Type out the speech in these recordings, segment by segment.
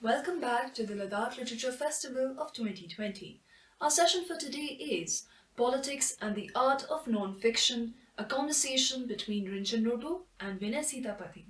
Welcome back to the Ladakh Literature Festival of 2020. Our session for today is Politics and the Art of Non-Fiction, a conversation between Rinchen Robo and Vinay Sitapati.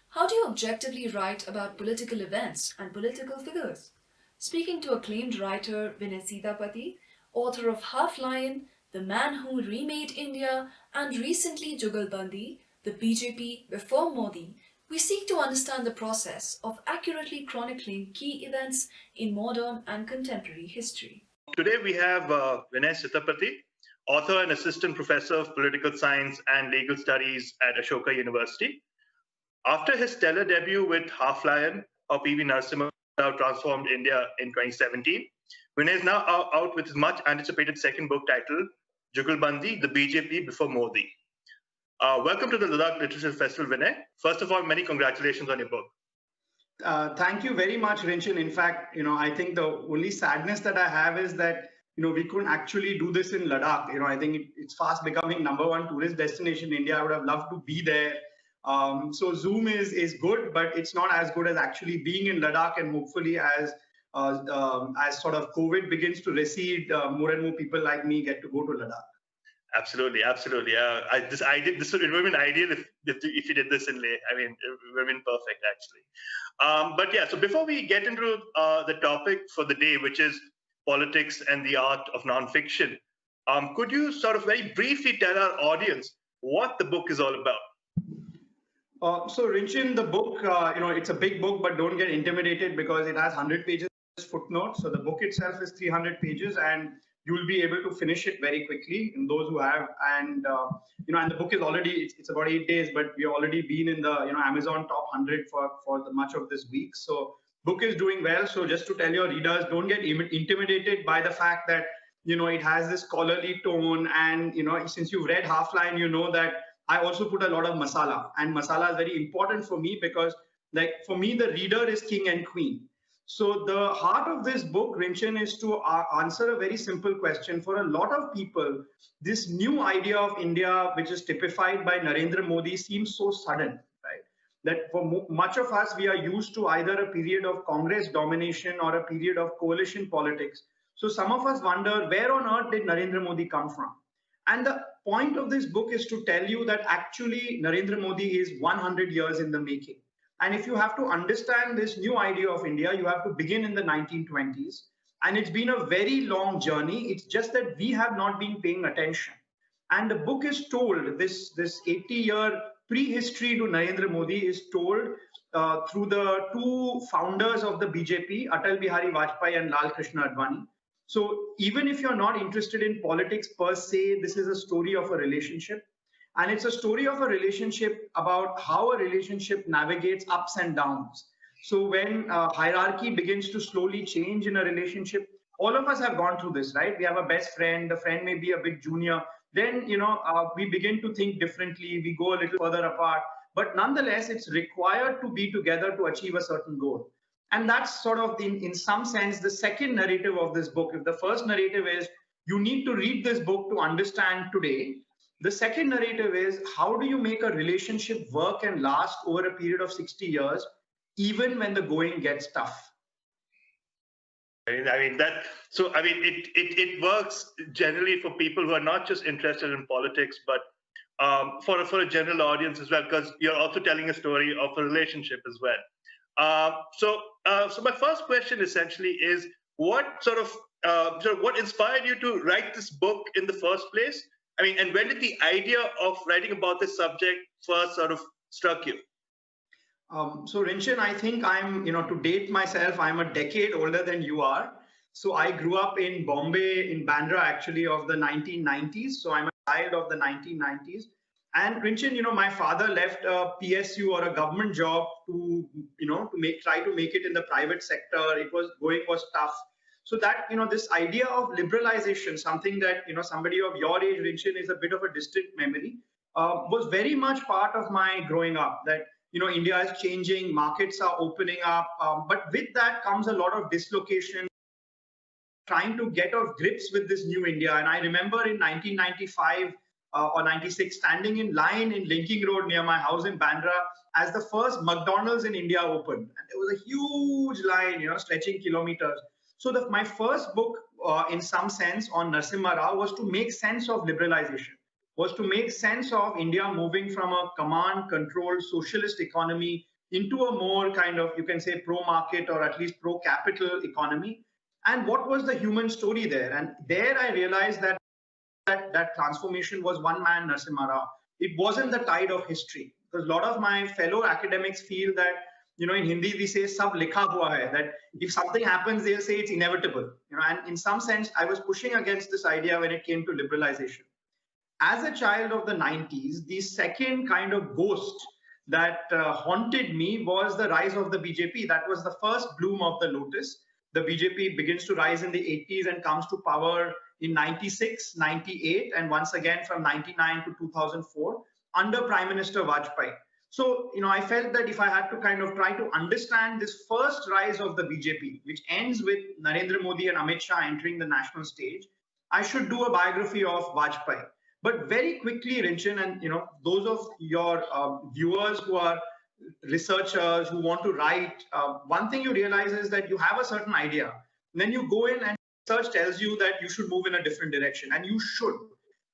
How do you objectively write about political events and political figures? Speaking to acclaimed writer Vinay Sitapati, author of Half Lion, The Man Who Remade India, and recently Jugalbandi, the BJP before Modi, we seek to understand the process of accurately chronicling key events in modern and contemporary history. Today we have Vinay Sitapati, author and assistant professor of political science and legal studies at Ashoka University. After his stellar debut with Half Lion of P.V. Narasimha transformed India in 2017. Vinay is now out with his much anticipated second book titled Jugalbandi, the BJP Before Modi. Welcome to the Ladakh Literature Festival, Vinay. First of all, many congratulations on your book. Thank you very much, Rinchin. In fact, I think the only sadness that I have is that, we couldn't actually do this in Ladakh. I think it's fast becoming #1 tourist destination in India. I would have loved to be there. So Zoom is good, but it's not as good as actually being in Ladakh. And hopefully as sort of COVID begins to recede, more and more people like me get to go to Ladakh. Absolutely. This would have been ideal if you did this in Leh. I mean, it would have been perfect, actually. But yeah, so before we get into the topic for the day, which is politics and the art of nonfiction, could you sort of very briefly tell our audience what the book is all about? So, Rinchin, the book, it's a big book, but don't get intimidated because it has 100 pages footnotes. So the book itself is 300 pages, and you'll be able to finish it very quickly. And those who have, and and the book is already it's about 8 days, but we've already been in the Amazon top 100 for much of this week. So book is doing well. So just to tell your readers, don't get intimidated by the fact that it has this scholarly tone, and since you've read Halfline, you know that I also put a lot of masala, and masala is very important for me because, like, for me, the reader is king and queen. So the heart of this book, Rinchin, is to answer a very simple question. For a lot of people, this new idea of India, which is typified by Narendra Modi, seems so sudden, right? That for much of us, we are used to either a period of Congress domination or a period of coalition politics. So some of us wonder, where on earth did Narendra Modi come from? And the point of this book is to tell you that actually Narendra Modi is 100 years in the making. And if you have to understand this new idea of India, you have to begin in the 1920s. And it's been a very long journey. It's just that we have not been paying attention. And the book is told, this 80-year prehistory to Narendra Modi is told through the two founders of the BJP, Atal Bihari Vajpayee and Lal Krishna Advani. So even if you're not interested in politics per se, this is a story of a relationship. And it's a story of a relationship about how a relationship navigates ups and downs. So when hierarchy begins to slowly change in a relationship, all of us have gone through this, right? We have a best friend, the friend may be a bit junior. Then, we begin to think differently. We go a little further apart. But nonetheless, it's required to be together to achieve a certain goal. And that's sort of, in some sense, the second narrative of this book. If the first narrative is, you need to read this book to understand today, the second narrative is, how do you make a relationship work and last over a period of 60 years, even when the going gets tough? It works generally for people who are not just interested in politics, but for a general audience as well, because you're also telling a story of a relationship as well. So my first question essentially is, what what inspired you to write this book in the first place? I mean, and when did the idea of writing about this subject first sort of struck you? So Rinchin, I think I'm, to date myself, I'm a decade older than you are. So I grew up in Bombay, in Bandra, actually, of the 1990s. So I'm a child of the 1990s. And Rinchin, my father left a PSU or a government job to, try to make it in the private sector. It was tough. So that, this idea of liberalization, something that, somebody of your age, Rinchin, is a bit of a distant memory, was very much part of my growing up, that, India is changing, markets are opening up. But with that comes a lot of dislocation, trying to get off grips with this new India. And I remember in 1995 or 96, standing in line in Linking Road near my house in Bandra as the first McDonald's in India opened. And there was a huge line, stretching kilometers. So my first book, in some sense, on Narasimha Rao was to make sense of liberalization, was to make sense of India moving from a command-controlled socialist economy into a more kind of, you can say, pro-market or at least pro-capital economy. And what was the human story there? And there I realized that transformation was one man, Narasimha Rao. It wasn't the tide of history, because a lot of my fellow academics feel that, in Hindi we say sab likha hua hai, that if something happens, they'll say it's inevitable. And in some sense, I was pushing against this idea when it came to liberalization. As a child of the 90s, the second kind of ghost that haunted me was the rise of the BJP. That was the first bloom of the lotus. The BJP begins to rise in the 80s and comes to power in 96, 98, and once again from 99 to 2004 under Prime Minister Vajpayee. So, I felt that if I had to kind of try to understand this first rise of the BJP, which ends with Narendra Modi and Amit Shah entering the national stage, I should do a biography of Vajpayee. But very quickly, Rinchan, and those of your viewers who are researchers who want to write, one thing you realize is that you have a certain idea. Then you go in and research tells you that you should move in a different direction, and you should.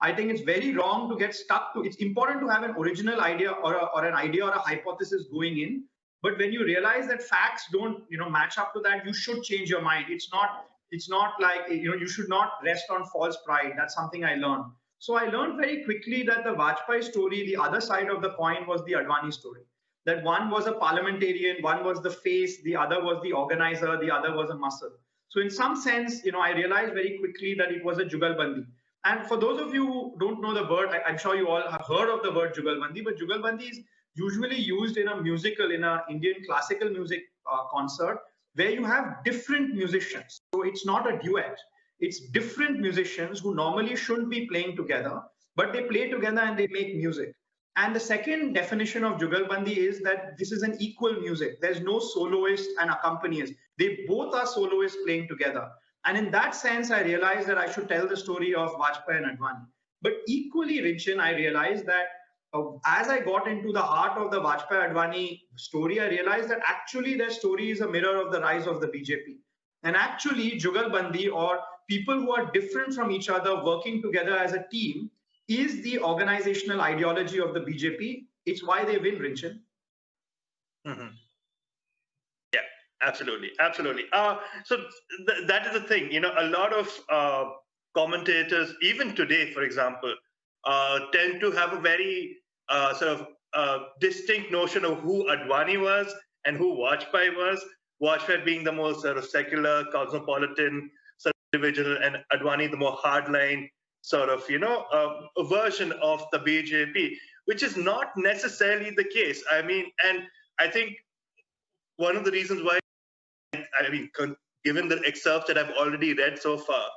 I think it's very wrong to get stuck to. It's important to have an original idea or an idea or a hypothesis going in. But when you realize that facts don't match up to that, you should change your mind. It's not like you should not rest on false pride. That's something I learned. So I learned very quickly that the Vajpayee story, the other side of the coin, was the Advani story. That one was a parliamentarian, one was the face, the other was the organizer, the other was a muscle. So in some sense, I realized very quickly that it was a jugalbandi. And for those of you who don't know the word, I'm sure you all have heard of the word jugalbandi, but jugalbandi is usually used in a musical, in an Indian classical music concert, where you have different musicians. So it's not a duet. It's different musicians who normally shouldn't be playing together, but they play together and they make music. And the second definition of jugalbandi is that this is an equal music. There's no soloist and accompanist. They both are soloists playing together. And in that sense, I realized that I should tell the story of Vajpayee and Advani. But equally, Rinchan, I realized that as I got into the heart of the Vajpayee-Advani story, I realized that actually their story is a mirror of the rise of the BJP. And actually, jugalbandi, or people who are different from each other working together as a team, is the organizational ideology of the BJP. It's why they win, Rinchan. Mm-hmm. Yeah, absolutely. Absolutely. So that is the thing. A lot of commentators, even today, for example, tend to have a very distinct notion of who Advani was and who Vajpayee was. Vajpayee being the more sort of secular, cosmopolitan sort of individual, and Advani the more hardline sort of, a version of the BJP, which is not necessarily the case. I mean, and I think one of the reasons why, given the excerpts that I've already read so far,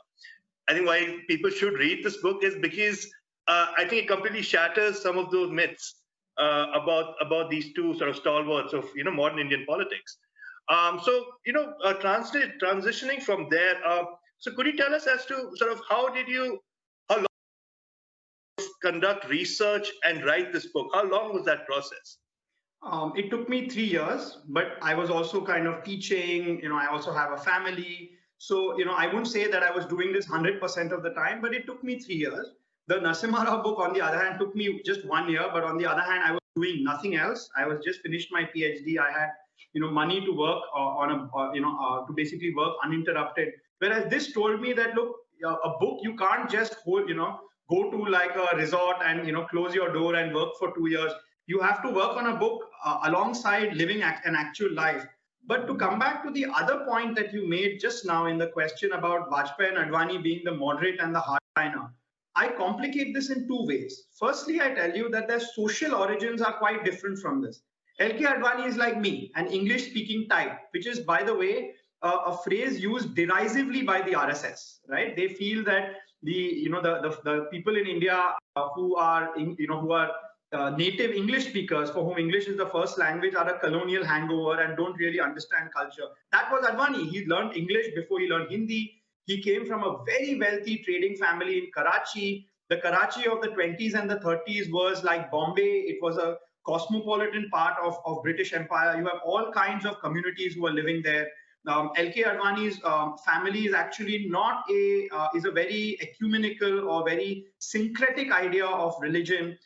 I think why people should read this book is because I think it completely shatters some of those myths about these two sort of stalwarts of modern Indian politics. Transitioning from there, so could you tell us as to sort of how long conduct research and write this book? How long was that process? It took me 3 years, but I was also kind of teaching. I also have a family. So, I wouldn't say that I was doing this 100% of the time, but it took me 3 years. The Narasimha Rao book, on the other hand, took me just 1 year. But on the other hand, I was doing nothing else. I was just finished my PhD. I had, money to work to basically work uninterrupted. Whereas this told me that, look, a book, you can't just hold, go to like a resort and, close your door and work for 2 years. You have to work on a book alongside living an actual life. But to come back to the other point that you made just now in the question about Vajpayee and Advani being the moderate and the hardliner, I complicate this in two ways. Firstly, I tell you that their social origins are quite different from this. L.K. Advani is like me, an English-speaking type, which is, by the way, a phrase used derisively by the RSS. Right? They feel that the people in India who are native English speakers, for whom English is the first language, are a colonial hangover and don't really understand culture. That was Advani. He learned English before he learned Hindi. He came from a very wealthy trading family in Karachi. The Karachi of the 20s and the 30s was like Bombay. It was a cosmopolitan part of British Empire. You have all kinds of communities who are living there. L.K. Advani's family is actually not is a very ecumenical or very syncretic idea of religion.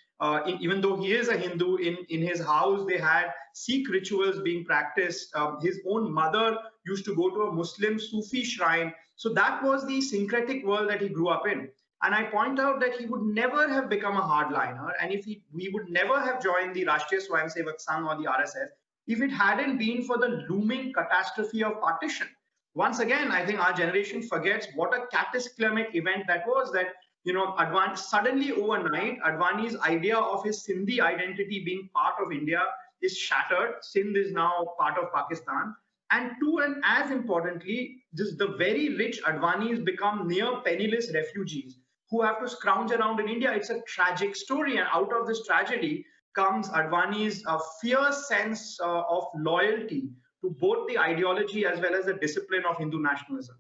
Even though he is a Hindu, in his house they had Sikh rituals being practiced. His own mother used to go to a Muslim Sufi shrine. So that was the syncretic world that he grew up in. And I point out that he would never have become a hardliner, and we would never have joined the Rashtriya Swayamsevak Sangh or the RSS if it hadn't been for the looming catastrophe of partition. Once again, I think our generation forgets what a cataclysmic event that was, that Suddenly overnight, Advani's idea of his Sindhi identity being part of India is shattered. Sindh is now part of Pakistan. And two, and as importantly, just the very rich Advanis become near penniless refugees who have to scrounge around in India. It's a tragic story. And out of this tragedy comes Advani's fierce sense of loyalty to both the ideology as well as the discipline of Hindu nationalism.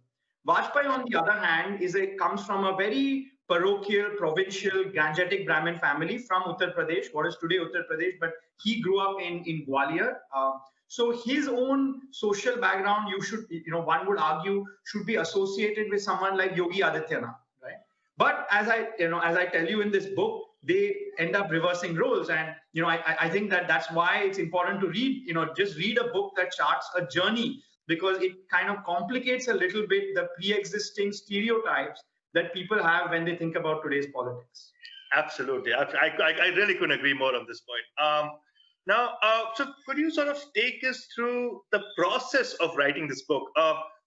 Vajpayee, on the other hand, comes from a very parochial, provincial, gangetic Brahmin family from Uttar Pradesh, what is today Uttar Pradesh, but he grew up in Gwalior. So his own social background, one would argue, should be associated with someone like Yogi Adityanath, right? But as I tell you in this book, they end up reversing roles, and I think that's why it's important to read, just read a book that charts a journey, because it kind of complicates a little bit the pre-existing stereotypes that people have when they think about today's politics. Absolutely. I really couldn't agree more on this point. So could you sort of take us through the process of writing this book?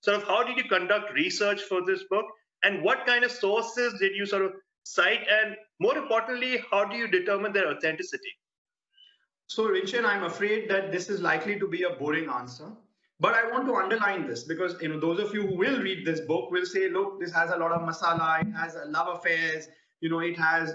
Sort of how did you conduct research for this book? And what kind of sources did you sort of cite? And more importantly, how do you determine their authenticity? So, Rinchan, I'm afraid that this is likely to be a boring answer. But I want to underline this because those of you who will read this book will say, look, this has a lot of masala, it has love affairs, it has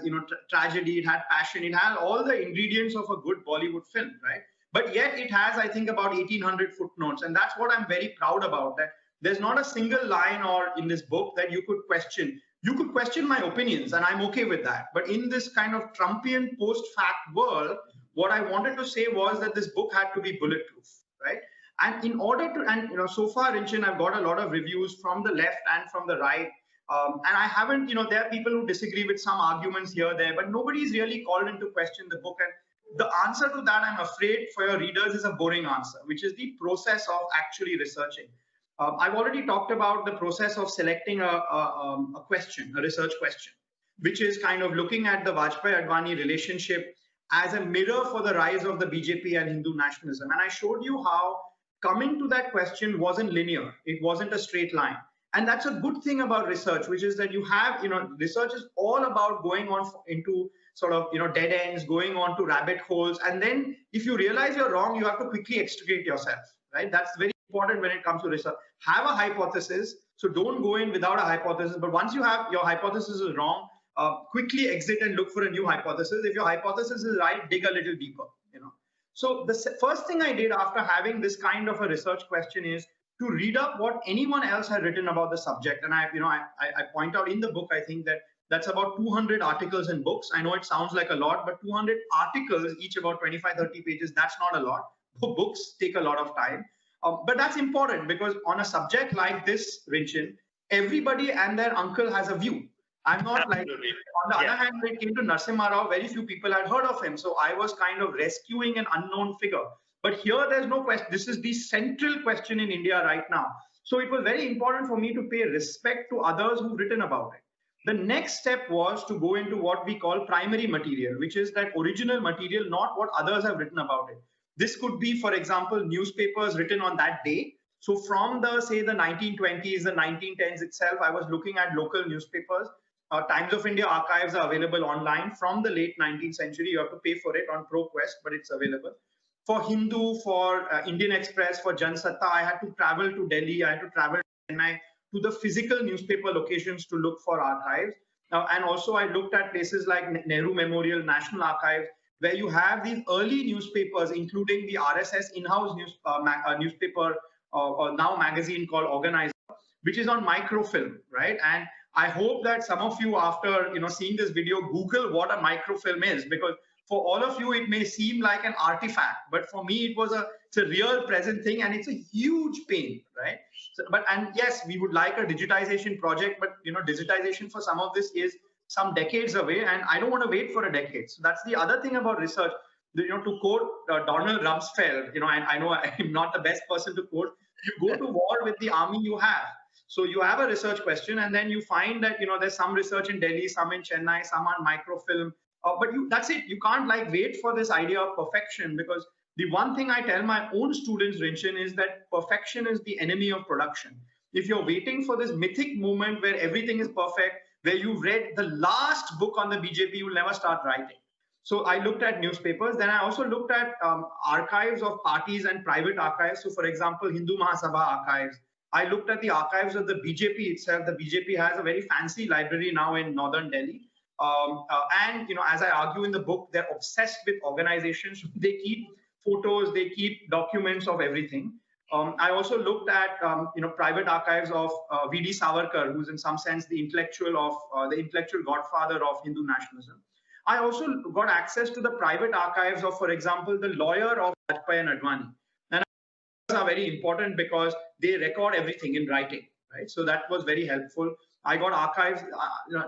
tragedy, it had passion, it has all the ingredients of a good Bollywood film, right? But yet it has, I think, about 1,800 footnotes, and that's what I'm very proud about. That there's not a single line or in this book that you could question. You could question my opinions, and I'm okay with that. But in this kind of Trumpian post-fact world, what I wanted to say was that this book had to be bulletproof, right? And in order to, so far, Rinchan, I've got a lot of reviews from the left and from the right. And I haven't, there are people who disagree with some arguments here, there, but nobody's really called into question the book. And the answer to that, I'm afraid, for your readers is a boring answer, which is the process of actually researching. I've already talked about the process of selecting a research question, which is kind of looking at the Vajpayee-Advani relationship as a mirror for the rise of the BJP and Hindu nationalism. And I showed you how coming to that question wasn't linear. It wasn't a straight line. And that's a good thing about research, which is that you have, research is all about going on into sort of, dead ends, going on to rabbit holes. And then if you realize you're wrong, you have to quickly extricate yourself, right? That's very important when it comes to research. Have a hypothesis. So don't go in without a hypothesis. But once you have your hypothesis is wrong, quickly exit and look for a new hypothesis. If your hypothesis is right, dig a little deeper, So the first thing I did after having this kind of a research question is to read up what anyone else had written about the subject. And I point out in the book, I think that's about 200 articles and books. I know it sounds like a lot, but 200 articles, each about 25, 30 pages, that's not a lot. Books take a lot of time. But that's important because on a subject like this, Rinchan, everybody and their uncle has a view. I'm not like, on the other hand, when it came to Narasimha Rao, very few people had heard of him. So I was kind of rescuing an unknown figure. But here, there's no question. This is the central question in India right now. So it was very important for me to pay respect to others who've written about it. The next step was to go into what we call primary material, which is that original material, not what others have written about it. This could be, for example, newspapers written on that day. So from say the 1920s, the 1910s itself, I was looking at local newspapers. Times of India archives are available online from the late 19th century. You have to pay for it on ProQuest, but it's available. For Hindu, for Indian Express, for Jansatta, I had to travel to Delhi. I had to travel to Chennai, to the physical newspaper locations to look for archives. And also I looked at places like Nehru Memorial, National Archives, where you have these early newspapers, including the RSS in-house newspaper, or now magazine called Organizer, which is on microfilm, right? And I hope that some of you, after seeing this video, Google what a microfilm is, because for all of you, it may seem like an artifact, but for me, it's a real present thing, and it's a huge pain, right? So, and yes, we would like a digitization project, but digitization for some of this is some decades away, and I don't want to wait for a decade. So that's the other thing about research. To quote Donald Rumsfeld, and I know I'm not the best person to quote. You go to war with the army you have. So you have a research question, and then you find that there's some research in Delhi, some in Chennai, some on microfilm. But that's it. You can't wait for this idea of perfection, because the one thing I tell my own students, Rinchan, is that perfection is the enemy of production. If you're waiting for this mythic moment where everything is perfect, where you've read the last book on the BJP, you'll never start writing. So I looked at newspapers. Then I also looked at archives of parties and private archives. So for example, Hindu Mahasabha archives. I looked at the archives of the BJP itself. The BJP has a very fancy library now in northern Delhi. And as I argue in the book, they're obsessed with organizations. They keep photos, they keep documents of everything. I also looked at private archives of V.D. Savarkar, who's in some sense the intellectual godfather of Hindu nationalism. I also got access to the private archives of, for example, the lawyer of Vajpayee and Advani. And are very important because they record everything in writing, right? So that was very helpful. I got archives,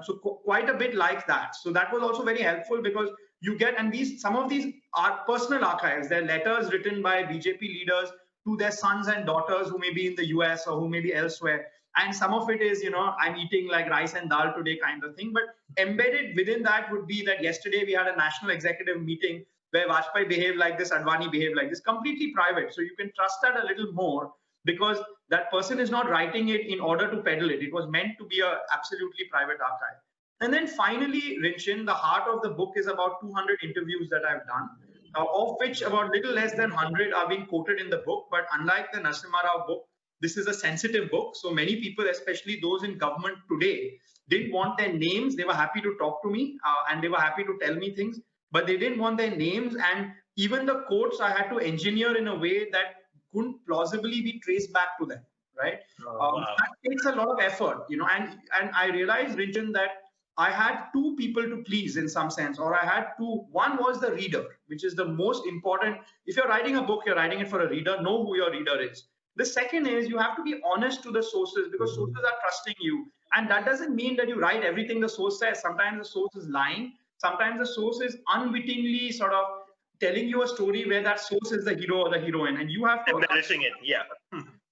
so quite a bit like that. So that was also very helpful because you get, and some of these are personal archives. They're letters written by BJP leaders to their sons and daughters who may be in the US or who may be elsewhere. And some of it is, I'm eating like rice and dal today kind of thing. But embedded within that would be that yesterday we had a national executive meeting where Vajpayee behaved like this, Advani behaved like this, completely private. So you can trust that a little more because that person is not writing it in order to peddle it. It was meant to be a absolutely private archive. And then finally, Rinchin, the heart of the book is about 200 interviews that I've done, of which about little less than 100 are being quoted in the book. But unlike the Narasimha Rao book, this is a sensitive book. So many people, especially those in government today, didn't want their names. They were happy to talk to me and they were happy to tell me things, but they didn't want their names. And even the quotes I had to engineer in a way that couldn't plausibly be traced back to them, right? Wow. That takes a lot of effort, and I realized, Rinchin, that I had two people to please in some sense, or I had two. One was the reader, which is the most important. If you're writing a book, you're writing it for a reader, know who your reader is. The second is you have to be honest to the sources because sources are trusting you. And that doesn't mean that you write everything the source says. Sometimes the source is lying. Sometimes the source is unwittingly sort of telling you a story where that source is the hero or the heroine. And you have to embellishing it, yeah.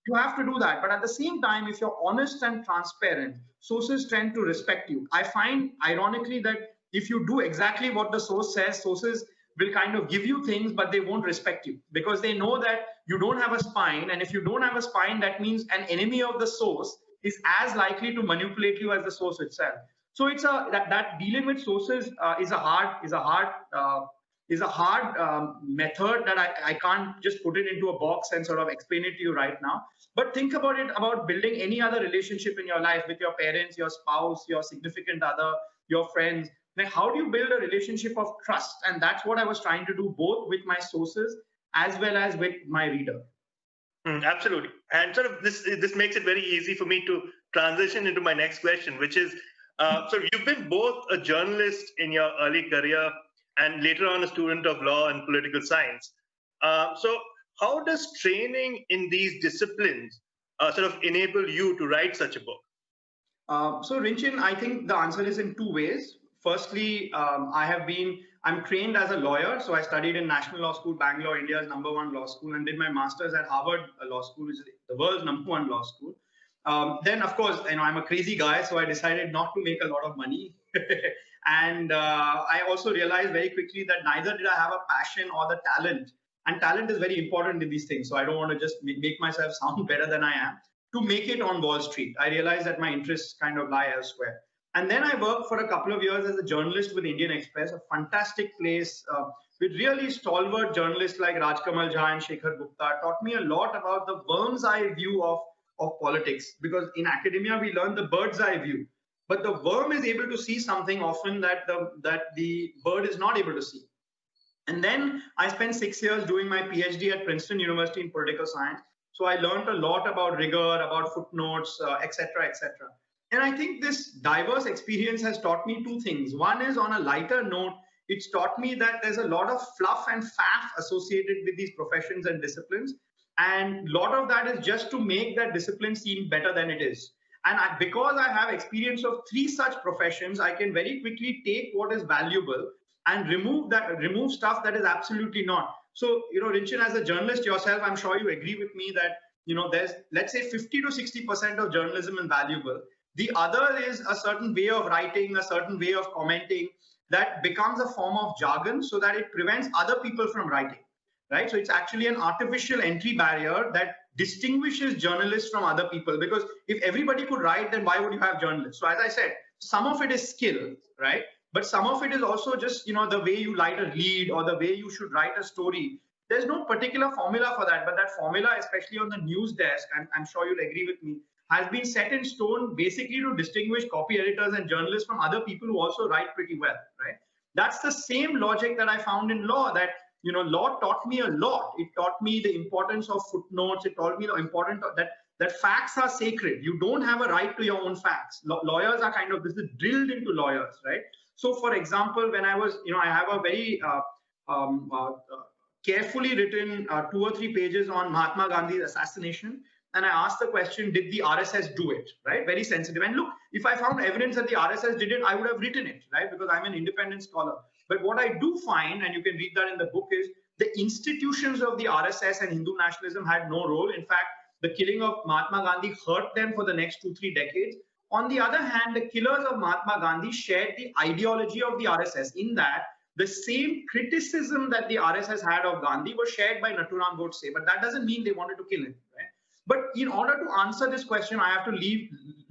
You have to do that. But at the same time, if you're honest and transparent, sources tend to respect you. I find, ironically, that if you do exactly what the source says, sources will kind of give you things, but they won't respect you because they know that you don't have a spine. And if you don't have a spine, that means an enemy of the source is as likely to manipulate you as the source itself. So it's that dealing with sources is a hard method that I can't just put it into a box and sort of explain it to you right now. But think about it, about building any other relationship in your life with your parents, your spouse, your significant other, your friends. Like, how do you build a relationship of trust? And that's what I was trying to do both with my sources as well as with my reader. Absolutely. And sort of this makes it very easy for me to transition into my next question, which is, so you've been both a journalist in your early career and later on a student of law and political science. So how does training in these disciplines sort of enable you to write such a book? So Rinchin, I think the answer is in two ways. Firstly, I'm trained as a lawyer. So I studied in National Law School, Bangalore, India's #1 law school, and did my master's at Harvard Law School, which is the world's #1 law school. Then, of course, I'm a crazy guy, so I decided not to make a lot of money. And I also realized very quickly that neither did I have a passion or the talent. And talent is very important in these things. So I don't want to just make myself sound better than I am to make it on Wall Street. I realized that my interests kind of lie elsewhere. And then I worked for a couple of years as a journalist with Indian Express, a fantastic place with really stalwart journalists like Rajkamal Jha and Shekhar Gupta. Taught me a lot about the worm's eye view of politics, because in academia we learn the bird's eye view, but the worm is able to see something often that the bird is not able to see. And then I spent 6 years doing my PhD at Princeton University in political science. So I learned a lot about rigor, about footnotes, etc., etc. And I think this diverse experience has taught me two things. One is, on a lighter note, it's taught me that there's a lot of fluff and faff associated with these professions and disciplines. And a lot of that is just to make that discipline seem better than it is. And because I have experience of 3 such professions, I can very quickly take what is valuable and remove stuff that is absolutely not. So, Rinchin, as a journalist yourself, I'm sure you agree with me that, there's, let's say, 50 to 60% of journalism is valuable. The other is a certain way of writing, a certain way of commenting that becomes a form of jargon so that it prevents other people from writing, right? So it's actually an artificial entry barrier that distinguishes journalists from other people, because if everybody could write, then why would you have journalists? So as I said, some of it is skill, right? But some of it is also just, the way you write a lead or the way you should write a story. There's no particular formula for that, but that formula, especially on the news desk, I'm sure you'll agree with me, has been set in stone basically to distinguish copy editors and journalists from other people who also write pretty well, right? That's the same logic that I found in law, that, law taught me a lot. It taught me the importance of footnotes. It taught me the importance of that facts are sacred. You don't have a right to your own facts. Lawyers are kind of, this is drilled into lawyers, right? So for example, when I was, I have a very carefully written 2 or 3 pages on Mahatma Gandhi's assassination. And I asked the question, did the RSS do it, right? Very sensitive. And look, if I found evidence that the RSS did it, I would have written it, right? Because I'm an independent scholar. But what I do find, and you can read that in the book, is the institutions of the RSS and Hindu nationalism had no role. In fact, the killing of Mahatma Gandhi hurt them for the next 2-3 decades. On the other hand, the killers of Mahatma Gandhi shared the ideology of the RSS, in that the same criticism that the RSS had of Gandhi was shared by Nathuram Godse. But that doesn't mean they wanted to kill him, right? But in order to answer this question, I have to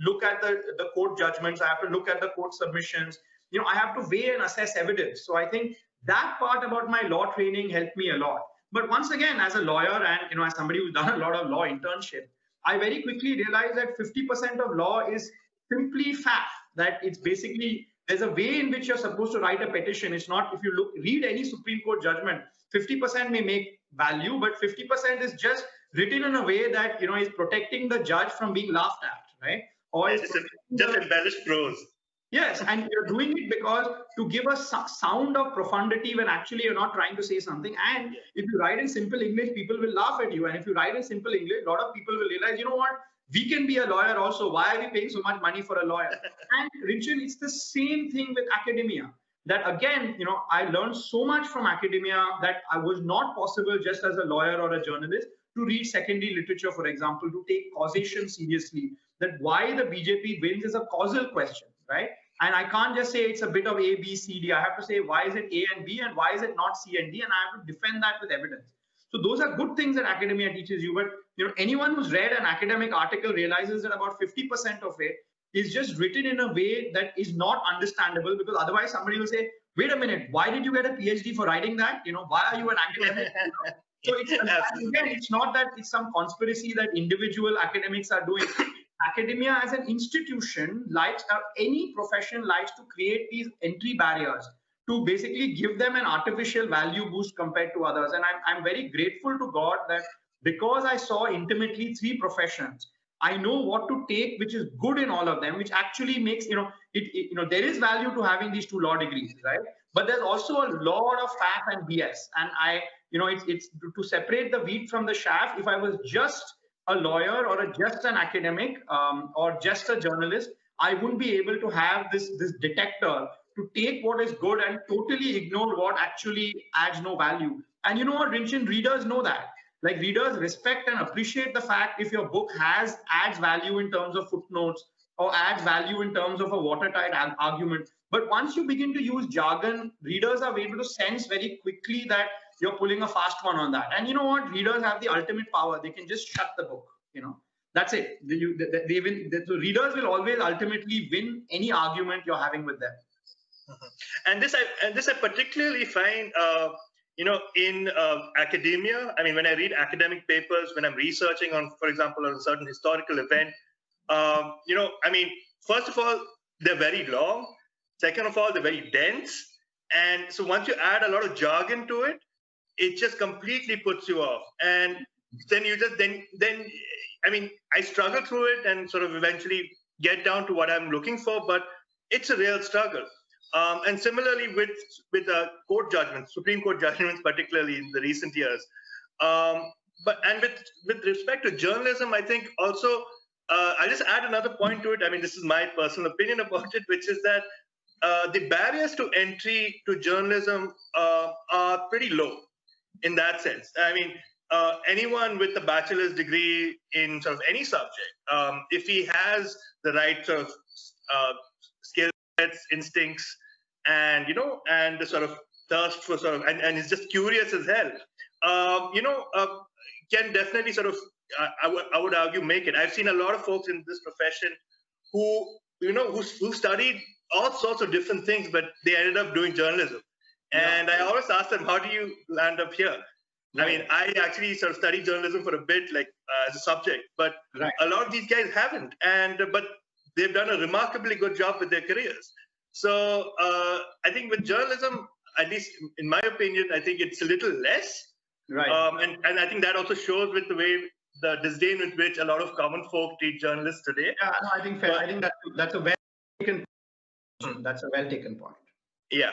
look at the court judgments. I have to look at the court submissions. I have to weigh and assess evidence. So I think that part about my law training helped me a lot. But once again, as a lawyer and as somebody who's done a lot of law internship, I very quickly realized that 50% of law is simply fact. That it's basically, there's a way in which you're supposed to write a petition. It's not, if you read any Supreme Court judgment, 50% may make value, but 50% is just written in a way that is protecting the judge from being laughed at, right? Or just embellished prose. Yes, and you're doing it because to give a sound of profundity when actually you're not trying to say something. And if you write in simple English, people will laugh at you. And if you write in simple English, a lot of people will realize, you know what, we can be a lawyer also. Why are we paying so much money for a lawyer? And Richard, it's the same thing with academia. That again, I learned so much from academia that I was not possible just as a lawyer or a journalist to read secondary literature, for example, to take causation seriously. That why the BJP wins is a causal question, right? And I can't just say it's a bit of A, B, C, D. I have to say, why is it A and B and why is it not C and D? And I have to defend that with evidence. So those are good things that academia teaches you. But anyone who's read an academic article realizes that about 50% of it is just written in a way that is not understandable, because otherwise somebody will say, wait a minute, why did you get a PhD for writing that? Why are you an academic? So it's not that it's some conspiracy that individual academics are doing. Academia as an institution any profession likes to create these entry barriers to basically give them an artificial value boost compared to others. And I'm very grateful to God that because I saw intimately 3 professions, I know what to take, which is good in all of them, which actually makes, there is value to having these 2 law degrees, right? But there's also a lot of faff and BS. And it's to separate the wheat from the chaff. If I was just a lawyer or just an academic or just a journalist, I wouldn't be able to have this detector to take what is good and totally ignore what actually adds no value. And you know what, Rinchin, readers know that. Like, readers respect and appreciate the fact if your book adds value in terms of footnotes or adds value in terms of a watertight argument. But once you begin to use jargon, readers are able to sense very quickly that you're pulling a fast one on that. And you know what? Readers have the ultimate power. They can just shut the book. That's it. So readers will always ultimately win any argument you're having with them. And this I particularly find, in academia. I mean, when I read academic papers, when I'm researching on, for example, on a certain historical event, first of all, they're very long. Second of all, they're very dense. And so once you add a lot of jargon to it, it just completely puts you off. And then I struggle through it and sort of eventually get down to what I'm looking for, but it's a real struggle. And similarly with court judgments, Supreme Court judgments, particularly in the recent years. But with respect to journalism, I think also, I'll just add another point to it. I mean, this is my personal opinion about it, which is that the barriers to entry to journalism are pretty low in that sense. I mean, anyone with a bachelor's degree in sort of any subject, if he has the right sort of skill sets, instincts, and and the sort of thirst for sort of, and is just curious as hell, can definitely sort of, I would argue, make it. I've seen a lot of folks in this profession who who studied all sorts of different things, but they ended up doing journalism. And I always ask them, how do you land up here? I mean, I actually sort of studied journalism for a bit, like as a subject, but a lot of these guys haven't, but they've done a remarkably good job with their careers. So I think with journalism, at least in my opinion, I think it's a little less. Right. And I think that also shows with the disdain with which a lot of common folk treat journalists today. Yeah, no, I think fair. I think that's a well taken. That's a well taken point. Yeah.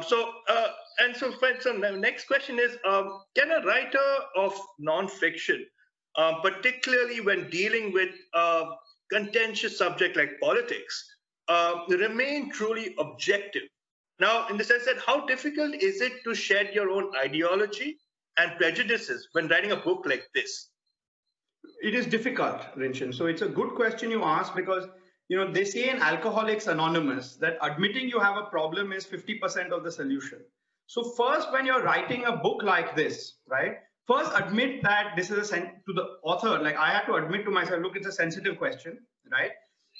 So next question is: can a writer of non-fiction, particularly when dealing with a contentious subject like politics, remain truly objective? Now, in the sense that how difficult is it to shed your own ideology and prejudices when writing a book like this? It is difficult, Rinchan. So it's a good question you ask, because they say in Alcoholics Anonymous that admitting you have a problem is 50% of the solution. So first, when you're writing a book like this, right, first admit that this is to the author. Like, I had to admit to myself, look, it's a sensitive question, right?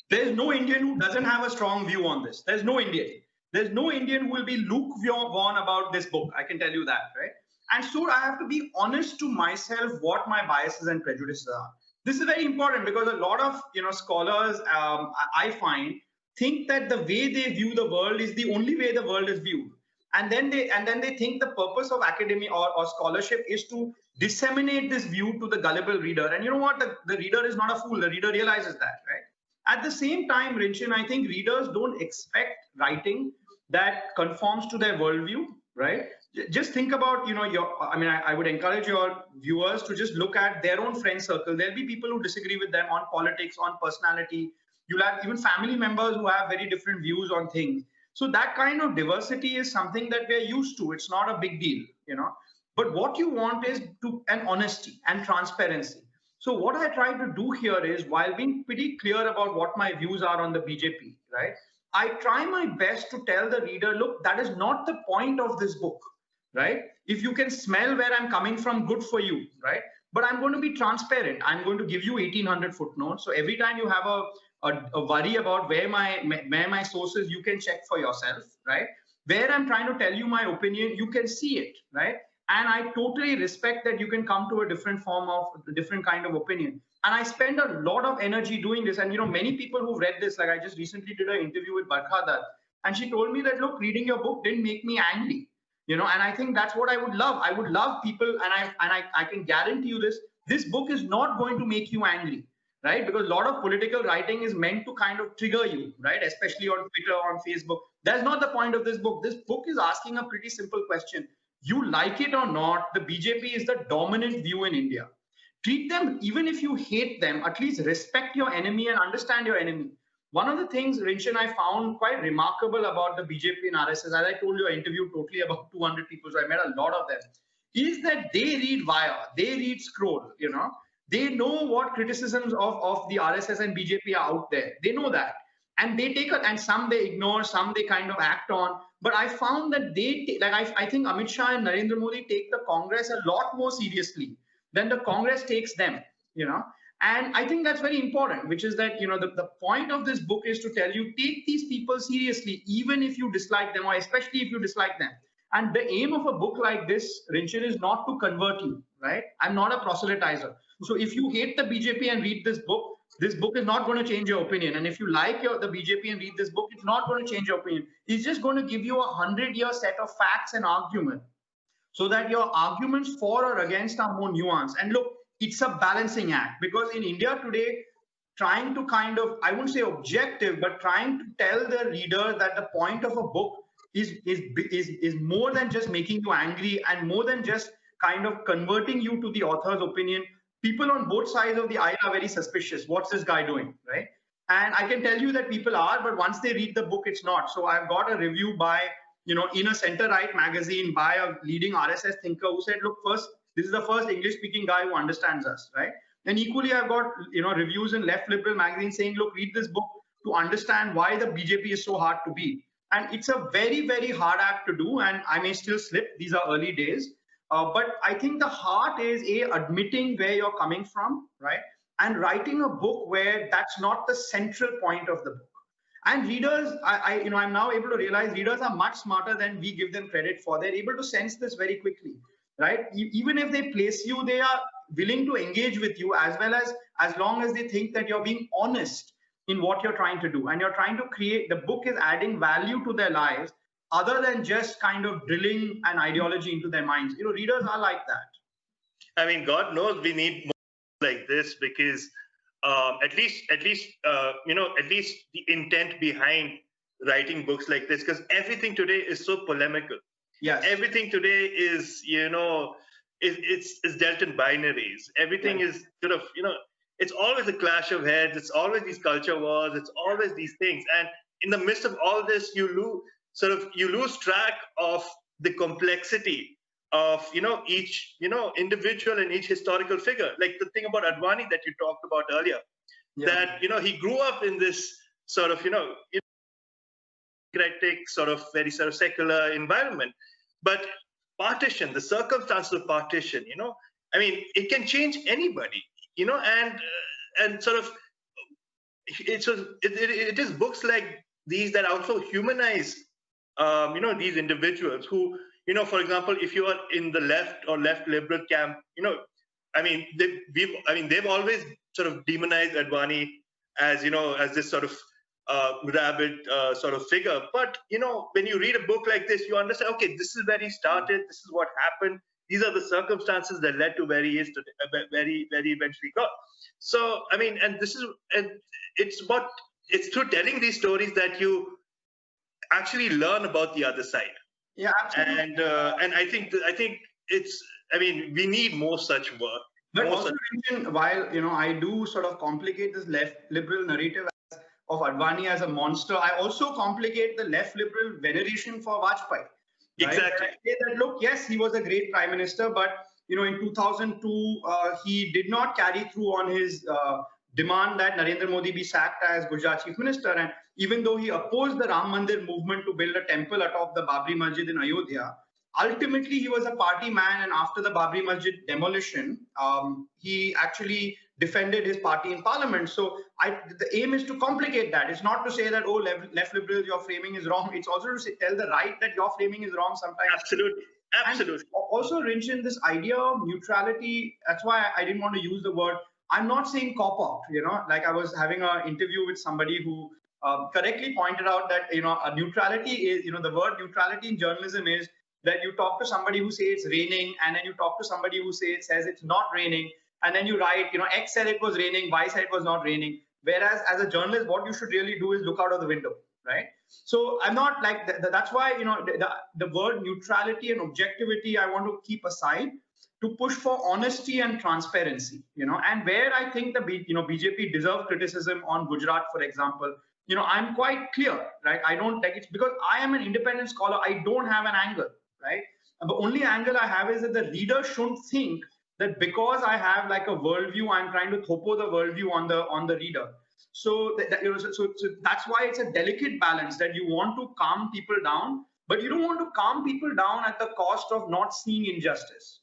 There's no Indian who doesn't have a strong view on this. There's no Indian. There's no Indian who will be lukewarm about this book. I can tell you that, right? And so I have to be honest to myself what my biases and prejudices are. This is very important, because a lot of scholars, I find, think that the way they view the world is the only way the world is viewed, and then they think the purpose of academia or scholarship is to disseminate this view to the gullible reader. And you know what? The reader is not a fool. The reader realizes that, right? At the same time, Rinchan, I think readers don't expect writing that conforms to their worldview, right? Just think about, I would encourage your viewers to just look at their own friend circle. There'll be people who disagree with them on politics, on personality. You'll have even family members who have very different views on things. So that kind of diversity is something that we're used to. It's not a big deal, But what you want is an honesty and transparency. So what I try to do here is, while being pretty clear about what my views are on the BJP, right, I try my best to tell the reader, look, that is not the point of this book, right? If you can smell where I'm coming from, good for you, right? But I'm going to be transparent. I'm going to give you 1,800 footnotes. So every time you have a worry about where my sources, you can check for yourself, right? Where I'm trying to tell you my opinion, you can see it, right? And I totally respect that you can come to a different kind of opinion. And I spend a lot of energy doing this. And, many people who've read this, like I just recently did an interview with Barkha Dutt, and she told me that, look, reading your book didn't make me angry, and I think that's what I would love. I would love people, and I can guarantee you this book is not going to make you angry, right? Because a lot of political writing is meant to kind of trigger you, right? Especially on Twitter, on Facebook. That's not the point of this book. This book is asking a pretty simple question. You like it or not, the BJP is the dominant view in India. Treat them, even if you hate them, at least respect your enemy and understand your enemy. One of the things, Rinchan, I found quite remarkable about the BJP and RSS, as I told you, I interviewed totally about 200 people, so I met a lot of them, is that they read Wire, they read Scroll, They know what criticisms of the RSS and BJP are out there. They know that. And they take it, and some they ignore, some they kind of act on. But I found that I think Amit Shah and Narendra Modi take the Congress a lot more seriously than the Congress takes them, And I think that's very important, which is that, the point of this book is to tell you, take these people seriously, even if you dislike them, or especially if you dislike them. And the aim of a book like this, Rinchan, is not to convert you, right? I'm not a proselytizer. So if you hate the BJP and read this book is not going to change your opinion. And if you like the BJP and read this book, it's not going to change your opinion. It's just going to give you a 100-year set of facts and argument, so that your arguments for or against are more nuanced. And look, it's a balancing act, because in India today, trying to kind of, I wouldn't say objective, but trying to tell the reader that the point of a book is more than just making you angry and more than just kind of converting you to the author's opinion. People on both sides of the aisle are very suspicious. What's this guy doing, right? And I can tell you that people are, but once they read the book, it's not. So I've got a review by, in a center-right magazine by a leading RSS thinker who said, look, first, this is the first English-speaking guy who understands us, right? And equally, I've got, reviews in left liberal magazines saying, look, read this book to understand why the BJP is so hard to beat. And it's a very, very hard act to do. And I may still slip. These are early days. But I think the heart is admitting where you're coming from, right? And writing a book where that's not the central point of the book. And readers, I'm now able to realize readers are much smarter than we give them credit for. They're able to sense this very quickly, right? Even if they place you, they are willing to engage with you as long as they think that you're being honest in what you're trying to do. And you're trying to create, the book is adding value to their lives other than just kind of drilling an ideology into their minds. Readers are like that. I mean, God knows we need more like this, because at least the intent behind writing books like this, because everything today is so polemical. Yes. Everything today is, it's dealt in binaries. Everything is sort of, it's always a clash of heads. It's always these culture wars. It's always these things. And in the midst of all this, you lose track of the complexity of each individual and each historical figure. Like the thing about Advani that you talked about earlier, that he grew up in this sort of democratic, sort of very sort of secular environment, but partition, the circumstances of partition, I mean, it can change anybody, and sort of it is books like these that also humanize these individuals who, for example, if you are in the left or left liberal camp, they've always sort of demonized Advani as as this sort of rabid sort of figure. But when you read a book like this, you understand, okay, this is where he started, this is what happened, these are the circumstances that led to where he is today, where he eventually got. So I mean, and it's through telling these stories that you actually learn about the other side. Yeah, absolutely. And I think we need more such work. But also, while I do sort of complicate this left liberal narrative of Advani as a monster, I also complicate the left liberal veneration for Vajpayee. Right? Exactly. I say that, look, yes, he was a great prime minister, but in 2002 he did not carry through on his demand that Narendra Modi be sacked as Gujarat chief minister. And even though he opposed the Ram Mandir movement to build a temple atop the Babri Masjid in Ayodhya, ultimately he was a party man, and after the Babri Masjid demolition, he actually defended his party in parliament. So the aim is to complicate that. It's not to say that, oh, left liberals, your framing is wrong. It's also to tell the right that your framing is wrong sometimes. Absolutely. And also, Rinchin, this idea of neutrality, that's why I didn't want to use the word. I'm not saying cop out, like I was having an interview with somebody who correctly pointed out that, a neutrality is, the word neutrality in journalism is that you talk to somebody who says it's raining, and then you talk to somebody who says it's not raining, and then you write, X said it was raining, Y said it was not raining. Whereas as a journalist, what you should really do is look out of the window, right? So I'm not like, that's why, the word neutrality and objectivity, I want to keep aside to push for honesty and transparency, and where I think the BJP deserve criticism on Gujarat, for example, I'm quite clear, right? I don't like it's because I am an independent scholar. I don't have an angle, right? And the only angle I have is that the reader shouldn't think that because I have like a worldview, I'm trying to topo the worldview on the reader. So that's why it's a delicate balance that you want to calm people down, but you don't want to calm people down at the cost of not seeing injustice.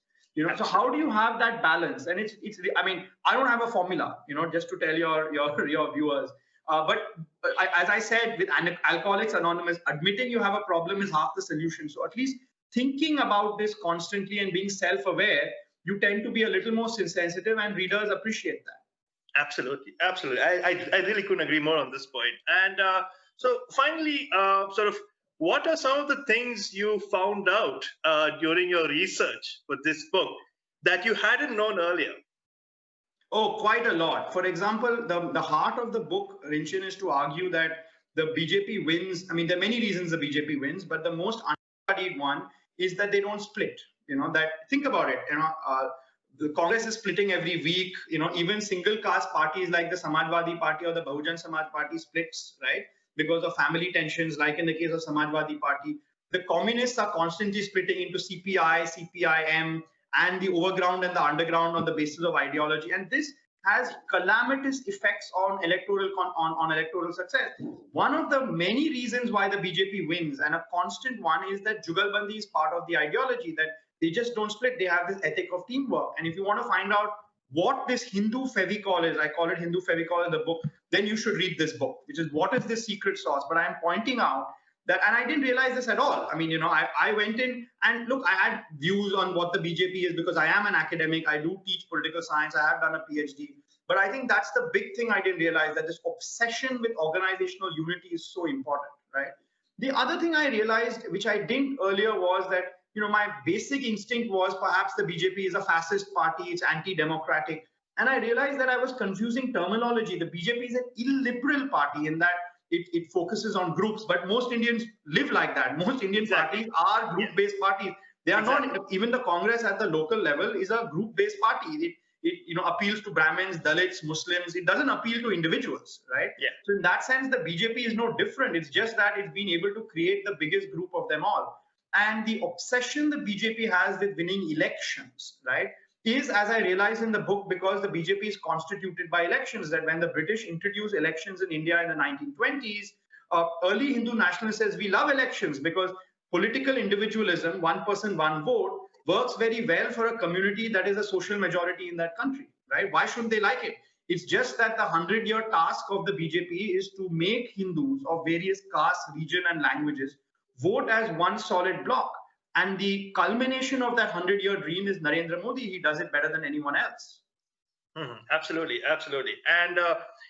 So how do you have that balance? And it's I mean, I don't have a formula, just to tell your viewers. But as I said, with Alcoholics Anonymous, admitting you have a problem is half the solution. So at least thinking about this constantly and being self-aware, you tend to be a little more sensitive, and readers appreciate that. Absolutely. I really couldn't agree more on this point. And so finally, sort of, what are some of the things you found out during your research for this book that you hadn't known earlier? Oh, quite a lot. For example, the heart of the book, Rinchin, is to argue that the BJP wins. I mean, there are many reasons the BJP wins, but the most unstudied one is that they don't split. Think about it. The Congress is splitting every week. Even single caste parties like the Samajwadi Party or the Bahujan Samaj Party splits, right? Because of family tensions, like in the case of Samajwadi Party. The communists are constantly splitting into CPI, CPIM, and the overground and the underground on the basis of ideology. And this has calamitous effects on electoral success. One of the many reasons why the BJP wins, and a constant one, is that Jugalbandi is part of the ideology, that they just don't split. They have this ethic of teamwork. And if you want to find out what this Hindu Fevicol is, I call it Hindu Fevicol in the book, then you should read this book, which is what is the secret sauce. But I am pointing out that, and I didn't realize this at all. I mean, I went in and look, I had views on what the BJP is because I am an academic. I do teach political science. I have done a PhD. But I think that's the big thing I didn't realize, that this obsession with organizational unity is so important, right? The other thing I realized, which I didn't earlier, was that, my basic instinct was perhaps the BJP is a fascist party, it's anti-democratic. And I realized that I was confusing terminology. The BJP is an illiberal party in that it focuses on groups, but most Indians live like that. Most Indian parties are group-based parties. They are not, even the Congress at the local level is a group-based party. It appeals to Brahmins, Dalits, Muslims. It doesn't appeal to individuals, right? Yeah. So in that sense, the BJP is no different. It's just that it's been able to create the biggest group of them all. And the obsession the BJP has with winning elections, right, is, as I realized in the book, because the BJP is constituted by elections, that when the British introduced elections in India in the 1920s, early Hindu nationalists says, we love elections because political individualism, one person, one vote, works very well for a community that is a social majority in that country, right? Why shouldn't they like it? It's just that the 100-year task of the BJP is to make Hindus of various castes, region, and languages vote as one solid block. And the culmination of that 100-year dream is Narendra Modi. He does it better than anyone else. Absolutely, absolutely. And,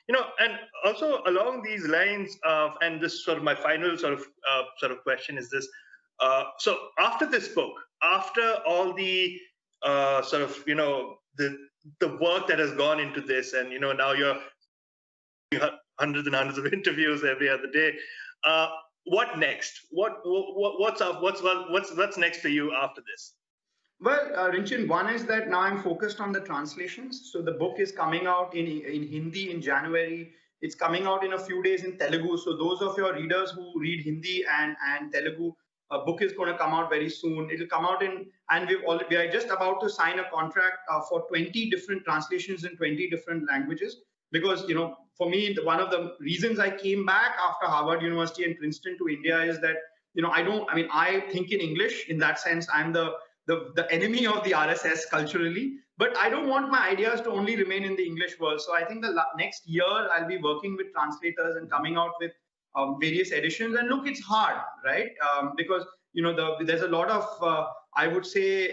and also along these lines, and this is sort of my final sort of question is this. So after this book, after all the the work that has gone into this, and now you're hundreds and hundreds of interviews every other day. What next? What's up? What's next for you after this? Well, Rinchin, one is that now I'm focused on the translations. So the book is coming out in Hindi in January. It's coming out in a few days in Telugu. So those of your readers who read Hindi and Telugu, a book is going to come out very soon. It'll come out and we are just about to sign a contract for 20 different translations in 20 different languages. Because, for me, one of the reasons I came back after Harvard University and Princeton to India is that, I think in English. In that sense, I'm the enemy of the RSS culturally, but I don't want my ideas to only remain in the English world. So I think the next year I'll be working with translators and coming out with various editions. And look, it's hard, right? Because there's a lot of I would say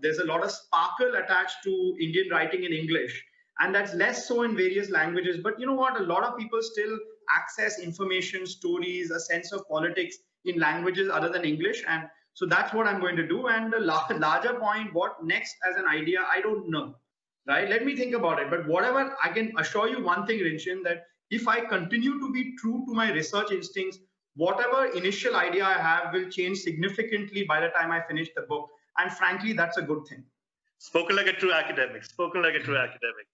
there's a lot of sparkle attached to Indian writing in English, and that's less so in various languages. But you know what? A lot of people still access information, stories, a sense of politics in languages other than English, and so that's what I'm going to do. And the larger point, what next as an idea, I don't know, right? Let me think about it. But whatever, I can assure you one thing, Rinchin, that if I continue to be true to my research instincts, whatever initial idea I have will change significantly by the time I finish the book. And frankly, that's a good thing. Spoken like a true academic. Spoken like a true academic.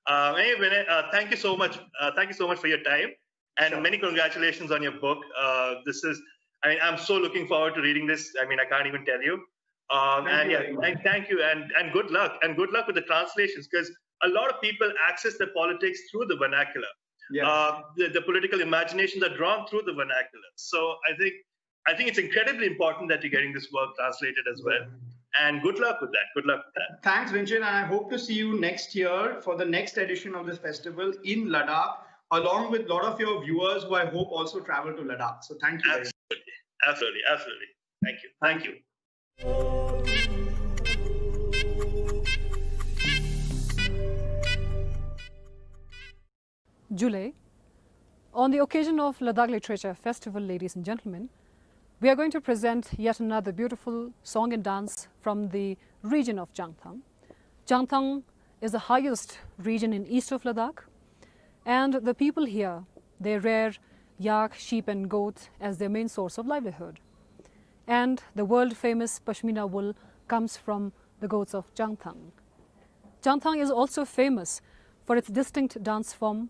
Anyway, Vinay, thank you so much. Thank you so much for your time. And many congratulations on your book. I'm so looking forward to reading this. I can't even tell you. Thank you, and good luck. And good luck with the translations, because a lot of people access the politics through the vernacular. Yes. The political imaginations are drawn through the vernacular. So I think it's incredibly important that you're getting this work translated as well. And good luck with that. Good luck with that. Thanks, Rinchin. And I hope to see you next year for the next edition of this festival in Ladakh, along with a lot of your viewers who I hope also travel to Ladakh. So thank you. Absolutely. Thank you. July, on the occasion of Ladakh Literature Festival, ladies and gentlemen, we are going to present yet another beautiful song and dance from the region of Jangthang. Jangthang is the highest region in east of Ladakh, and the people here, they rear yak, sheep and goat as their main source of livelihood. And the world-famous Pashmina wool comes from the goats of Jangthang. Jangthang is also famous for its distinct dance form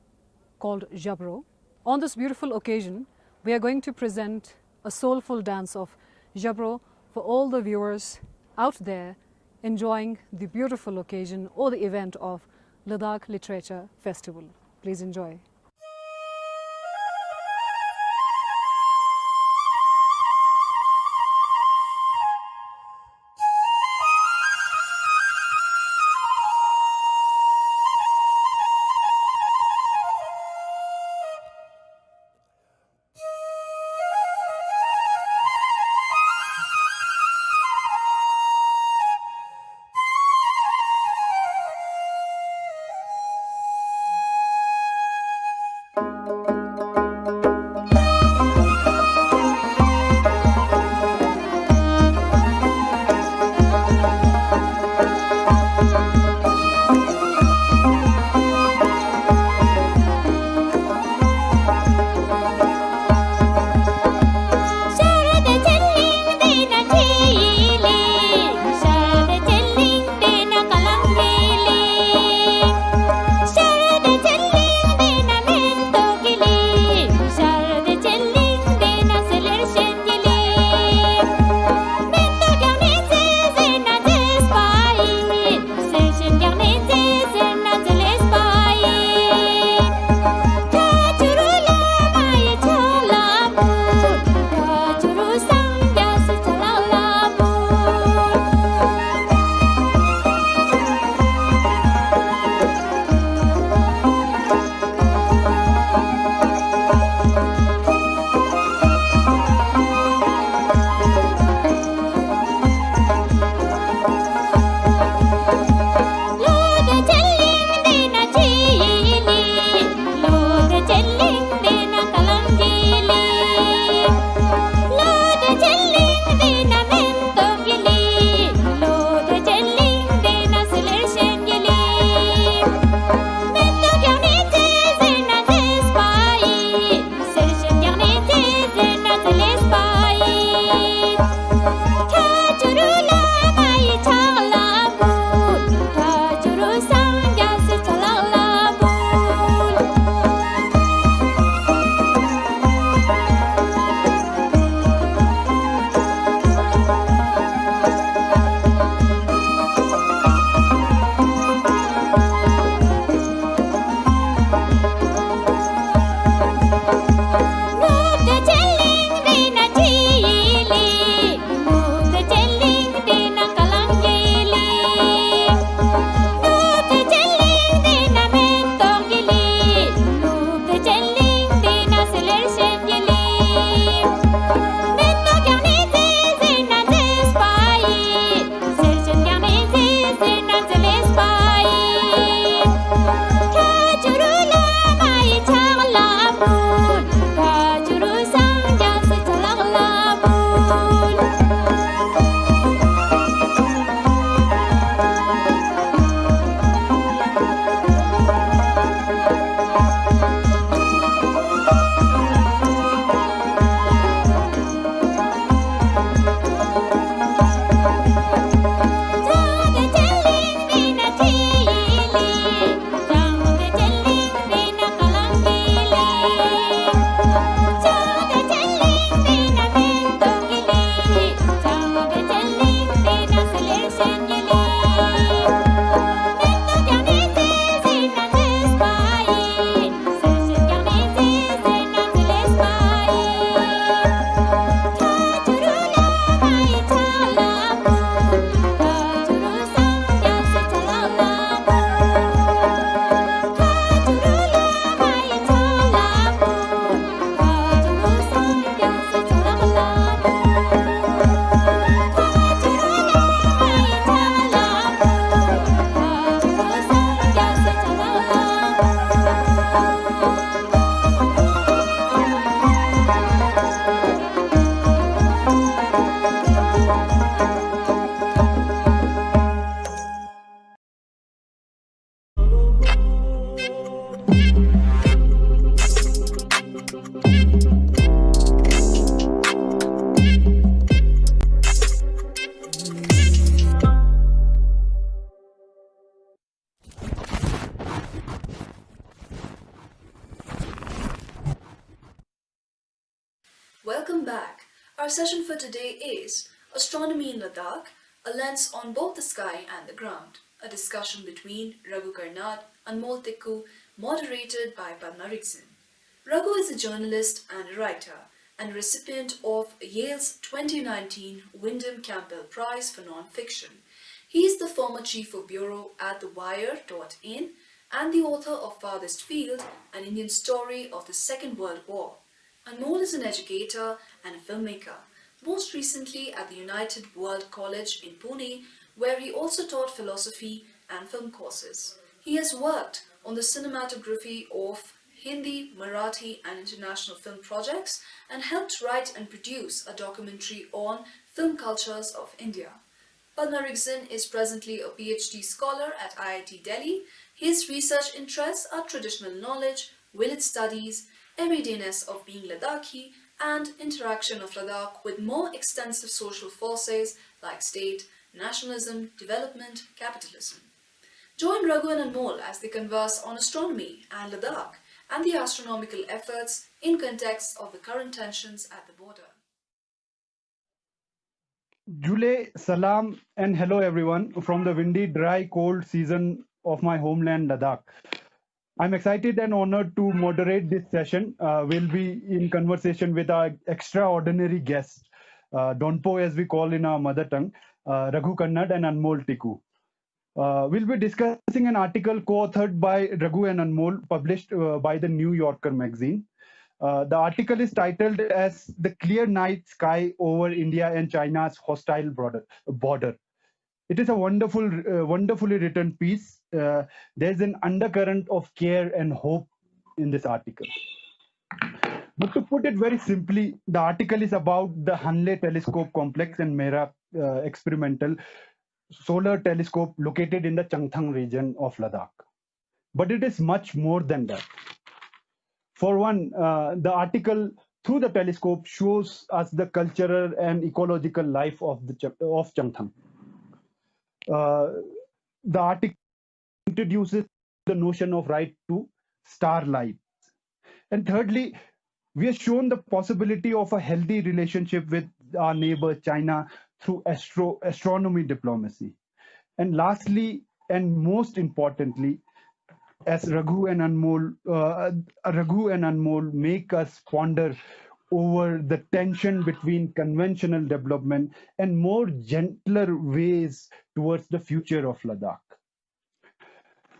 called Jabro. On this beautiful occasion, we are going to present a soulful dance of Jabro for all the viewers out there enjoying the beautiful occasion or the event of Ladakh Literature Festival. Please enjoy. Welcome back. Our session for today is Astronomy in Ladakh, a lens on both the sky and the ground, a discussion between Raghu Karnad and Mol Tikku, moderated by Padma Rixin. Raghu is a journalist and a writer, and recipient of Yale's 2019 Wyndham Campbell Prize for Non-Fiction. He is the former chief of bureau at TheWire.in and the author of Farthest Field, an Indian story of the Second World War. Anmol is an educator and a filmmaker, most recently at the United World College in Pune, where he also taught philosophy and film courses. He has worked on the cinematography of Hindi, Marathi, and international film projects and helped write and produce a documentary on film cultures of India. Padma Rigzin is presently a PhD scholar at IIT Delhi. His research interests are traditional knowledge, village studies, everydayness of being Ladakhi, and interaction of Ladakh with more extensive social forces like state, nationalism, development, capitalism. Join Raghu and Anmol as they converse on astronomy and Ladakh and the astronomical efforts in context of the current tensions at the border. Jule, salam, and hello everyone from the windy, dry, cold season of my homeland, Ladakh. I'm excited and honored to moderate this session. We'll be in conversation with our extraordinary guests, Donpo as we call in our mother tongue, Raghu Kannad and Anmol Tiku. We'll be discussing an article co-authored by Raghu and Anmol, published by the New Yorker magazine. The article is titled as "The Clear Night Sky Over India and China's Hostile Border." It is a wonderfully written piece. There's an undercurrent of care and hope in this article. But to put it very simply, the article is about the Hanle Telescope Complex and Mera experimental solar telescope located in the Changthang region of Ladakh. But it is much more than that. For one, the article through the telescope shows us the cultural and ecological life of Changthang. The article introduces the notion of right to starlight. And thirdly, we are shown the possibility of a healthy relationship with our neighbor China through astronomy diplomacy. And lastly, and most importantly, as Raghu and Anmol make us ponder over the tension between conventional development and more gentler ways towards the future of Ladakh.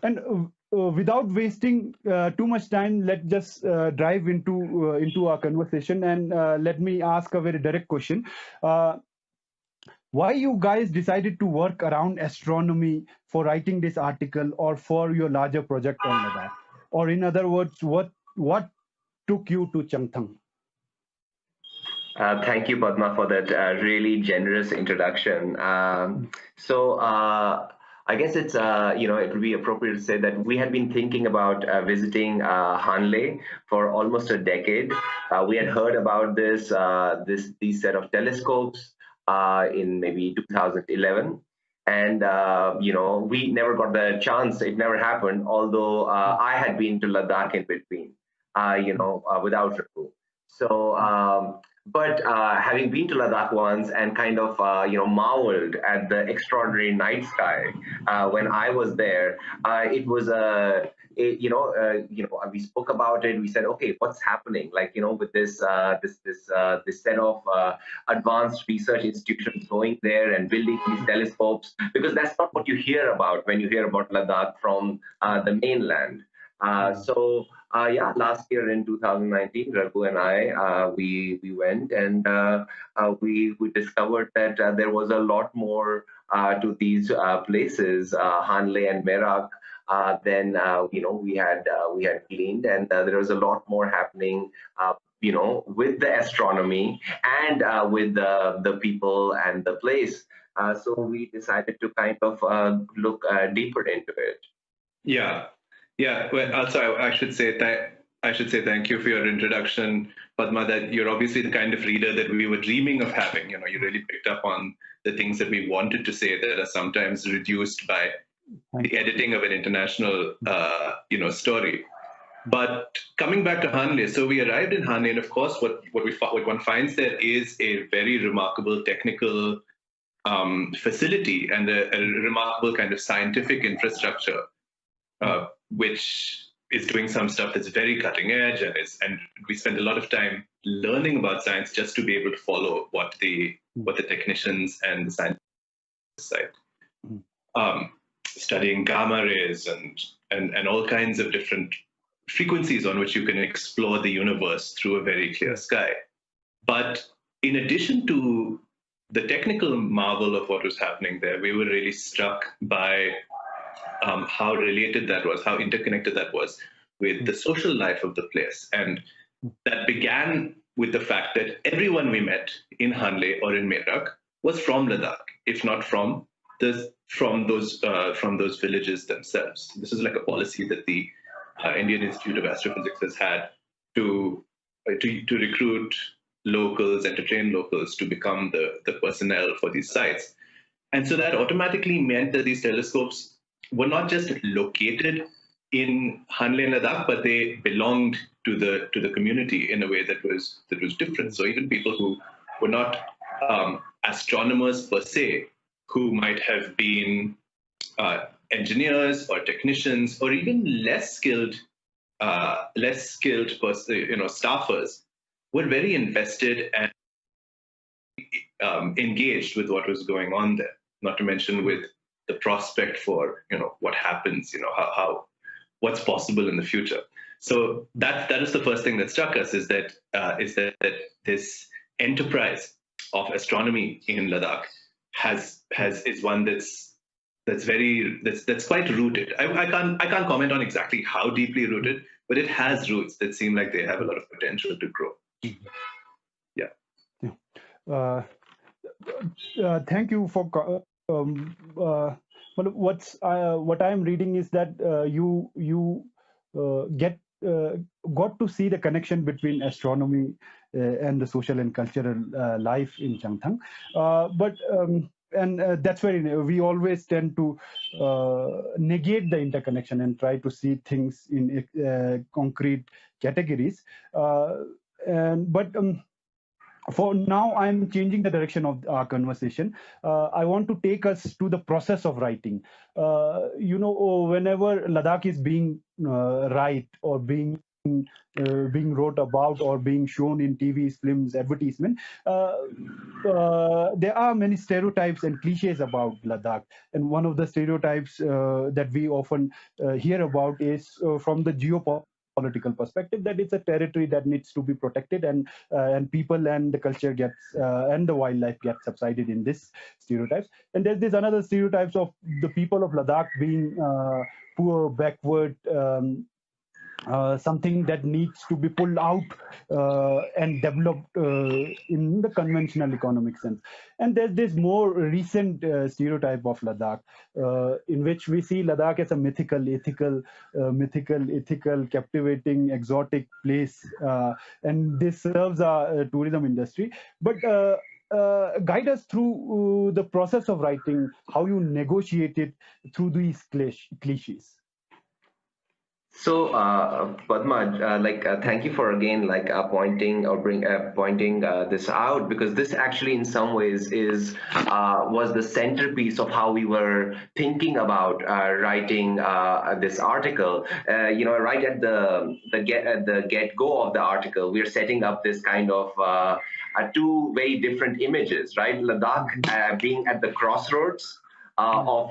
And without wasting too much time, let's just dive into our conversation, and let me ask a very direct question. Why you guys decided to work around astronomy for writing this article or for your larger project on Ladakh? Or in other words, what took you to Changthang? Thank you, Padma, for that really generous introduction. I guess it's it would be appropriate to say that we had been thinking about visiting Hanle for almost a decade. We had heard about these set of telescopes in maybe 2011, and we never got the chance. It never happened. Although I had been to Ladakh in between, without Raghu. So. But having been to Ladakh once and kind of marveled at the extraordinary night sky when I was there, it was we spoke about it. We said, okay, what's happening? Like with this set of advanced research institutions going there and building these telescopes, because that's not what you hear about when you hear about Ladakh from the mainland. Last year in 2019, Raghu and I, we went and we discovered that there was a lot more to these places, Hanle and Merak, than we had gleaned, and there was a lot more happening, with the astronomy and with the people and the place. So we decided to kind of look deeper into it. Yeah, well, also I should say thank you for your introduction, Padma, that you're obviously the kind of reader that we were dreaming of having. You really picked up on the things that we wanted to say that are sometimes reduced by the editing of an international, story. But coming back to Hanle, so we arrived in Hanle, and of course, what one finds there is a very remarkable technical facility and a remarkable kind of scientific infrastructure. Which is doing some stuff that's very cutting edge, and we spend a lot of time learning about science just to be able to follow what the technicians and the scientists decide. Studying gamma rays and all kinds of different frequencies on which you can explore the universe through a very clear sky. But in addition to the technical marvel of what was happening there, we were really struck by how related that was, how interconnected that was with the social life of the place. And that began with the fact that everyone we met in Hanle or in Merak was from Ladakh, if not from those villages themselves. This is like a policy that the Indian Institute of Astrophysics has had to recruit locals and to train locals to become the personnel for these sites. And so that automatically meant that these telescopes were not just located in Hanle and Ladakh, but they belonged to the community in a way that was different. So even people who were not astronomers per se, who might have been engineers or technicians or even less skilled staffers, were very invested and engaged with what was going on there. Not to mention with the prospect for what happens, what's possible in the future. So that is the first thing that struck us, is that this enterprise of astronomy in Ladakh is one that's quite rooted. I can't comment on exactly how deeply rooted, but it has roots that seem like they have a lot of potential to grow. Yeah. Thank you for. What I'm reading is that you got to see the connection between astronomy and the social and cultural life in Changthang, and that's where we always tend to negate the interconnection and try to see things in concrete categories, for now, I'm changing the direction of our conversation. I want to take us to the process of writing. Whenever Ladakh is being or being wrote about or being shown in TVs, films, advertisement, there are many stereotypes and cliches about Ladakh. And one of the stereotypes that we often hear about is from the geopolitical perspective, that it's a territory that needs to be protected, and people and the culture gets and the wildlife gets subsided in this stereotypes. And there's this another stereotypes of the people of Ladakh being poor, backward, something that needs to be pulled out and developed in the conventional economic sense. And there's this more recent stereotype of Ladakh, in which we see Ladakh as a mythical, ethical, captivating, exotic place, and this serves our tourism industry. But guide us through the process of writing, how you negotiate it through these cliches. So, Padma, thank you for again pointing this out, because this actually in some ways was the centerpiece of how we were thinking about writing this article. Right at the get-go of the article, we're setting up this kind of two very different images, right? Ladakh being at the crossroads of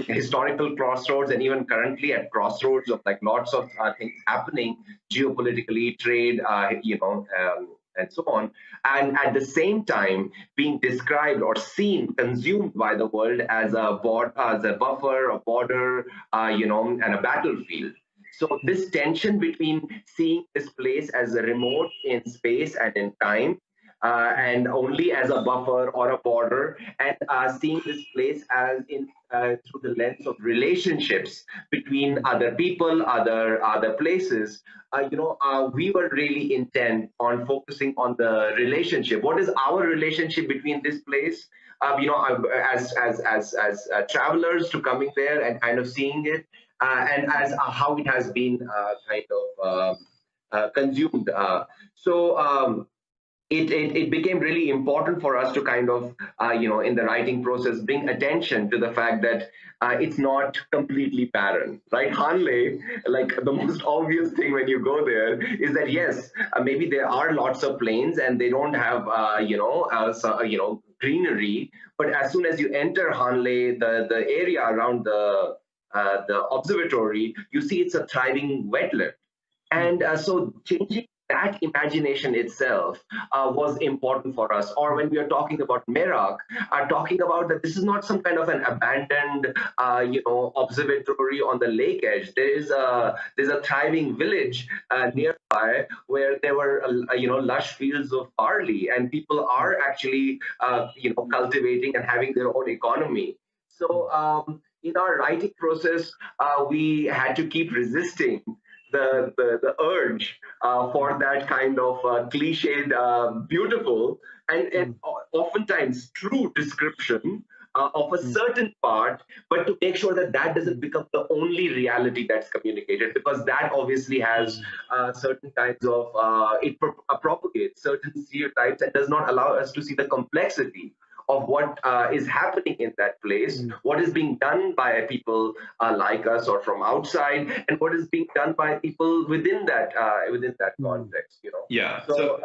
historical crossroads, and even currently at crossroads of lots of things happening geopolitically, trade, and so on. And at the same time being described or seen, consumed by the world as a buffer, a border, and a battlefield. So this tension between seeing this place as a remote in space and in time, and only as a buffer or a border, and seeing this place as through the lens of relationships between other people, other places. We were really intent on focusing on the relationship. What is our relationship between this place? As travelers to coming there and kind of seeing it, and as how it has been consumed. It became really important for us to kind of, in the writing process, bring attention to the fact that it's not completely barren, right? Hanle, the most obvious thing when you go there is that, yes, maybe there are lots of plains and they don't have, greenery. But as soon as you enter Hanle, the area around the observatory, you see it's a thriving wetland. And so changing that imagination itself was important for us. Or when we are talking about Merak, talking about that this is not some kind of an abandoned, observatory on the lake edge. There's a thriving village nearby where there were, lush fields of barley, and people are actually, cultivating and having their own economy. So in our writing process, we had to keep resisting the urge for that kind of cliched, beautiful, and oftentimes true description of a certain part, but to make sure that that doesn't become the only reality that's communicated, because that obviously has certain kinds of, it propagates certain stereotypes and does not allow us to see the complexity of what is happening in that place, what is being done by people like us or from outside, and what is being done by people within that context. Yeah. So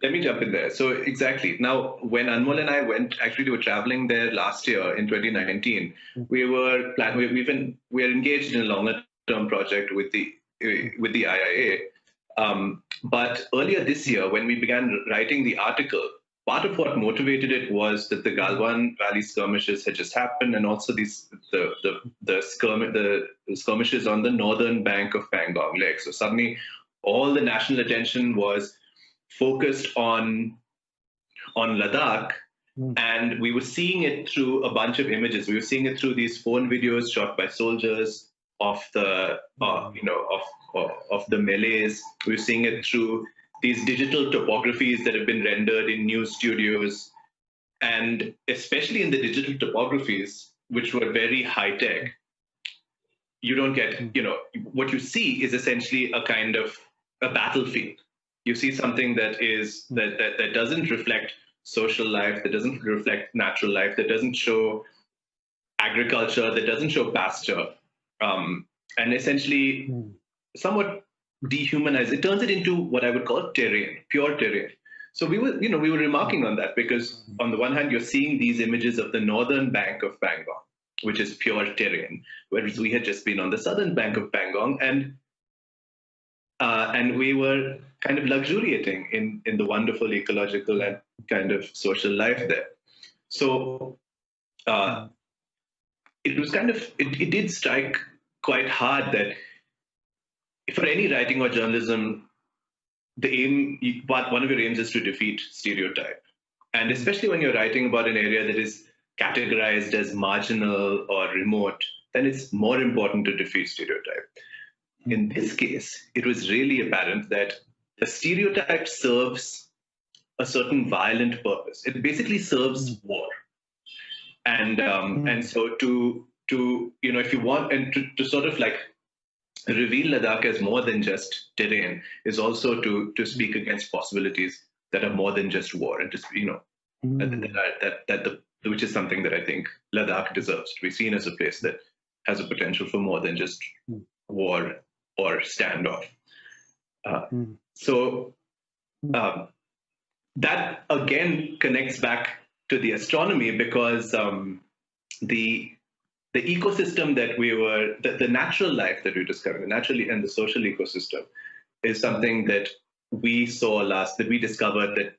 let me jump in there. So exactly. Now, when Anmol and I went, actually, we were traveling there last year in 2019. We were engaged in a longer-term project with the IIA. But earlier this year, when we began writing the article, part of what motivated it was that the Galwan Valley skirmishes had just happened, and also the skirmishes on the northern bank of Pangong Lake. So suddenly, all the national attention was focused on Ladakh, and we were seeing it through a bunch of images. We were seeing it through these phone videos shot by soldiers of the of the melees. We were seeing it through these digital topographies that have been rendered in news studios, and especially in the digital topographies, which were very high tech, you don't get, what you see is essentially a kind of a battlefield. You see something that is that doesn't reflect social life, that doesn't reflect natural life, that doesn't show agriculture, that doesn't show pasture, and essentially somewhat dehumanize. It turns it into what I would call terrain, pure terrain. So we were remarking on that, because on the one hand, you're seeing these images of the northern bank of Pangong, which is pure terrain, whereas we had just been on the southern bank of Pangong, and we were kind of luxuriating in the wonderful ecological and kind of social life there. So it was kind of, it did strike quite hard that for any writing or journalism, one of your aims is to defeat stereotype. And especially when you're writing about an area that is categorized as marginal or remote, then it's more important to defeat stereotype. In this case, it was really apparent that the stereotype serves a certain violent purpose. It basically serves war. And so to if you want, and to sort of like reveal Ladakh as more than just terrain is also to speak against possibilities that are more than just war, and which is something that I think Ladakh deserves to be seen as a place that has a potential for more than just war or standoff. So that again connects back to the astronomy, because the ecosystem that the natural life that we discovered, the natural and the social ecosystem, is something that we saw that we discovered that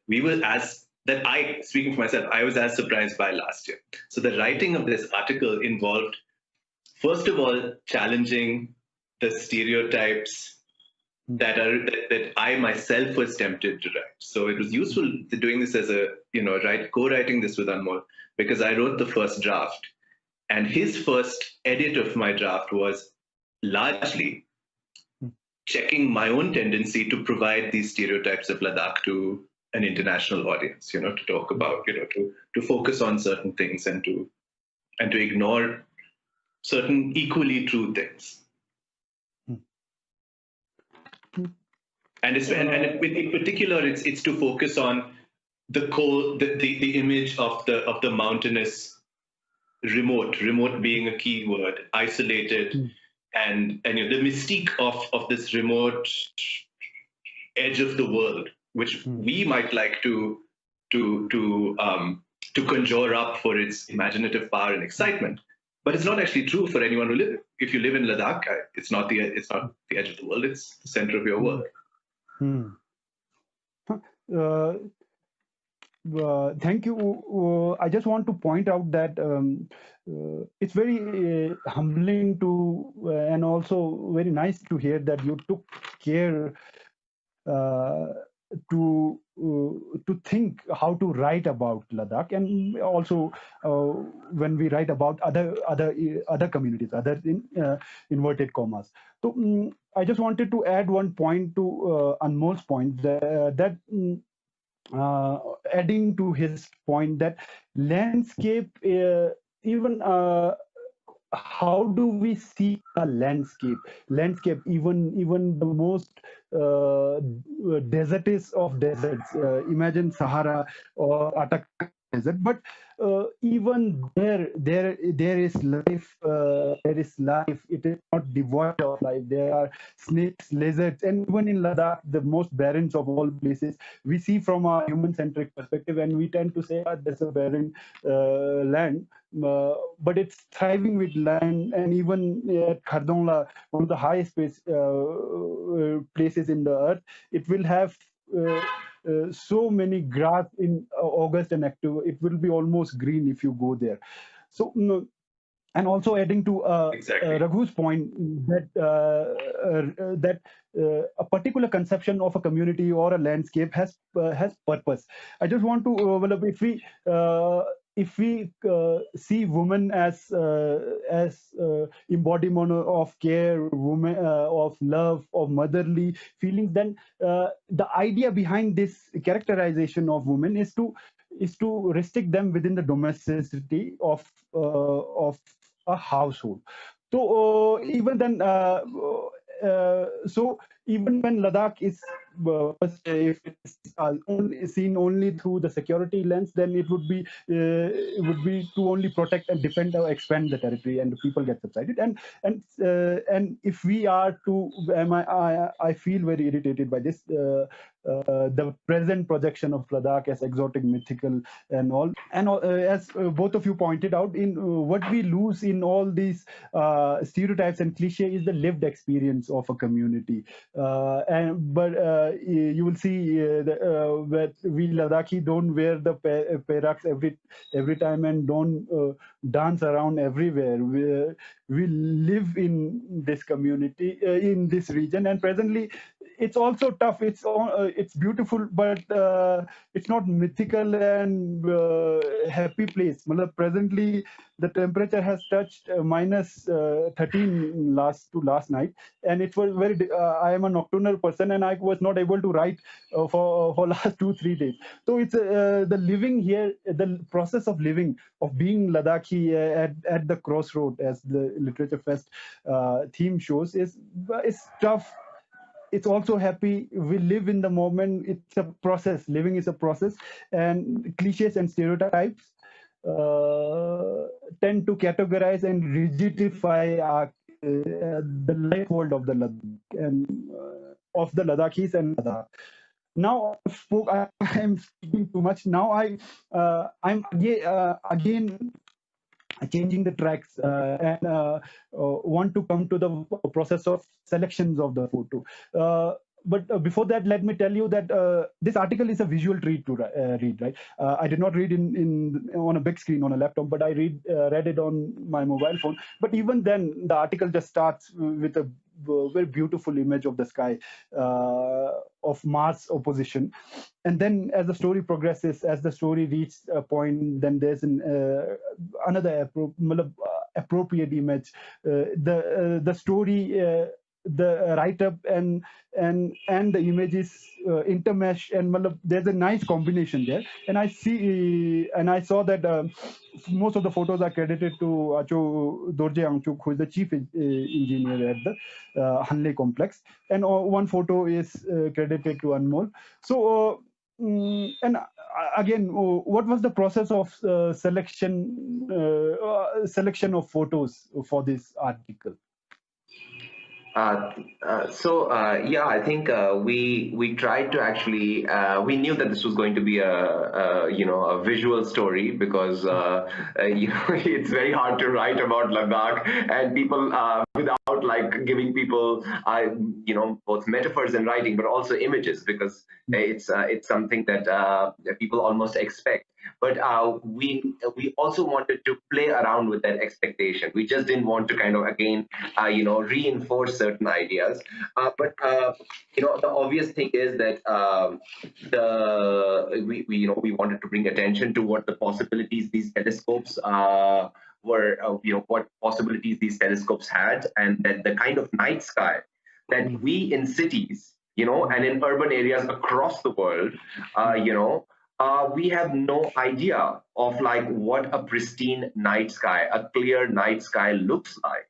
speaking for myself, I was as surprised by last year. So the writing of this article involved, first of all, challenging the stereotypes that I myself was tempted to write. So it was useful doing this as co-writing this with Anmol, because I wrote the first draft, and his first edit of my draft was largely checking my own tendency to provide these stereotypes of Ladakh to an international audience, to talk about, to focus on certain things and to ignore certain equally true things. And in particular, it's to focus on the image of the mountainous, remote being a key word, isolated, and the mystique of this remote edge of the world, which we might like to conjure up for its imaginative power and excitement. But it's not actually true for anyone who lives. If you live in Ladakh, it's not the edge of the world; it's the center of your world. Hmm. Uh, Thank you. I just want to point out that it's very humbling to and also very nice to hear that you took care uh, to think how to write about Ladakh, and also when we write about other communities, other inverted commas. So I just wanted to add one point to Anmol's point that adding to his point that landscape, even how do we see a landscape, even the most desertous of deserts, imagine Sahara or Atacama desert, but even there is life, it is not devoid of life. There are snakes, lizards, and even in Ladakh, the most barren of all places, we see from a human-centric perspective, and we tend to say, there's a barren land, but it's thriving with land. And even at Khardongla, one of the highest places in the earth, it will have so many grass in August and October. It will be almost green if you go there. So and also adding to Exactly. Raghu's point that a particular conception of a community or a landscape has purpose. I just want to well, if we see women as embodiment of care, women of love, of motherly feelings, then the idea behind this characterization of women is to restrict them within the domesticity of a household. So even then, so even when Ladakh is if it's seen only through the security lens, then it would be to only protect and defend or expand the territory, and the people get subsided. And if we are to, I feel very irritated by this. The present projection of Ladakh as exotic, mythical, and all. And as both of you pointed out, in what we lose in all these stereotypes and cliche is the lived experience of a community. But you will see that we Ladakhi don't wear the peraks every time and don't dance around everywhere. We live in this community, in this region, and presently it's also tough. It's beautiful, but it's not mythical and happy place. Matlab, presently, the temperature has touched minus 13 last night, and it was very. I am a nocturnal person, and I was not able to write for last 2-3 days. So it's the living here, the process of living, of being Ladakhi at the crossroad, as the Literature Fest theme shows, is tough. It's also happy. We live in the moment. It's a process. Living is a process, and cliches and stereotypes tend to categorize and rigidify the life world of the Ladakh and of the Ladakhis and Ladakh. Now I am speaking too much. Now I'm again changing the tracks and want to come to the process of selections of the photo. But before that, let me tell you that this article is a visual treat to read. Right? I did not read in on a big screen on a laptop, but I read it on my mobile phone. But even then, the article just starts with a very beautiful image of the sky, of Mars opposition, and then as the story progresses, as the story reaches a point, then there's another appropriate image. The story, the write-up, and the images intermesh, and there's a nice combination there. And I saw that most of the photos are credited to Acho Dorje Angchuk, who is the chief engineer at the Hanle complex, and one photo is credited to Anmol. So and again, what was the process of selection of photos for this article? Yeah, I think we tried to actually we knew that this was going to be a visual story because it's very hard to write about Ladakh and people without like giving people both metaphors in writing but also images because it's something that people almost expect. But we also wanted to play around with that expectation. We just didn't want to kind of again reinforce certain ideas. The obvious thing is that we wanted to bring attention to what the possibilities these telescopes were, what possibilities these telescopes had, and that the kind of night sky that we in cities, and in urban areas across the world, we have no idea of like what a pristine night sky, a clear night sky looks like.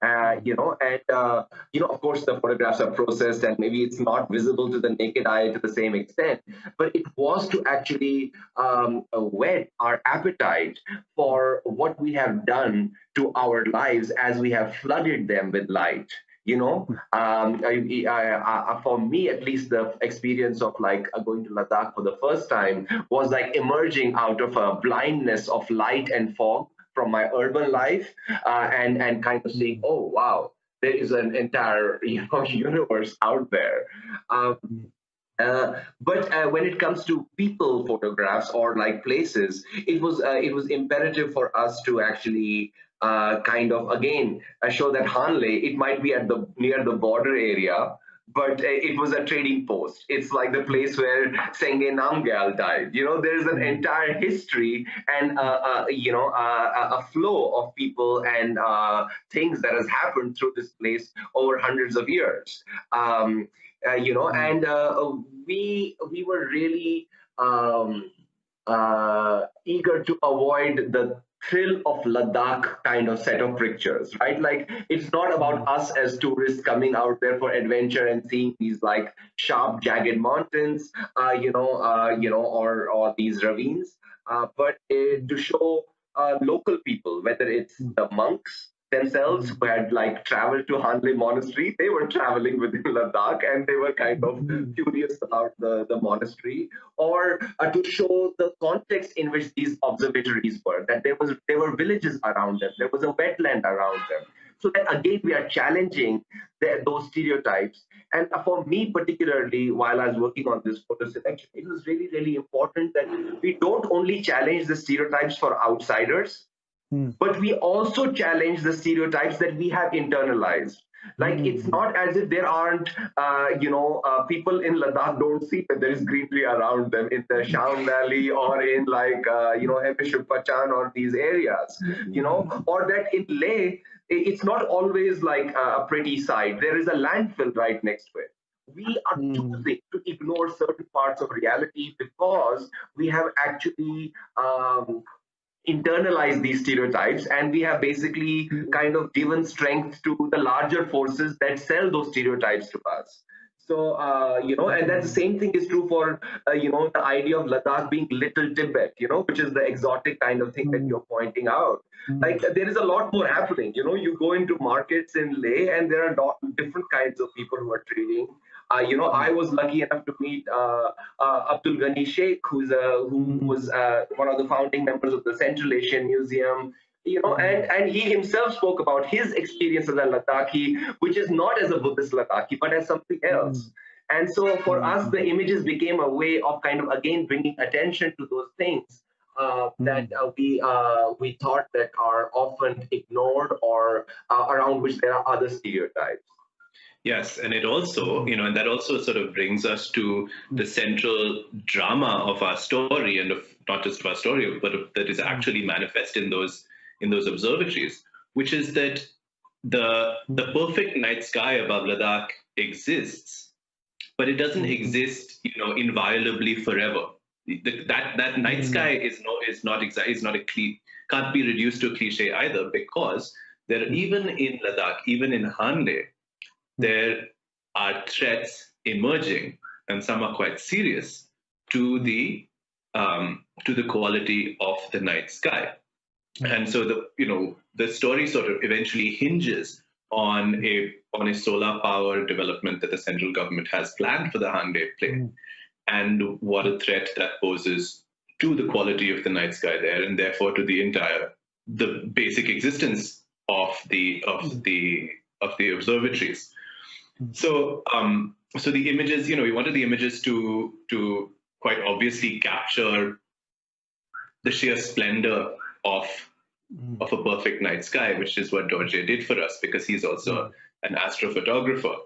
Of course, the photographs are processed and maybe it's not visible to the naked eye to the same extent, but it was to actually whet our appetite for what we have done to our lives as we have flooded them with light. For me, at least, the experience of like going to Ladakh for the first time was like emerging out of a blindness of light and fog from my urban life, and kind of saying, oh wow, there is an entire universe out there. But when it comes to people photographs or like places, it was imperative for us to actually kind of again show that Hanle, it might be at the near the border area, but it was a trading post. It's like the place where Senge Namgyal died. There's an entire history and a flow of people and things that has happened through this place over hundreds of years. And we were really eager to avoid the thrill of Ladakh kind of set of pictures, right? Like it's not about us as tourists coming out there for adventure and seeing these like sharp, jagged mountains, or these ravines, but to show local people, whether it's the monks themselves who had like traveled to Hanle Monastery. They were traveling within Ladakh and they were kind of curious about the monastery, or to show the context in which these observatories were, that there were villages around them, there was a wetland around them. So that again, we are challenging those stereotypes. And for me particularly, while I was working on this photo selection, it was really, really important that we don't only challenge the stereotypes for outsiders, but we also challenge the stereotypes that we have internalized. Like it's not as if there aren't, people in Ladakh don't see that there is greenery around them in the Sham Valley or in like, Pachan or these areas, or that in Leh, it's not always like a pretty sight. There is a landfill right next to it. We are choosing to ignore certain parts of reality because we have actually internalize these stereotypes, and we have basically kind of given strength to the larger forces that sell those stereotypes to us. So, and that the same thing is true for, the idea of Ladakh being little Tibet, which is the exotic kind of thing that you're pointing out. Like there is a lot more happening. You go into markets in Leh and there are different kinds of people who are trading. I was lucky enough to meet Abdul Ghani Sheikh, who was one of the founding members of the Central Asian Museum. And he himself spoke about his experience as a Ladakhi, which is not as a Buddhist Ladakhi, but as something else. And so for us, the images became a way of kind of, again, bringing attention to those things that we thought that are often ignored or around which there are other stereotypes. Yes, and it also, and that also sort of brings us to the central drama of our story, and of not just of our story, but that is actually manifest in those observatories, which is that the perfect night sky above Ladakh exists, but it doesn't exist, inviolably forever. That night sky can't be reduced to a cliche either, because even in Ladakh, even in Hanle, there are threats emerging, and some are quite serious, to the quality of the night sky. And so the story sort of eventually hinges on a solar power development that the central government has planned for the Hanle Plain, and what a threat that poses to the quality of the night sky there, and therefore to the basic existence of the observatories. So so the images, we wanted the images to quite obviously capture the sheer splendor of a perfect night sky, which is what Dorje did for us, because he's also an astrophotographer.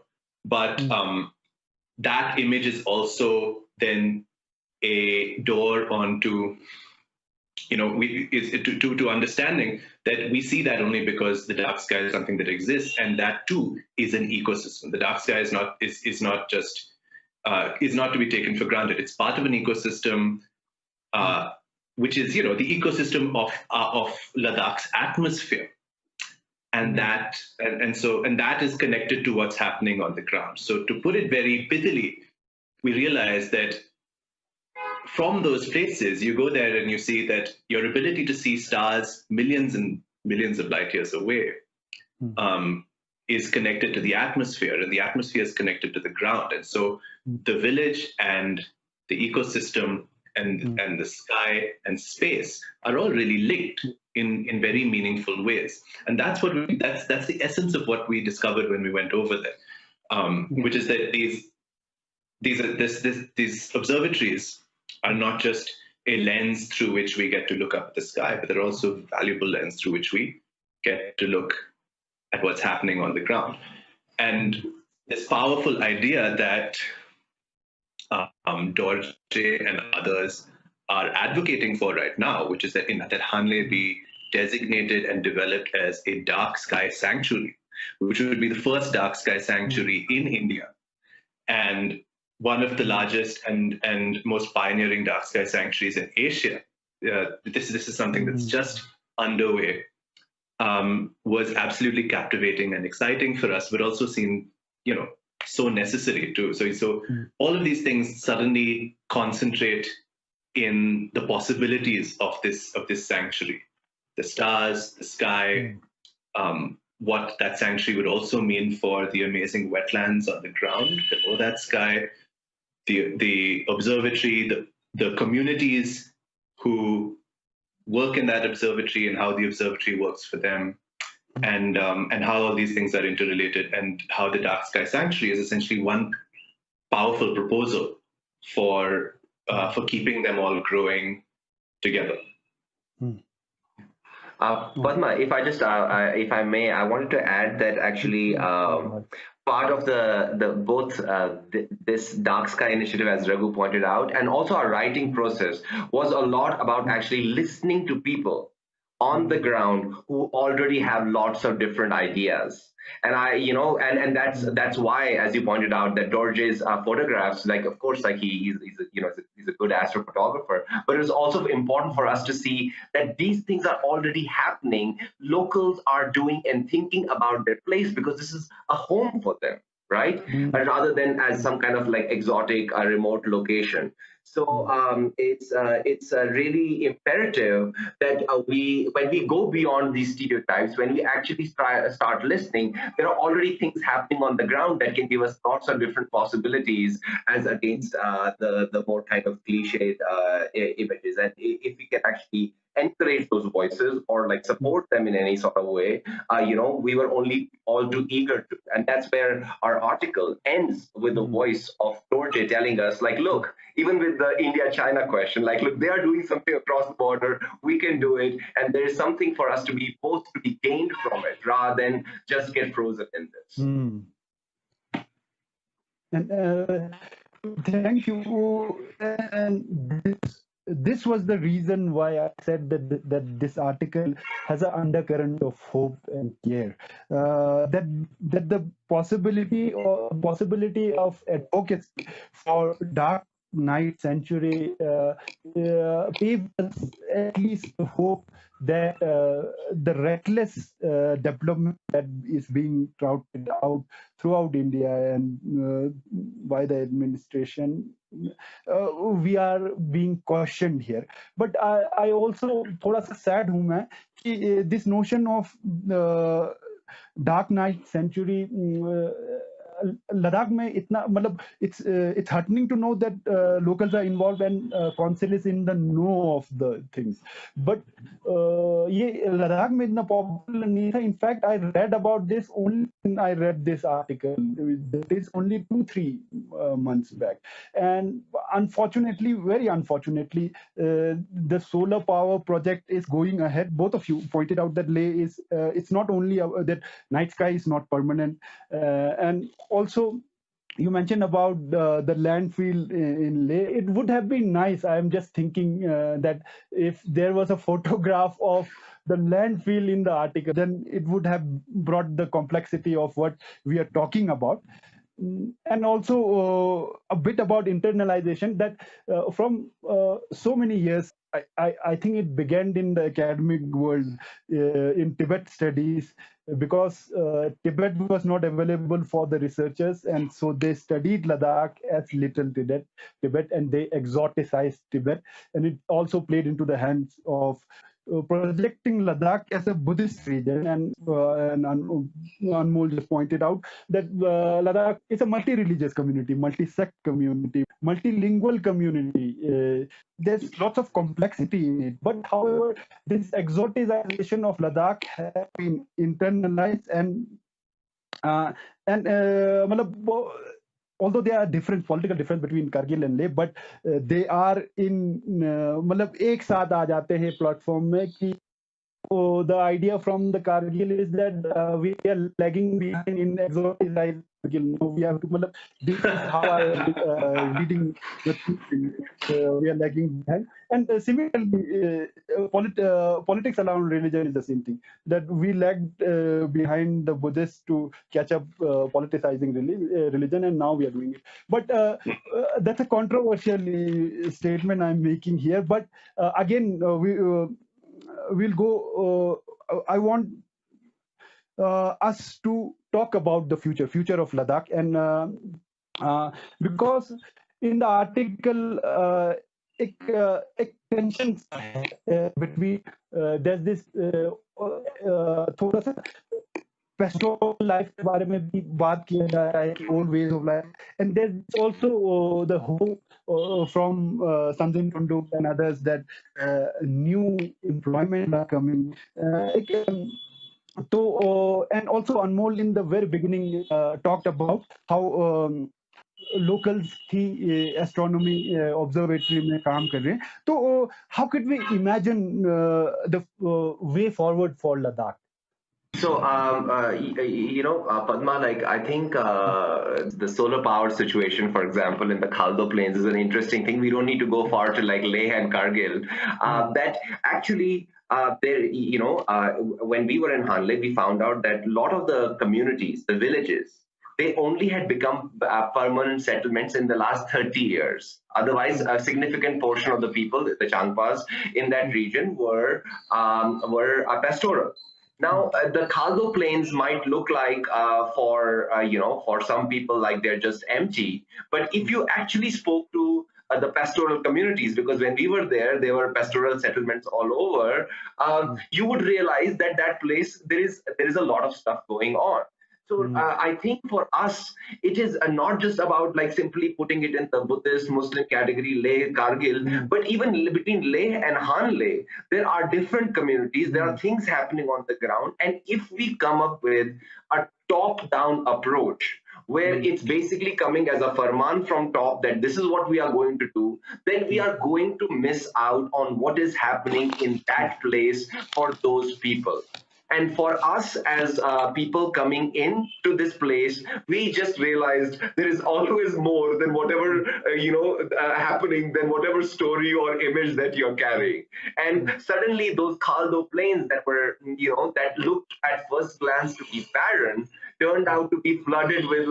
But that image is also then a door onto, to understanding that we see that only because the dark sky is something that exists, and that too is an ecosystem. The dark sky is not to be taken for granted. It's part of an ecosystem, which is the ecosystem of Ladakh's atmosphere, and that is connected to what's happening on the ground. So to put it very pithily, we realize that from those places, you go there and you see that your ability to see stars millions and millions of light years away is connected to the atmosphere, and the atmosphere is connected to the ground. And so the village and the ecosystem and the sky and space are all really linked in very meaningful ways. And that's that's the essence of what we discovered when we went over there, which is that these observatories are not just a lens through which we get to look up at the sky, but they're also a valuable lens through which we get to look at what's happening on the ground. And this powerful idea that Dorje and others are advocating for right now, which is that Hanle be designated and developed as a dark sky sanctuary, which would be the first dark sky sanctuary in India, and one of the largest and most pioneering dark sky sanctuaries in Asia. This is something that's just underway. Was absolutely captivating and exciting for us, but also seemed, so necessary too. So all of these things suddenly concentrate in the possibilities of this sanctuary, the stars, the sky, what that sanctuary would also mean for the amazing wetlands on the ground below that sky, the observatory, the communities who work in that observatory and how the observatory works for them, and how all these things are interrelated, and how the dark sky sanctuary is essentially one powerful proposal for keeping them all growing together. Padma, if I may, I wanted to add that actually part of this dark sky initiative, as Raghu pointed out, and also our writing process was a lot about actually listening to people on the ground who already have lots of different ideas. And and that's why, as you pointed out, that Dorje's photographs, of course, he's a good astrophotographer, but it's also important for us to see that these things are already happening. Locals are doing and thinking about their place because this is a home for them, right? Rather than as some kind of exotic remote location. So it's really imperative that when we go beyond these stereotypes, when we actually start listening, there are already things happening on the ground that can give us lots of different possibilities as against the more kind of cliched images. And if we can actually encourage those voices or support them in any sort of way, we were only all too eager to. And that's where our article ends, with the voice of Dorje telling us, look, even with the India-China question, look, they are doing something across the border, we can do it, and there is something for us to be gained from it, rather than just get frozen in this. And thank you. And this was the reason why I said that this article has an undercurrent of hope and care. That the possibility of advocacy for dark night sanctuary paves at least the hope that the reckless development that is being touted out throughout India and by the administration, we are being cautioned here. But I also थोड़ा सा sad हूँ मैं कि this notion of dark night century Ladakh में इतना मतलब it's heartening to know that locals are involved and council is in the know of the things, but ये लद्दाख में इतना पॉपुलर नहीं था. In fact I read about this only I read this article that is only 2-3 months back, and unfortunately, very unfortunately, the solar power project is going ahead. Both of you pointed out that Leh is it's not only that night sky is not permanent, and also you mentioned about the landfill in Leh. It would have been nice. I am just thinking that if there was a photograph of the landfill in the article, then it would have brought the complexity of what we are talking about. And also a bit about internalization that from so many years, I think it began in the academic world in Tibet studies, because Tibet was not available for the researchers, and so they studied Ladakh as Little Tibet, and they exoticized Tibet, and it also played into the hands of projecting Ladakh as a Buddhist region. And Anmol just pointed out that Ladakh is a multi-religious community, multi-sect community, multilingual community. There's lots of complexity in it. But however, this exoticization of Ladakh has been internalized, and matlab, although there are different political difference between Kargil and Leh, but they are in मतलब एक साथ आ जाते हैं platform में कि the idea from the Kargil is that we are lagging behind in exoticized Kargil. No, we have to matlab, this is how I am reading the thing. We are lagging behind, and similarly politics around religion is the same thing, that we lagged behind the Buddhists to catch up politicizing religion, and now we are doing it. But that's a controversial statement I'm making here. But again, we'll go. I want us to talk about the future of Ladakh, and because in the article, एक tension between there's this थोड़ा सा pastoral life के बारे में भी बात किया जा रहा है कि old ways of life, and there's also the hope from Sanjay Tundu and others that new employment are coming. And also Anmol in the very beginning talked about how locals थी astronomy observatory में काम कर रहे हैं. तो how could we imagine the way forward for Ladakh? So, Padma, like I think the solar power situation, for example, in the Khaldo Plains is an interesting thing. We don't need to go far to like Leh and Kargil. That actually, when we were in Hanle, we found out that a lot of the communities, the villages, they only had become permanent settlements in the last 30 years. Otherwise, a significant portion of the people, the Changpas in that region, were pastoral. Now, the Khaldo Plains might look like for some people like they're just empty. But if you actually spoke to the pastoral communities, because when we were there were pastoral settlements all over, you would realize that place there is a lot of stuff going on. So I think for us, it is not just about like simply putting it in the Buddhist Muslim category, Leh, Kargil, but even between Leh and Hanle, there are different communities, there are things happening on the ground. And if we come up with a top-down approach, where it's basically coming as a farman from top that this is what we are going to do, then we are going to miss out on what is happening in that place for those people. And for us as people coming in to this place, we just realized there is always more than whatever, happening, than whatever story or image that you're carrying. And suddenly those Khaldo plains that were, that looked at first glance to be barren, turned out to be flooded with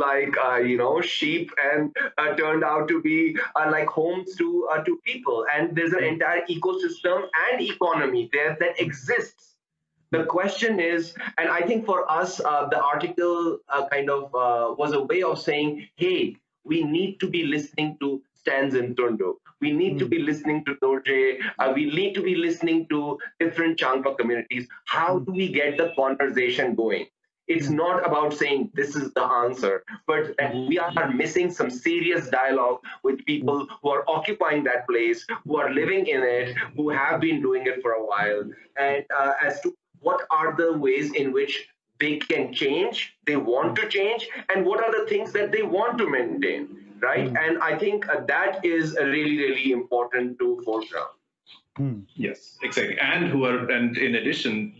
sheep, and turned out to be like homes to people. And there's an entire ecosystem and economy there that exists. The question is, and I think for us, the article was a way of saying, hey, we need to be listening to Stans and Tondo. We need to be listening to Dorje. We need to be listening to different Changpa communities. How do we get the conversation going? It's not about saying this is the answer, but we are missing some serious dialogue with people who are occupying that place, who are living in it, who have been doing it for a while, and as to what are the ways in which they can change, they want to change, and what are the things that they want to maintain, right? And I think that is really, really important to foreground. Yes, exactly. And in addition,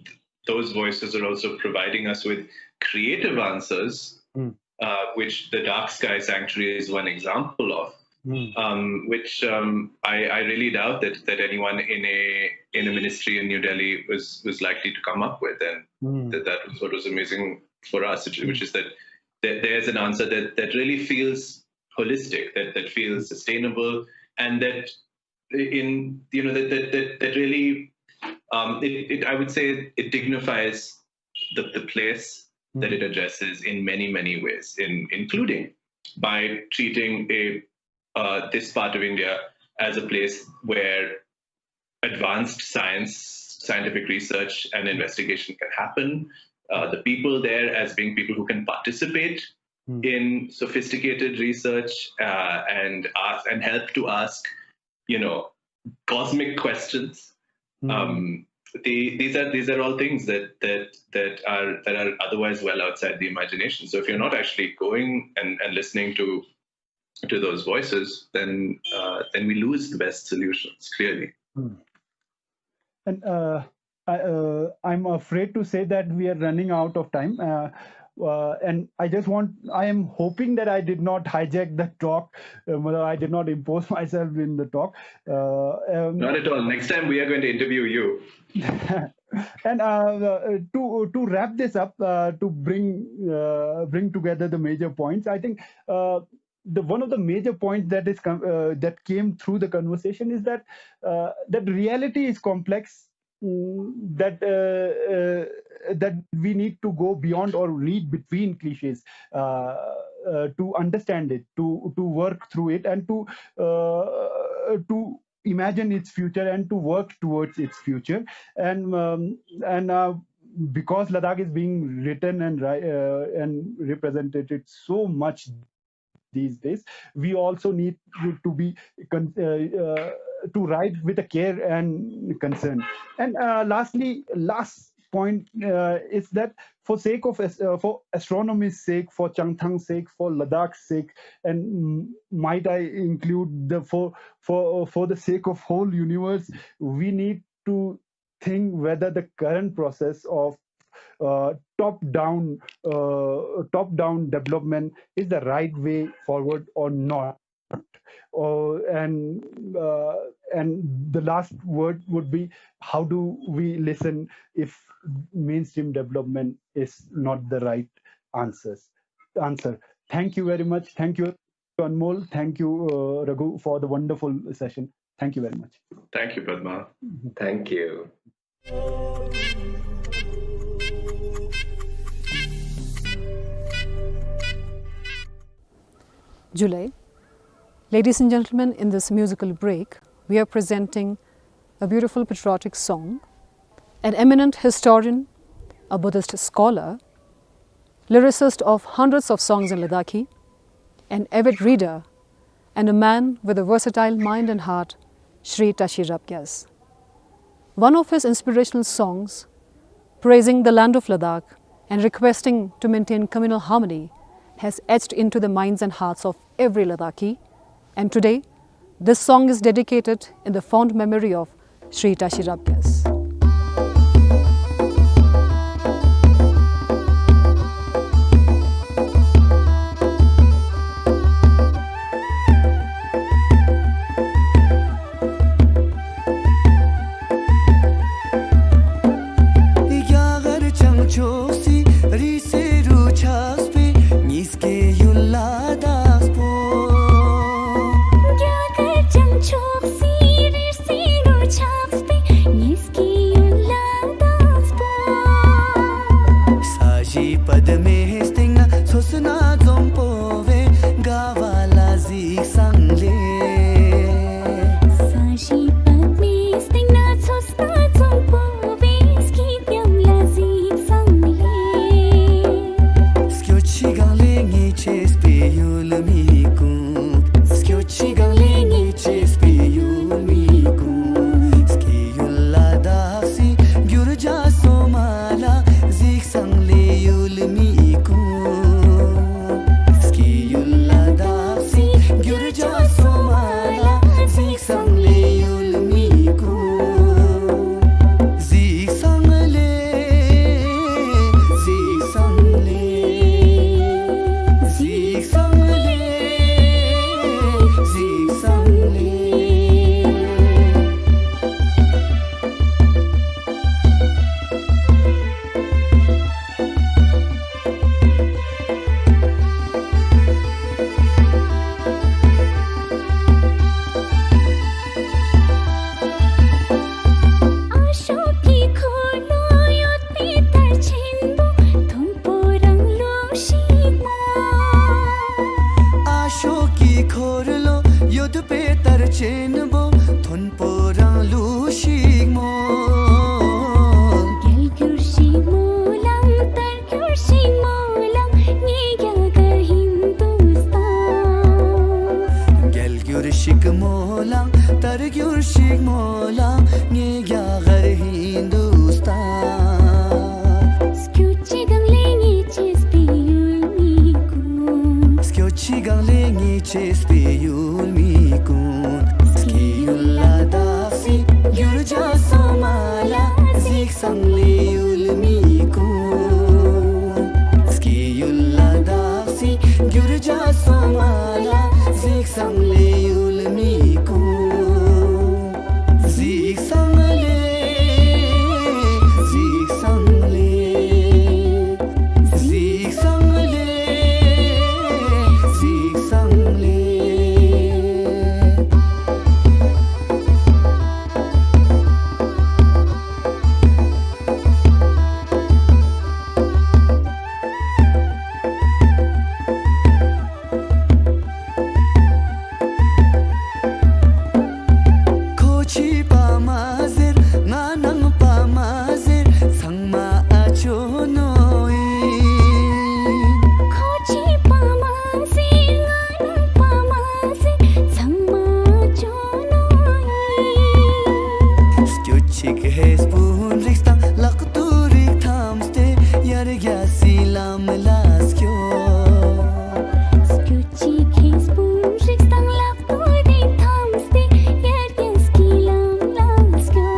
those voices are also providing us with creative answers, which the Dark Sky Sanctuary is one example of. Which I really doubt that anyone in a ministry in New Delhi was likely to come up with, and that was what was amazing for us, which is that there's an answer that really feels holistic, that feels sustainable, and that that really I would say it dignifies the place that it addresses in many ways, including by treating this part of India as a place where advanced scientific research and investigation can happen. The people there as being people who can participate in sophisticated research and help to ask, cosmic questions. These are all things that are otherwise well outside the imagination. So if you're not actually going and listening to those voices, then we lose the best solutions, clearly. And I'm afraid to say that we are running out of time. And I am hoping that I did not hijack the talk. I did not impose myself in the talk. Not at all. Next time we are going to interview you. And to wrap this up, to bring together the major points, I think one of the major points that came through the conversation is that that reality is complex. That we need to go beyond or read between cliches to understand it, to work through it, and to imagine its future and to work towards its future. And because Ladakh is being written and represented so much these days, we also need to be to write with a care and concern. And last point is that for astronomy's sake, for Changthang's sake, for Ladakh's sake, and might I include for the sake of whole universe, we need to think whether the current process of top-down development is the right way forward or not. And the last word would be, how do we listen if mainstream development is not the right answer? Thank you very much. Thank you, Anmol. Thank you, Raghu, for the wonderful session. Thank you very much. Thank you, Padma. Thank you. July. Ladies and gentlemen, in this musical break, we are presenting a beautiful patriotic song. An eminent historian, a Buddhist scholar, lyricist of hundreds of songs in Ladakhi, an avid reader, and a man with a versatile mind and heart, Shri Tashi Rabkyas. One of his inspirational songs, praising the land of Ladakh and requesting to maintain communal harmony, has etched into the minds and hearts of every Ladakhi. And today, this song is dedicated in the fond memory of Shri Tashi Rabkyas. Chok si rir si ro chaps pe nis khorlo yod pe tar chen bo thon porang lu shig mo gel gyur shig mo lang tar gyur shig mo lang ni gel gar hindustan gel gyur shig mo lang tar gyur shig mo lang ni gel gar hindustan skyochi gang lengi ches pe yul mi kun skyochi gang lengi ches pe yul mi kun skiyul ladasi gyur ja somala zik sang le yul mi kun skiyul ladasi gyur ja somala zik sang le yul mi kun zik sang le zik sang le zik sang le zik sang le Kochi pa mazir nganang pa mazir sangma achonoi Kochi pa mazir nganang pa mazir sangma achonoi Skyochik hes pun rikstang lakturik thamste yar gyasi lam laskyo Skyochik hes pun rikstang lakturik thamste yar gyasi lam laskyo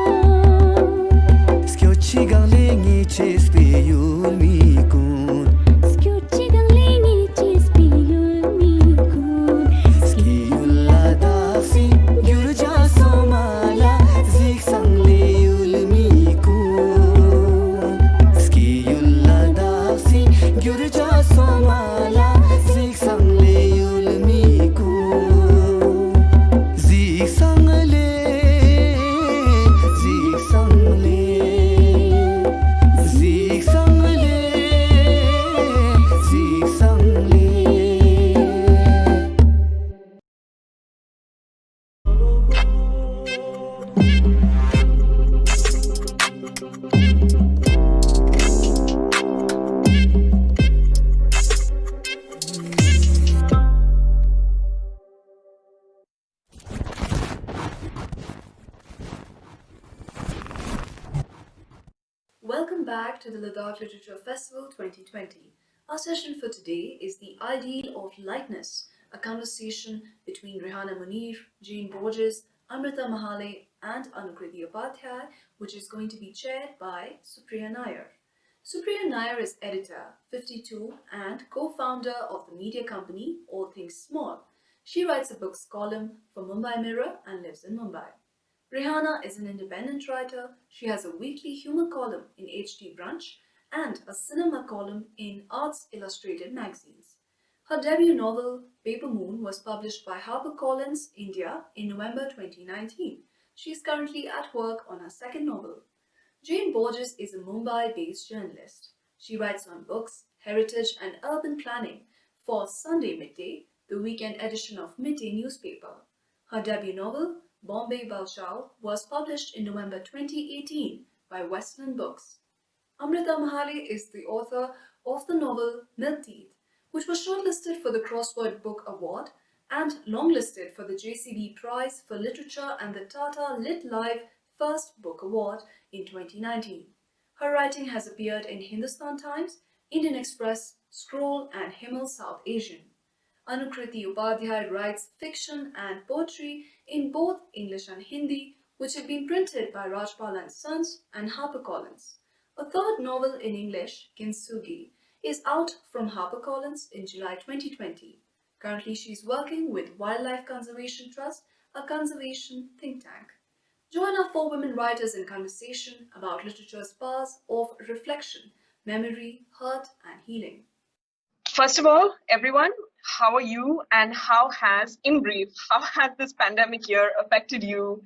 Skyochi gang lengi ches pe yul mi kun Skyochi gang lengi ches pe yul mi kun Skiyul ladasi gyur ja somala zik sang le yul mi kun Skiyul ladasi gyur ja somala zik sang le yul mi kun zik sang le zik sang le zik sang le zik sang le Welcome back to the Ladakh Literature Festival 2020. Our session for today is The Ideal of Lightness, a conversation between Rehana Munir, Jane Borges, Amrita Mahale, and Anukriti Upadhyay, which is going to be chaired by Supriya Nair. Supriya Nair is editor, 52, and co-founder of the media company All Things Small. She writes a books column for Mumbai Mirror and lives in Mumbai. Rehana is an independent writer. She has a weekly humor column in HT Brunch and a cinema column in Arts Illustrated magazines. Her debut novel, Paper Moon, was published by HarperCollins India in November 2019. She is currently at work on her second novel. Jane Borges is a Mumbai-based journalist. She writes on books, heritage and urban planning for Sunday Midday, the weekend edition of Midday newspaper. Her debut novel, Bombay Balshao, was published in November 2018 by Westland Books. Amrita Mahale is the author of the novel Milk Teeth, which was shortlisted for the Crossword Book Award and longlisted for the JCB Prize for Literature and the Tata Lit Live First Book Award in 2019. Her writing has appeared in Hindustan Times, Indian Express, Scroll and Himal South Asian. Anukriti Upadhyay writes fiction and poetry in both English and Hindi, which have been printed by Rajpal and Sons and HarperCollins. A third novel in English, Kintsugi, is out from HarperCollins in July 2020. Currently, she is working with Wildlife Conservation Trust, a conservation think tank. Join our four women writers in conversation about literature's powers of reflection, memory, hurt, and healing. First of all, everyone, how are you, and how has this pandemic year affected you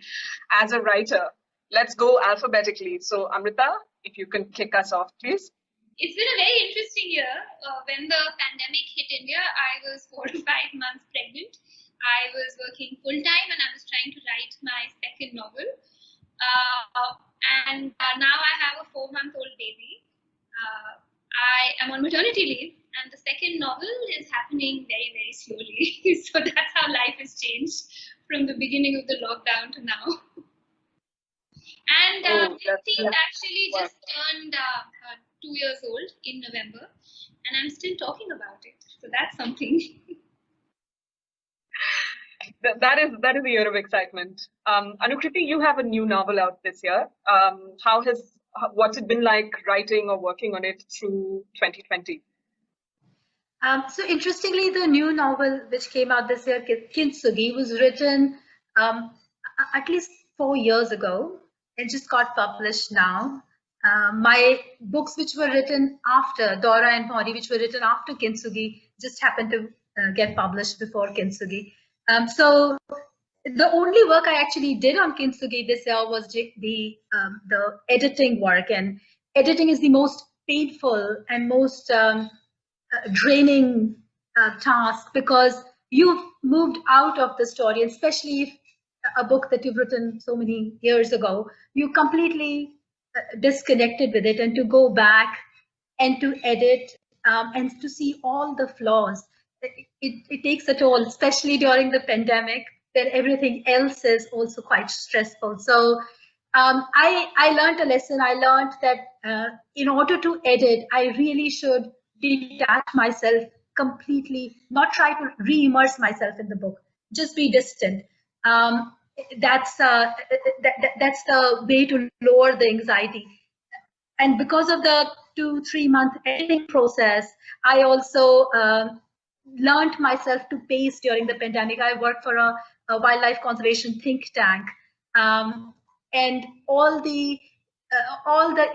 as a writer? Let's go alphabetically. So, Amrita, if you can kick us off, please. It's been a very interesting year. When the pandemic hit India, I was 4 to 5 months pregnant. I was working full time and I was trying to write my second novel. And now I have a 4-month-old baby. I am on maternity leave, and the second novel is happening very, very slowly. So that's how life has changed from the beginning of the lockdown to now. And it actually just turned 2 years old in November, and I'm still talking about it. So that's something. That is a year of excitement. Anukriti, you have a new novel out this year. What's it been like writing or working on it through 2020? So interestingly, the new novel which came out this year, Kintsugi, was written at least 4 years ago. It just got published now. My books which were written after Dora and Pori, which were written after Kintsugi, just happened to get published before Kintsugi. So the only work I actually did on Kintsugi this year was the editing work, and editing is the most painful and most draining task, because you've moved out of the story, especially if a book that you've written so many years ago, you completely disconnected with it, and to go back and to edit and to see all the flaws, it takes a toll, especially during the pandemic, where everything else is also quite stressful. So I learned a lesson. I learned that in order to edit, I really should detach myself completely, not try to re-immerse myself in the book, just be distant. That's the way to lower the anxiety. And because of the 2-3 month editing process, I also learned myself to pace during the pandemic. I worked for a wildlife conservation think tank, and all the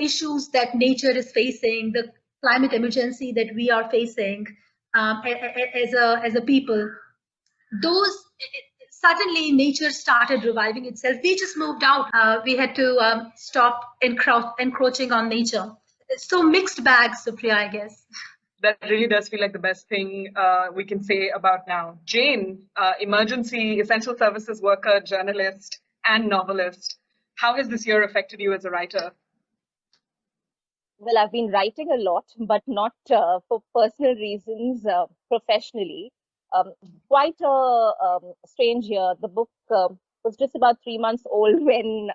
issues that nature is facing, the climate emergency that we are facing as a people, those suddenly nature started reviving itself. We just moved out. We had to stop encroaching on nature. So mixed bags, Supriya, I guess. That really does feel like the best thing we can say about now. Jane, emergency essential services worker, journalist, and novelist. How has this year affected you as a writer? Well, I've been writing a lot, but not for personal reasons, professionally. Quite a strange year. The book was just about 3 months old when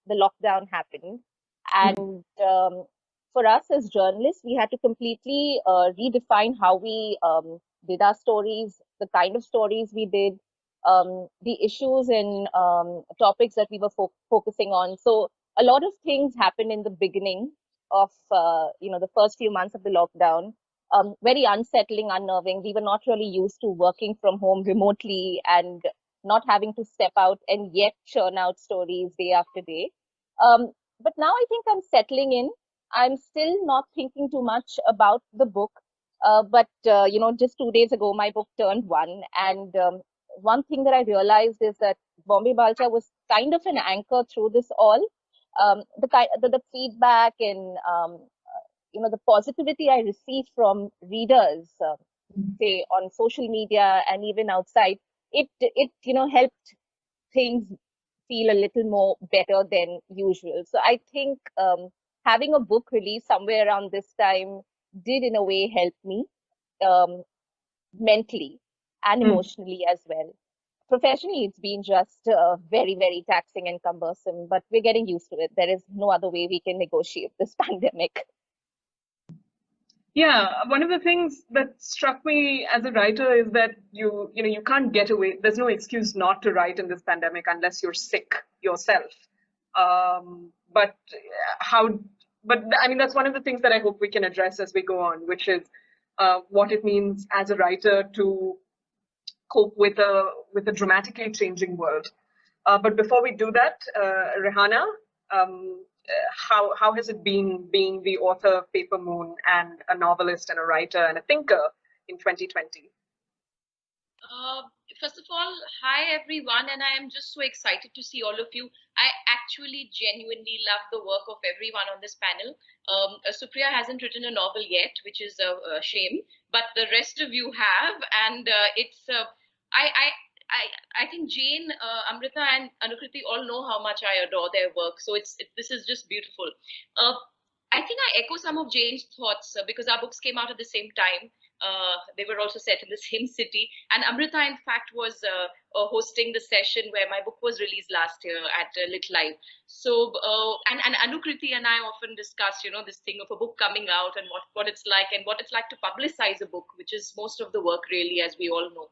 the lockdown happened. And for us as journalists, we had to completely redefine how we did our stories, the kind of stories we did, the issues and topics that we were focusing on. So a lot of things happened in the beginning of the first few months of the lockdown. Very unsettling, unnerving. We were not really used to working from home remotely and not having to step out and yet churn out stories day after day. But now I think I'm settling in. I'm still not thinking too much about the book. But just 2 days ago, my book turned 1. And one thing that I realized is that Bombay Balcha was kind of an anchor through this all. The feedback and the positivity I received from readers, say on social media and even outside, it helped things feel a little more better than usual. So I think having a book release somewhere around this time did in a way help me mentally and emotionally as well. Professionally, it's been just very, very taxing and cumbersome, but we're getting used to it. There is no other way we can negotiate this pandemic. Yeah, one of the things that struck me as a writer is that you can't get away. There's no excuse not to write in this pandemic unless you're sick yourself. But I mean, that's one of the things that I hope we can address as we go on, which is what it means as a writer to cope with a dramatically changing world. But before we do that, Rehana, how has it been being the author of Paper Moon and a novelist and a writer and a thinker in 2020? First of all, hi everyone, and I am just so excited to see all of you. I actually genuinely love the work of everyone on this panel. Supriya hasn't written a novel yet, which is a shame, but the rest of you have, and I think Jane, Amrita, and Anukriti all know how much I adore their work. So this is just beautiful. I think I echo some of Jane's thoughts because our books came out at the same time. They were also set in the same city. And Amrita, in fact, was hosting the session where my book was released last year at Lit Live. So, and Anukriti and I often discuss, this thing of a book coming out and what it's like and what it's like to publicize a book, which is most of the work, really, as we all know.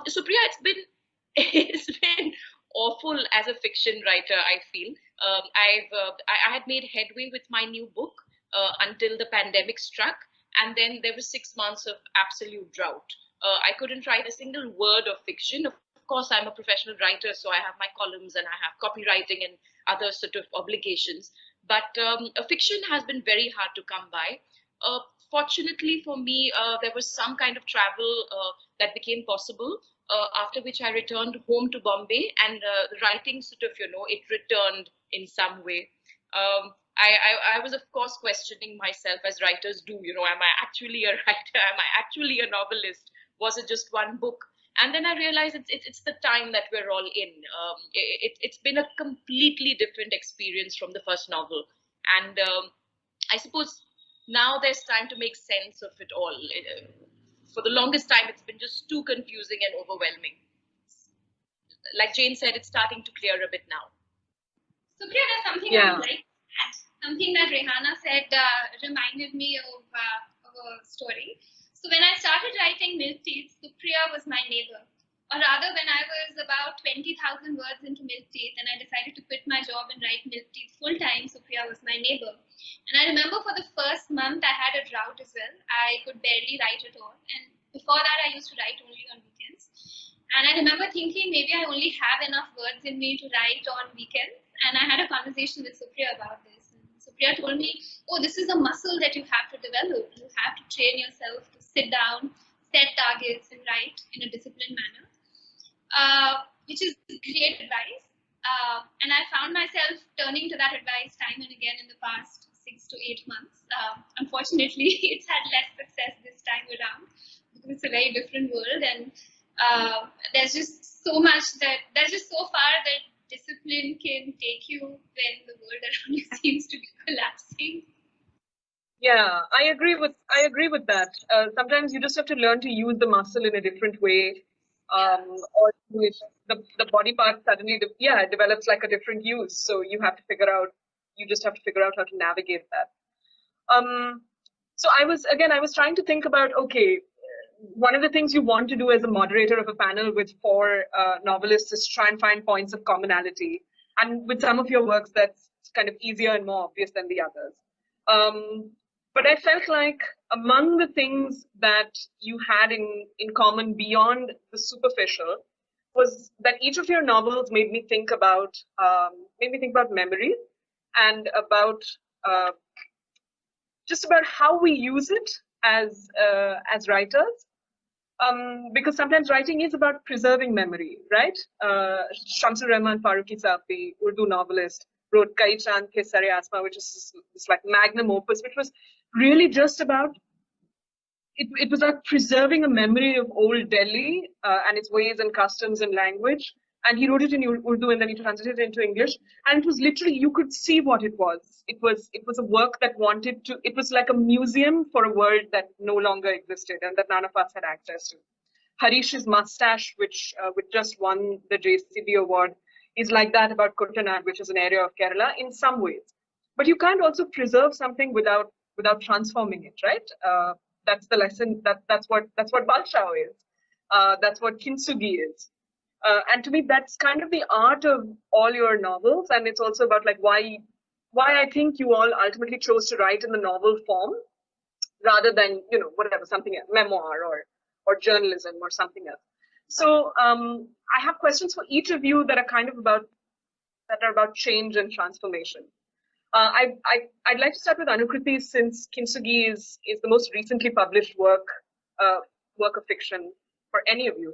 Supriya, it's been awful as a fiction writer, I feel. I had made headway with my new book until the pandemic struck, and then there was 6 months of absolute drought. I couldn't write a single word of fiction. Of course, I'm a professional writer, so I have my columns and I have copywriting and other sort of obligations. But fiction has been very hard to come by. Fortunately for me, there was some kind of travel that became possible. After which I returned home to Bombay, and writing sort of, it returned in some way. I was, of course, questioning myself as writers do. Am I actually a writer? Am I actually a novelist? Was it just one book? And then I realized it's the time that we're all in. It's been a completely different experience from the first novel. And I suppose now there's time to make sense of it all. For the longest time, it's been just too confusing and overwhelming. Like Jane said, it's starting to clear a bit now. Supriya, there's something I would like to add. Something that Rehana said reminded me of a story. So when I started writing Milk Teeth, Supriya was my neighbor. Or rather, when I was about 20,000 words into Milk Teeth and I decided to quit my job and write Milk Teeth full-time, Supriya was my neighbor. And I remember for the first month I had a drought as well. I could barely write at all. And before that, I used to write only on weekends. And I remember thinking maybe I only have enough words in me to write on weekends. And I had a conversation with Supriya about this. And Supriya told me, oh, this is a muscle that you have to develop. You have to train yourself to sit down, set targets, and write in a disciplined manner. Which is great advice. And I found myself turning to that advice time and again in the past 6 to 8 months. Unfortunately, it's had less success this time around because it's a very different world, and there's just so far that discipline can take you when the world around you seems to be collapsing. Yeah, I agree with that. Sometimes you just have to learn to use the muscle in a different way. Or the body part suddenly, it develops like a different use. So you just have to figure out how to navigate that. So I was trying to think about, okay, one of the things you want to do as a moderator of a panel with 4 novelists is try and find points of commonality. And with some of your works, that's kind of easier and more obvious than the others. But I felt like among the things that you had in common beyond the superficial was that each of your novels made me think about memory and about just about how we use it as writers. Because sometimes writing is about preserving memory, right? Shamsur Rahman Farooqi Saab, the Urdu novelist, wrote Kai Chand Ke Sare Asma, which is this like magnum opus, which was really just about, it was like preserving a memory of old Delhi and its ways and customs and language. And he wrote it in Urdu and then he translated it into English. And it was literally, you could see what it was. It was a work that it was like a museum for a world that no longer existed and that none of us had access to. Harish's mustache, which just won the JCB award, is like that about Kuttanad, which is an area of Kerala in some ways. But you can't also preserve something without transforming it, right? That's the lesson. That's what Balshao is. That's what Kintsugi is. And to me, that's kind of the art of all your novels. And it's also about like why I think you all ultimately chose to write in the novel form rather than, whatever, something else, memoir or journalism or something else. So I have questions for each of you that are kind of about change and transformation. I'd like to start with Anukriti, since Kintsugi is the most recently published work of fiction for any of you.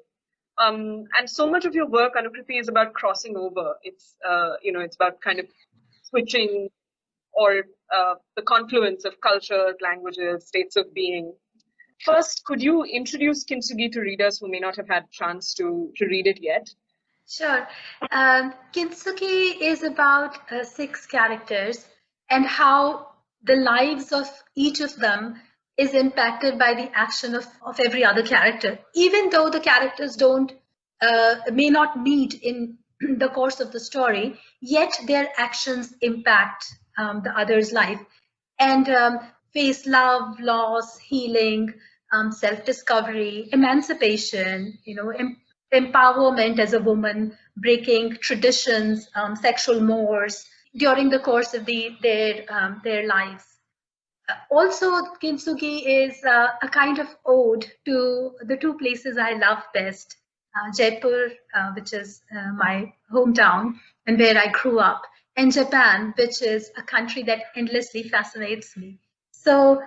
And so much of your work, Anukriti, is about crossing over. It's it's about kind of switching or the confluence of cultures, languages, states of being. First, could you introduce Kintsugi to readers who may not have had a chance to read it yet? Sure. Kintsugi is about 6 characters and how the lives of each of them is impacted by the action of every other character. Even though the characters may not meet in the course of the story, yet their actions impact the other's life and face love, loss, healing, self-discovery, emancipation, empowerment as a woman, breaking traditions, sexual mores during the course of their lives. Also, Kintsugi is a kind of ode to the 2 places I love best, Jaipur, which is my hometown and where I grew up, and Japan, which is a country that endlessly fascinates me. So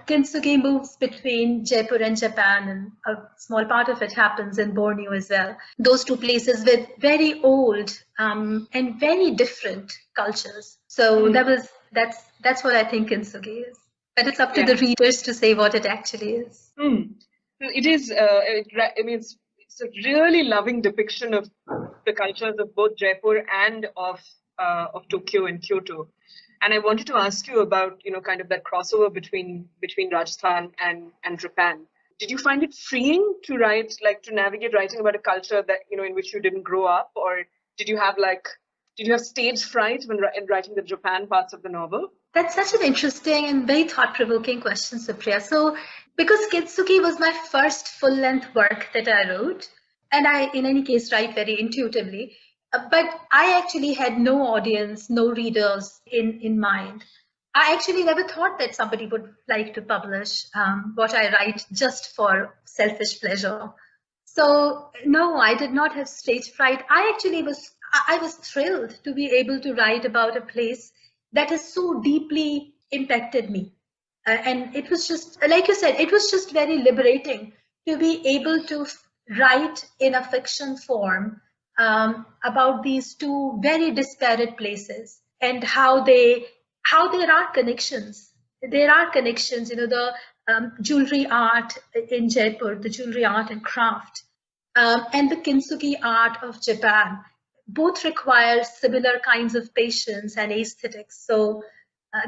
Kintsugi moves between Jaipur and Japan, and a small part of it happens in Borneo as well. Those 2 places with very old and very different cultures. So that's what I think Kintsugi is. But it's up to the readers to say what it actually is. It is. I mean, it's a really loving depiction of the cultures of both Jaipur and of Tokyo and Kyoto. And I wanted to ask you about, kind of that crossover between Rajasthan and Japan. Did you find it freeing to write, to navigate writing about a culture that, in which you didn't grow up? Or did you have stage fright when writing the Japan parts of the novel? That's such an interesting and very thought-provoking question, Supriya. So, because Kintsugi was my first full-length work that I wrote, and I, in any case, write very intuitively, but I actually had no audience, no readers in mind. I actually never thought that somebody would like to publish what I write just for selfish pleasure. So, no, I did not have stage fright. I was thrilled to be able to write about a place that has so deeply impacted me. And it was just, like you said, it was just very liberating to be able to write in a fiction form about these 2 very disparate places and how there are connections. There are connections, the jewelry art in Jaipur, the jewelry art and craft, and the Kintsugi art of Japan. Both require similar kinds of patience and aesthetics. So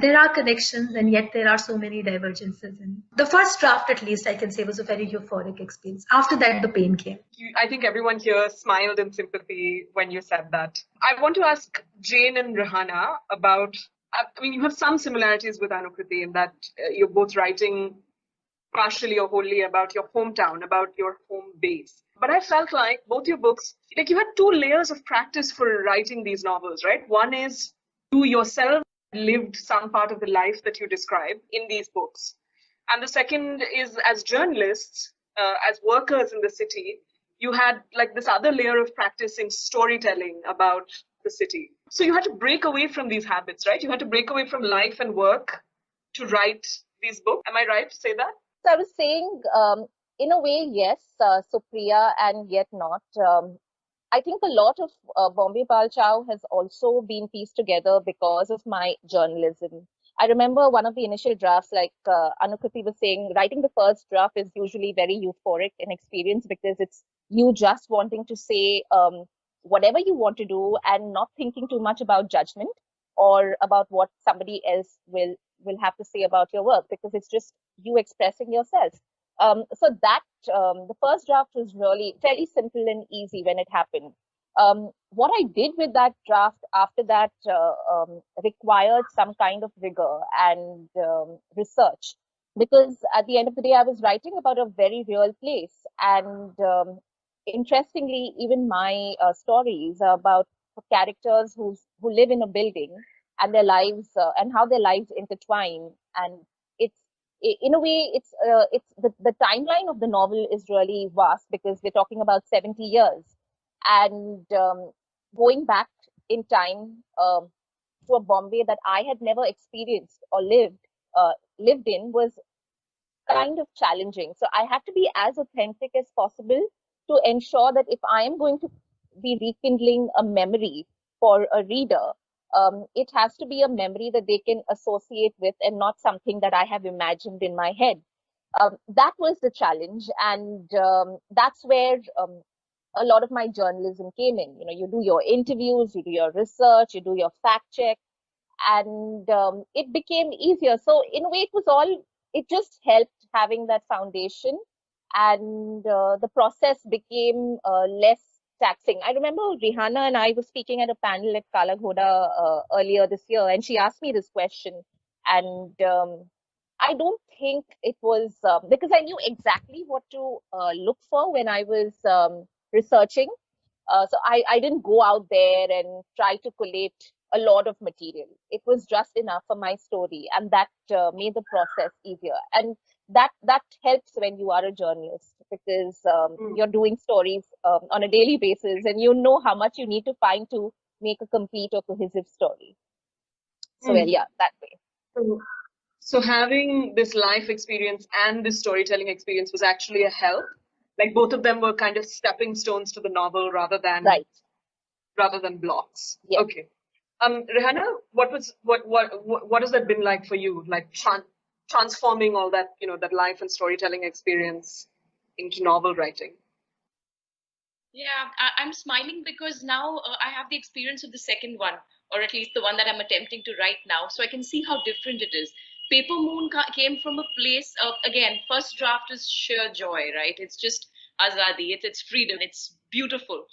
there are connections, and yet there are so many divergences. And the first draft, at least, I can say, was a very euphoric experience. After that, the pain came. I think everyone here smiled in sympathy when you said that. I want to ask Jane and Rahana about, you have some similarities with Anukriti in that you're both writing partially or wholly about your hometown, about your home base. But I felt like both your books, you had 2 layers of practice for writing these novels, right? One is you yourself lived some part of the life that you describe in these books. And the second is, as journalists, as workers in the city, you had this other layer of practice in storytelling about the city. So you had to break away from these habits, right? You had to break away from life and work to write these books. Am I right to say that? So I was saying, in a way, yes, Supriya, and yet not. I think a lot of Bombay Pal Chow has also been pieced together because of my journalism. I remember one of the initial drafts, like Anukriti was saying, writing the first draft is usually very euphoric an experience because it's you just wanting to say whatever you want to do and not thinking too much about judgment or about what somebody else will have to say about your work, because it's just you expressing yourself. So that the first draft was really fairly simple and easy when it happened. What I did with that draft after that required some kind of rigor and research, because at the end of the day, I was writing about a very real place. And interestingly, even my stories are about characters who live in a building and their lives and how their lives intertwine. And it's, in a way, it's the timeline of the novel is really vast because we're talking about 70 years. And going back in time to a Bombay that I had never experienced or lived in was kind of challenging. So I had to be as authentic as possible to ensure that if I am going to be rekindling a memory for a reader, it has to be a memory that they can associate with and not something that I have imagined in my head. That was the challenge, and that's where a lot of my journalism came in. You know, you do your interviews, you do your research, you do your fact check, and it became easier. So in a way, it just helped having that foundation, and the process became less taxing. I remember Rihanna and I were speaking at a panel at Kala Ghoda earlier this year, and she asked me this question, and I don't think it was because I knew exactly what to look for when I was researching. So I didn't go out there and try to collate a lot of material. It was just enough for my story, and that made the process easier. And that helps when you are a journalist, because you're doing stories on a daily basis, and you know how much you need to find to make a complete or cohesive story. So well, yeah, that way. So having this life experience and this storytelling experience was actually a help. Like both of them were kind of stepping stones to the novel rather than blocks. Yeah. Okay. Rihanna, what has that been like for you? Like transforming all that, that life and storytelling experience into novel writing? Yeah, I'm smiling because now I have the experience of the second one, or at least the one that I'm attempting to write now. So I can see how different it is. Paper Moon came from a place of, again, first draft is sheer joy, right? It's just azadi, it's freedom, it's beautiful.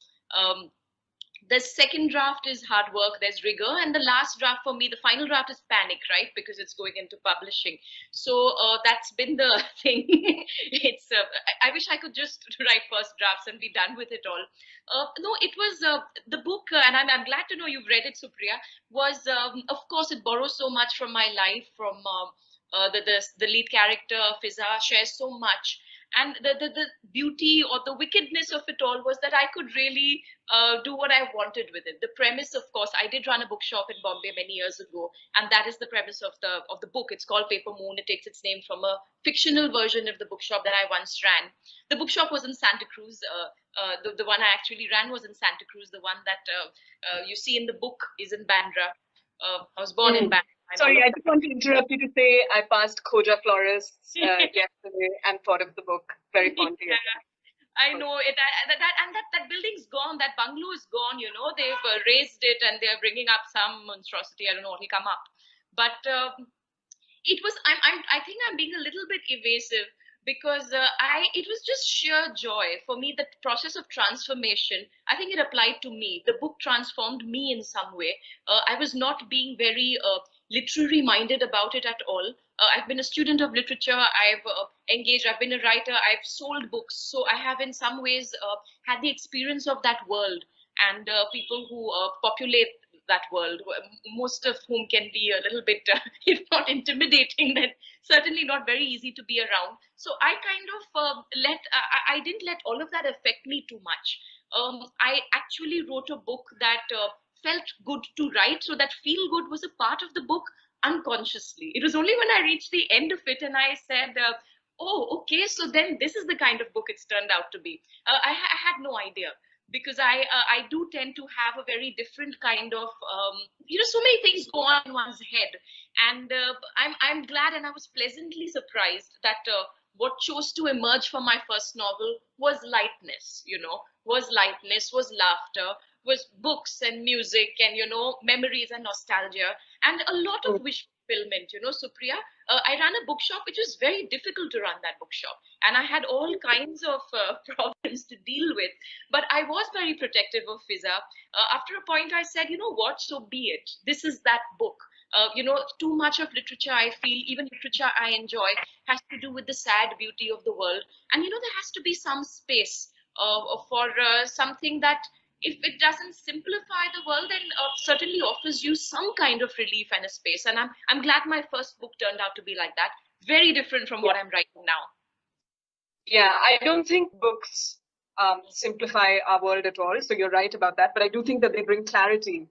The second draft is hard work, there's rigor, and the last draft for me, the final draft is panic, right? Because it's going into publishing. So that's been the thing. It's I wish I could just write first drafts and be done with it all. No, it was the book, and I'm glad to know you've read it, Supriya, was, of course, it borrows so much from my life, from the lead character, Fiza, shares so much. And the beauty or the wickedness of it all was that I could really do what I wanted with it. The premise, of course, I did run a bookshop in Bombay many years ago, and that is the premise of the book. It's called Paper Moon. It takes its name from a fictional version of the bookshop that I once ran. The bookshop was in Santa Cruz. The one I actually ran was in Santa Cruz. The one that you see in the book is in Bandra. I was born in Bandra. Sorry, I just want to interrupt you to say I passed Khoja Florists yesterday and thought of the book very fondly. Yeah, I know it. That building's gone. That bungalow is gone. You know, they've raised it and they're bringing up some monstrosity. I don't know what will come up, but it was. I think I'm being a little bit evasive because it was just sheer joy for me. The process of transformation, I think it applied to me. The book transformed me in some way. I was not being very literary minded about it at all. I've been a student of literature. I've engaged. I've been a writer. I've sold books. So I have in some ways had the experience of that world and people who populate that world, most of whom can be a little bit, if not intimidating, then certainly not very easy to be around. So I kind of I didn't let all of that affect me too much. I actually wrote a book that felt good to write, so that feel good was a part of the book unconsciously. It was only when I reached the end of it and I said, oh, okay, so then this is the kind of book it's turned out to be. I had no idea, because I do tend to have a very different kind of, so many things go on in one's head. And I'm glad, and I was pleasantly surprised that what chose to emerge from my first novel was lightness, was laughter, was books and music and, memories and nostalgia, and a lot of wish fulfillment, Supriya. I ran a bookshop, which was very difficult to run that bookshop. And I had all kinds of problems to deal with. But I was very protective of Fiza. After a point, I said, you know what, so be it. This is that book. Too much of literature, I feel, even literature I enjoy, has to do with the sad beauty of the world. And, there has to be some space for something that, if it doesn't simplify the world, then certainly offers you some kind of relief and a space. And I'm glad my first book turned out to be like that. Very different from what I'm writing now. Yeah, I don't think books simplify our world at all. So you're right about that. But I do think that they bring clarity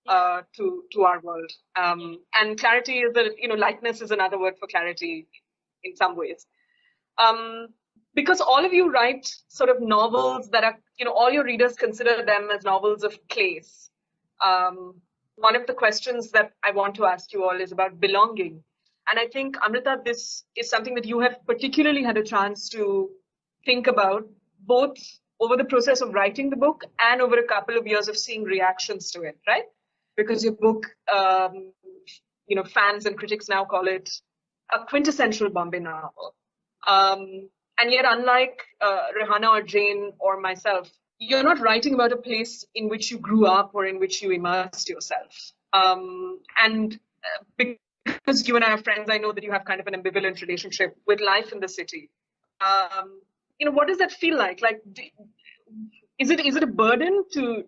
to our world. And clarity is lightness is another word for clarity in some ways. Because all of you write sort of novels that are, all your readers consider them as novels of place. One of the questions that I want to ask you all is about belonging. And I think, Amrita, this is something that you have particularly had a chance to think about, both over the process of writing the book and over a couple of years of seeing reactions to it, right? Because your book, fans and critics now call it a quintessential Bombay novel. And yet, unlike Rehana or Jane or myself, you're not writing about a place in which you grew up or in which you immersed yourself. Because you and I are friends, I know that you have kind of an ambivalent relationship with life in the city. What does that feel like? Like, is it a burden to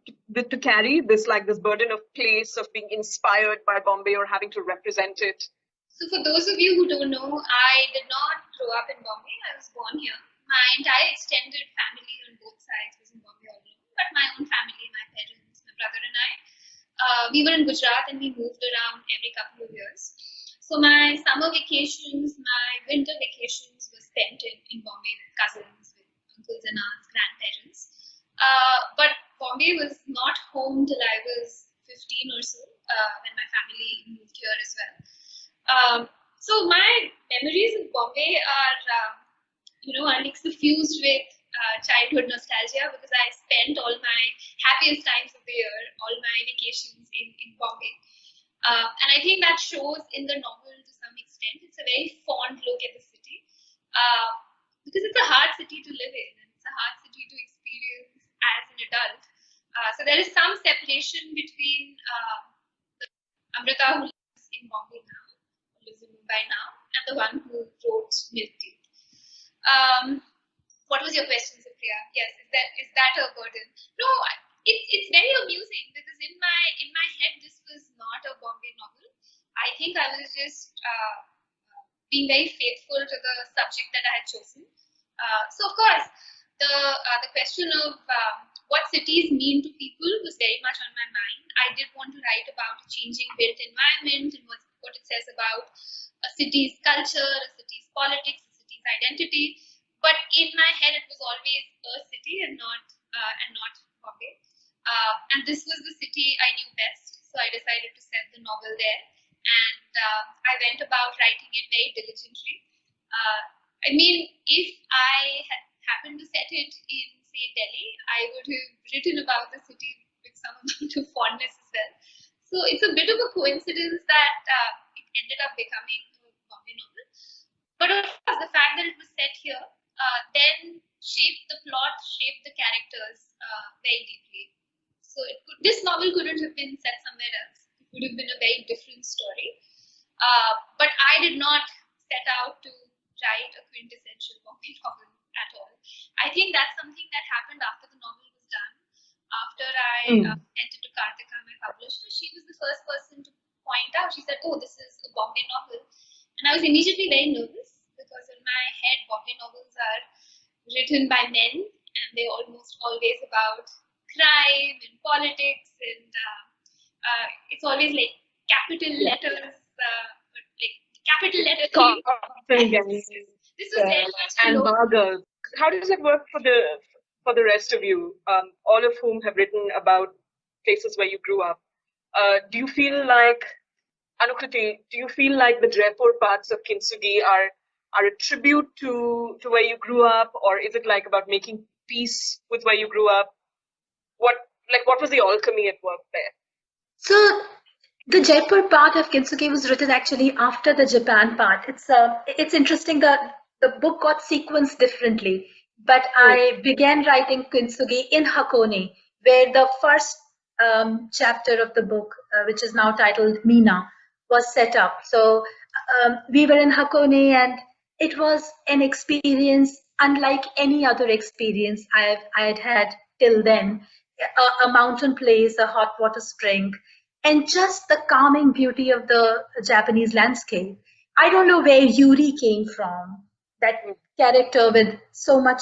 carry this burden of place, of being inspired by Bombay or having to represent it? So for those of you who don't know, I did not grow up in Bombay. I was born here. My entire extended family on both sides was in Bombay already. But my own family, my parents, my brother and I, we were in Gujarat and we moved around every couple of years. So my summer vacations, my winter vacations were spent in Bombay with cousins, with uncles and aunts, grandparents. But Bombay was not home till I was 15 or so, when my family moved here as well. So my memories of Bombay are suffused with childhood nostalgia, because I spent all my happiest times of the year, all my vacations in Bombay. And I think that shows in the novel to some extent. It's a very fond look at the city, because it's a hard city to live in, and it's a hard city to experience as an adult. So there is some separation between Amrita, who lives in Bombay now, lives in Mumbai now, and the one who wrote Milk Tea. What was your question, Supriya? Yes, is that a burden? No, it's very amusing, because in my head this was not a Bombay novel. I think I was just being very faithful to the subject that I had chosen. So of course, the question of what cities mean to people was very much on my mind. I did want to write about a changing built environment and what it says about a city's culture, a city's politics, a city's identity. But in my head, it was always a city and not Bombay. And this was the city I knew best, so I decided to set the novel there. And I went about writing it very diligently. If I had happened to set it in, say, Delhi, I would have written about the city with some amount of fondness as well. So it's a bit of a coincidence that it ended up becoming a Bombay novel. But of course, the fact that it was set here then shaped the plot, shaped the characters very deeply. So this novel couldn't have been set somewhere else. It would have been a very different story. But I did not set out to write a quintessential Bombay novel at all. I think that's something that happened after the novel was done. After I sent it to Kartika, my publisher, she was the first person to point out. She said, "Oh, this is a Bombay novel." And I was immediately very nervous, because in my head, Bombay novels are written by men, and they're almost always about crime and politics, and it's always like capital letters, capital letters. This was very much and burgers. How does it work for the rest of you, all of whom have written about places where you grew up? Do you feel like, Anukriti, do you feel like the Jaipur parts of Kintsugi are a tribute to where you grew up, or is it like about making peace with where you grew up? What was the alchemy at work there? So the Jaipur part of Kintsugi was written actually after the Japan part. It's interesting that the book got sequenced differently, but I began writing Kintsugi in Hakone, where the first chapter of the book, which is now titled Meena, was set up. So we were in Hakone, and it was an experience unlike any other experience I had had till then. A mountain place, a hot water spring, and just the calming beauty of the Japanese landscape. I don't know where Yuri came from, that character with so much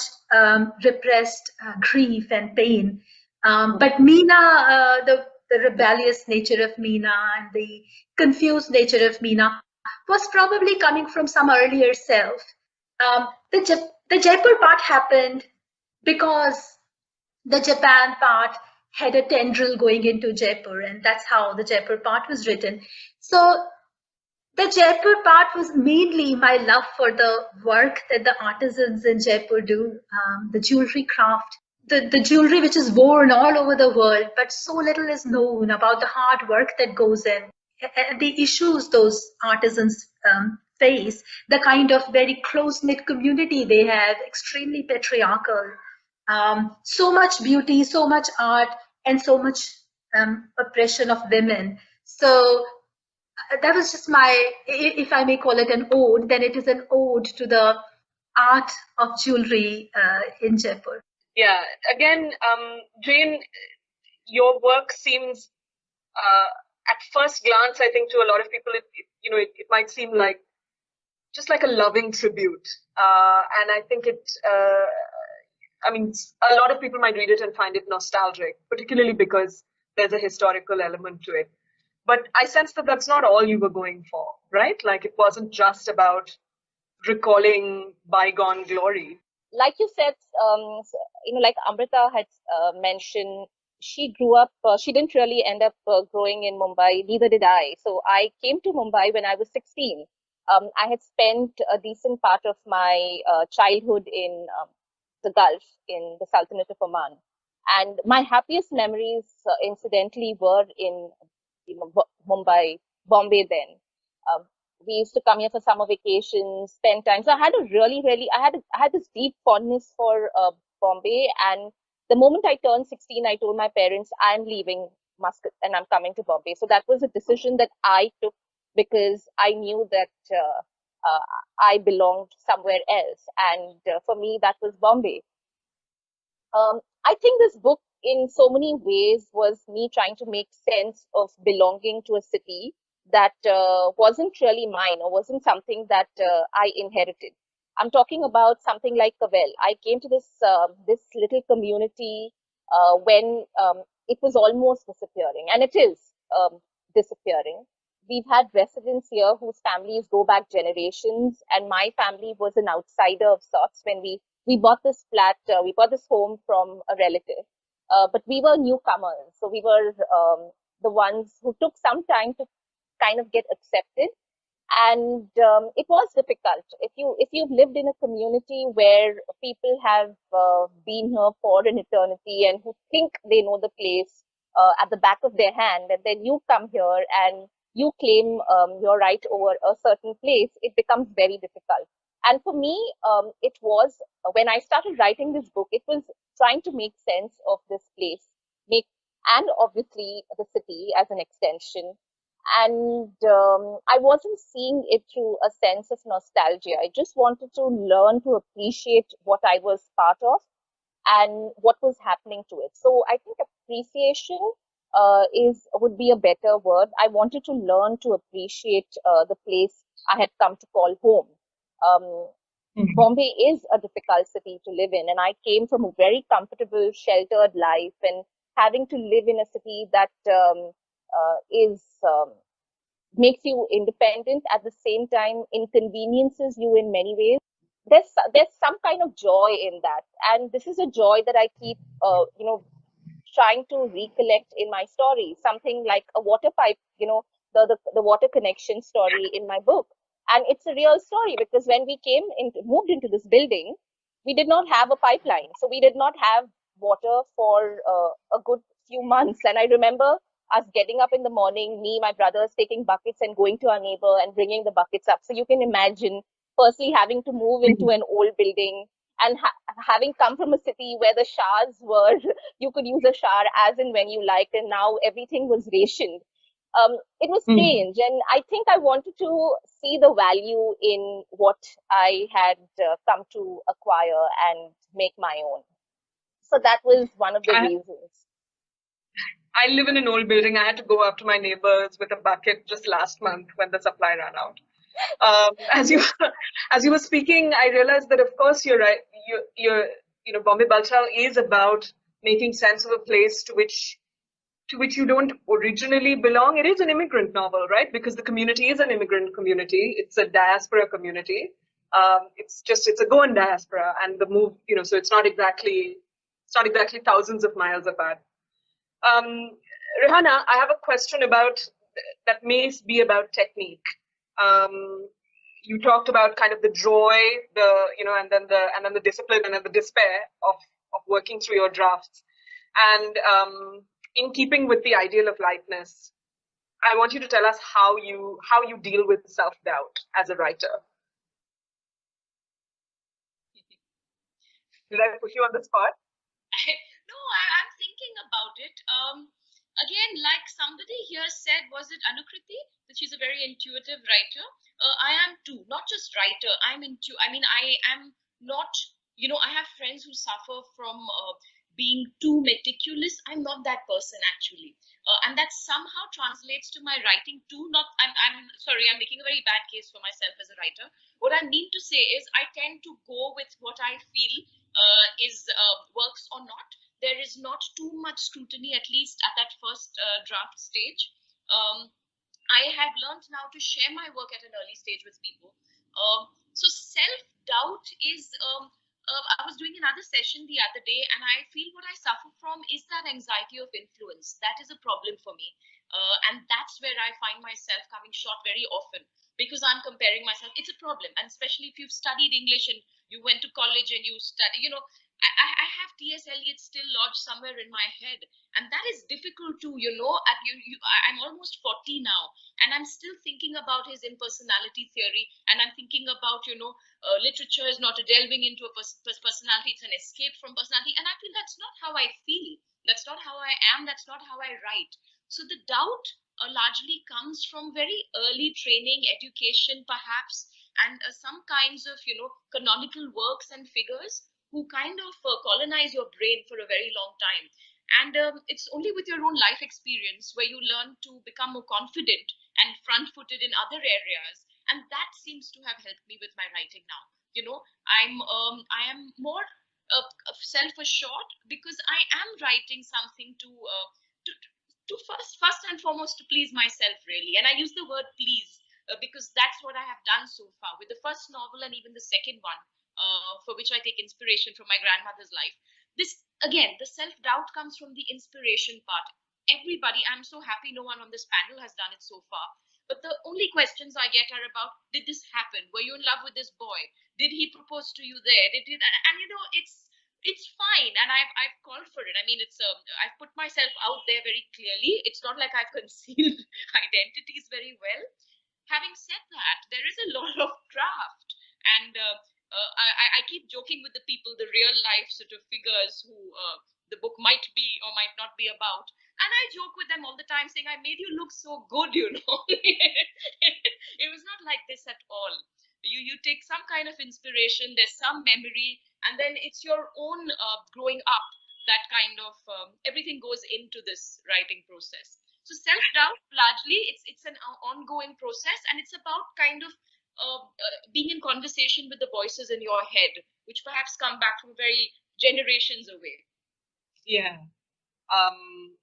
repressed grief and pain. But Meena, the rebellious nature of Meena and the confused nature of Meena was probably coming from some earlier self. The Jaipur part happened because the Japan part had a tendril going into Jaipur, and that's how the Jaipur part was written. So The Jaipur part was mainly my love for the work that the artisans in Jaipur do, the jewelry craft, the jewelry which is worn all over the world, but so little is known about the hard work that goes in, and the issues those artisans face, the kind of very close-knit community they have, extremely patriarchal, so much beauty, so much art, and so much oppression of women. So that was just my, if I may call it an ode, then it is an ode to the art of jewelry in Jaipur. Yeah, again, Jane, your work seems, at first glance, I think to a lot of people, it might seem like just like a loving tribute. And I think a lot of people might read it and find it nostalgic, particularly because there's a historical element to it. But I sense that that's not all you were going for, right? Like, it wasn't just about recalling bygone glory. Like you said, like Amrita had mentioned, she grew up, she didn't really end up growing in Mumbai, neither did I. So I came to Mumbai when I was 16. I had spent a decent part of my childhood in the Gulf, in the Sultanate of Oman. And my happiest memories, incidentally, were in Mumbai, Bombay then. We used to come here for summer vacations, spend time. So I had I had this deep fondness for Bombay. And the moment I turned 16, I told my parents, I'm leaving Muscat and I'm coming to Bombay. So that was a decision that I took because I knew that I belonged somewhere else. And for me, that was Bombay. I think this book, in so many ways, was me trying to make sense of belonging to a city that wasn't really mine or wasn't something that I inherited. I'm talking about something like Kavel. I came to this little community when it was almost disappearing, and it is disappearing. We've had residents here whose families go back generations, and my family was an outsider of sorts when we bought this flat, we bought this home from a relative, but we were newcomers. So we were the ones who took some time to kind of get accepted. And it was difficult. If you've lived in a community where people have been here for an eternity and who think they know the place at the back of their hand, and then you come here and you claim your right over a certain place, it becomes very difficult. And for me, it was, when I started writing this book, it was trying to make sense of this place, and obviously the city as an extension. And I wasn't seeing it through a sense of nostalgia. I just wanted to learn to appreciate what I was part of and what was happening to it. So I think appreciation would be a better word. I wanted to learn to appreciate the place I had come to call home. Bombay is a difficult city to live in, and I came from a very comfortable, sheltered life, and having to live in a city that makes you independent, at the same time inconveniences you in many ways. There's some kind of joy in that, and this is a joy that I keep trying to recollect in my story. Something like a water pipe, the water connection story in my book. And it's a real story because when we moved into this building, we did not have a pipeline. So we did not have water for a good few months. And I remember us getting up in the morning, me, my brothers taking buckets and going to our neighbor and bringing the buckets up. So you can imagine firstly having to move into an old building and having come from a city where the showers were, you could use a shower as and when you liked, and now everything was rationed. It was strange, and I think I wanted to see the value in what I had come to acquire and make my own. So that was one of the reasons. I live in an old building. I had to go up to my neighbors with a bucket just last month when the supply ran out. As you were speaking, I realized that of course you're right. Bombay Balchao is about making sense of a place to which you don't originally belong. It is an immigrant novel, right? Because the community is an immigrant community. It's a diaspora community. It's a Goan diaspora, and the move, so it's not exactly thousands of miles apart. Rehana, I have a question that may be about technique. You talked about kind of the joy, and then the discipline and then the despair of working through your drafts. And in keeping with the ideal of lightness, I want you to tell us how you deal with self-doubt as a writer. Did I put you on the spot? No, I'm thinking about it. Again, like somebody here said, was it Anukriti? That she's a very intuitive writer. I am too, not just writer. I am not, I have friends who suffer from being too meticulous. I'm not that person actually. And that somehow translates to my writing too. I'm sorry, I'm making a very bad case for myself as a writer. What I mean to say is I tend to go with what I feel works or not. There is not too much scrutiny, at least at that first draft stage. I have learned now to share my work at an early stage with people. So self-doubt is, I was doing another session the other day, and I feel what I suffer from is that anxiety of influence. That is a problem for me. And that's where I find myself coming short very often, because I'm comparing myself. It's a problem. And especially if you've studied English and you went to college and you study, I have T.S. Eliot still lodged somewhere in my head, and that is difficult to, I'm almost 40 now, and I'm still thinking about his impersonality theory, and I'm thinking about, literature is not a delving into a personality, it's an escape from personality, and I feel that's not how I feel, that's not how I am, that's not how I write. So the doubt largely comes from very early training, education perhaps, and some kinds of, canonical works and figures who kind of colonize your brain for a very long time. And it's only with your own life experience where you learn to become more confident and front-footed in other areas. And that seems to have helped me with my writing now. I am more self-assured because I am writing something to first and foremost to please myself, really. And I use the word please because that's what I have done so far with the first novel and even the second one. For which I take inspiration from my grandmother's life. This, again, the self-doubt comes from the inspiration part. Everybody, I'm so happy no one on this panel has done it so far. But the only questions I get are about, did this happen? Were you in love with this boy? Did he propose to you there? And it's fine. And I've called for it. I mean, I've put myself out there very clearly. It's not like I've concealed identities very well. Having said that, there is a lot of draft. And I keep joking with the people, the real life sort of figures who the book might be or might not be about. And I joke with them all the time saying, I made you look so good, It was not like this at all. You take some kind of inspiration, there's some memory, and then it's your own growing up that kind of, everything goes into this writing process. So self-doubt, largely, it's an ongoing process, and it's about kind of being in conversation with the voices in your head, which perhaps come back from very generations away. Yeah.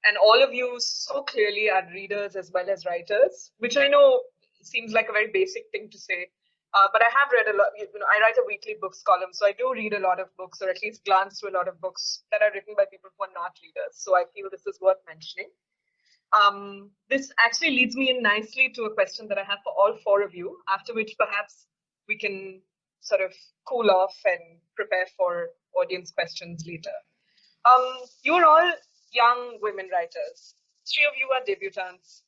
And all of you so clearly are readers as well as writers, which I know seems like a very basic thing to say. But I have read a lot, I write a weekly books column, so I do read a lot of books, or at least glance through a lot of books that are written by people who are not readers. So I feel this is worth mentioning. This actually leads me in nicely to a question that I have for all four of you, after which perhaps we can sort of cool off and prepare for audience questions later. You're all young women writers. 3 of you are debutantes,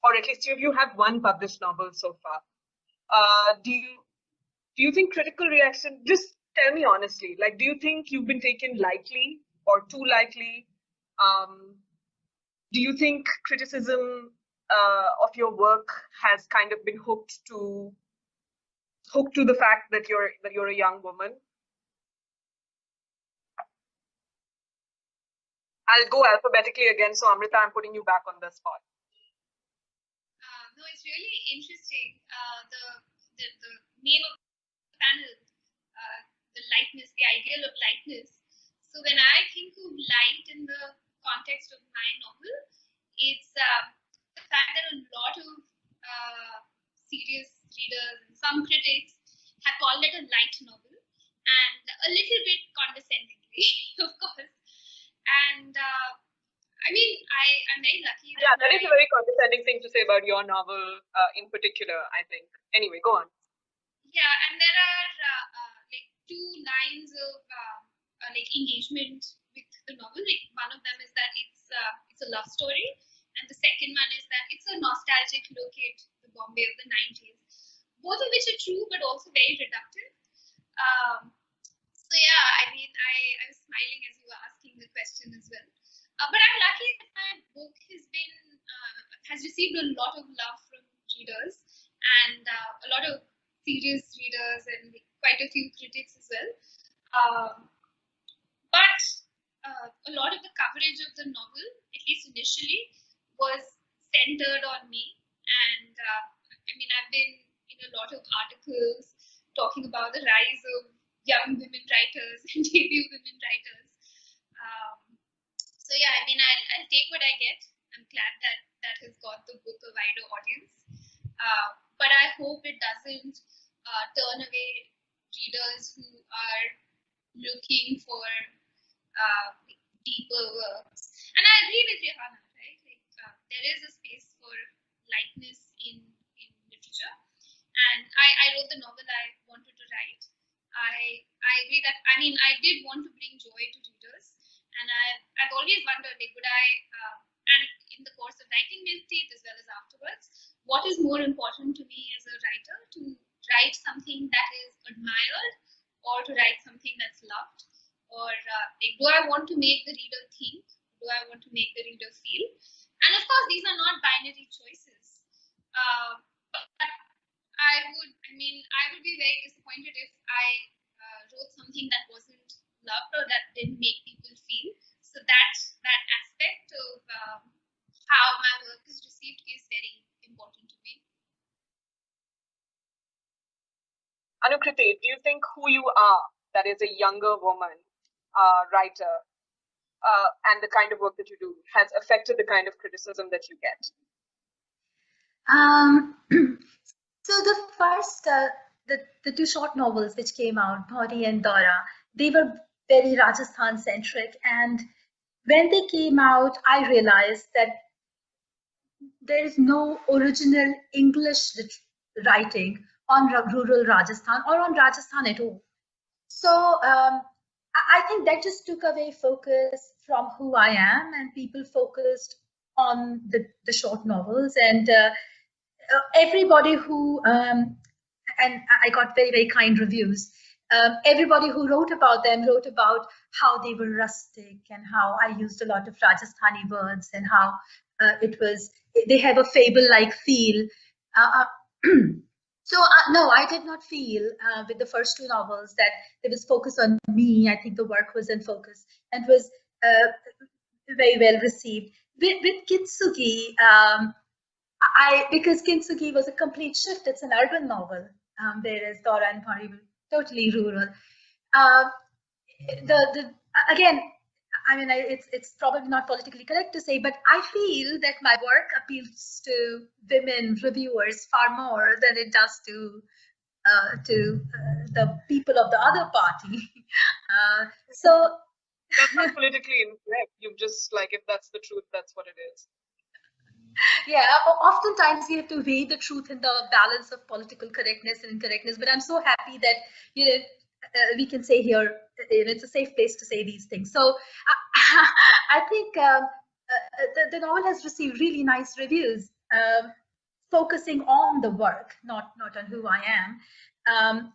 or at least 3 of you have one published novel so far. Do you think critical reaction, just tell me honestly, like, do you think you've been taken lightly or too lightly? Do you think criticism of your work has kind of been hooked to the fact that you're a young woman? I'll go alphabetically again. So Amrita, I'm putting you back on the spot. No, it's really interesting. The name of the panel, the lightness, the ideal of lightness. So when I think of light in the context of my novel, it's the fact that a lot of serious readers and some critics have called it a light novel, and a little bit condescendingly, of course. And I mean, I'm very lucky. Yeah, that is a very condescending thing to say about your novel in particular, I think. Anyway, go on. Yeah, and there are like 2 lines of like engagement with the novel. Like one of them is that it's a love story, and the second one is that it's a nostalgic look at the Bombay of the 90s. Both of which are true, but also very reductive. So yeah, I mean, I was smiling as you were asking the question as well. But I'm lucky that my book has received a lot of love from readers and a lot of serious readers and quite a few critics as well. But a lot of the coverage of the novel, at least initially, was centered on me. And I mean, I've been in a lot of articles talking about the rise of young women writers and debut women writers. So yeah, I mean, I'll take what I get. I'm glad that has got the book a wider audience. But I hope it doesn't turn away readers who are looking for deeper works. And I agree with Rihanna, right? Like there is a space for lightness in literature. And I wrote the novel I wanted to write. I agree that, I mean, I did want to bring joy to readers. And I've always wondered, like, would I, and in the course of writing meditate as well as afterwards, what is more important to me as a writer, to write something that is admired or to write something that's loved? Or like, do I want to make the reader think? Do I want to make the reader feel? And of course, these are not binary choices. But I would be very disappointed if I wrote something that wasn't loved or that didn't make people feel. So that aspect of how my work is received is very important to me. Anukriti, do you think who you are, that is a younger woman writer, and the kind of work that you do has affected the kind of criticism that you get? So the first, the 2 short novels which came out, Bhauri and Dora, they were very Rajasthan centric. And when they came out, I realized that there is no original English writing on rural Rajasthan or on Rajasthan at all. So I think that just took away focus from who I am, and people focused on the short novels. And everybody who, and I got very, very kind reviews. Everybody who wrote about them wrote about how they were rustic and how I used a lot of Rajasthani words and how they have a fable-like feel. So no, I did not feel with the first 2 novels that there was focus on me. I think the work was in focus and was very well received. With Kintsugi, because Kintsugi was a complete shift. It's an urban novel, whereas Dora and Bhauri were totally rural. Again, I mean, it's probably not politically correct to say, but I feel that my work appeals to women reviewers far more than it does to the people of the other party. So that's not politically incorrect. You've just, like, if that's the truth, that's what it is. Yeah, oftentimes we have to weigh the truth in the balance of political correctness and incorrectness. But I'm so happy that we can say here it's a safe place to say these things. So I think the novel has received really nice reviews, focusing on the work, not on who I am.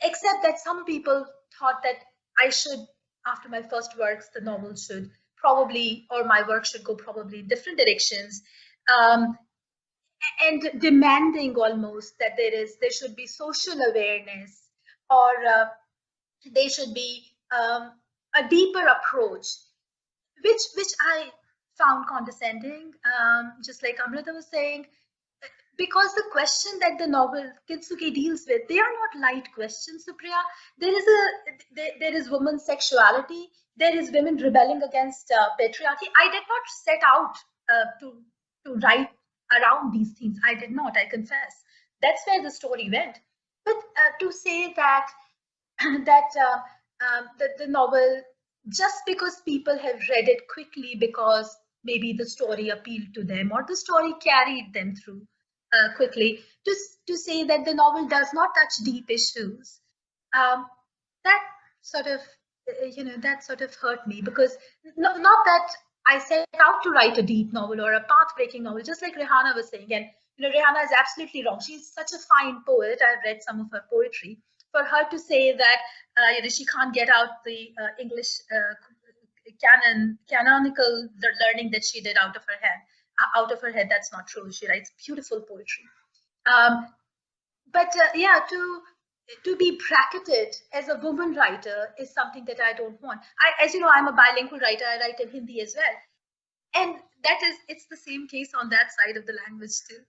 Except that some people thought that I should, after my first works, the novel should probably, or my work should go probably in different directions, and demanding almost that there should be social awareness, or there should be a deeper approach, which I found condescending, just like Amrita was saying, because the question that the novel Kintsugi deals with, they are not light questions, Supriya. There is women's sexuality. There is women rebelling against patriarchy. I did not set out to write around these themes. I did not, I confess. That's where the story went. But to say that the novel just because people have read it quickly because maybe the story appealed to them or the story carried them through quickly, to say that the novel does not touch deep issues, um, that sort of that sort of hurt me, because not that I set out to write a deep novel or a path-breaking novel, just like Rehanna was saying. And Rehanna is absolutely wrong. She's such a fine poet. I've read some of her poetry. For her to say that she can't get out the English canonical learning that she did out of her head, that's not true. She writes beautiful poetry. But yeah, to be bracketed as a woman writer is something that I don't want. As you know, I'm a bilingual writer. I write in Hindi as well, and it's the same case on that side of the language too.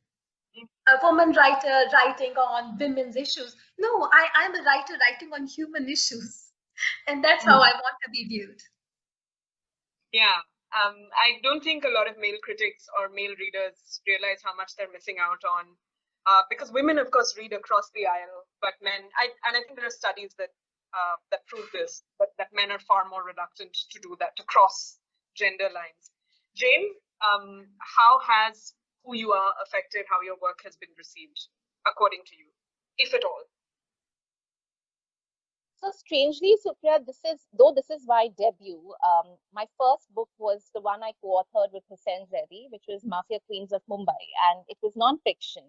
A woman writer writing on women's issues. No, I'm a writer writing on human issues, and that's how I want to be viewed. Yeah, I don't think a lot of male critics or male readers realize how much they're missing out on, because women, of course, read across the aisle, but men, and I think there are studies that that prove this, but that men are far more reluctant to do that, to cross gender lines. Jane, how has who you are affected how your work has been received, according to you, if at all? So strangely, Supriya, this is my debut. My first book was the one I co-authored with Hussain Zaidi, which was Mafia Queens of Mumbai, and it was non-fiction.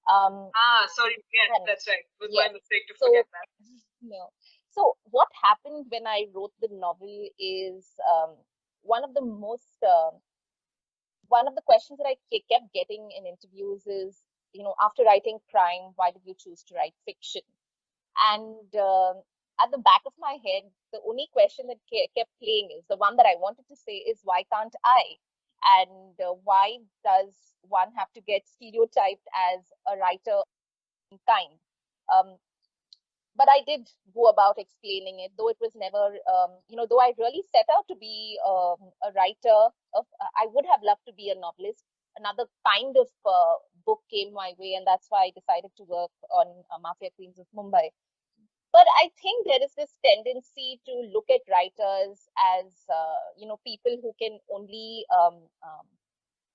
Sorry, yes, that's right. It was my mistake to forget that. No. So what happened when I wrote the novel is one of the questions that I kept getting in interviews is, after writing crime, why did you choose to write fiction? And at the back of my head, the only question that kept playing is the one that I wanted to say is, why can't I? And why does one have to get stereotyped as a writer of kind? But I did go about explaining it, though it was never, though I really set out to be a writer I would have loved to be a novelist. Another kind of book came my way, and that's why I decided to work on Mafia Queens of Mumbai. But I think there is this tendency to look at writers as, people who can only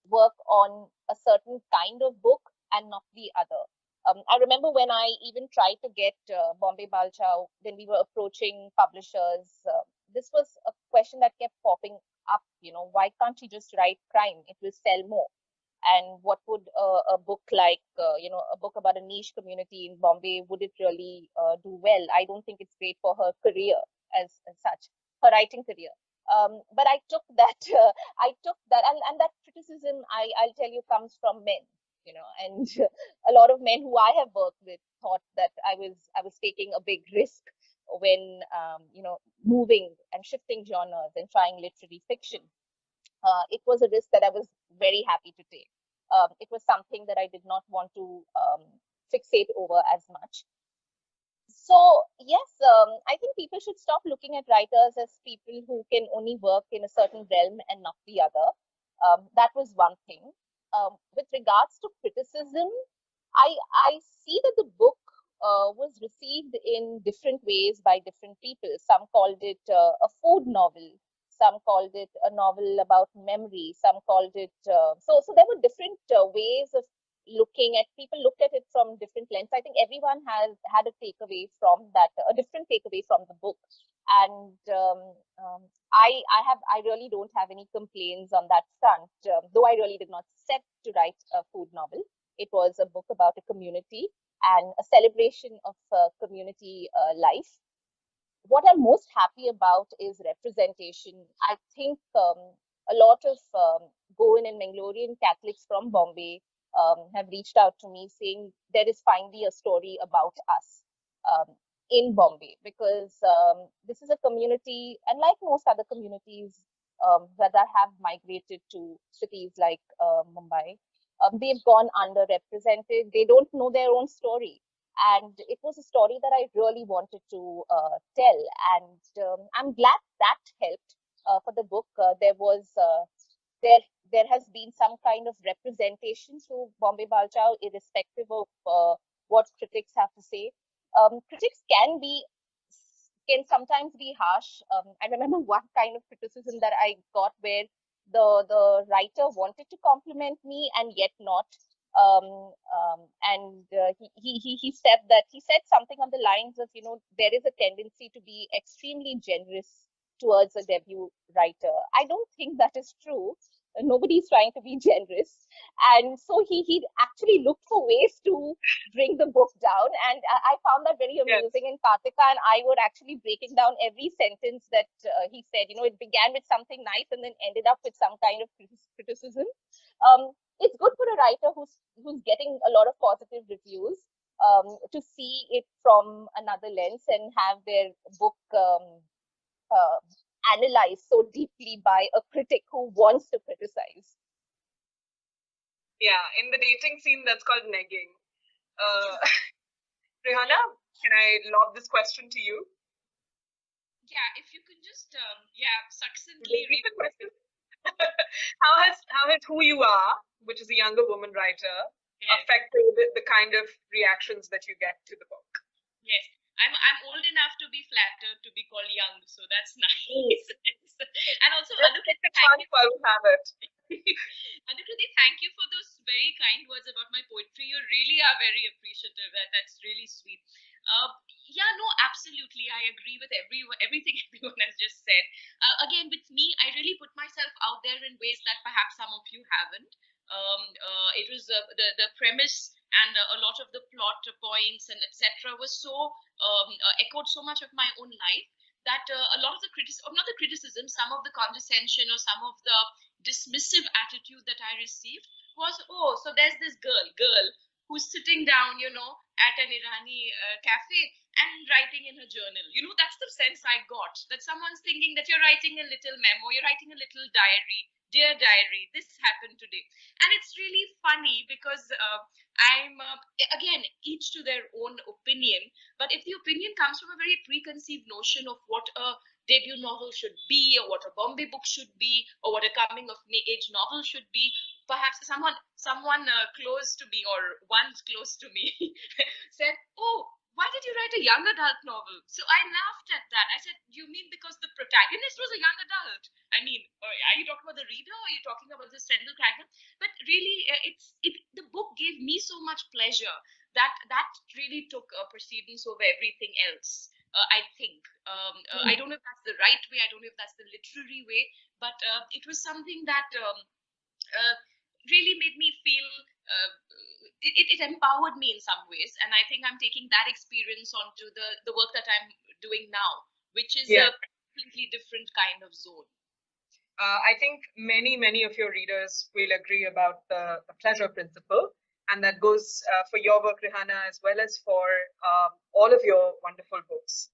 work on a certain kind of book and not the other. I remember when I even tried to get Bombay Balchao, when we were approaching publishers, this was a question that kept popping up, why can't you just write crime? It will sell more. And what would a book like, a book about a niche community in Bombay, would it really do well? I don't think it's great for her career as such, her writing career. But I took that, and that criticism, I'll tell you, comes from men, and a lot of men who I have worked with thought that I was taking a big risk when, moving and shifting genres and trying literary fiction. It was a risk that I was very happy to take. It was something that I did not want to fixate over as much. So yes, I think people should stop looking at writers as people who can only work in a certain realm and not the other. That was one thing. With regards to criticism, I see that the book was received in different ways by different people. Some called it a food novel. Some called it a novel about memory. Some called it so there were different ways of looking at. People looked at it from different lenses. I think everyone has had a takeaway from that, a different takeaway from the book. And I really don't have any complaints on that front. Though I really did not set to write a food novel. It was a book about a community and a celebration of community life. What I'm most happy about is representation. I think a lot of Goan and Mangalorean Catholics from Bombay have reached out to me saying there is finally a story about us in Bombay, because this is a community, and like most other communities that have migrated to cities like Mumbai, they've gone underrepresented. They don't know their own story. And it was a story that I really wanted to tell. And I'm glad that helped for the book. There has been some kind of representation through Bombay Balchao, irrespective of what critics have to say. Critics can be can sometimes be harsh. I remember one kind of criticism that I got where the writer wanted to compliment me and yet not. He said something on the lines of, there is a tendency to be extremely generous towards a debut writer. I don't think that is true. Nobody's trying to be generous. And so he actually looked for ways to bring the book down. And I found that very amusing. And Kartika and I were actually breaking down every sentence that he said. It began with something nice and then ended up with some kind of criticism. It's good for a writer who's getting a lot of positive reviews to see it from another lens and have their book analyzed so deeply by a critic who wants to criticize. Yeah, in the dating scene, that's called negging. Rihanna, can I lob this question to you? Yeah, if you can just, succinctly read the question. How has who you are, which is a younger woman writer, affected the kind of reactions that you get to the book? Yes, I'm old enough to be flattered to be called young, so that's nice. And also, Anukriti, thank you. I will have it. Anukriti, thank you for those very kind words about my poetry. You really are very appreciative. That's really sweet. Absolutely. I agree with everything everyone has just said. Again, with me, I really put myself out there in ways that perhaps some of you haven't. It was the premise and a lot of the plot points and etc. was so echoed so much of my own life that a lot of the criticism, some of the condescension or some of the dismissive attitude that I received was, oh, so there's this girl who's sitting down, at an Irani cafe and writing in her journal. That's the sense I got, that someone's thinking that you're writing a little memo, you're writing a little diary. Dear diary, this happened today. And it's really funny because I'm, again, each to their own opinion. But if the opinion comes from a very preconceived notion of what a debut novel should be, or what a Bombay book should be, or what a coming of age novel should be, perhaps someone close to me or once close to me said, oh, why did you write a young adult novel? So I laughed at that. I said, you mean because the protagonist was a young adult? I mean, are you talking about the reader or are you talking about the central character? But really, the book gave me so much pleasure that really took precedence over everything else. I think. I don't know if that's the right way. I don't know if that's the literary way. But it was something that really made me feel, it empowered me in some ways. And I think I'm taking that experience onto the work that I'm doing now, which is a completely different kind of zone. I think many of your readers will agree about the pleasure principle. And that goes for your work, Rihanna, as well as for all of your wonderful books.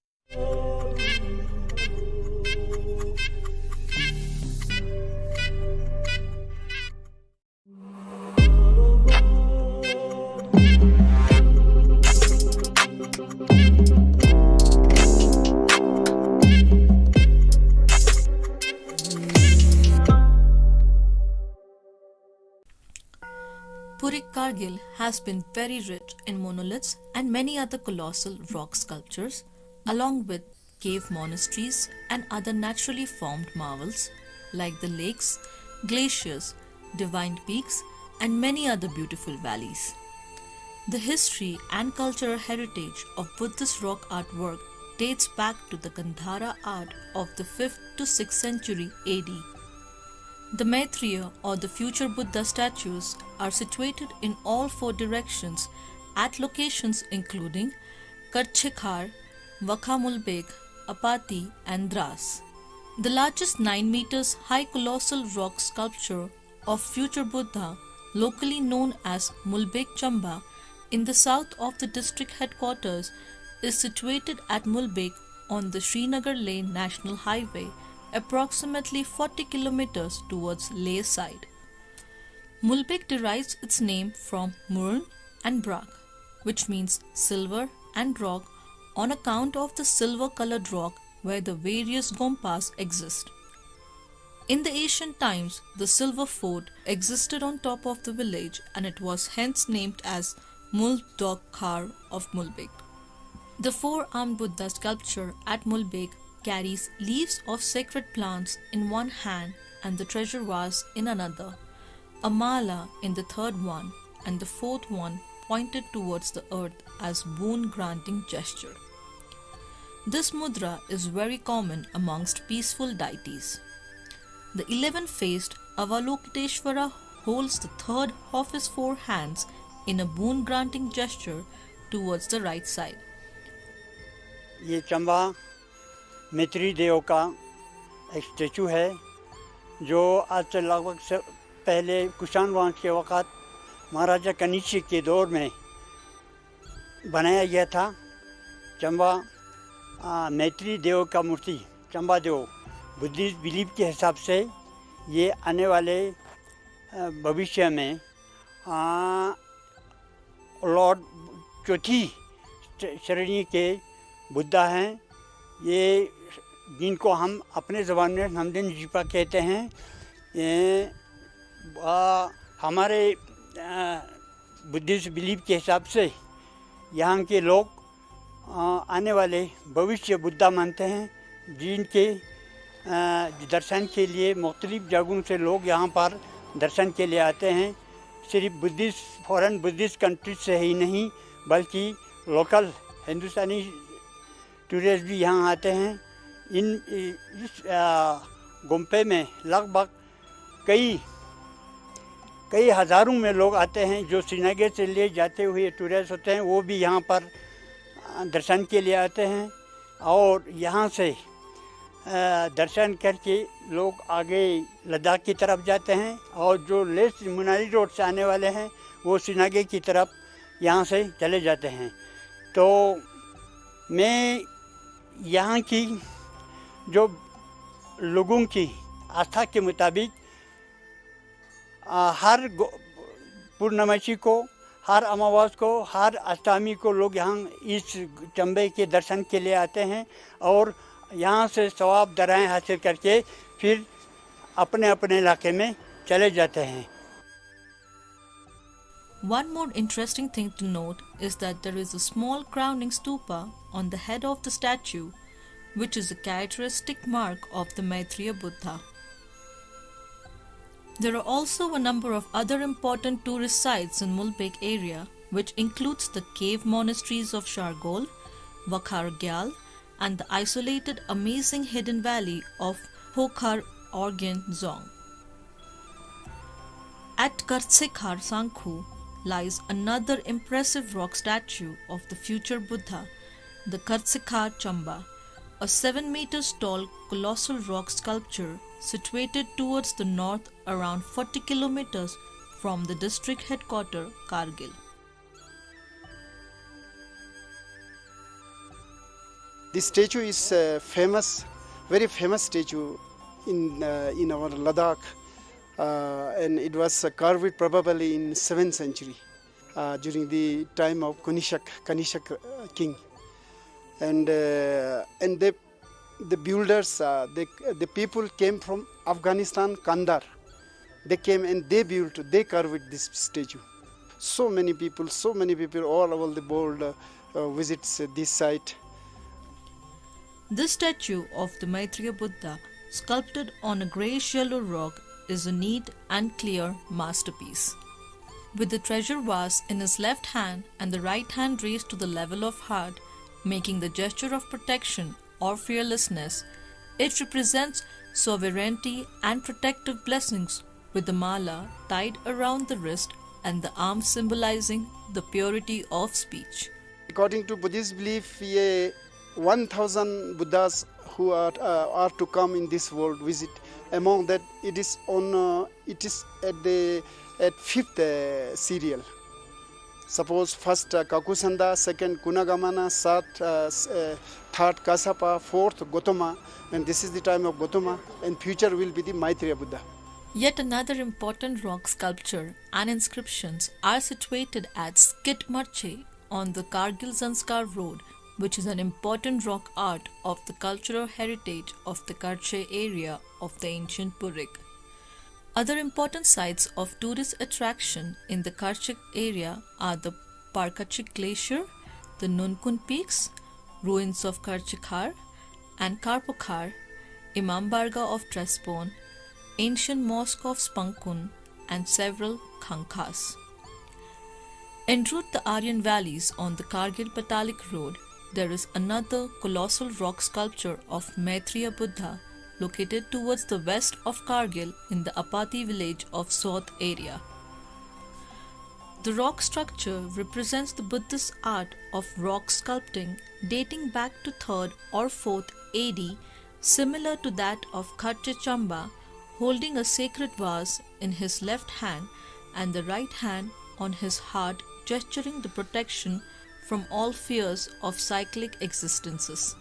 Kargil has been very rich in monoliths and many other colossal rock sculptures, along with cave monasteries and other naturally formed marvels like the lakes, glaciers, divine peaks, and many other beautiful valleys. The history and cultural heritage of Buddhist rock artwork dates back to the Gandhara art of the 5th to 6th century AD. The Maitreya or the future Buddha statues are situated in all 4 directions at locations including Karchikhar, Vakhamulbek, Apati and Dras. The largest 9 meters high colossal rock sculpture of future Buddha, locally known as Mulbek Chamba, in the south of the district headquarters, is situated at Mulbek on the Srinagar Leh National Highway, approximately 40 kilometers towards Leh side. Mulbek derives its name from Murn and Brak, which means silver and rock, on account of the silver-colored rock where the various gompas exist. In the ancient times, the silver fort existed on top of the village and it was hence named as Muldokhar of Mulbek. The four-armed Buddha sculpture at Mulbek carries leaves of sacred plants in one hand and the treasure vase in another, a mala in the third one, and the fourth one pointed towards the earth as boon-granting gesture. This mudra is very common amongst peaceful deities. The 11-faced Avalokiteshvara holds the third of his four hands in a boon-granting gesture towards the right side. ये चंबा मैत्री देव का एक statue है जो आज से लगभग से पहले कुषाण वंश के वक़्त महाराजा कनिष्क के दौर में बनाया गया था। चंबा मैत्री देव का मूर्ति चंबा देव बुद्धिस्ट बिलीफ के हिसाब से ये आने वाले भविष्य में लॉर्ड चौथी श्रेणी के बुद्धा हैं। ये जिनको हम अपने ज़बान में हमदिन जीपा कहते हैं। ये हमारे बुद्धिस्ट बिलीफ के हिसाब से यहाँ के लोग आने वाले भविष्य बुद्धा मानते हैं, जिनके दर्शन के लिए मुख्तलिफ़ जगहों से लोग यहाँ पर दर्शन के लिए आते हैं। सिर्फ बुद्धिस्ट फॉरेन बुद्धिस्ट कंट्रीज से ही नहीं बल्कि लोकल हिंदुस्तानी टूरिस्ट भी यहाँ आते हैं। इस गुम्फे में लगभग कई हज़ारों में लोग आते हैं जो श्रीनगर से ले जाते हुए टूरिस्ट होते हैं, वो भी यहाँ पर दर्शन के लिए आते हैं और यहाँ से दर्शन करके लोग आगे लद्दाख की तरफ जाते हैं और जो लेस मुनारी रोड से आने वाले हैं वो श्रीनगर की तरफ यहाँ से चले जाते हैं। तो मैं यहाँ की जो लोगों की आस्था के मुताबिक हर पूर्णमासी को, हर अमावस को, हर अष्टमी को लोग यहाँ इस चंबे के दर्शन के लिए आते हैं और यहाँ से सवाब दराएं हासिल करके फिर अपने अपने इलाके में चले जाते हैं। One more interesting thing to note is that there is a small crowning stupa on the head of the statue, which is a characteristic mark of the Maitreya Buddha. There are also a number of other important tourist sites in Mulbek area, which includes the cave monasteries of Shargol, Wakhargyal, and the isolated amazing hidden valley of Hokhar Organ Zong. At Kartsikhar Sankhu lies another impressive rock statue of the future Buddha, the Kartsikhar Chamba, a 7 meters tall colossal rock sculpture situated towards the north around 40 kilometers from the district headquarters Kargil. This statue is famous, very famous statue in our Ladakh, and it was carved probably in 7th century during the time of Kanishk king, and the builders, the people came from Afghanistan, Kandahar. They came and they carved this statue. So many people all over the world visits this site. This statue of the Maitreya Buddha, sculpted on a greyish-yellow rock, is a neat and clear masterpiece. With the treasure vase in his left hand and the right hand raised to the level of heart, making the gesture of protection or fearlessness, it represents sovereignty and protective blessings, with the mala tied around the wrist and the arm symbolizing the purity of speech. According to Buddhist belief, 1,000 Buddhas who are to come in this world visit. Among that, it is at fifth serial. Suppose first Kakusanda, second Kunagamana, third Kasapa, fourth Gotama, and this is the time of Gotama, and future will be the Maitreya Buddha. Yet another important rock sculpture and inscriptions are situated at Skitmarche on the Kargil-Zanskar road, which is an important rock art of the cultural heritage of the Karche area of the ancient Purik. Other important sites of tourist attraction in the Karchik area are the Parkachik Glacier, the Nunkun Peaks, ruins of Karchikhar and Karpokhar, Imam Barga of Trespon, ancient mosque of Spankun, and several khankas. En route the Aryan valleys on the Kargil-Patalik road, there is another colossal rock sculpture of Maitreya Buddha located towards the west of Kargil in the Apati village of South area. The rock structure represents the Buddhist art of rock sculpting dating back to 3rd or 4th AD, similar to that of Khatche Chamba, holding a sacred vase in his left hand and the right hand on his heart, gesturing the protection from all fears of cyclic existences.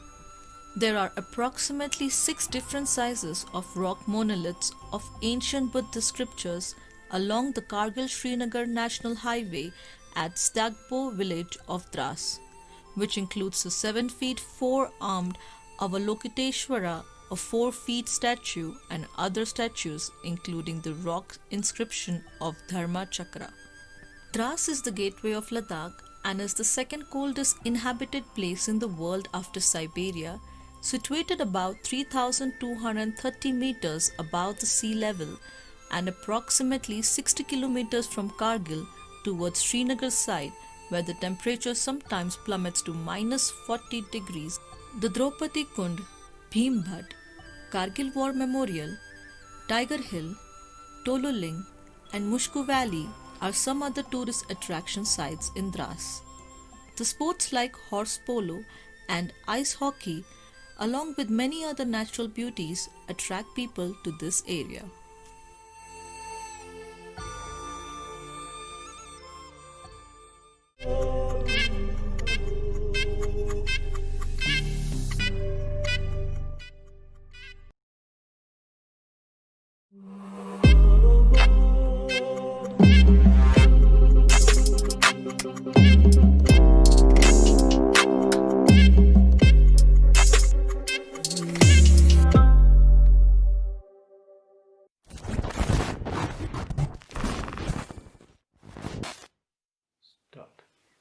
There are approximately 6 different sizes of rock monoliths of ancient Buddhist scriptures along the Kargil-Srinagar National Highway at Stagpo village of Dras, which includes a 7 feet 4-armed Avalokiteshvara, a 4 feet statue, and other statues including the rock inscription of Dharma Chakra. Dras is the gateway of Ladakh and is the second coldest inhabited place in the world after Siberia, situated about 3,230 meters above the sea level and approximately 60 kilometers from Kargil towards Srinagar side, where the temperature sometimes plummets to minus 40 degrees. The Draupadi Kund, Bhimbhat, Kargil War Memorial, Tiger Hill, Tololing, and Mushku Valley are some other tourist attraction sites in Dras. The sports like horse polo and ice hockey, along with many other natural beauties, attract people to this area.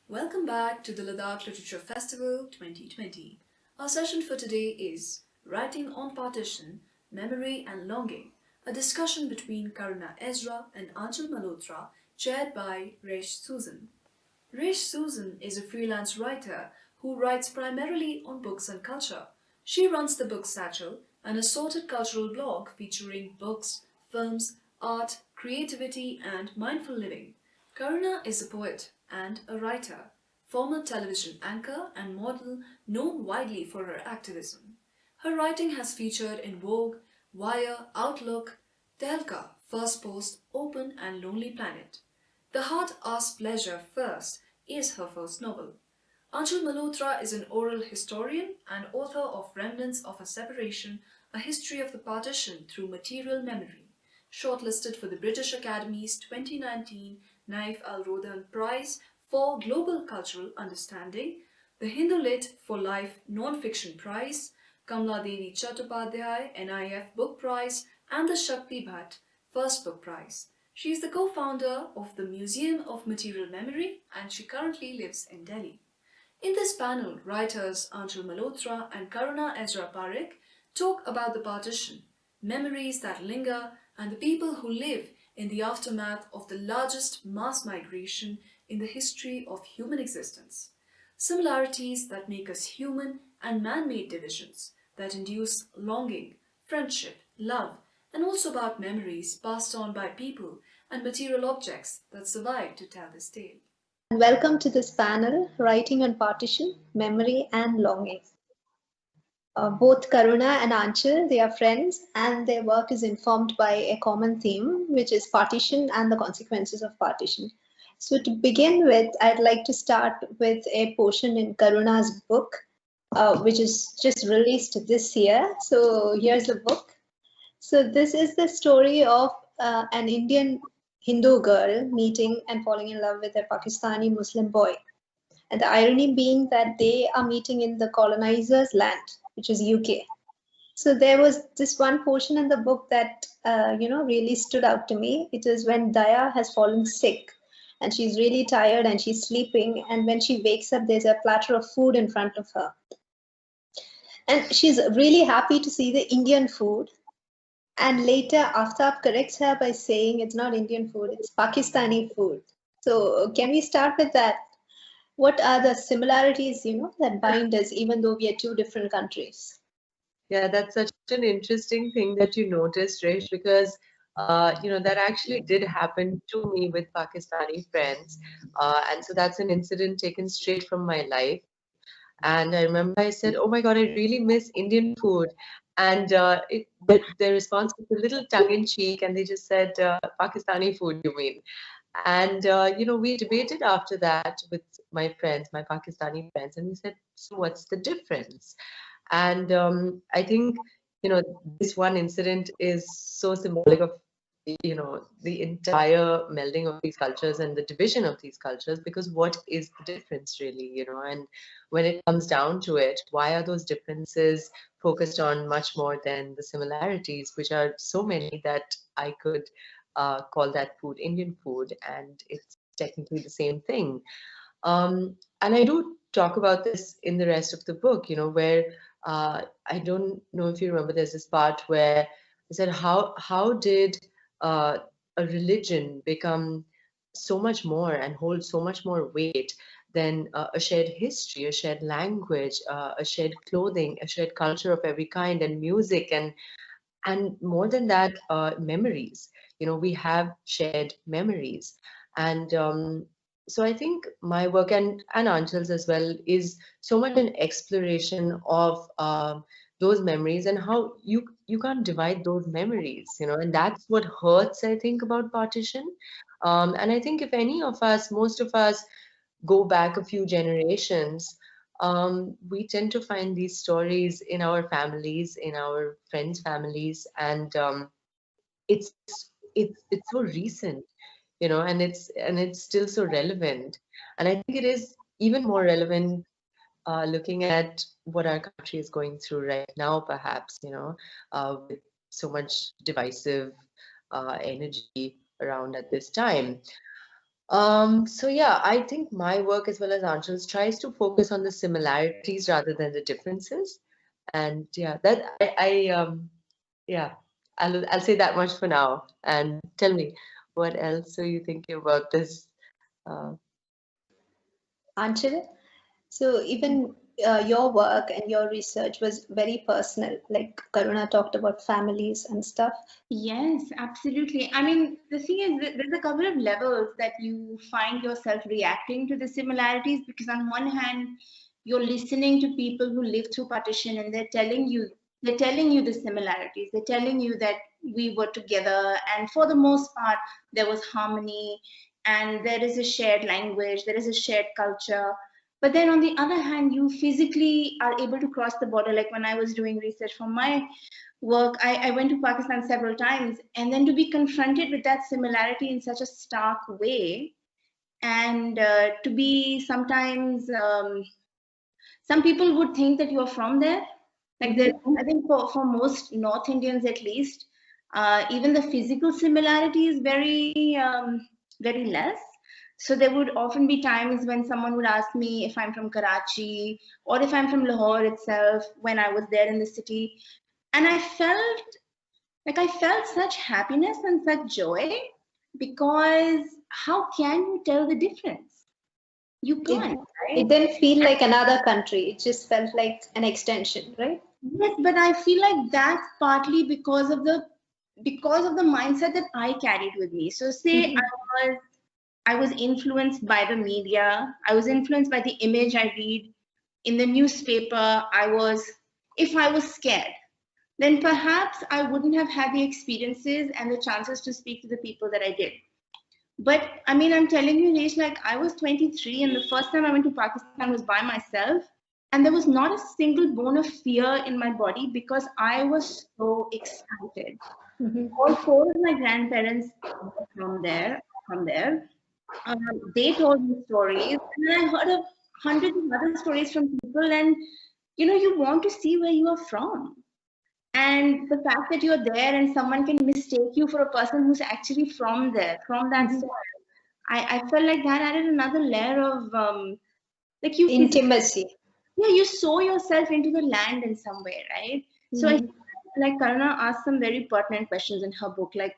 Welcome back to the Ladakh Literature Festival 2020. Our session for today is Writing on Partition, Memory and Longing, a discussion between Karuna Ezra and Anchal Malhotra, chaired by Resh Susan. Resh Susan is a freelance writer who writes primarily on books and culture. She runs the Book Satchel, an assorted cultural blog featuring books, films, art, creativity and mindful living. Karuna is a poet and a writer, former television anchor and model known widely for her activism. Her writing has featured in Vogue, Wire, Outlook, Tehelka, First Post, Open and Lonely Planet. The Heart Asks Pleasure First is her first novel. Anchal Malhotra is an oral historian and author of Remnants of a Separation, A History of the Partition Through Material Memory, shortlisted for the British Academy's 2019 Naif Al-Rodan Prize for Global Cultural Understanding, the Hindu Lit for Life Non-Fiction Prize, Kamla Devi Chattopadhyay NIF Book Prize, and the Shakti Bhatt First Book Prize. She is the co-founder of the Museum of Material Memory and she currently lives in Delhi. In this panel, writers Anchal Malhotra and Karuna Ezra Parekh talk about the partition, memories that linger, and the people who live in the aftermath of the largest mass migration in the history of human existence. Similarities that make us human and man-made divisions that induce longing, friendship, love, and also about memories passed on by people and material objects that survive to tell this tale. Welcome to this panel, Writing on Partition, Memory and Longing. Both Karuna and Anchal, they are friends and their work is informed by a common theme, which is partition and the consequences of partition. So to begin with, I'd like to start with a portion in Karuna's book, which is just released this year. So here's the book. So this is the story of an Indian Hindu girl meeting and falling in love with a Pakistani Muslim boy. And the irony being that they are meeting in the colonizer's land, which is UK. So there was this one portion in the book that, really stood out to me. It is when Daya has fallen sick and she's really tired and she's sleeping. And when she wakes up, there's a platter of food in front of her. And she's really happy to see the Indian food. And later, Aftab corrects her by saying it's not Indian food, it's Pakistani food. So can we start with that? What are the similarities, that bind us, even though we are two different countries? Yeah, that's such an interesting thing that you noticed, Rish, because that actually did happen to me with Pakistani friends. And so that's an incident taken straight from my life. And I remember I said, "Oh my God, I really miss Indian food." And their response was a little tongue in cheek, and they just said, "Pakistani food, you mean?" And we debated after that with my friends, my Pakistani friends, and we said, "So what's the difference?" And I think this one incident is so symbolic of the entire melding of these cultures and the division of these cultures, because what is the difference really, and when it comes down to it, why are those differences focused on much more than the similarities, which are so many that I could call that food Indian food, and it's technically the same thing. And I do talk about this in the rest of the book, where I don't know if you remember, there's this part where I said, how did a religion become so much more and hold so much more weight than a shared history, a shared language, a shared clothing, a shared culture of every kind, and music, and more than that, memories. We have shared memories. And so I think my work, and Anchal's as well, is so much an exploration of those memories and how you can't divide those memories, and that's what hurts, I think, about partition. And I think if any of us, most of us, go back a few generations, we tend to find these stories in our families, in our friends' families, and it's so recent, and it's still so relevant. And I think it is even more relevant looking at what our country is going through right now, perhaps, with so much divisive energy around at this time. So yeah, I think my work, as well as Anchal's, tries to focus on the similarities rather than the differences. And yeah, I'll say that much for now. And tell me, what else are you thinking about this? Anchal, so even your work and your research was very personal, like Karuna talked about families and stuff. Yes, absolutely. I mean, the thing is that there's a couple of levels that you find yourself reacting to the similarities, because on one hand, you're listening to people who live through partition, and they're telling you the similarities. They're telling you that we were together, and for the most part, there was harmony, and there is a shared language, there is a shared culture. But then on the other hand, you physically are able to cross the border. Like when I was doing research for my work, I went to Pakistan several times, and then to be confronted with that similarity in such a stark way, and to be sometimes, some people would think that you're from there. Like I think for most North Indians at least, even the physical similarity is very, very less. So there would often be times when someone would ask me if I'm from Karachi or if I'm from Lahore itself, when I was there in the city. And I felt such happiness and such joy, because how can you tell the difference? You can't, right? It didn't feel like another country. It just felt like an extension, right? Yes, but I feel like that's partly because of the mindset that I carried with me. So say I was influenced by the media. I was influenced by the image I read in the newspaper. If I was scared, then perhaps I wouldn't have had the experiences and the chances to speak to the people that I did. But I mean, I'm telling you, Resh, like I was 23, and the first time I went to Pakistan was by myself, and there was not a single bone of fear in my body, because I was so excited. All four of my grandparents from there. They told me stories, and I heard of hundreds of other stories from people, and you want to see where you are from. And the fact that you're there and someone can mistake you for a person who's actually from there, from that soil, I felt like that added another layer of intimacy. yeah, you sow yourself into the land in some way, right? So I, like Karuna asked some very pertinent questions in her book, like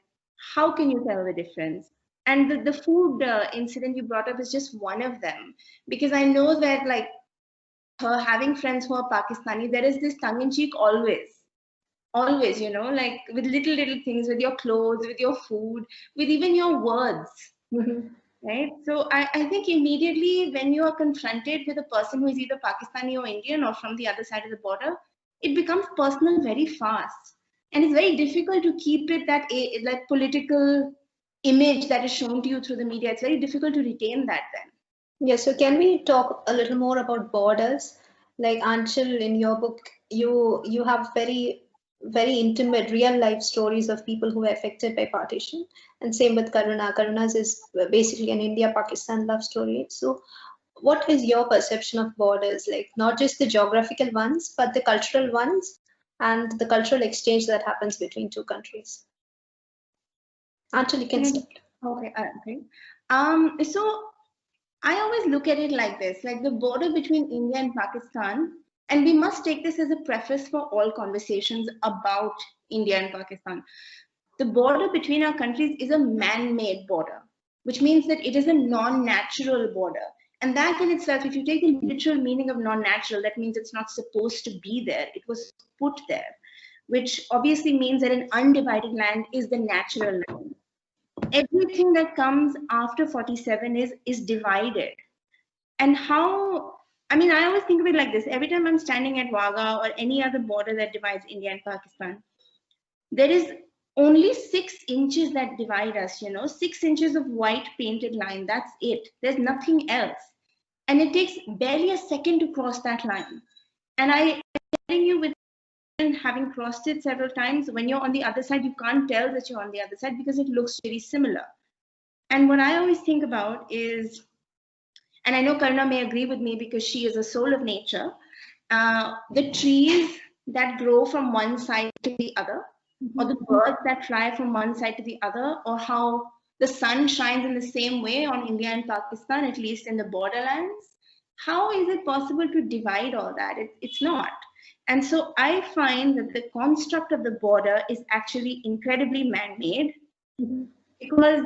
how can you tell the difference? And the food incident you brought up is just one of them, because I know that like her having friends who are Pakistani, there is this tongue in cheek always, you know, like with little things, with your clothes, with your food, with even your words. Right. So I think immediately when you are confronted with a person who is either Pakistani or Indian or from the other side of the border, it becomes personal very fast. And it's very difficult to keep it that political image that is shown to you through the media. It's very difficult to retain that then. Yeah, so can we talk a little more about borders? Like Anshul, in your book, you have very intimate real life stories of people who were affected by partition, and same with Karuna. Karuna's is basically an India-Pakistan love story. So what is your perception of borders, like not just the geographical ones, but the cultural ones and the cultural exchange that happens between two countries? Anshul, you can start. Okay, okay. So I always look at it like this, like the border between India and Pakistan, and we must take this as a preface for all conversations about India and Pakistan. The border between our countries is a man-made border, which means that it is a non-natural border. And that in itself, if you take the literal meaning of non-natural, that means it's not supposed to be there. It was put there, which obviously means that an undivided land is the natural land. Everything that comes after 47 is divided. And how, I mean, I always think of it like this. Every time I'm standing at Wagah or any other border that divides India and Pakistan, there is only 6 inches that divide us, you know, 6 inches of white painted line. That's it. There's nothing else. And it takes barely a second to cross that line. And I'm telling you, with having crossed it several times, when you're on the other side, you can't tell that you're on the other side because it looks very similar. And what I always think about is, and I know Karuna may agree with me because she is a soul of nature, the trees that grow from one side to the other, or the birds that fly from one side to the other, or how the sun shines in the same way on India and Pakistan, at least in the borderlands. How is it possible to divide all that? It's not. And so I find that the construct of the border is actually incredibly man-made, because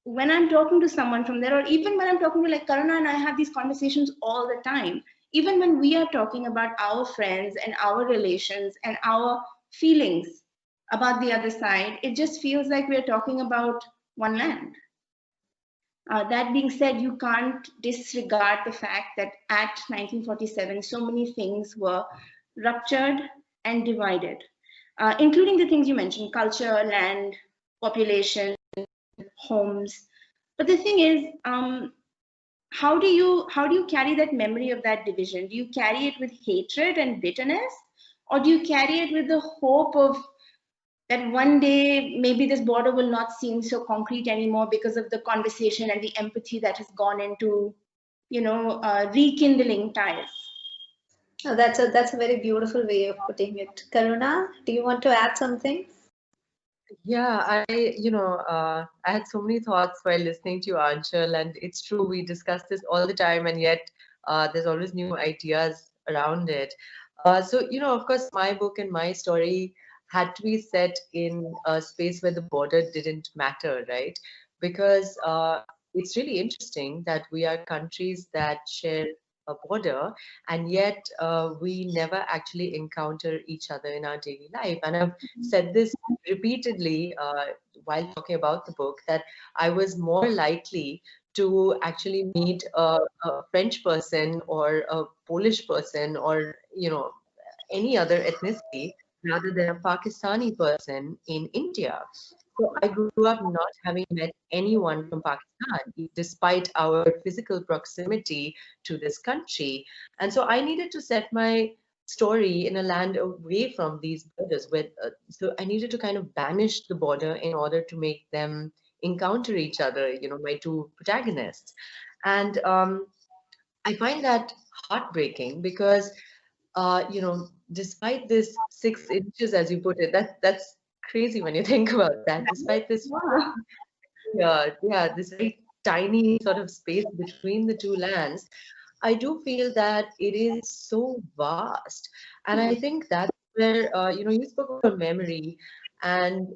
when I'm talking to someone from there, or even when I'm talking to like Karuna and I have these conversations all the time, even when we are talking about our friends and our relations and our feelings about the other side, it just feels like we're talking about one land. That being said, you can't disregard the fact that at 1947, so many things were ruptured and divided, including the things you mentioned: culture, land, population, homes. But the thing is, how do you carry that memory of that division? Do you carry it with hatred and bitterness, or do you carry it with the hope of that one day maybe this border will not seem so concrete anymore because of the conversation and the empathy that has gone into, you know, rekindling ties? Oh, that's a very beautiful way of putting it. Karuna, do you want to add something? Yeah, I had so many thoughts while listening to you, Anshul, and it's true, we discuss this all the time, and yet there's always new ideas around it. So, of course, my book and my story had to be set in a space where the border didn't matter, right? Because it's really interesting that we are countries that share a border, and yet we never actually encounter each other in our daily life. And I've said this repeatedly while talking about the book, that I was more likely to actually meet a French person or a Polish person, or any other ethnicity, rather than a Pakistani person in India. So I grew up not having met anyone from Pakistan, despite our physical proximity to this country. And so I needed to set my story in a land away from these borders. So I needed to kind of banish the border in order to make them encounter each other, my two protagonists. And I find that heartbreaking because, despite this 6 inches, as you put it, that's crazy when you think about that. Despite this, this very tiny sort of space between the two lands, I do feel that it is so vast. And I think that's where, you spoke about memory. And,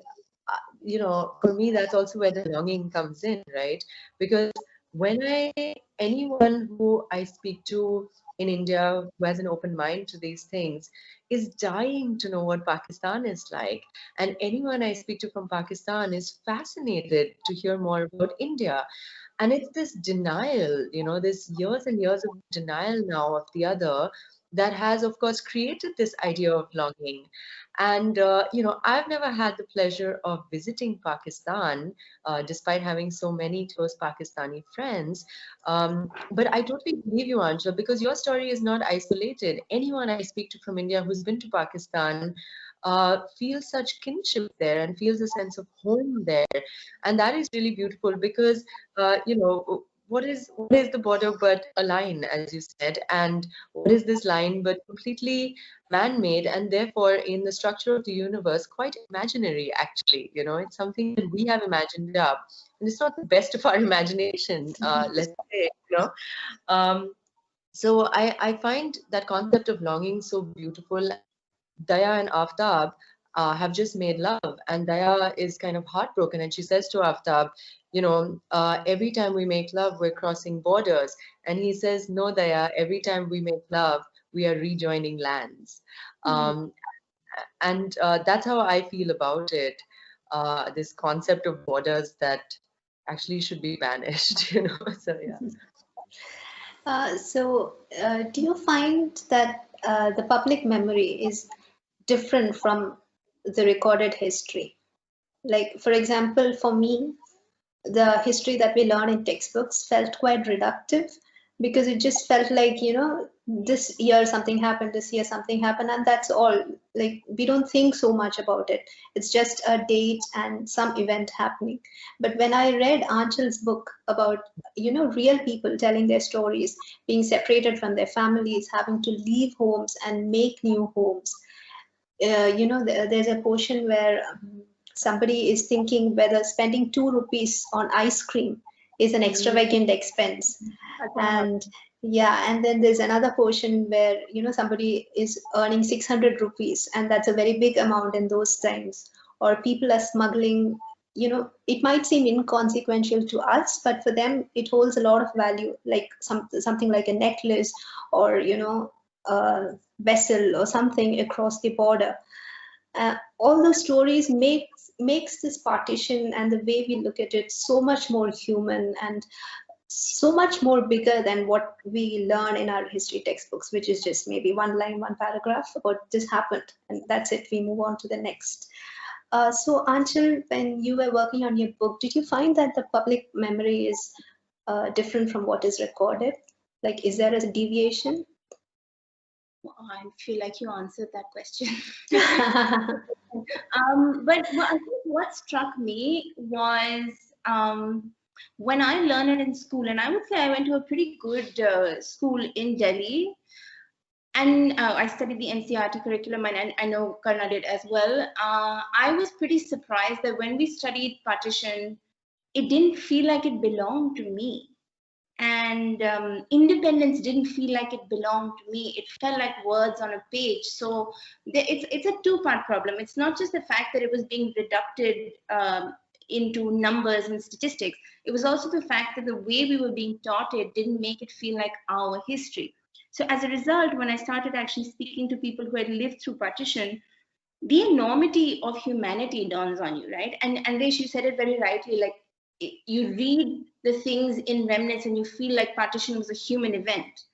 for me, that's also where the longing comes in, right? Because anyone who I speak to in India who has an open mind to these things is dying to know what Pakistan is like. And anyone I speak to from Pakistan is fascinated to hear more about India. And it's this denial, this years and years of denial now of the other that has, of course, created this idea of longing. And, I've never had the pleasure of visiting Pakistan, despite having so many close Pakistani friends. But I totally believe you, Angela, because your story is not isolated. Anyone I speak to from India who's been to Pakistan feels such kinship there and feels a sense of home there. And that is really beautiful because, what is the border but a line, as you said, and what is this line but completely man-made and therefore in the structure of the universe quite imaginary, actually. It's something that we have imagined up, and it's not the best of our imagination, let's say. So I find that concept of longing so beautiful. Daya and Aftab have just made love, and Daya is kind of heartbroken, and she says to Aftab, every time we make love, we're crossing borders. And he says, no, Daya, every time we make love, we are rejoining lands. And that's how I feel about it. This concept of borders that actually should be banished, So, yeah. Do you find that the public memory is different from the recorded history? Like, for example, for me, the history that we learn in textbooks felt quite reductive because it just felt like, this year something happened, this year something happened, and that's all. Like, we don't think so much about it. It's just a date and some event happening. But when I read Anchal's book about, real people telling their stories, being separated from their families, having to leave homes and make new homes, there's a portion where somebody is thinking whether spending 2 rupees on ice cream is an extravagant expense. And and then there's another portion where, somebody is earning 600 rupees, and that's a very big amount in those times. Or people are smuggling, it might seem inconsequential to us, but for them, it holds a lot of value, like something like a necklace or, a vessel or something across the border. All those stories makes this partition and the way we look at it so much more human and so much more bigger than what we learn in our history textbooks, which is just maybe one line, one paragraph about this happened, and that's it. We move on to the next. So Anchal, when you were working on your book, did you find that the public memory is different from what is recorded? Like, is there a deviation? I feel like you answered that question. But I think what struck me was when I learned it in school, and I would say I went to a pretty good school in Delhi, and I studied the NCERT curriculum, and I know Karna did as well. I was pretty surprised that when we studied partition, it didn't feel like it belonged to me. And independence didn't feel like it belonged to me. It felt like words on a page. So it's a two-part problem. It's not just the fact that it was being reducted into numbers and statistics. It was also the fact that the way we were being taught it didn't make it feel like our history. So as a result, when I started actually speaking to people who had lived through partition, the enormity of humanity dawns on you, right? And Resh, you said it very rightly, like you read the things in remnants and you feel like partition was a human event.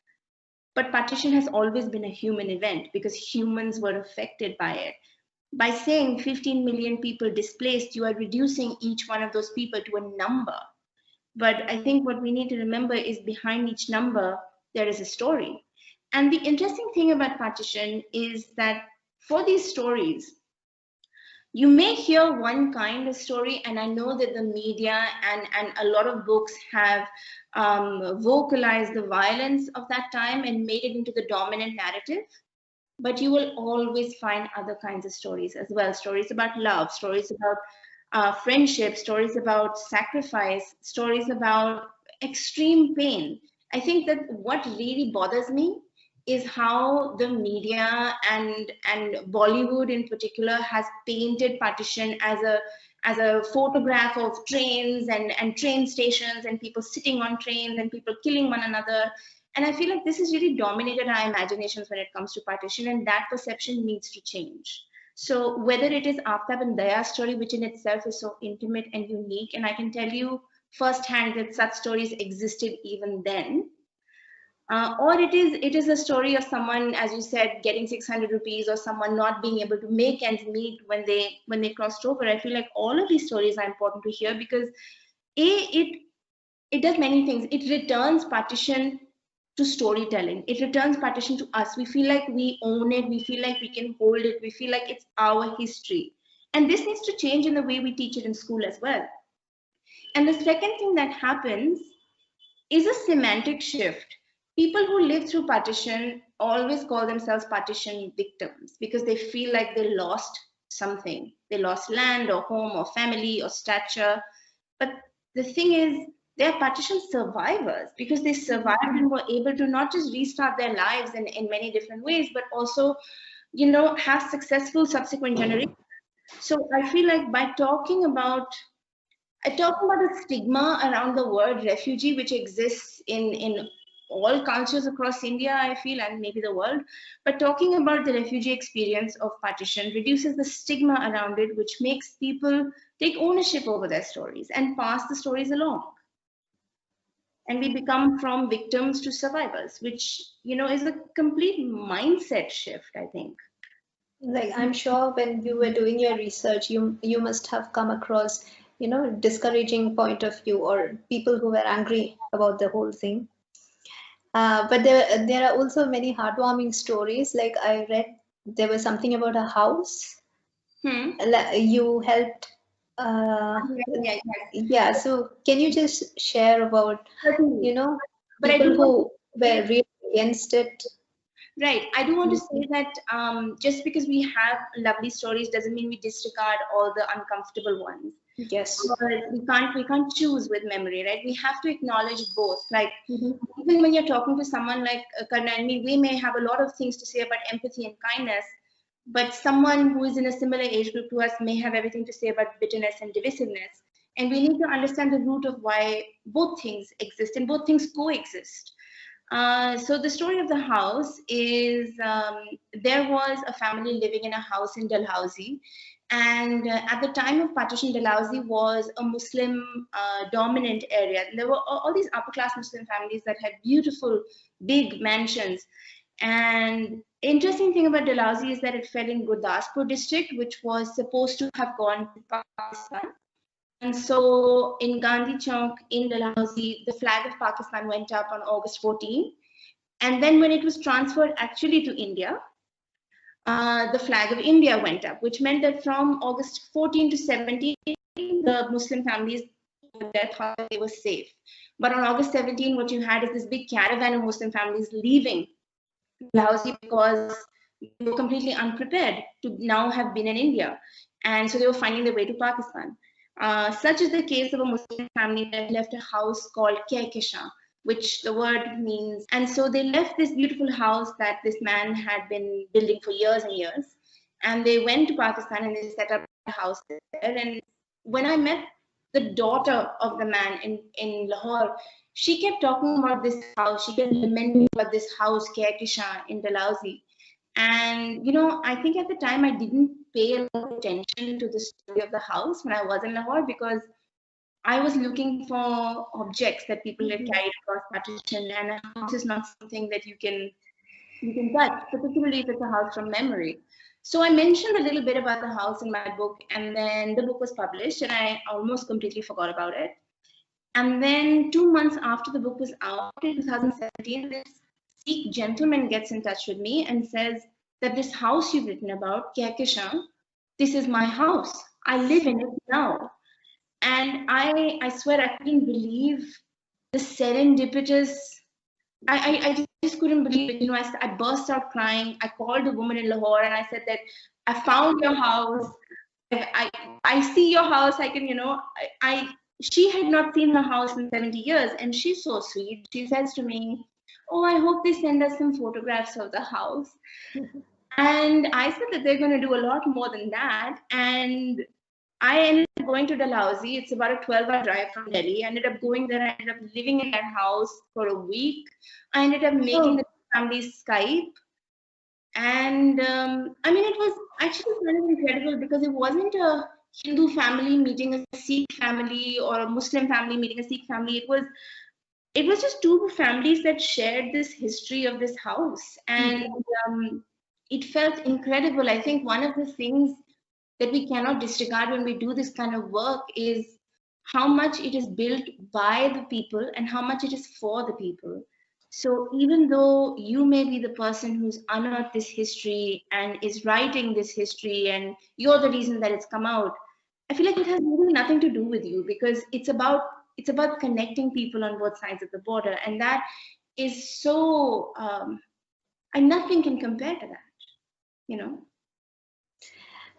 But partition has always been a human event because humans were affected by it. By saying 15 million people displaced, you are reducing each one of those people to a number. But I think what we need to remember is behind each number, there is a story. And the interesting thing about partition is that for these stories, you may hear one kind of story, and I know that the media and a lot of books have vocalized the violence of that time and made it into the dominant narrative. But you will always find other kinds of stories as well. Stories about love, stories about friendship, stories about sacrifice, stories about extreme pain. I think that what really bothers me is how the media and Bollywood in particular has painted partition as a photograph of trains and train stations and people sitting on trains and people killing one another. And I feel like this has really dominated our imaginations when it comes to partition, and that perception needs to change. So whether it is Aftab and Daya's story, which in itself is so intimate and unique, and I can tell you firsthand that such stories existed even then, or it is a story of someone, as you said, getting 600 rupees, or someone not being able to make ends meet when they crossed over. I feel like all of these stories are important to hear because it does many things. It returns partition to storytelling. It returns partition to us. We feel like we own it. We feel like we can hold it. We feel like it's our history. And this needs to change in the way we teach it in school as well. And the second thing that happens is a semantic shift. People who live through partition always call themselves partition victims because they feel like they lost something. They lost land or home or family or stature. But the thing is, they are partition survivors because they survived and were able to not just restart their lives in many different ways, but also, have successful subsequent generations. So I feel like by talking about the stigma around the word refugee, which exists in all cultures across India, I feel, and maybe the world, but talking about the refugee experience of partition reduces the stigma around it, which makes people take ownership over their stories and pass the stories along. And we become from victims to survivors, which, is a complete mindset shift, I think. Like, I'm sure when you were doing your research, you must have come across, discouraging point of view or people who were angry about the whole thing. But there are also many heartwarming stories. Like I read, there was something about a house. You helped. Yeah. So can you just share about, people who were really against it? Right. I do want to say that just because we have lovely stories doesn't mean we disregard all the uncomfortable ones. Yes. We can't choose with memory, right? We have to acknowledge both. Like even when you're talking to someone like Karnalini, we may have a lot of things to say about empathy and kindness, but someone who is in a similar age group to us may have everything to say about bitterness and divisiveness. And we need to understand the root of why both things exist and both things coexist. So the story of the house is there was a family living in a house in Dalhousie, and at the time of partition, Dalhousie was a Muslim dominant area. And there were all these upper class Muslim families that had beautiful big mansions. And interesting thing about Dalhousie is that it fell in Gurdaspur district, which was supposed to have gone to Pakistan. And so in Gandhi Chowk in Dalhousie, the flag of Pakistan went up on August 14. And then when it was transferred actually to India, the flag of India went up, which meant that from August 14 to 17, the Muslim families thought they were safe. But on August 17, what you had is this big caravan of Muslim families leaving Dalhousie because they were completely unprepared to now have been in India. And so they were finding their way to Pakistan. Such is the case of a Muslim family that left a house called Kehkeshan, which the word means. And so they left this beautiful house that this man had been building for years and years. And they went to Pakistan and they set up a house there. And when I met the daughter of the man in Lahore, she kept talking about this house. She kept lamenting about this house, Kehkeshan in Dalhousie. And, I think at the time I didn't pay a lot of attention to the story of the house when I was in Lahore because I was looking for objects that people had carried across partition, and a house is not something that you can touch, particularly if it's a house from memory. So I mentioned a little bit about the house in my book, and then the book was published, and I almost completely forgot about it. And then 2 months after the book was out in 2017, this Sikh gentleman gets in touch with me and says that this house you've written about, Kehkeshan, this is my house. I live in it now. And I swear I couldn't believe the serendipitous, I just couldn't believe it. I burst out crying. I called a woman in Lahore and I said that I found your house. I see your house. I can, she had not seen her house in 70 years, and she's so sweet. She says to me, "Oh, I hope they send us some photographs of the house." And I said that they're going to do a lot more than that. And I ended up going to Dalhousie. It's about a 12-hour drive from Delhi. I ended up going there. I ended up living in that house for a week. I ended up making the family Skype. And I mean, it was actually kind of incredible because it wasn't a Hindu family meeting a Sikh family or a Muslim family meeting a Sikh family. It was just two families that shared this history of this house, and it felt incredible. I think one of the things that we cannot disregard when we do this kind of work is how much it is built by the people and how much it is for the people. So even though you may be the person who's unearthed this history and is writing this history and you're the reason that it's come out, I feel like it has really nothing to do with you, because it's about connecting people on both sides of the border, and that is so and nothing can compare to that, you know.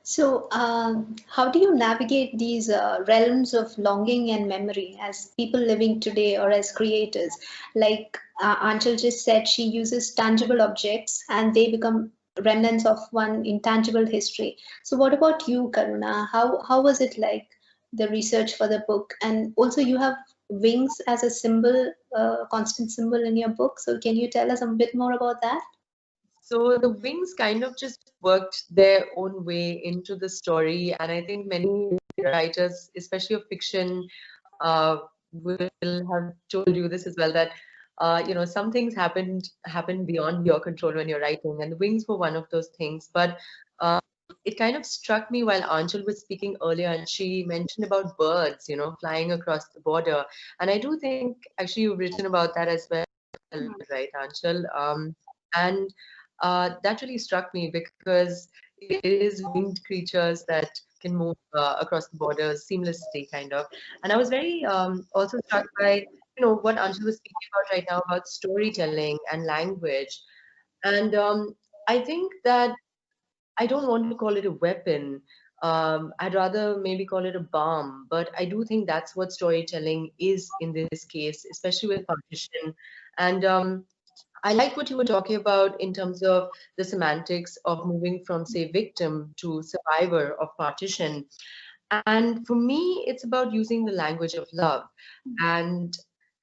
So, how do you navigate these realms of longing and memory as people living today or as creators? Like Anchal just said, she uses tangible objects and they become remnants of one intangible history. So, what about you, Karuna? How was it like, the research for the book? And also, you have wings as a symbol, constant symbol in your book. So, can you tell us a bit more about that? So the wings kind of just worked their own way into the story, and I think many writers, especially of fiction, will have told you this as well, that some things happen beyond your control when you're writing, and the wings were one of those things. But it kind of struck me while Anchal was speaking earlier, and she mentioned about birds, flying across the border, and I do think actually you've written about that as well, right, Anchal? And that really struck me because it is winged creatures that can move across the borders seamlessly, kind of. And I was very also struck by, what Anshul was speaking about right now about storytelling and language. And I think that I don't want to call it a weapon. I'd rather maybe call it a bomb. But I do think that's what storytelling is in this case, especially with partition. And I like what you were talking about in terms of the semantics of moving from, say, victim to survivor of partition. And for me, it's about using the language of love. And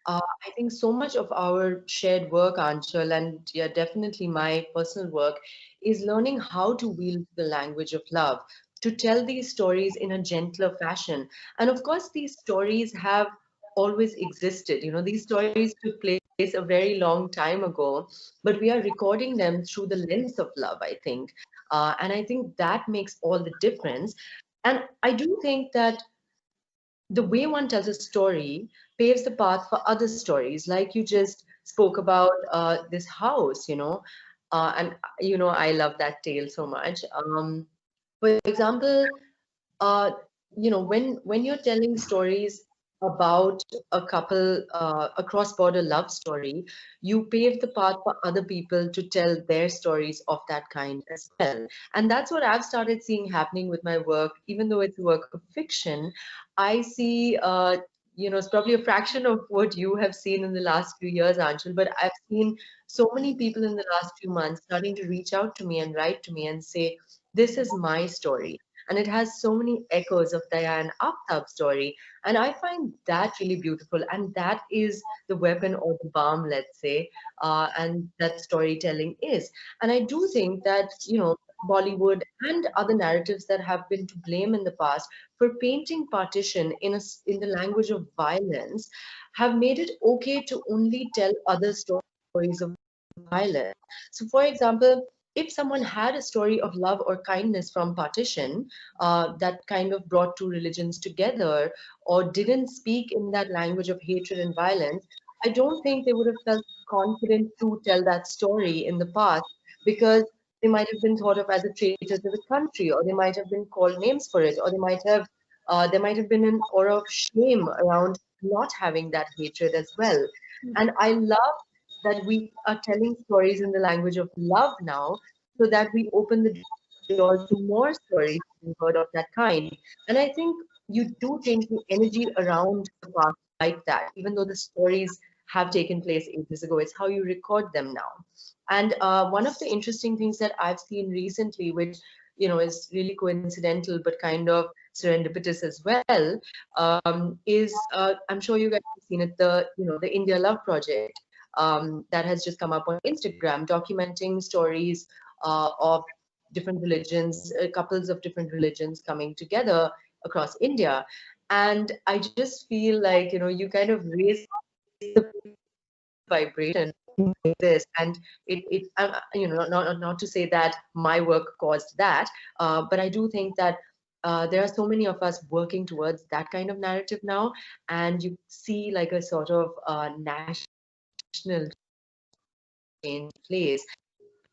I think so much of our shared work, Anshul, and yeah, definitely my personal work, is learning how to wield the language of love, to tell these stories in a gentler fashion. And of course, these stories have always existed. These stories took place a very long time ago, but we are recording them through the lens of love, I think. And I think that makes all the difference. And I do think that the way one tells a story paves the path for other stories, like you just spoke about this house, and I love that tale so much. For example, when you're telling stories about a couple, a cross-border love story, you pave the path for other people to tell their stories of that kind as well. And that's what I've started seeing happening with my work. Even though it's a work of fiction, I see, it's probably a fraction of what you have seen in the last few years, Anshul, but I've seen so many people in the last few months starting to reach out to me and write to me and say, this is my story. And it has so many echoes of Diane Aftab's story. And I find that really beautiful. And that is the weapon or the balm, let's say, and that storytelling is. And I do think that, Bollywood and other narratives that have been to blame in the past for painting partition in the language of violence have made it okay to only tell other stories of violence. So, for example, if someone had a story of love or kindness from partition that kind of brought two religions together, or didn't speak in that language of hatred and violence, I don't think they would have felt confident to tell that story in the past, because they might have been thought of as a traitor to the country, or they might have been called names for it, or they might have been an aura of shame around not having that hatred as well. And I love that we are telling stories in the language of love now, so that we open the door to more stories being heard of that kind. And I think you do think the energy around the past like that, even though the stories have taken place ages ago. It's how you record them now. And one of the interesting things that I've seen recently, which is really coincidental but kind of serendipitous as well, is I'm sure you guys have seen it, the India Love Project that has just come up on Instagram, documenting stories of different religions, couples of different religions coming together across India. And I just feel like, you kind of raise the vibration like this, and it not to say that my work caused that, but I do think that there are so many of us working towards that kind of narrative now, and you see like a sort of national change place.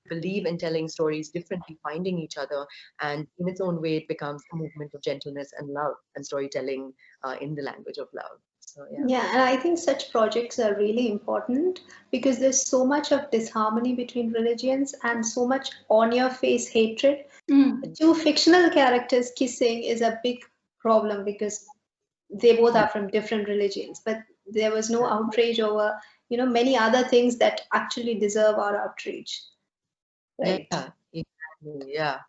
Believe in telling stories differently, finding each other, and in its own way, it becomes a movement of gentleness and love and storytelling in the language of love. So yeah. Yeah, and I think such projects are really important because there's so much of disharmony between religions and so much on your face hatred. Two fictional characters kissing is a big problem because they both are from different religions, but there was no outrage over, many other things that actually deserve our outrage. Right. Yeah, exactly. Yeah.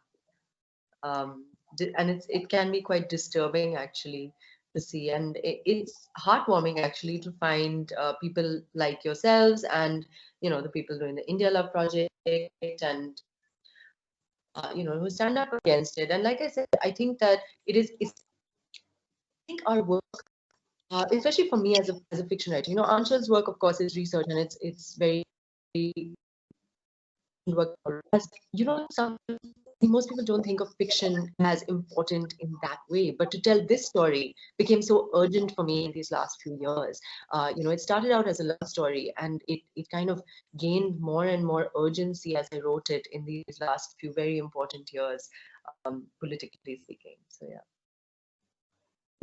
And it can be quite disturbing actually to see, and it's heartwarming actually to find people like yourselves and the people doing the India Love Project and who stand up against it. And like I said, I think that I think our work, especially for me as a fiction writer, Anchal's work of course is research, and it's very work. Most people don't think of fiction as important in that way, but to tell this story became so urgent for me in these last few years. It started out as a love story, and it kind of gained more and more urgency as I wrote it in these last few very important years, politically speaking. So yeah.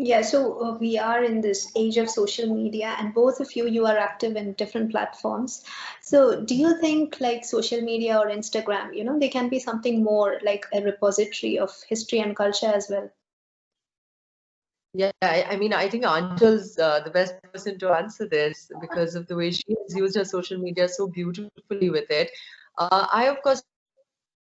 Yeah, so we are in this age of social media, and both of you are active in different platforms. So do you think like social media or Instagram, they can be something more like a repository of history and culture as well? Yeah, I mean, I think Anchal's the best person to answer this because of the way she has used her social media so beautifully with it. I, of course,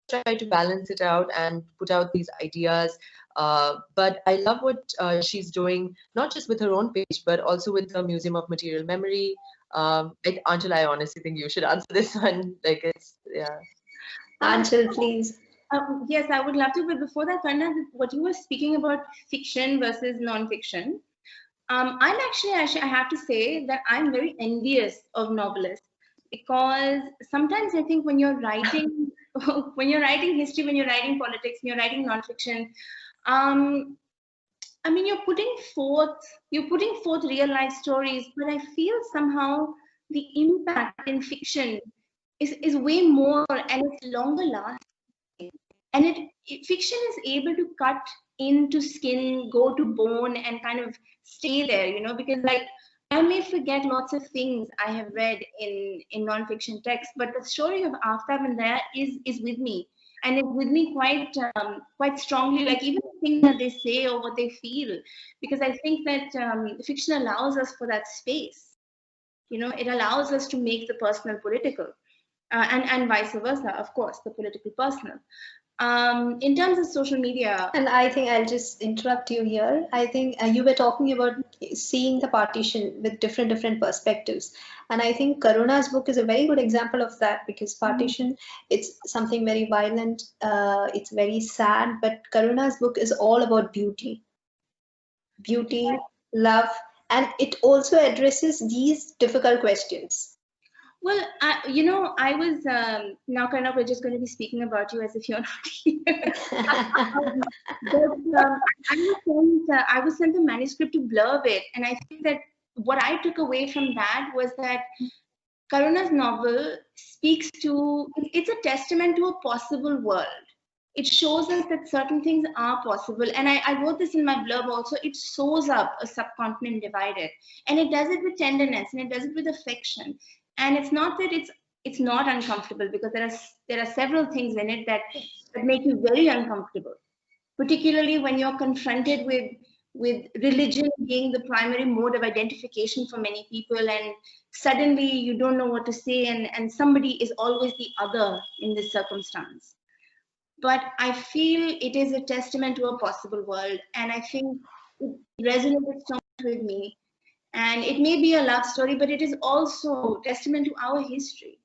try to balance it out and put out these ideas. But I love what she's doing, not just with her own page, but also with the Museum of Material Memory. Anchal, I honestly think you should answer this one. Like yeah. Anchal, please. Yes, I would love to. But before that, Karna, what you were speaking about fiction versus non-fiction, I'm actually, I have to say that I'm very envious of novelists because sometimes I think when you're writing, when you're writing history, when you're writing politics, when you're writing non-fiction, I mean, you're putting forth real life stories, but I feel somehow the impact in fiction is way more and it's longer lasting. And fiction is able to cut into skin, go to bone, and kind of stay there, because like I may forget lots of things I have read in non-fiction text, but the story of Aftab and Daya is with me, and it's with me quite strongly. Like even the things that they say or what they feel, because I think that fiction allows us for that space. It allows us to make the personal political, and vice versa, of course, the political personal. In terms of social media, and I think I'll just interrupt you here. I think you were talking about seeing the partition with different perspectives, and I think Karuna's book is a very good example of that because partition, it's something very violent, it's very sad, but Karuna's book is all about beauty, love, and it also addresses these difficult questions. Well, I was now kind of we're just going to be speaking about you as if you're not here. But I was sent the manuscript to blurb it, and I think that what I took away from that was that Karuna's novel speaks to, it's a testament to a possible world. It shows us that certain things are possible, and I wrote this in my blurb also. It sews up a subcontinent divided, and it does it with tenderness, and it does it with affection. And it's not that it's not uncomfortable, because there are several things in it that make you very uncomfortable, particularly when you're confronted with with religion being the primary mode of identification for many people, and suddenly you don't know what to say, and somebody is always the other in this circumstance. But I feel it is a testament to a possible world, and I think it resonated so much with me. And it may be a love story, but it is also testament to our history,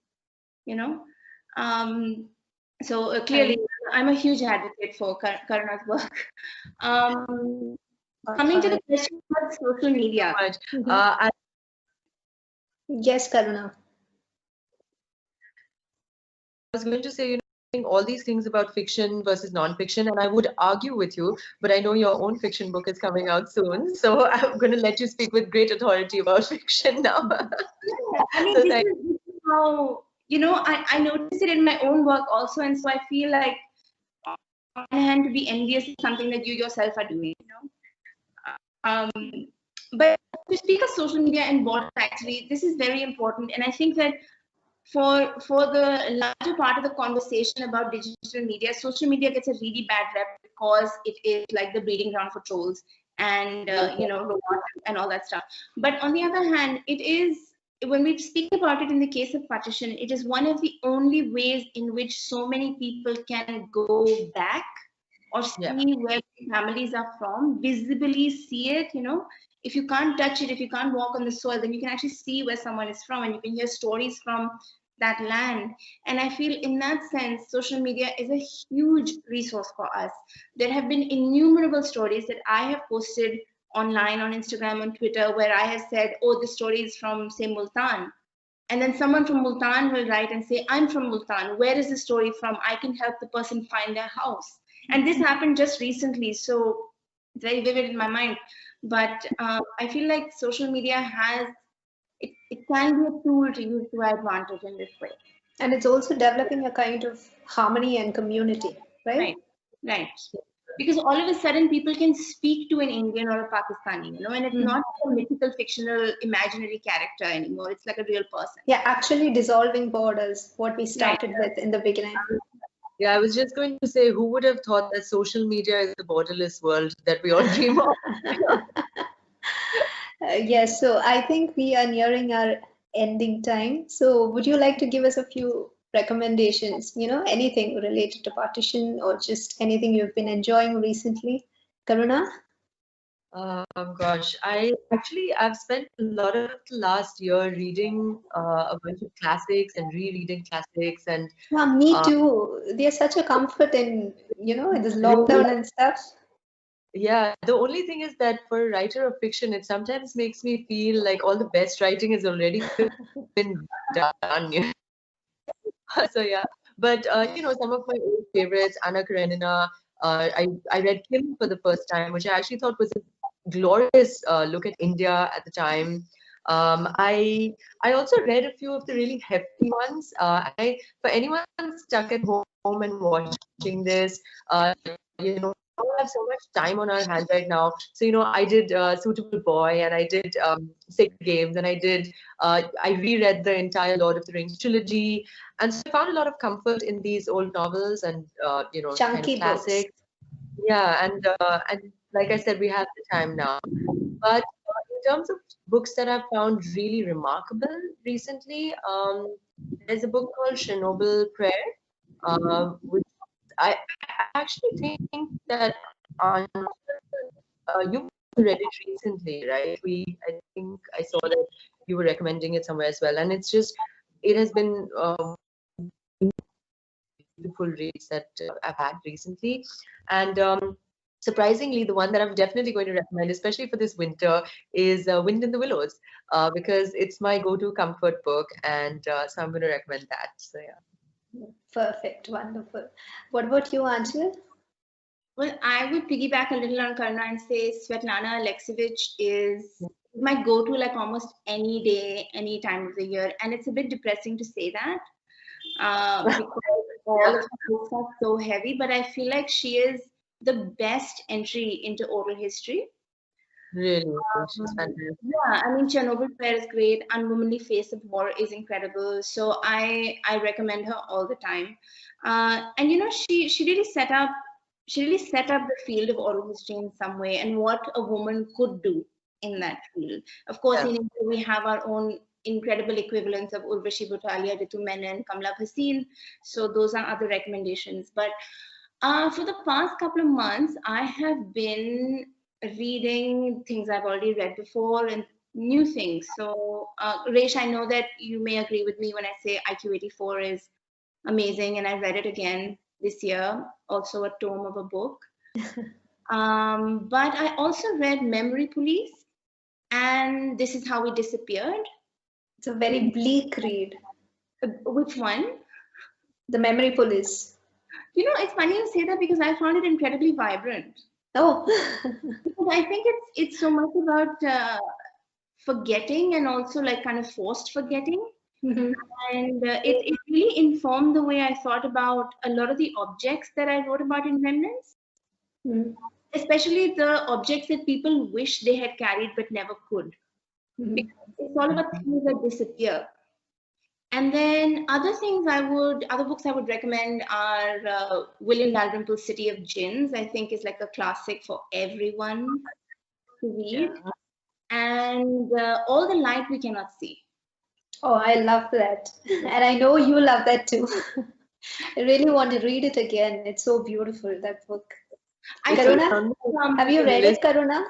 you know. So clearly, I'm a huge advocate for Karuna's work. Coming to the question about social media. Yes, Karuna. I was going to say, all these things about fiction versus non-fiction, and I would argue with you, but I know your own fiction book is coming out soon, so I'm going to let you speak with great authority about fiction now. I mean, this is how, I noticed it in my own work also, and so I feel like, on one hand, to be envious is something that you yourself are doing, But to speak of social media and borders, actually, this is very important, and I think that for the larger part of the conversation about digital media, social media gets a really bad rep because it is like the breeding ground for trolls and robots and all that stuff. But on the other hand, it is, when we speak about it in the case of partition, it is one of the only ways in which so many people can go back or see where families are from, visibly see it, If you can't touch it, if you can't walk on the soil, then you can actually see where someone is from and you can hear stories from that land. And I feel in that sense, social media is a huge resource for us. There have been innumerable stories that I have posted online on Instagram and Twitter where I have said, oh, this story is from, say, Multan. And then someone from Multan will write and say, I'm from Multan. Where is the story from? I can help the person find their house. And this happened just recently, so it's very vivid in my mind. But I feel like social media has, it can be a tool to use to our advantage in this way. And it's also developing a kind of harmony and community, right? Right. Because all of a sudden people can speak to an Indian or a Pakistani, and it's not a mythical, fictional, imaginary character anymore. It's like a real person. Yeah, actually dissolving borders, what we started with in the beginning. Yeah, I was just going to say, who would have thought that social media is the borderless world that we all dream of? Yes, so I think we are nearing our ending time. So would you like to give us a few recommendations, anything related to partition or just anything you've been enjoying recently? Karuna? Gosh, I've spent a lot of the last year reading a bunch of classics and rereading classics, and yeah, me too. They're such a comfort in this lockdown and stuff. Yeah, the only thing is that for a writer of fiction, it sometimes makes me feel like all the best writing has already been done. So yeah, but some of my old favorites, Anna Karenina. I read Kim for the first time, which I actually thought was a glorious look at India at the time. I also read a few of the really hefty ones. For anyone stuck at home and watching this, we have so much time on our hands right now. So I did Suitable Boy, and I did Sick Games, and I reread the entire Lord of the Rings trilogy, and so I found a lot of comfort in these old novels and chunky kind of classics. Books. Yeah, and like I said, we have the time now. But in terms of books that I've found really remarkable recently, there's a book called Chernobyl Prayer, which I actually think that you read it recently, right? I think I saw that you were recommending it somewhere as well, and it has been beautiful reads that I've had recently, and surprisingly, the one that I'm definitely going to recommend, especially for this winter, is Wind in the Willows, because it's my go-to comfort book, and so I'm going to recommend that. So yeah. Perfect, wonderful. What about you, Angela? Well, I would piggyback a little on Karna and say Svetlana Alexievich is my go-to like almost any day, any time of the year, and it's a bit depressing to say that because all of her books are so heavy, but I feel like she is the best entry into oral history. Really? She's fantastic. Yeah, I mean, Chernobyl Prayer is great. Unwomanly Face of War is incredible. So I recommend her all the time. And she really set up she really set up the field of oral history in some way and what a woman could do in that field. Of course, in India, we have our own incredible equivalents of Urvashi Bhutalia, Ritu Menon, Kamla Bhasin. So those are other recommendations. But for the past couple of months, I have been reading things I've already read before and new things. So Resh, I know that you may agree with me when I say IQ 84 is amazing, and I read it again this year, also a tome of a book. But I also read Memory Police and This Is How We Disappeared. It's a very bleak read. Which one? The Memory Police. You know, it's funny you say that because I found it incredibly vibrant. Oh. Because I think it's so much about forgetting and also like kind of forced forgetting. Mm-hmm. And it really informed the way I thought about a lot of the objects that I wrote about in Remnants. Mm-hmm. Especially the objects that people wish they had carried but never could. Mm-hmm. Because it's all about things that disappear. And then other books I would recommend are William Dalrymple's City of Jinns. I think is like a classic for everyone to read. Yeah. And All the Light We Cannot See. Oh, I love that. And I know you love that too. I really want to read it again. It's so beautiful, that book. Karuna, have you read it, Karuna?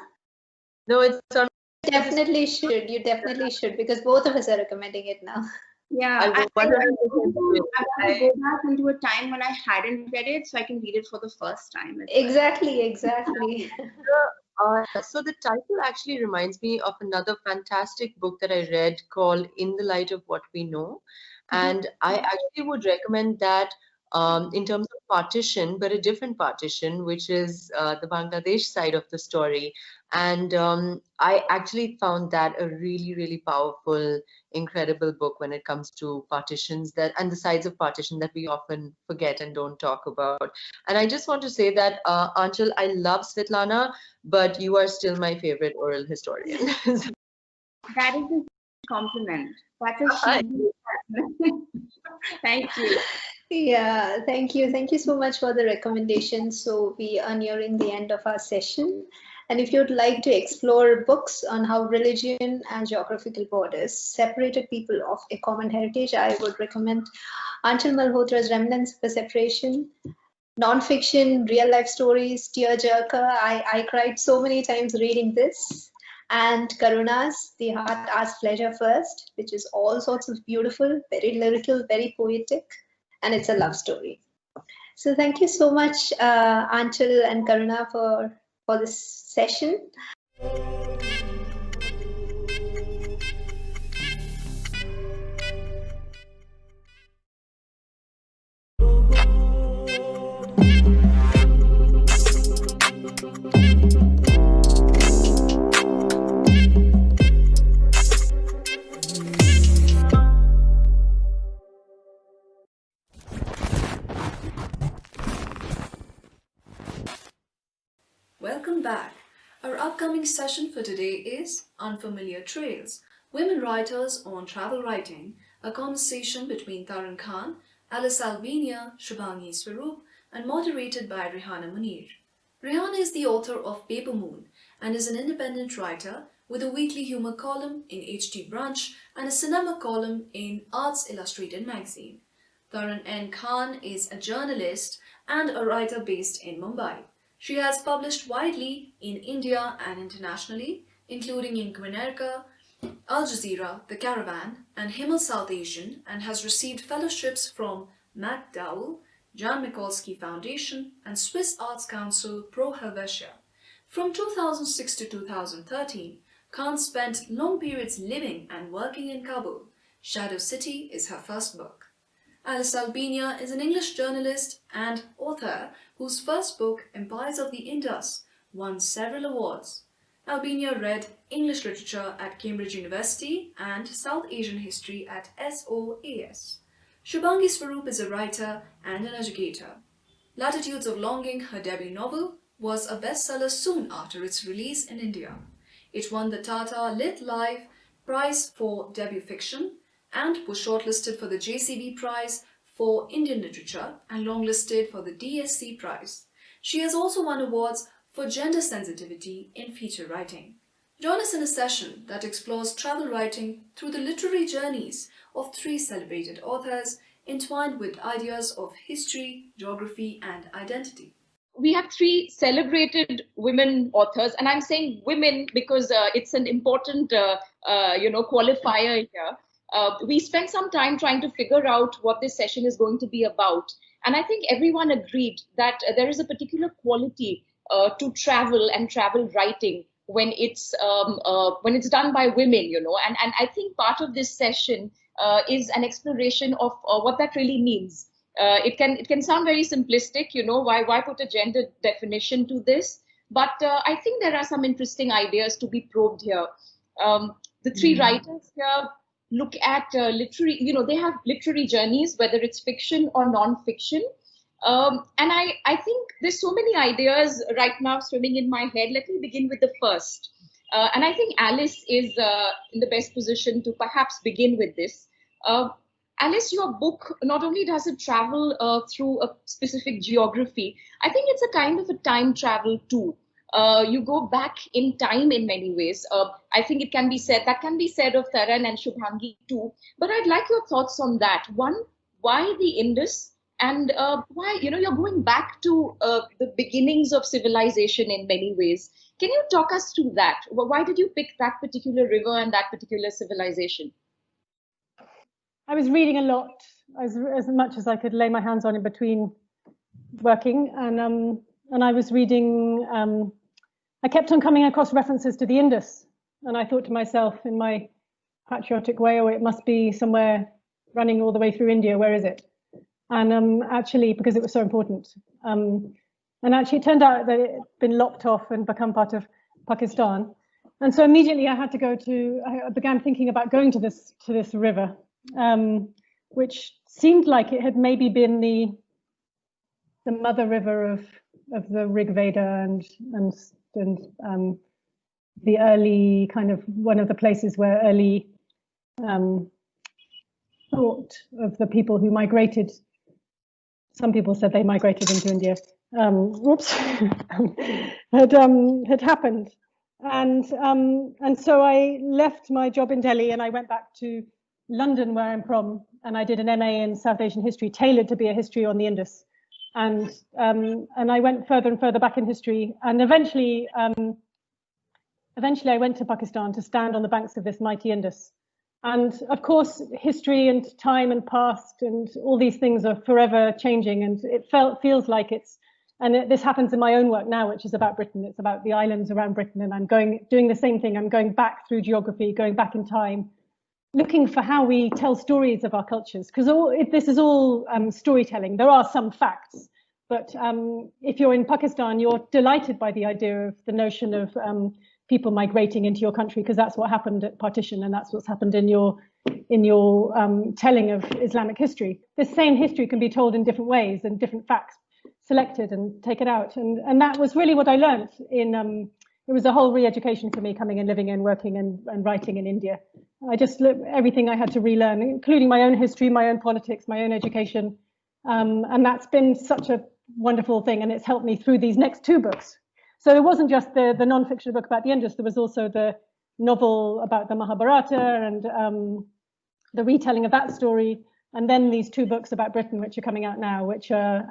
No, it's on. Definitely should. You definitely should, because both of us are recommending it now. Yeah, I want to go back into a time when I hadn't read it, so I can read it for the first time. Exactly. So the title actually reminds me of another fantastic book that I read called In the Light of What We Know. And I actually would recommend that in terms of partition, but a different partition, which is the Bangladesh side of the story. And I actually found that a really, really powerful, incredible book when it comes to partitions and the sides of partition that we often forget and don't talk about. And I just want to say that, Anchal, I love Svetlana, but you are still my favorite oral historian. That is a compliment. That's a Thank you. Yeah, thank you. Thank you so much for the recommendation. So we are nearing the end of our session. And if you'd like to explore books on how religion and geographical borders separated people of a common heritage, I would recommend Anchal Malhotra's Remnants of a Separation, non-fiction, real-life stories, tearjerker. I cried so many times reading this. And Karuna's The Heart Asks Pleasure First, which is all sorts of beautiful, very lyrical, very poetic, and it's a love story. So thank you so much, Anchal and Karuna, for this session. Welcome back. Our upcoming session for today is Unfamiliar Trails, Women Writers on Travel Writing, a conversation between Tarun Khan, Alice Albania, Shubhangi Swaroop, and moderated by Rehana Munir. Rehana is the author of Paper Moon and is an independent writer with a weekly humor column in HT Brunch and a cinema column in Arts Illustrated magazine. Tarun N. Khan is a journalist and a writer based in Mumbai. She has published widely in India and internationally, including in Guinerca, Al Jazeera, The Caravan, and Himmel South Asian, and has received fellowships from MacDowell, Jan Mikulski Foundation, and Swiss Arts Council Pro Helvetia. From 2006 to 2013, Khan spent long periods living and working in Kabul. Shadow City is her first book. Alice Albania is an English journalist and author whose first book, Empires of the Indus, won several awards. Albania read English literature at Cambridge University and South Asian history at SOAS. Shubhangi Swaroop is a writer and an educator. Latitudes of Longing, her debut novel, was a bestseller soon after its release in India. It won the Tata Lit Live Prize for Debut Fiction and was shortlisted for the JCB Prize for Indian Literature and longlisted for the DSC Prize. She has also won awards for gender sensitivity in feature writing. Join us in a session that explores travel writing through the literary journeys of 3 celebrated authors entwined with ideas of history, geography, and identity. We have 3 celebrated women authors, and I'm saying women because it's an important qualifier here. We spent some time trying to figure out what this session is going to be about, and I think everyone agreed that there is a particular quality to travel and travel writing when it's done by women, and I think part of this session is an exploration of what that really means. It can sound very simplistic, why put a gender definition to this? But I think there are some interesting ideas to be probed here. The 3 writers here look at literary, they have literary journeys, whether it's fiction or non-fiction. And I think there's so many ideas right now swimming in my head. Let me begin with the first. And I think Alice is in the best position to perhaps begin with this. Alice, your book, not only does it travel through a specific geography, I think it's a kind of a time travel too. You go back in time in many ways. I think that can be said of Taran and Shubhangi too. But I'd like your thoughts on that. One, why the Indus? And why, you're going back to the beginnings of civilization in many ways. Can you talk us through that? Well, why did you pick that particular river and that particular civilization? I was reading a lot, as much as I could lay my hands on in between working, and I was reading. I kept on coming across references to the Indus, and I thought to myself, in my patriotic way, oh, it must be somewhere running all the way through India. Where is it? And actually, because it was so important, and actually it turned out that it had been lopped off and become part of Pakistan, and so immediately I began thinking about going to this river. Which seemed like it had maybe been the mother river of the Rig Veda and the early kind of one of the places where early thought of the people who migrated. Some people said they migrated into India. Had happened, and so I left my job in Delhi and I went back to London, where I'm from, and I did an MA in South Asian history, tailored to be a history on the Indus, and I went further and further back in history, and eventually I went to Pakistan to stand on the banks of this mighty Indus, and of course history and time and past and all these things are forever changing, and it feels like this happens in my own work now, which is about Britain. It's about the islands around Britain, and I'm doing the same thing. I'm going back through geography, going back in time, looking for how we tell stories of our cultures, because this is all storytelling. There are some facts, but if you're in Pakistan, you're delighted by the idea of the notion of people migrating into your country, because that's what happened at partition, and that's what's happened in your telling of Islamic history. The same history can be told in different ways, and different facts selected and taken out, and that was really what I learned in. It was a whole re-education for me, coming and living and working and writing in India. I just looked everything I had to relearn, including my own history, my own politics, my own education. And that's been such a wonderful thing. And it's helped me through these next 2 books. So it wasn't just the non-fiction book about the Indus. There was also the novel about the Mahabharata and the retelling of that story. And then these 2 books about Britain, which are coming out now, which are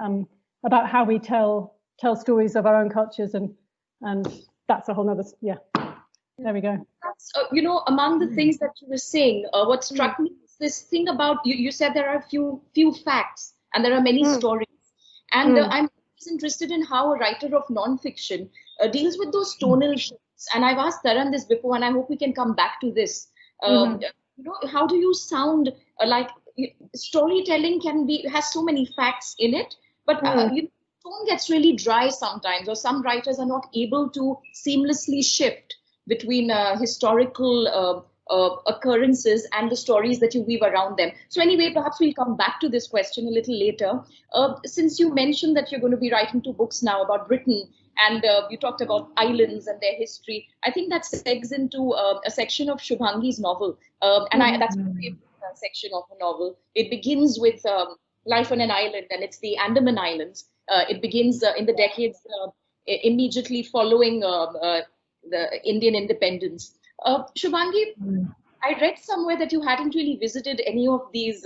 about how we tell stories of our own cultures, and that's a whole nother, yeah. There we go. That's, among the things that you were saying, what struck me is this thing about, you said there are few facts and there are many stories. And I'm interested in how a writer of non-fiction deals with those tonal shifts. And I've asked Taran this before, and I hope we can come back to this. How do you sound like storytelling has so many facts in it, but tone gets really dry sometimes, or some writers are not able to seamlessly shift between historical occurrences and the stories that you weave around them. So anyway, perhaps we'll come back to this question a little later. Since you mentioned that you're going to be writing 2 books now about Britain, and you talked about islands and their history, I think that segs into a section of Shubhangi's novel. That's my favorite section of her novel. It begins with life on an island, and it's the Andaman Islands. It begins in the decades immediately following the Indian independence. Shubhangi, I read somewhere that you hadn't really visited any of these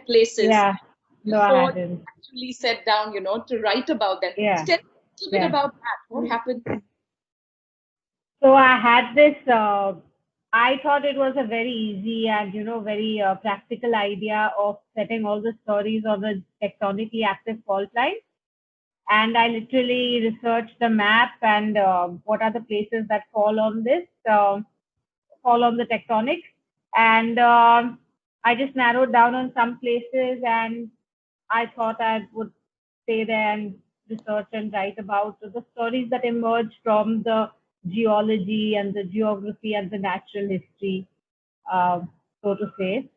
places Yeah, no, I before hadn't. you actually sat down, to write about them. Yeah, So tell me a little bit yeah. about that. What happened? So I had this, I thought it was a very easy and, very practical idea of setting all the stories on the tectonically active fault lines. And I literally researched the map and what are the places that fall on this, fall on the tectonics. And I just narrowed down on some places, and I thought I would stay there and research and write about the stories that emerge from the geology and the geography and the natural history, so to say.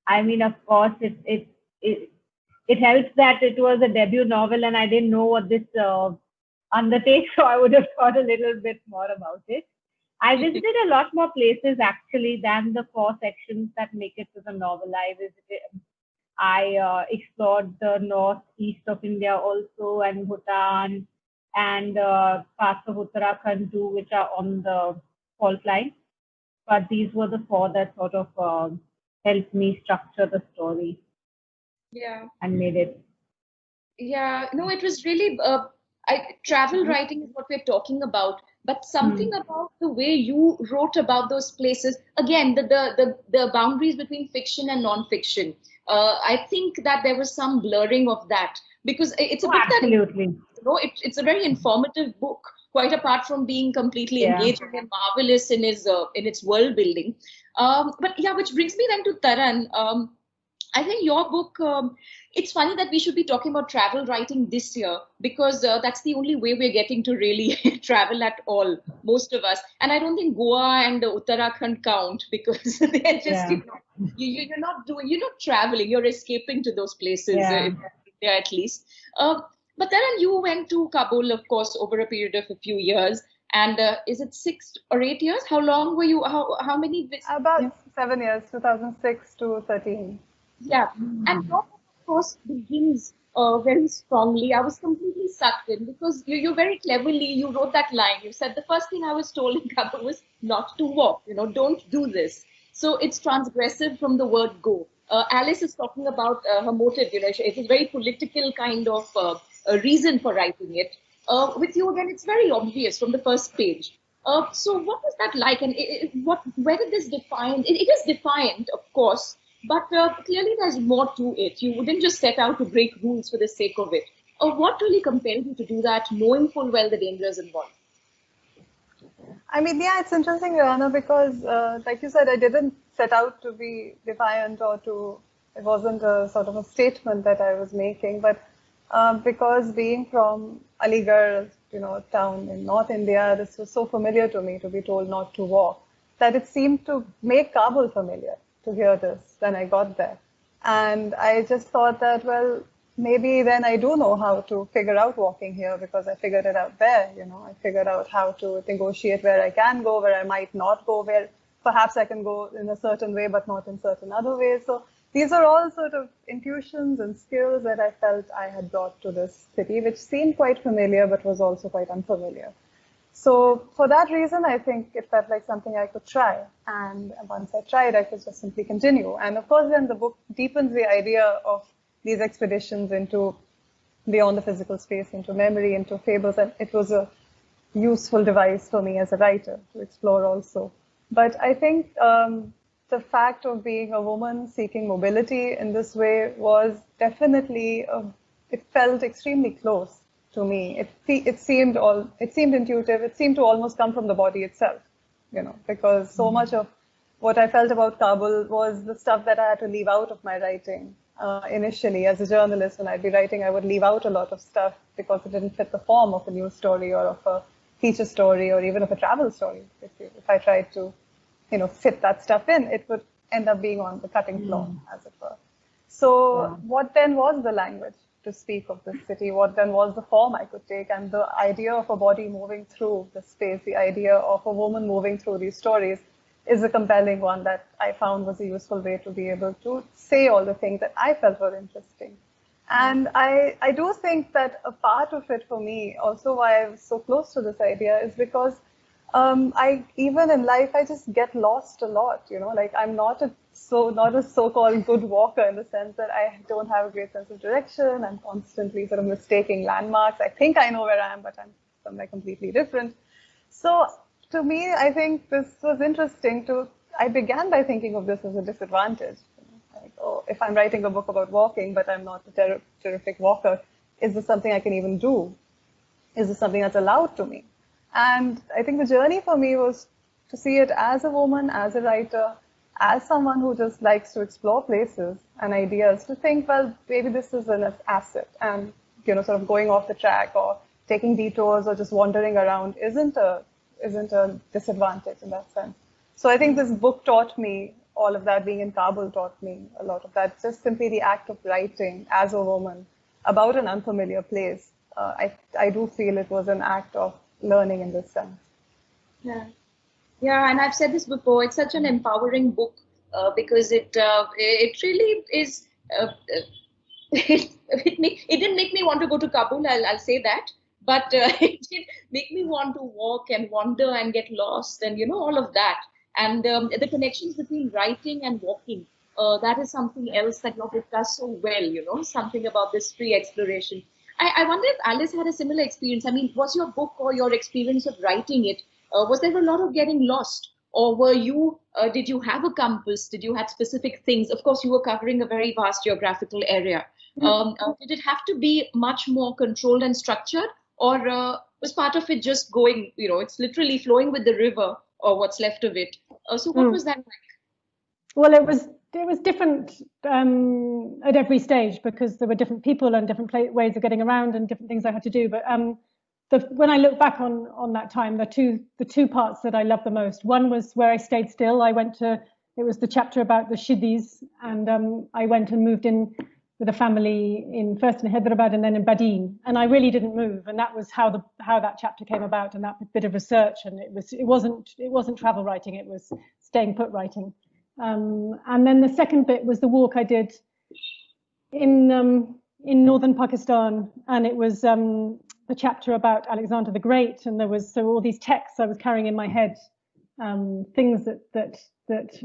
I mean, of course, it helps that it was a debut novel and I didn't know what this undertakes, so I would have thought a little bit more about it. I visited a lot more places actually than the 4 sections that make it to the novel. I explored the northeast of India also, and Bhutan, and parts of Uttarakhand too, which are on the fault line. But these were the 4 that sort of helped me structure the story. Yeah. And made it. Yeah, no, it was really travel writing is what we're talking about, but something about the way you wrote about those places. Again, the boundaries between fiction and non-fiction. I think that there was some blurring of that because it's a book absolutely. that it's a very informative book. Quite apart from being completely Yeah. engaging and marvelous in its world building. But yeah, which brings me then to Taran. I think your book, it's funny that we should be talking about travel writing this year because that's the only way we're getting to really travel at all, most of us. And I don't think Goa and Uttarakhand count because they're just, you're not traveling, you're escaping to those places, in India at least. But then you went to Kabul, of course, over a period of a few years. And is it 6 or 8 years? How long were you? How many? About 7 years, 2006 to 13. Yeah, and your book, of course, begins very strongly. I was completely sucked in because you very cleverly, you wrote that line. You said, the first thing I was told in Kabul was not to walk, don't do this. So it's transgressive from the word go. Alice is talking about her motive, it is very political kind of reason for writing it. With you, again, it's very obvious from the first page. So what was that like? And where did this define? It is defiant, of course, but clearly there's more to it. You wouldn't just set out to break rules for the sake of it. What really compelled you to do that, knowing full well the dangers involved? I mean, yeah, it's interesting, Rihanna, because like you said, I didn't set out to be defiant it wasn't a sort of a statement that I was making, but because being from Aligarh, town in North India, this was so familiar to me to be told not to walk, that it seemed to make Kabul familiar to hear this when I got there. And I just thought that, well, maybe then I do know how to figure out walking here because I figured it out there, I figured out how to negotiate where I can go, where I might not go, where perhaps I can go in a certain way, but not in certain other ways. So these are all sort of intuitions and skills that I felt I had brought to this city, which seemed quite familiar, but was also quite unfamiliar. So for that reason, I think it felt like something I could try. And once I tried, I could just simply continue. And of course, then the book deepens the idea of these expeditions into beyond the physical space, into memory, into fables. And it was a useful device for me as a writer to explore also. But I think the fact of being a woman seeking mobility in this way was definitely, it felt extremely close to me. It seemed intuitive. It seemed to almost come from the body itself, because so much of what I felt about Kabul was the stuff that I had to leave out of my writing. Initially, as a journalist, when I'd be writing, I would leave out a lot of stuff because it didn't fit the form of a news story or of a feature story or even of a travel story. If I tried to, fit that stuff in, it would end up being on the cutting floor, as it were. So what then was the language to speak of this city? What then was the form I could take? And the idea of a body moving through the space, the idea of a woman moving through these stories is a compelling one that I found was a useful way to be able to say all the things that I felt were interesting. And I do think that a part of it for me, also why I was so close to this idea, is because even in life, I just get lost a lot, like I'm not a so-called good walker in the sense that I don't have a great sense of direction. I'm constantly sort of mistaking landmarks. I think I know where I am, but I'm somewhere completely different. So to me, I think this was interesting I began by thinking of this as a disadvantage. Like, oh, if I'm writing a book about walking, but I'm not a terrific walker, is this something I can even do? Is this something that's allowed to me? And I think the journey for me was to see it as a woman, as a writer, as someone who just likes to explore places and ideas, to think, well, maybe this is an asset, and sort of going off the track or taking detours or just wandering around isn't a disadvantage in that sense. So I think this book taught me all of that. Being in Kabul taught me a lot of that. Just simply the act of writing as a woman about an unfamiliar place. I do feel it was an act of learning in this sense. Yeah, and I've said this before. It's such an empowering book because it really is. It didn't make me want to go to Kabul. I'll say that, but it did make me want to walk and wander and get lost and all of that. And the connections between writing and walking. That is something else that your book does so well. Something about this free exploration. I wonder if Alice had a similar experience. I mean, was your book or your experience of writing it, was there a lot of getting lost? Or were you, did you have a compass? Did you have specific things? Of course, you were covering a very vast geographical area. Did it have to be much more controlled and structured? Or was part of it just going, it's literally flowing with the river or what's left of it? So what was that like? Well, it was different at every stage because there were different people and different ways of getting around and different things I had to do. But when I look back on that time, the two parts that I loved the most. One was where I stayed still. It was the chapter about the Shidis, and I went and moved in with a family first in Hyderabad and then in Badin, and I really didn't move, and that was how that chapter came about, and that bit of research, and it wasn't travel writing, it was staying put writing. And then the second bit was the walk I did in northern Pakistan, and it was the chapter about Alexander the Great, and there was all these texts I was carrying in my head, things that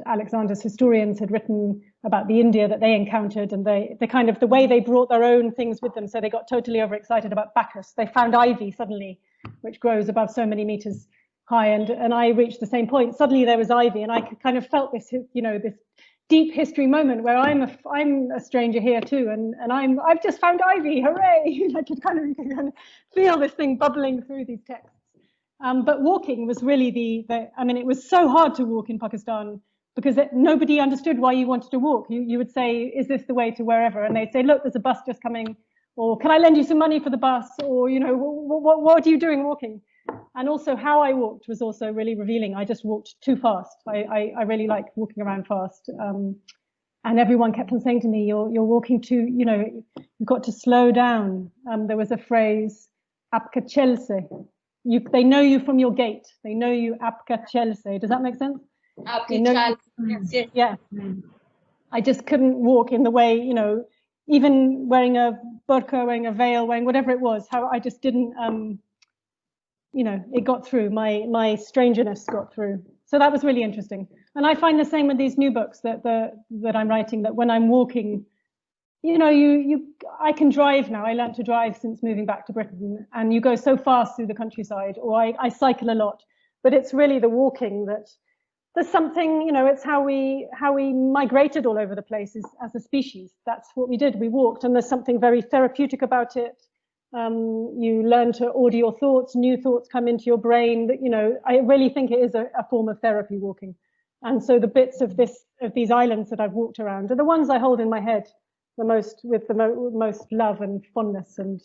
Alexander's historians had written about the India that they encountered, and the way they brought their own things with them. So they got totally overexcited about Bacchus. They found ivy suddenly, which grows above so many meters high, and I reached the same point. Suddenly there was ivy, and I kind of felt this, this deep history moment where I'm a stranger here too, and I've just found ivy, hooray! I could kind of feel this thing bubbling through these texts. But walking was really it was so hard to walk in Pakistan because nobody understood why you wanted to walk. You would say, is this the way to wherever? And they'd say, look, there's a bus just coming, or can I lend you some money for the bus? Or, what are you doing walking? And also how I walked was also really revealing. I just walked too fast. I really like walking around fast. And everyone kept on saying to me, you're walking too, you've got to slow down. There was a phrase, apka chelse. They know you from your gait. They know you apka chelse. Does that make sense? Yes. Yeah. I just couldn't walk in the way, even wearing a burqa, wearing a veil, wearing whatever it was, how I just didn't, it got through, my strangeness got through. So that was really interesting. And I find the same with these new books that I'm writing, that when I'm walking, I can drive now. I learned to drive since moving back to Britain, and you go so fast through the countryside, or I cycle a lot, but it's really the walking that there's something, it's how we migrated all over the place as a species. That's what we did. We walked, and there's something very therapeutic about it. You learn to order your thoughts, new thoughts come into your brain. I really think it is a form of therapy, walking. And so the bits of these islands that I've walked around are the ones I hold in my head the most, with the most love and fondness and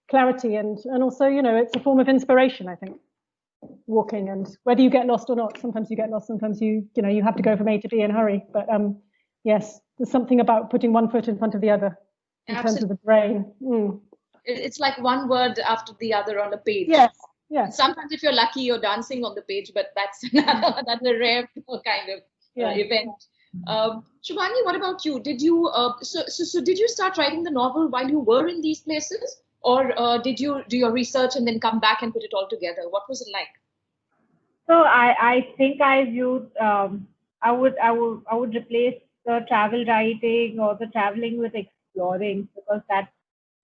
clarity. And also, it's a form of inspiration, I think, walking. And whether you get lost or not, sometimes you get lost, sometimes you have to go from A to B in a hurry. But yes, there's something about putting one foot in front of the other in terms of the brain. It's like one word after the other on a page. Yes. Yeah. Sometimes if you're lucky, you're dancing on the page, but that's a rare kind of event. Shubhangi, what about you? Did you so did you start writing the novel while you were in these places, or did you do your research and then come back and put it all together? What was it like? So I think I viewed I would replace the travel writing or the traveling with exploring, because that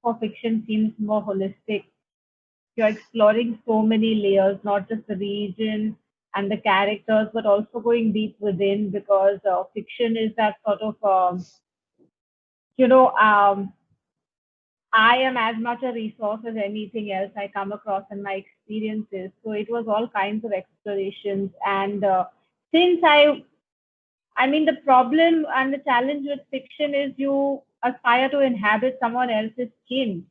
for fiction seems more holistic. You're exploring so many layers, not just the region and the characters, but also going deep within, because fiction is that sort of I am as much a resource as anything else I come across in my experiences. So it was all kinds of explorations. And since I mean, the problem and the challenge with fiction is you aspire to inhabit someone else's skin.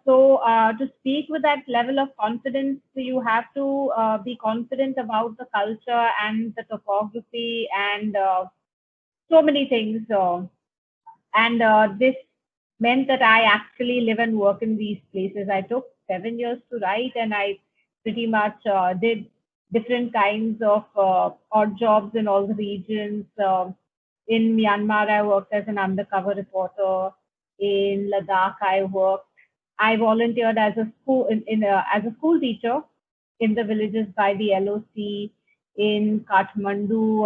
So to speak with that level of confidence, you have to be confident about the culture and the topography and so many things. And this meant that I actually live and work in these places. I took 7 years to write, and I pretty much did different kinds of odd jobs in all the regions. In Myanmar, I worked as an undercover reporter. In Ladakh, I volunteered as a as a school teacher in the villages by the LOC. In Kathmandu,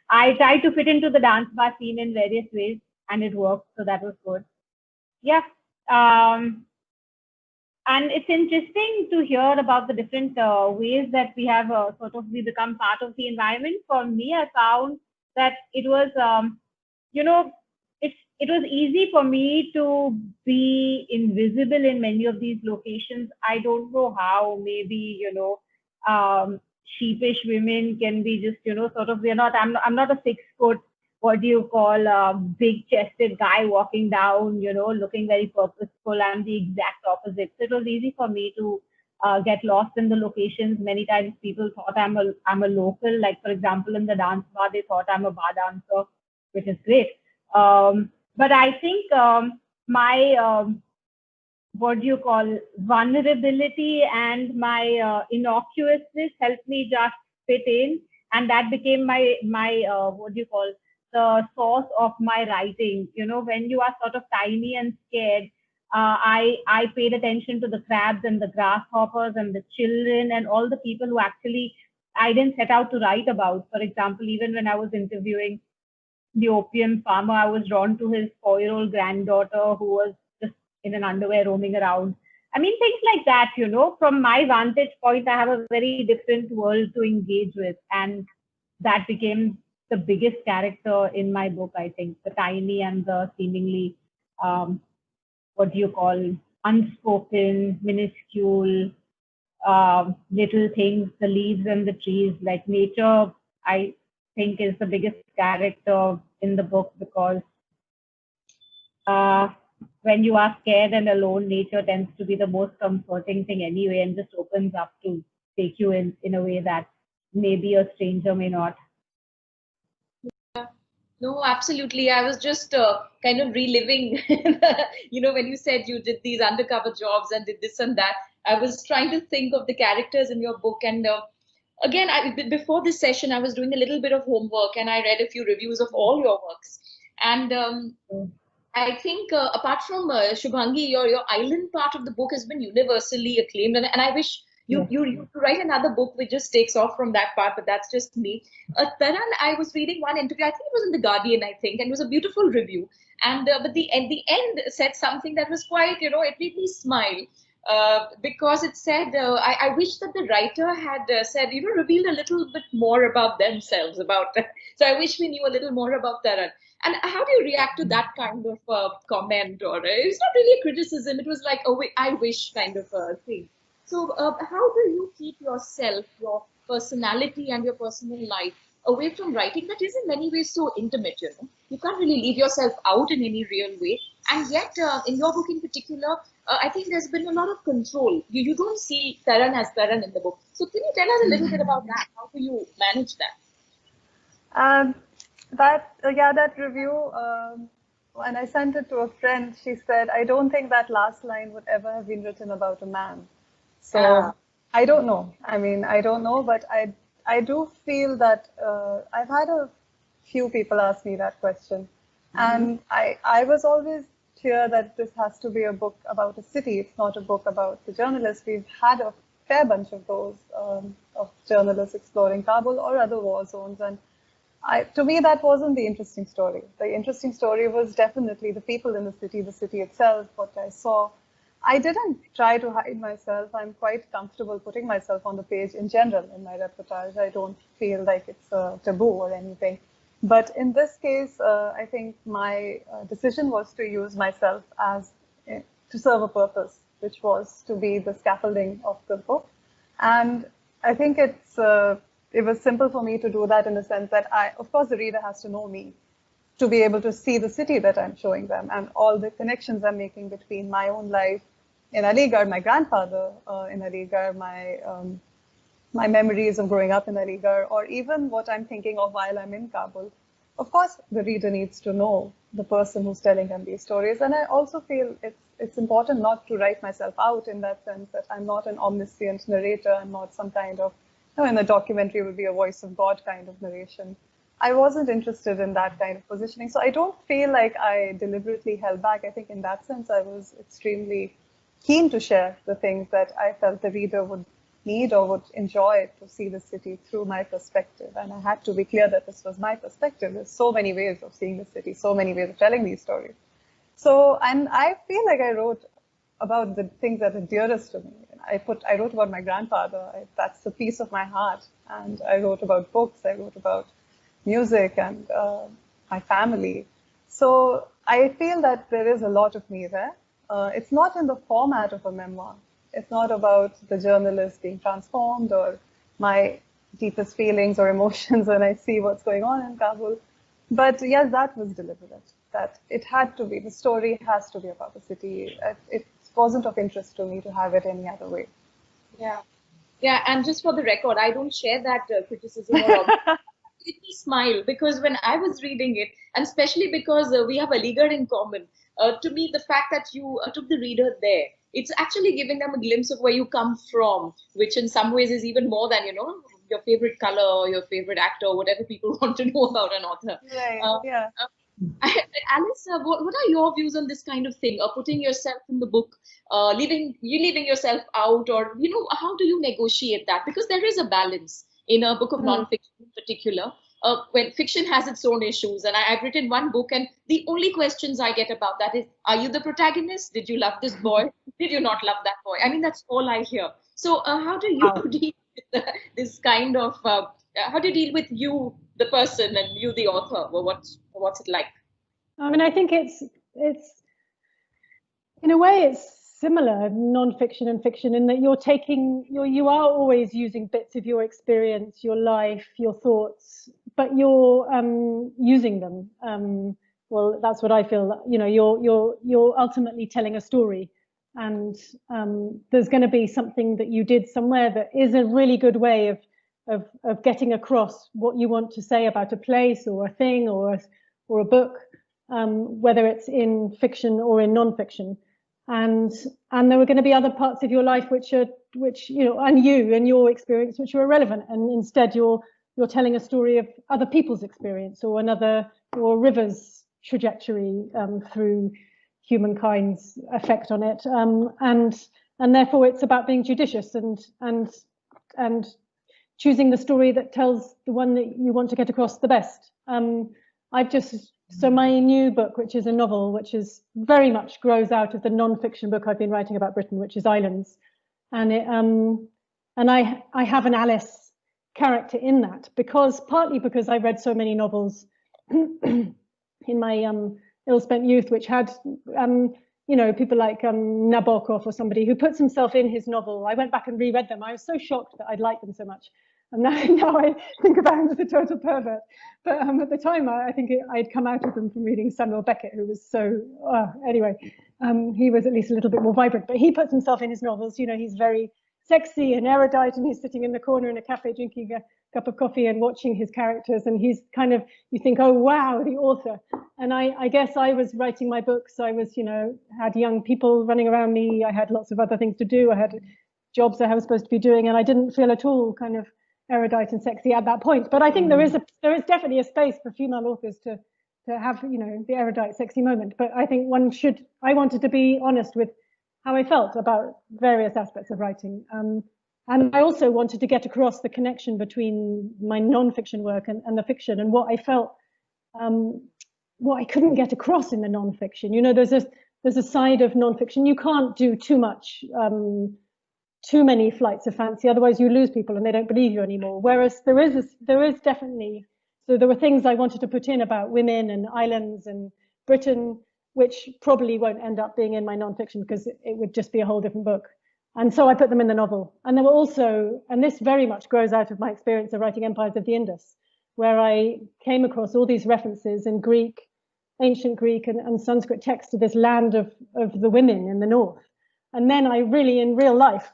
I tried to fit into the dance bar scene in various ways, and it worked, so that was good. Yeah. And it's interesting to hear about the different ways that we have we become part of the environment. For me, I found that it was, it was easy for me to be invisible in many of these locations. I don't know how. Maybe sheepish women can be just I'm not a 6 foot, what do you call, big chested guy walking down, looking very purposeful. I'm the exact opposite. So it was easy for me to get lost in the locations. Many times people thought I'm a local. Like, for example, in the dance bar, they thought I'm a bar dancer, which is great. But I think my vulnerability and my innocuousness helped me just fit in, and that became my the source of my writing. When you are sort of tiny and scared, I paid attention to the crabs and the grasshoppers and the children and all the people who actually I didn't set out to write about. For example, even when I was interviewing the opium farmer, I was drawn to his 4-year-old granddaughter who was just in an underwear roaming around. I mean, things like that, from my vantage point, I have a very different world to engage with. And that became the biggest character in my book, I think, the tiny and the seemingly, unspoken, minuscule, little things, the leaves and the trees. Like nature, I think, is the biggest character in the book, because when you are scared and alone, nature tends to be the most comforting thing anyway, and just opens up to take you in a way that maybe a stranger may not. No, absolutely. I was just kind of reliving, when you said you did these undercover jobs and did this and that, I was trying to think of the characters in your book. And again, before this session, I was doing a little bit of homework, and I read a few reviews of all your works. And I think apart from Shubhangi, your island part of the book has been universally acclaimed. And I wish you write another book which just takes off from that part, but that's just me. Taran, I was reading one interview, I think it was in The Guardian, I think, and it was a beautiful review. And but the end said something that was quite, it made me smile. Because it said, I wish that the writer had said, revealed a little bit more about themselves. So I wish we knew a little more about Taran. And how do you react to that kind of comment? Or it's not really a criticism. It was like, I wish kind of thing. So how do you keep yourself, your personality and your personal life away from writing that is in many ways so intimate? You can't really leave yourself out in any real way. And yet, in your book in particular, I think there's been a lot of control. You don't see Taran as Taran in the book. So can you tell us a little bit about that? How do you manage that? That review, when I sent it to a friend, she said, I don't think that last line would ever have been written about a man. So I don't know. I mean, I don't know, but I do feel that I've had a few people ask me that question. And I was always clear that this has to be a book about a city. It's not a book about the journalist. We've had a fair bunch of those, of journalists exploring Kabul or other war zones. And to me, that wasn't the interesting story. The interesting story was definitely the people in the city itself, what I saw. I didn't try to hide myself. I'm quite comfortable putting myself on the page in general in my reportage. I don't feel like it's a taboo or anything. But in this case, I think my decision was to use myself as to serve a purpose, which was to be the scaffolding of the book. And I think it was simple for me to do that in the sense that of course, the reader has to know me to be able to see the city that I'm showing them and all the connections I'm making between my own life in Aligarh, my grandfather in Aligarh, my memories of growing up in Aligarh, or even what I'm thinking of while I'm in Kabul. Of course, the reader needs to know the person who's telling them these stories. And I also feel it's important not to write myself out in that sense that I'm not an omniscient narrator. I'm not some kind of, in a documentary would be a voice of God kind of narration. I wasn't interested in that kind of positioning. So I don't feel like I deliberately held back. I think in that sense, I was extremely keen to share the things that I felt the reader would need or would enjoy to see the city through my perspective. And I had to be clear that this was my perspective. There's so many ways of seeing the city, so many ways of telling these stories. So, and I feel like I wrote about the things that are dearest to me. I wrote about my grandfather. That's a piece of my heart. And I wrote about books. I wrote about music and my family. So I feel that there is a lot of me there. It's not in the format of a memoir. It's not about the journalist being transformed or my deepest feelings or emotions when I see what's going on in Kabul. But yes, that was deliberate. That it had to be, the story has to be about the city. It wasn't of interest to me to have it any other way. Yeah. Yeah, and just for the record, I don't share that criticism or it made me smile because when I was reading it, and especially because we have Aligarh in common, to me, the fact that you took the reader there, it's actually giving them a glimpse of where you come from, which in some ways is even more than, your favorite color or your favorite actor or whatever people want to know about an author. Right, yeah. Alice, what are your views on this kind of thing? Putting yourself in the book, leaving yourself out, or, how do you negotiate that? Because there is a balance in a book of nonfiction in particular. When fiction has its own issues, and I've written one book, and the only questions I get about that is, are you the protagonist? Did you love this boy? Did you not love that boy? I mean, that's all I hear. So how do you deal with this kind of, how do you deal with you, the person, and you, the author? Well, what's it like? I mean, I think it's in a way it's similar, non-fiction and fiction, in that you are always using bits of your experience, your life, your thoughts, but you're using them. Well, that's what I feel. You're ultimately telling a story, and there's going to be something that you did somewhere that is a really good way of getting across what you want to say about a place or a thing or a book, whether it's in fiction or in non-fiction. And there were going to be other parts of your life which and you and your experience which are irrelevant, and instead you're telling a story of other people's experience or a river's trajectory through humankind's effect on it, and therefore it's about being judicious and choosing the story that tells the one that you want to get across the best. So my new book, which is a novel, which is very much grows out of the non-fiction book I've been writing about Britain, which is Islands, and I have an Alice character in that partly because I read so many novels in my ill-spent youth, which had people like Nabokov or somebody who puts himself in his novel. I went back and reread them. I was so shocked that I'd liked them so much. And now I think about him as a total pervert. But at the time, I think I'd come out of them from reading Samuel Beckett, who was so, anyway, he was at least a little bit more vibrant. But he puts himself in his novels. He's very sexy and erudite, and he's sitting in the corner in a cafe drinking a cup of coffee and watching his characters. And he's kind of, you think, oh, wow, the author. And I guess I was writing my books. I was, had young people running around me. I had lots of other things to do. I had jobs I was supposed to be doing. And I didn't feel at all kind of erudite and sexy at that point. But I think there is definitely a space for female authors to have, you know, the erudite, sexy moment. But I think I wanted to be honest with how I felt about various aspects of writing. And I also wanted to get across the connection between my non-fiction work and the fiction, and what I felt, what I couldn't get across in the non-fiction. You know, there's a side of non-fiction. You can't do too much, too many flights of fancy, otherwise you lose people and they don't believe you anymore. Whereas there is definitely, so there were things I wanted to put in about women and islands and Britain, which probably won't end up being in my non-fiction because it would just be a whole different book. And so I put them in the novel. And there were also, and this very much grows out of my experience of writing Empires of the Indus, where I came across all these references in Greek, ancient Greek and Sanskrit texts to this land of the women in the north. And then I really, in real life,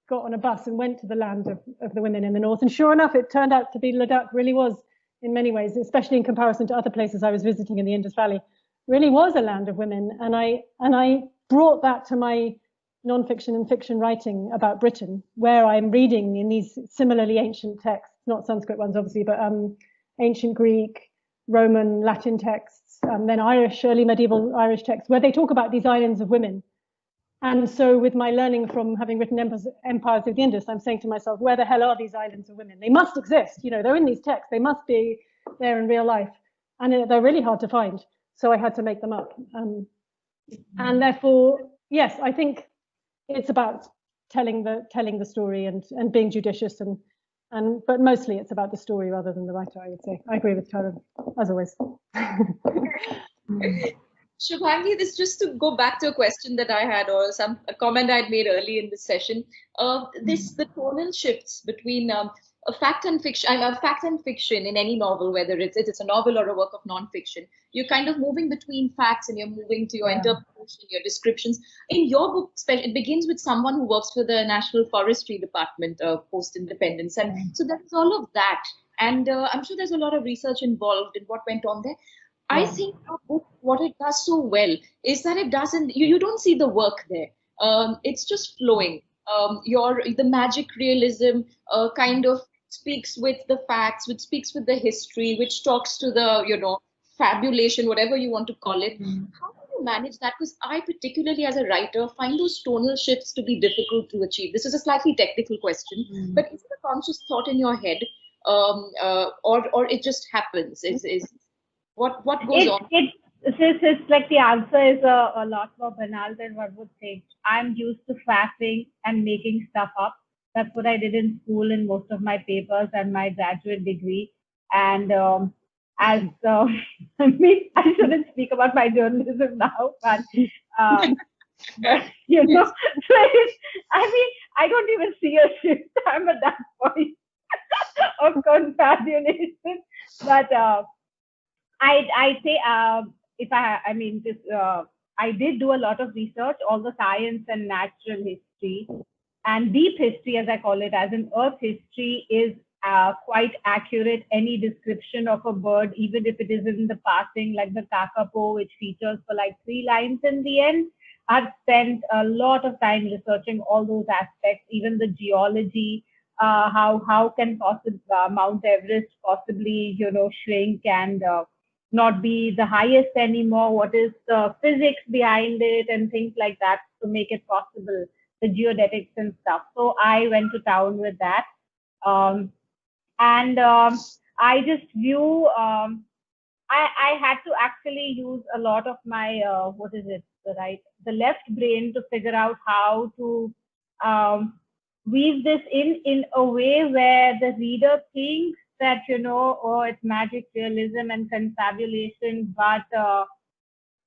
got on a bus and went to the land of the women in the north. And sure enough, it turned out to be Ladakh really was, in many ways, especially in comparison to other places I was visiting in the Indus Valley, really was a land of women. And I brought that to my non-fiction and fiction writing about Britain, where I'm reading in these similarly ancient texts, not Sanskrit ones, obviously, but ancient Greek, Roman, Latin texts, then Irish, early medieval Irish texts, where they talk about these islands of women. And so with my learning from having written Empires of the Indus, I'm saying to myself, where the hell are these islands of women? They must exist. You know, they're in these texts. They must be there in real life. And they're really hard to find. So I had to make them up. And therefore, yes, I think it's about telling the story and being judicious but mostly it's about the story rather than the writer, I would say. I agree with Karen, as always. Shubhangi, this just to go back to a question that I had or a comment I'd made early in this session. The tonal shifts between a fact and fiction in any novel, whether it's a novel or a work of non-fiction, you're kind of moving between facts and you're moving to your interpretation, your descriptions. In your book, it begins with someone who works for the National Forestry Department post-independence, and so there's all of that. And I'm sure there's a lot of research involved in what went on there. I think our book, what it does so well is that it doesn't, you don't see the work there. It's just flowing. The magic realism kind of speaks with the facts, which speaks with the history, which talks to the, you know, fabulation, whatever you want to call it. How do you manage that? Because I, particularly as a writer, find those tonal shifts to be difficult to achieve. This is a slightly technical question, but is it a conscious thought in your head, or it just happens? What goes on? It's like the answer is a lot more banal than one would think. I'm used to faffing and making stuff up. That's what I did in school in most of my papers and my graduate degree. And I mean, I shouldn't speak about my journalism now, but you know, I mean, I don't even see a shift. I'm at that point of confabulation, but. I'd say I did do a lot of research, all the science and natural history, and deep history, as I call it, as in earth history, is quite accurate. Any description of a bird, even if it is in the passing, like the kakapo, which features for like 3 lines in the end, I've spent a lot of time researching all those aspects, even the geology. How can Mount Everest possibly, you know, shrink and not be the highest anymore? What is the physics behind it and things like that to make it possible, the geodetics and stuff. So I went to town with that. I just view, I had to actually use a lot of my, the left brain to figure out how to weave this in a way where the reader thinks that, you know, oh, it's magic realism and confabulation, but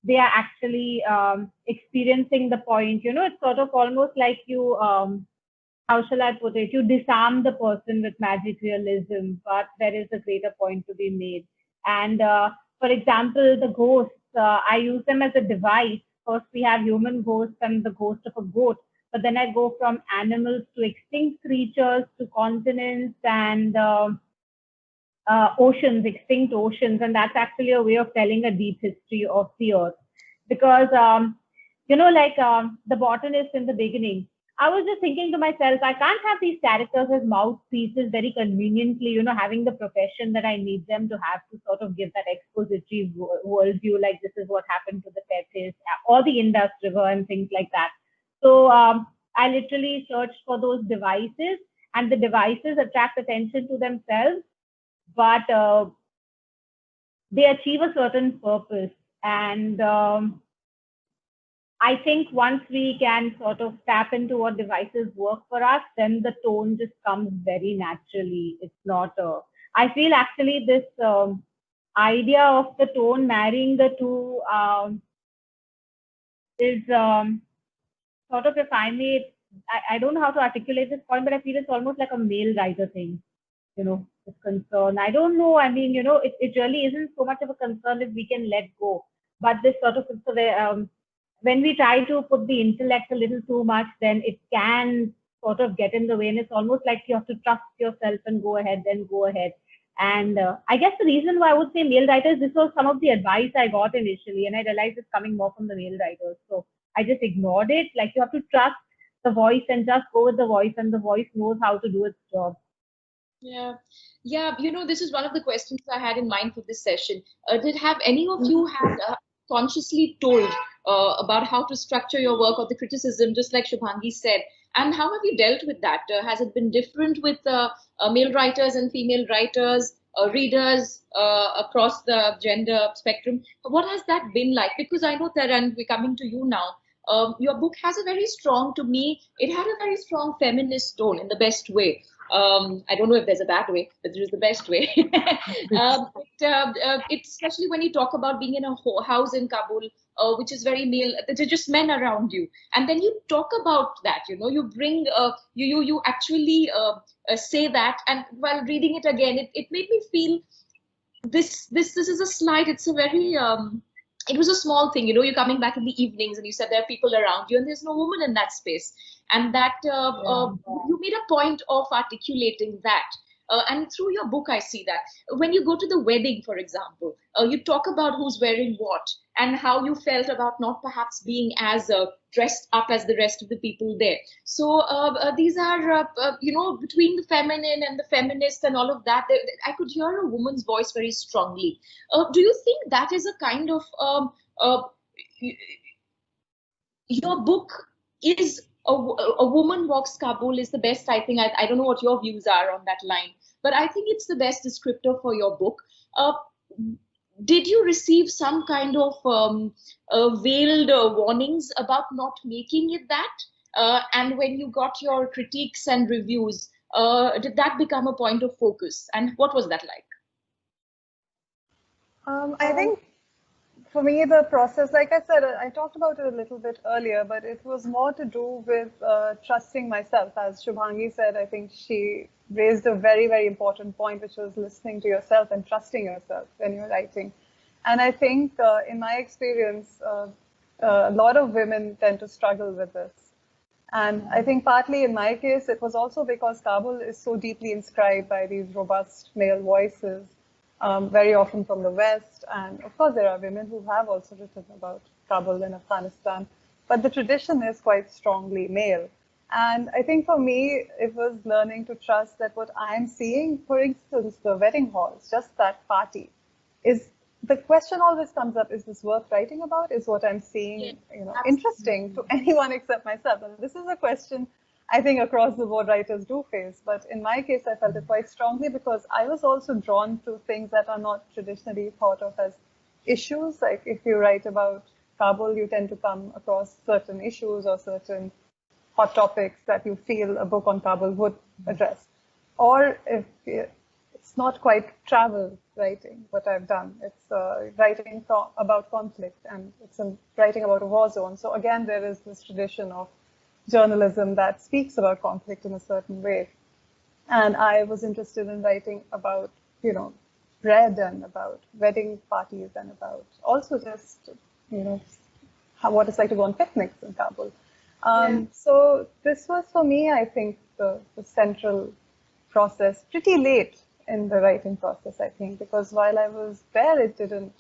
they are actually experiencing the point. You know, it's sort of almost like you, how shall I put it? You disarm the person with magic realism, but there is a greater point to be made. And for example, the ghosts, I use them as a device. First, we have human ghosts and the ghost of a goat. But then I go from animals to extinct creatures to continents and oceans, extinct oceans. And that's actually a way of telling a deep history of the earth. Because, you know, like the botanist in the beginning, I was just thinking to myself, I can't have these characters as mouthpieces very conveniently, having the profession that I need them to have to sort of give that expository worldview, like this is what happened to the Tethys or the Indus River and things like that. So I literally searched for those devices, and the devices attract attention to themselves, but they achieve a certain purpose. And I think once we can sort of tap into what devices work for us, then the tone just comes very naturally. It's not, I feel actually this idea of the tone marrying the two is sort of, if I may, I don't know how to articulate this point, but I feel it's almost like a male writer thing, this concern. I don't know. I mean, it really isn't so much of a concern if we can let go, but this sort of, when we try to put the intellect a little too much, then it can sort of get in the way. And it's almost like you have to trust yourself and go ahead, then go ahead. And I guess the reason why I would say male writers, this was some of the advice I got initially, and I realized it's coming more from the male writers. So I just ignored it. Like, you have to trust the voice and just go with the voice, and the voice knows how to do its job. Yeah. This is one of the questions I had in mind for this session. Have any of you had consciously told about how to structure your work or the criticism, just like Shubhangi said? And how have you dealt with that? Has it been different with male writers and female writers, readers across the gender spectrum? What has that been like? Because I know that, and we're coming to you now, your book has a very strong, to me, it had a very strong feminist tone in the best way. I don't know if there's a bad way, but there is the best way. It's especially when you talk about being in a house in Kabul, which is very male, there are just men around you. And then you talk about that, you bring, you actually say that. And while reading it again, it made me feel this is a slight, it's a very, it was a small thing, you're coming back in the evenings and you said there are people around you and there's no woman in that space. And that you made a point of articulating that. And through your book, I see that. When you go to the wedding, for example, you talk about who's wearing what and how you felt about not perhaps being as dressed up as the rest of the people there. So these are, between the feminine and the feminist and all of that, I could hear a woman's voice very strongly. Do you think that is a kind of, your book is a woman walks Kabul is the best, I think. I don't know what your views are on that line, but I think it's the best descriptor for your book. Did you receive some kind of veiled warnings about not making it that? And when you got your critiques and reviews, did that become a point of focus? And what was that like? I think for me, the process, like I said, I talked about it a little bit earlier, but it was more to do with trusting myself. As Shubhangi said, I think she raised a very, very important point, which was listening to yourself and trusting yourself when you're writing. And I think in my experience, a lot of women tend to struggle with this. And I think partly in my case, it was also because Kabul is so deeply inscribed by these robust male voices, very often from the West. And of course, there are women who have also written about Kabul in Afghanistan, but the tradition is quite strongly male. And I think for me, it was learning to trust that what I'm seeing, for instance, the wedding halls, just that party, is the question always comes up, is this worth writing about? Is what I'm seeing, interesting to anyone except myself? And this is a question I think across the board writers do face. But in my case, I felt it quite strongly because I was also drawn to things that are not traditionally thought of as issues. Like if you write about Kabul, you tend to come across certain issues or certain hot topics that you feel a book on Kabul would address. Or if it's not quite travel writing, what I've done. It's writing about conflict, and it's writing about a war zone. So again, there is this tradition of journalism that speaks about conflict in a certain way. And I was interested in writing about, bread and about wedding parties and about also just, what it's like to go on picnics in Kabul. So this was for me, I think, the central process pretty late in the writing process, I think, because while I was there, it didn't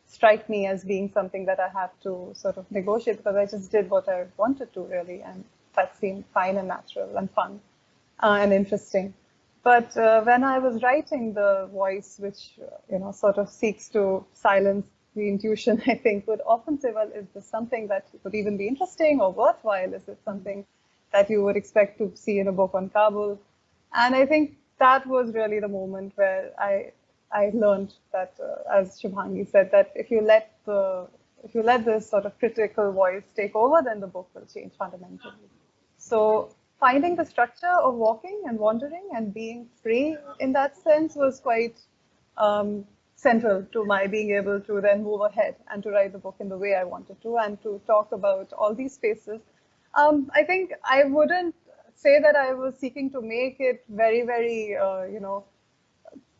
strike me as being something that I have to sort of negotiate, because I just did what I wanted to really. And that seemed fine and natural and fun and interesting. But when I was writing the voice, which sort of seeks to silence the intuition, I think would often say, well, is this something that would even be interesting or worthwhile? Is it something that you would expect to see in a book on Kabul? And I think that was really the moment where I learned that, as Shubhangi said, that if you let this sort of critical voice take over, then the book will change fundamentally. So finding the structure of walking and wandering and being free in that sense was quite central to my being able to then move ahead and to write the book in the way I wanted to and to talk about all these spaces. I think I wouldn't say that I was seeking to make it very, very,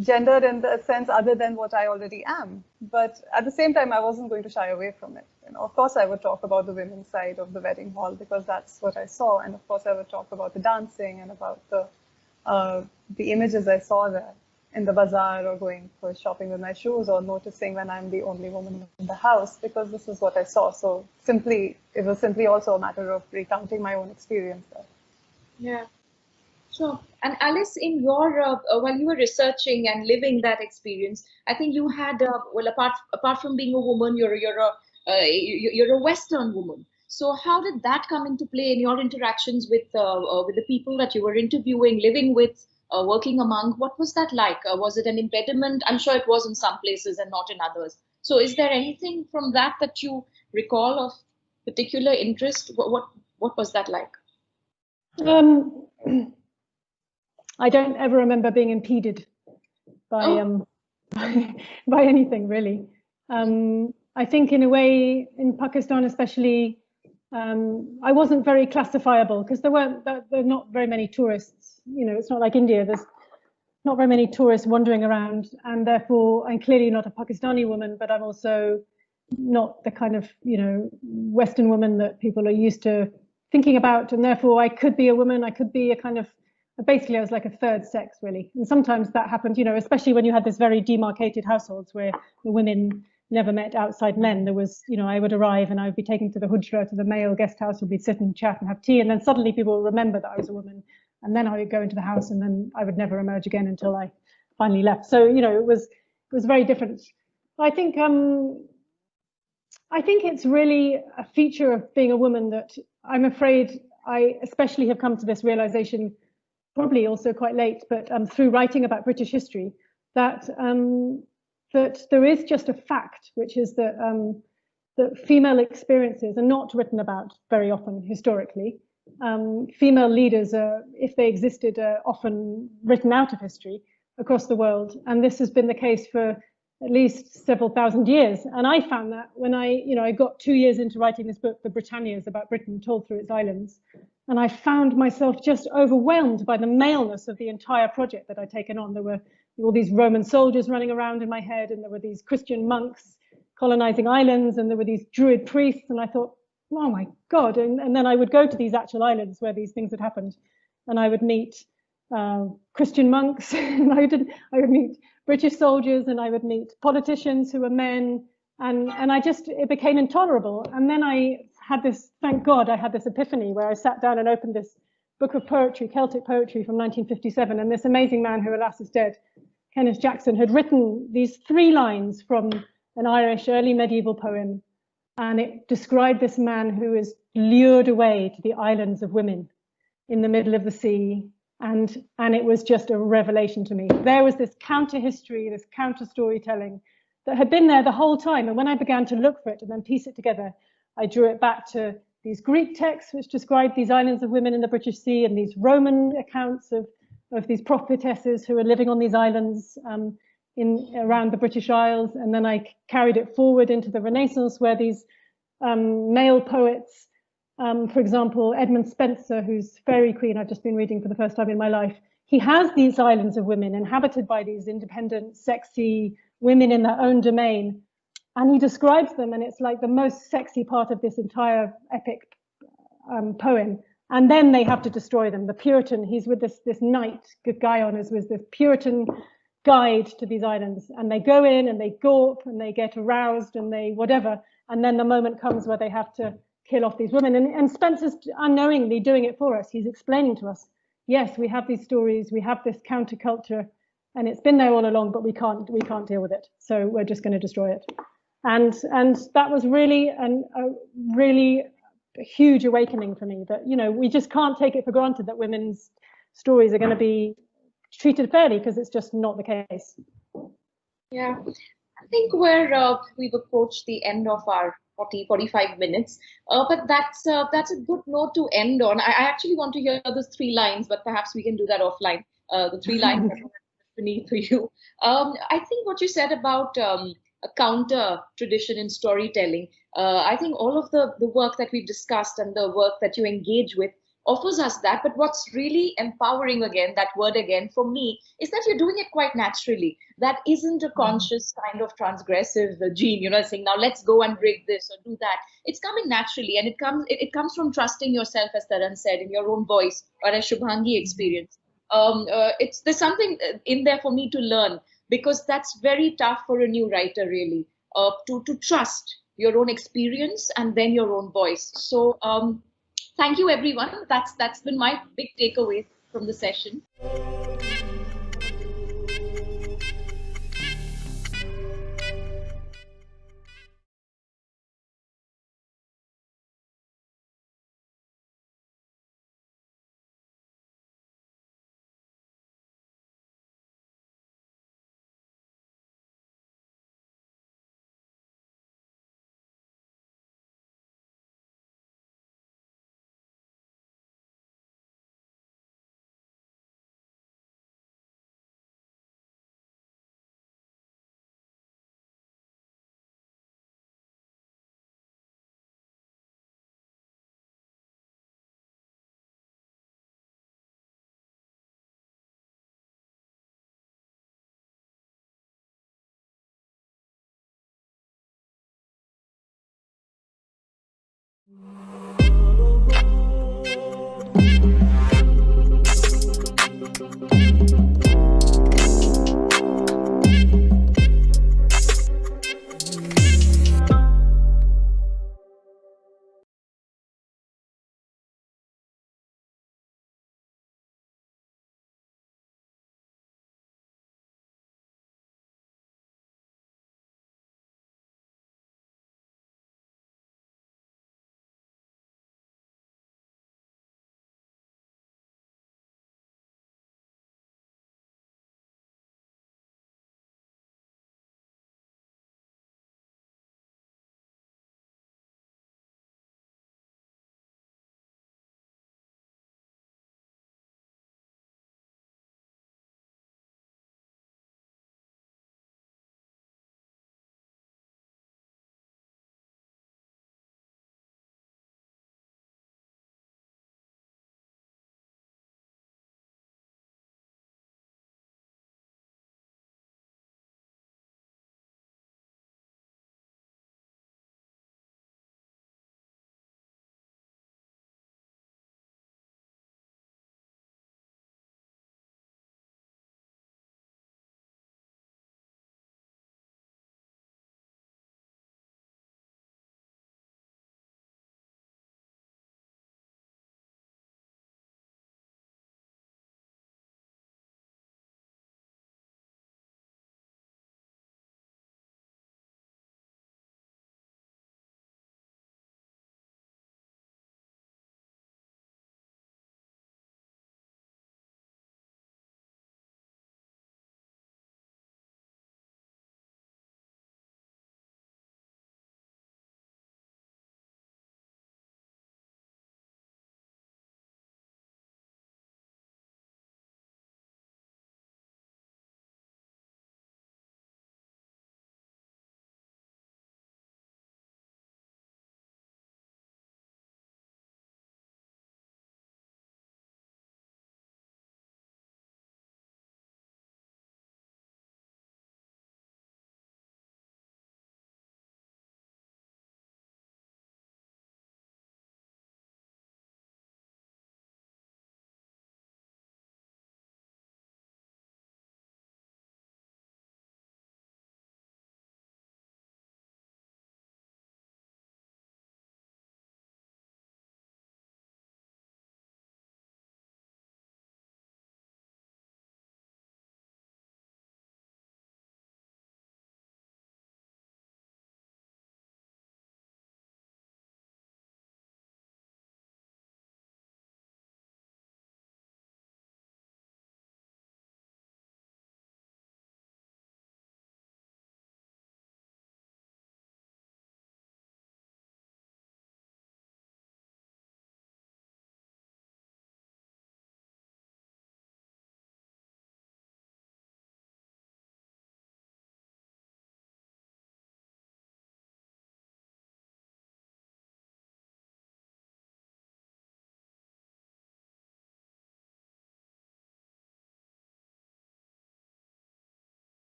gendered in the sense other than what I already am. But at the same time, I wasn't going to shy away from it. Of course, I would talk about the women's side of the wedding hall because that's what I saw. And of course, I would talk about the dancing and about the images I saw there in the bazaar or going for shopping with my shoes or noticing when I'm the only woman in the house because this is what I saw. So it was simply also a matter of recounting my own experience there. Yeah. Sure. And Alice, in your while you were researching and living that experience, I think you had apart from being a woman, you're a Western woman. So how did that come into play in your interactions with the people that you were interviewing, living with, working among? What was that like? Was it an impediment? I'm sure it was in some places and not in others. So is there anything from that you recall of particular interest? What was that like? I don't ever remember being impeded by by anything really. I think in a way in Pakistan especially, I wasn't very classifiable because there are not very many tourists. It's not like India. There's not very many tourists wandering around, and therefore I'm clearly not a Pakistani woman, but I'm also not the kind of Western woman that people are used to thinking about, and therefore I could be a woman. I could be a kind of basically I was like a third sex really, and sometimes that happened. Especially when you had this very demarcated households where the women never met outside men. There was, I would arrive and I would be taken to the hujra, to the male guest house, would be sit and chat and have tea, and then suddenly people would remember that I was a woman, and then I would go into the house, and then I would never emerge again until I finally left. So it was very different. I think it's really a feature of being a woman that I'm afraid I especially have come to this realization, probably also quite late, but through writing about British history, that that there is just a fact, which is that that female experiences are not written about very often historically. Female leaders, if they existed, are often written out of history across the world, and this has been the case for at least several thousand years. And I found that when I got 2 years into writing this book, The Britannias, about Britain told through its islands, and I found myself just overwhelmed by the maleness of the entire project that I'd taken on. There were all these Roman soldiers running around in my head, and there were these Christian monks colonizing islands, and there were these Druid priests, and I thought, oh my God. And then I would go to these actual islands where these things had happened, and I would meet Christian monks, and I would meet British soldiers, and I would meet politicians who were men, and it became intolerable. And then I had this, thank God, I had this epiphany where I sat down and opened this book of poetry, Celtic poetry from 1957, and this amazing man who alas is dead, Kenneth Jackson, had written these 3 lines from an Irish early medieval poem, and it described this man who is lured away to the islands of women in the middle of the sea. And it was just a revelation to me. There was this counter history, this counter storytelling that had been there the whole time. And when I began to look for it and then piece it together, I drew it back to these Greek texts which described these islands of women in the British Sea, and these Roman accounts of these prophetesses who were living on these islands around the British Isles. And then I carried it forward into the Renaissance, where these male poets, for example, Edmund Spenser, whose Fairy Queen I've just been reading for the first time in my life, he has these islands of women inhabited by these independent, sexy women in their own domain. And he describes them, and it's like the most sexy part of this entire epic poem. And then they have to destroy them. The Puritan, he's with this knight, Guyon is with this Puritan guide to these islands. And they go in and they gawp and they get aroused and they whatever. And then the moment comes where they have to kill off these women. And Spencer's unknowingly doing it for us. He's explaining to us, yes, we have these stories, we have this counterculture, and it's been there all along, but we can't deal with it. So we're just going to destroy it. And that was really a really huge awakening for me, that, you know, we just can't take it for granted that women's stories are going to be treated fairly, because it's just not the case. Yeah, I think we've approached the end of our 45 minutes, but that's a good note to end on. I actually want to hear those 3 lines, but perhaps we can do that offline. The 3 lines that beneath for you. I think what you said about a counter tradition in storytelling, I think all of the work that we've discussed and the work that you engage with offers us that. But what's really empowering, again, that word again for me, is that you're doing it quite naturally. That isn't a conscious kind of transgressive gene, you know, saying, now let's go and break this or do that. It's coming naturally, and it comes from trusting yourself, as Taran said, in your own voice, or as Shubhangi experienced. There's something in there for me to learn, because that's very tough for a new writer, really, to trust your own experience and then your own voice. So thank you, everyone. That's been my big takeaway from the session.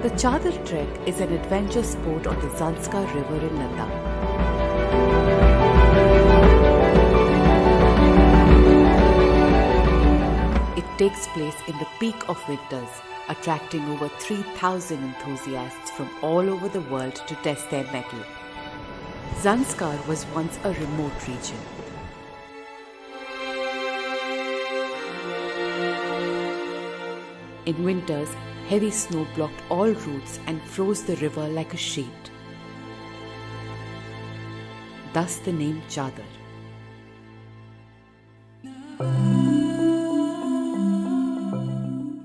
The Chadar Trek is an adventure sport on the Zanskar River in Ladakh. It takes place in the peak of winters, attracting over 3,000 enthusiasts from all over the world to test their mettle. Zanskar was once a remote region. In winters, heavy snow blocked all routes and froze the river like a sheet. Thus the name Chadar.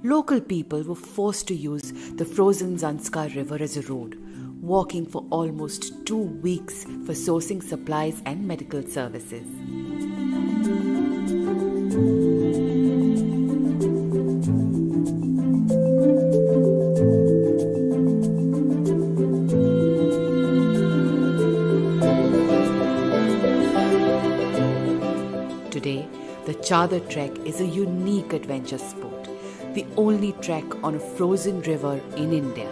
Local people were forced to use the frozen Zanskar River as a road, walking for almost 2 weeks for sourcing supplies and medical services. Today, the Chadar Trek is a unique adventure sport, the only trek on a frozen river in India.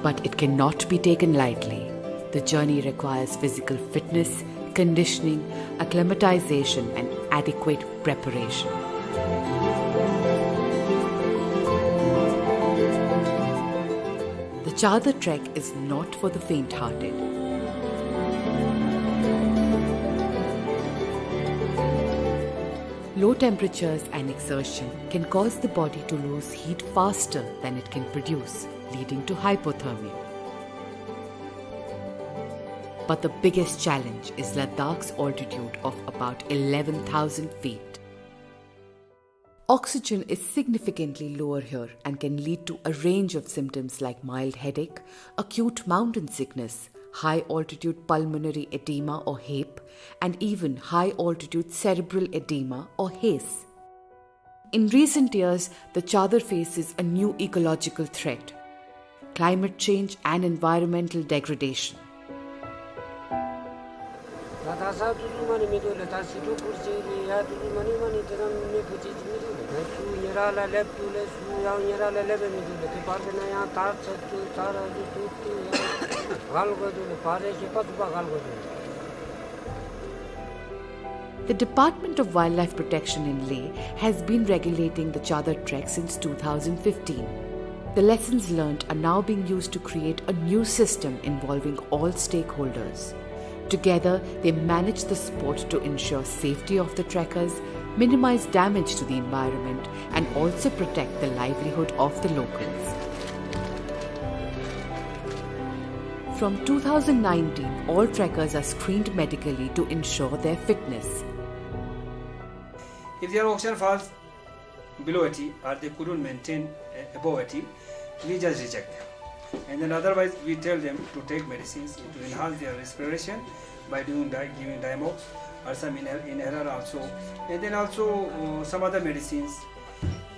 But it cannot be taken lightly. The journey requires physical fitness, conditioning, acclimatization, and adequate preparation. The Chadar Trek is not for the faint-hearted. Low temperatures and exertion can cause the body to lose heat faster than it can produce, leading to hypothermia. But the biggest challenge is Ladakh's altitude of about 11,000 feet. Oxygen is significantly lower here and can lead to a range of symptoms like mild headache, acute mountain sickness, high altitude pulmonary edema or HAPE, and even high altitude cerebral edema or HACE. In recent years, the Chadar faces a new ecological threat: climate change and environmental degradation. The Department of Wildlife Protection in Leh has been regulating the Chadar Trek since 2015. The lessons learned are now being used to create a new system involving all stakeholders. Together, they manage the sport to ensure safety of the trekkers, minimize damage to the environment, and also protect the livelihood of the locals. From 2019, all trekkers are screened medically to ensure their fitness. If their oxygen falls below 80 or they couldn't maintain above 80, we just reject them. And then otherwise we tell them to take medicines to enhance their respiration by giving Diamox or some inhaler also, and then also some other medicines.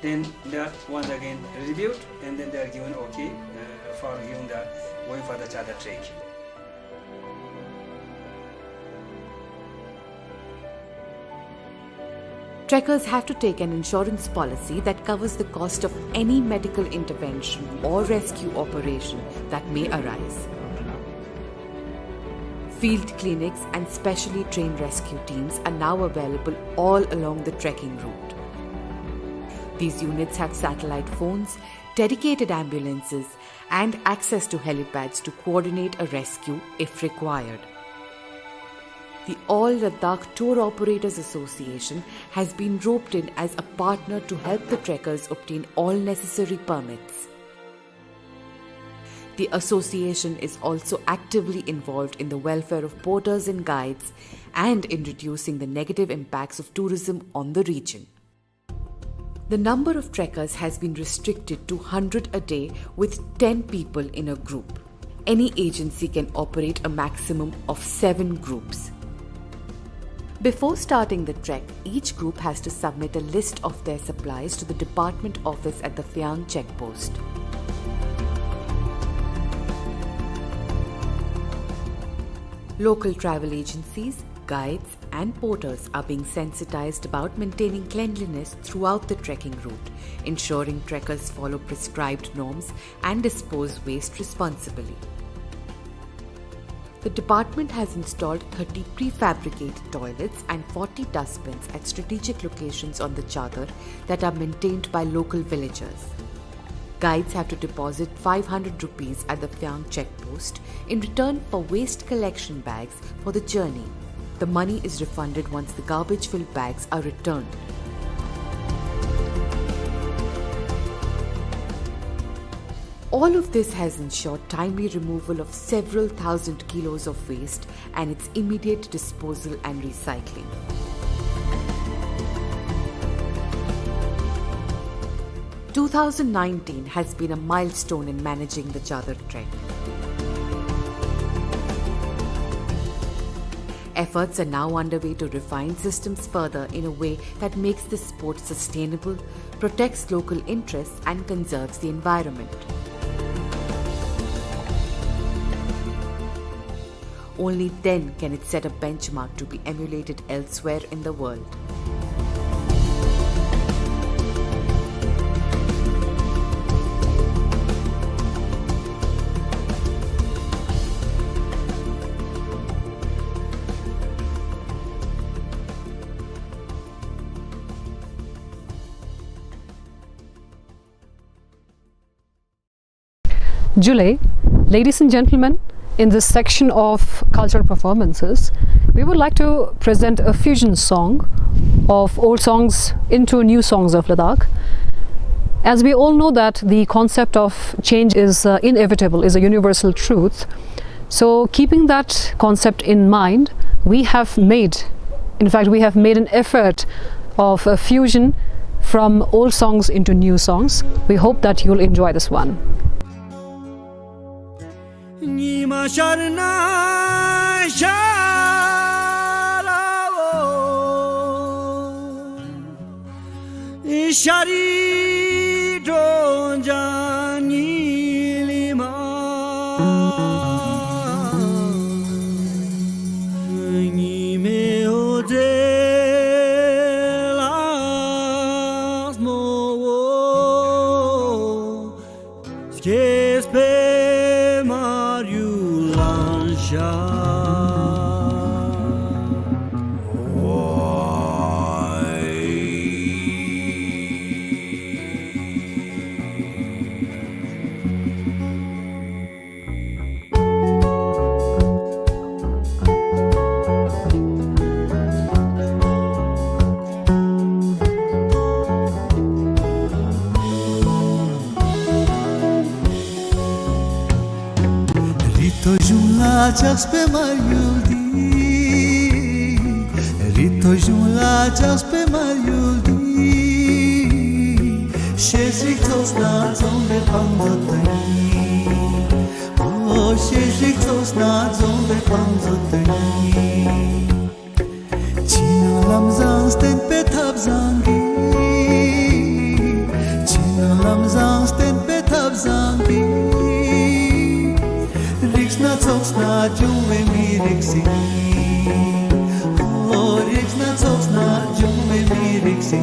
Then they are once again reviewed and then they are given okay for going for the Chadar Trek. Trekkers have to take an insurance policy that covers the cost of any medical intervention or rescue operation that may arise. Field clinics and specially trained rescue teams are now available all along the trekking route. These units have satellite phones, dedicated ambulances, and access to helipads to coordinate a rescue if required. The All Ladakh Tour Operators Association has been roped in as a partner to help the trekkers obtain all necessary permits. The association is also actively involved in the welfare of porters and guides and in reducing the negative impacts of tourism on the region. The number of trekkers has been restricted to 100 a day with 10 people in a group. Any agency can operate a maximum of 7 groups. Before starting the trek, each group has to submit a list of their supplies to the department office at the Phyang checkpost. Local travel agencies, guides, and porters are being sensitized about maintaining cleanliness throughout the trekking route, ensuring trekkers follow prescribed norms and dispose waste responsibly. The department has installed 30 prefabricated toilets and 40 dustbins at strategic locations on the Chadar that are maintained by local villagers. Guides have to deposit 500 rupees at the Phyang checkpost in return for waste collection bags for the journey. The money is refunded once the garbage-filled bags are returned. All of this has ensured timely removal of several thousand kilos of waste and its immediate disposal and recycling. "2019 has been a milestone in managing the Chadar trek. Efforts are now underway to refine systems further in a way that makes the sport sustainable, protects local interests, and conserves the environment. Only then can it set a benchmark to be emulated elsewhere in the world. July, ladies and gentlemen, in this section of cultural performances, we would like to present a fusion song of old songs into new songs of Ladakh. As we all know that the concept of change is inevitable, is a universal truth. So keeping that concept in mind, we have made an effort of a fusion from old songs into new songs. We hope that you'll enjoy this one. Nima sharna sharao Ishari donjani lima Nime odelas mo Skespe Just pe mayuldi Rito jumla just pe mayuldi Shezrik tosna zombe pangotani Oh shezrik tosna zombe pangotani Chino lamzang sten pe tab zangi Chino lamzang sten pe tab zangi Riksna toksna jume mi riksi Oh riksna toksna jume mi riksi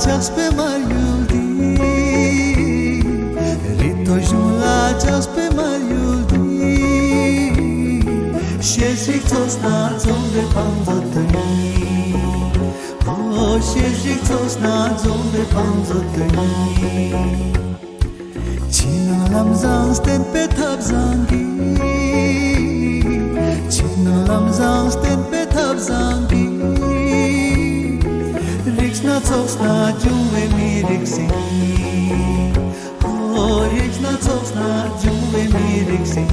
just be my yuldi Rito jula just be my yuldi Shezrik tosna zombe panzotani Oh shezrik tosna zombe panzotani China lamzang sten petab zangi China lamzang sten petab zangi Riksna tsoksna juve mi riksi Oh riksna tsoksna juve mi riksi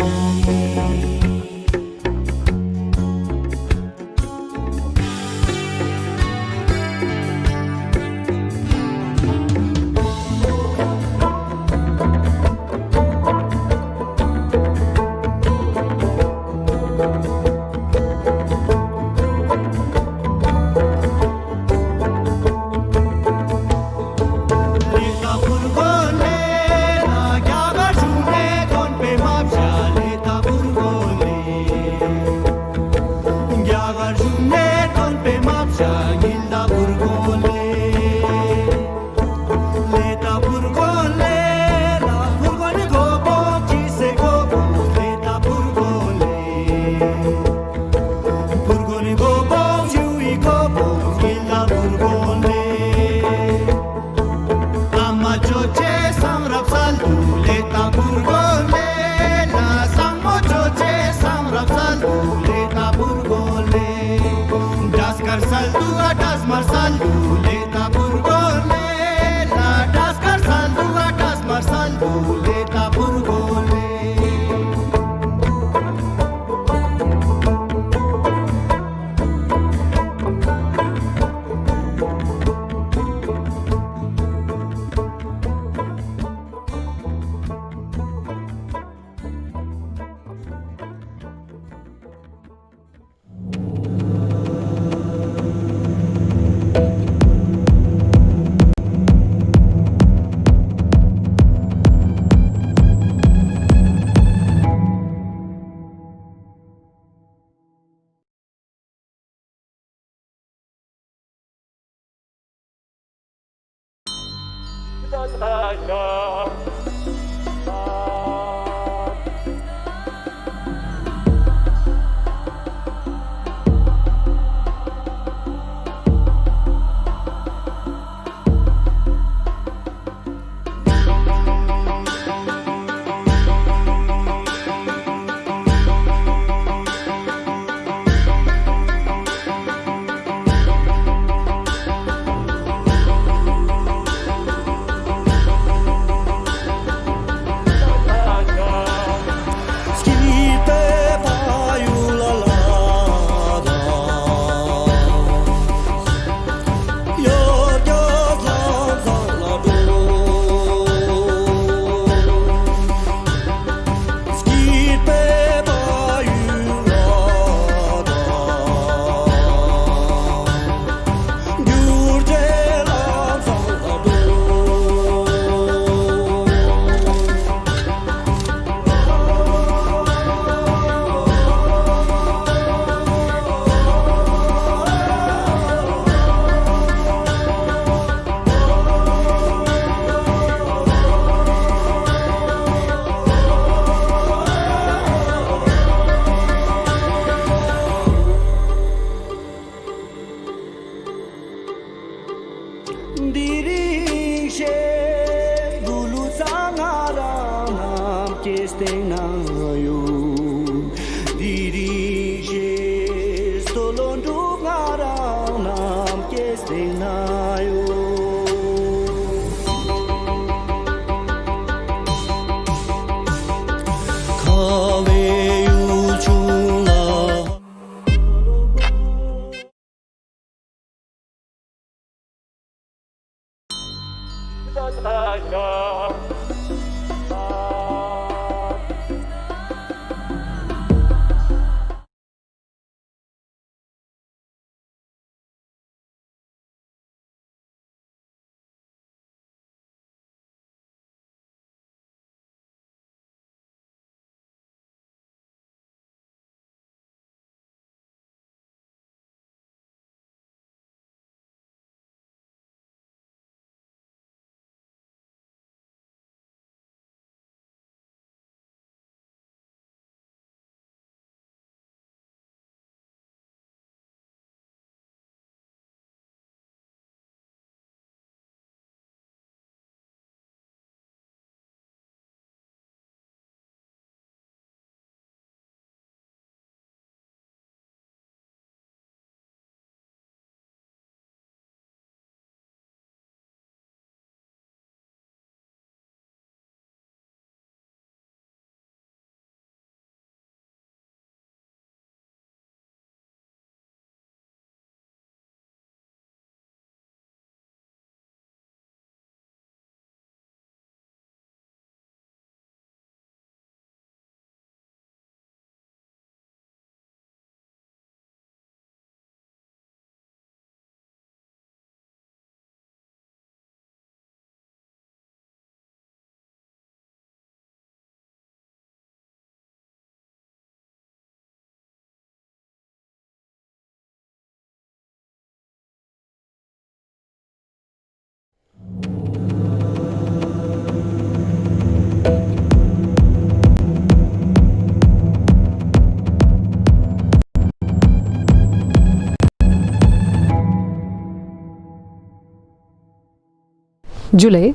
July.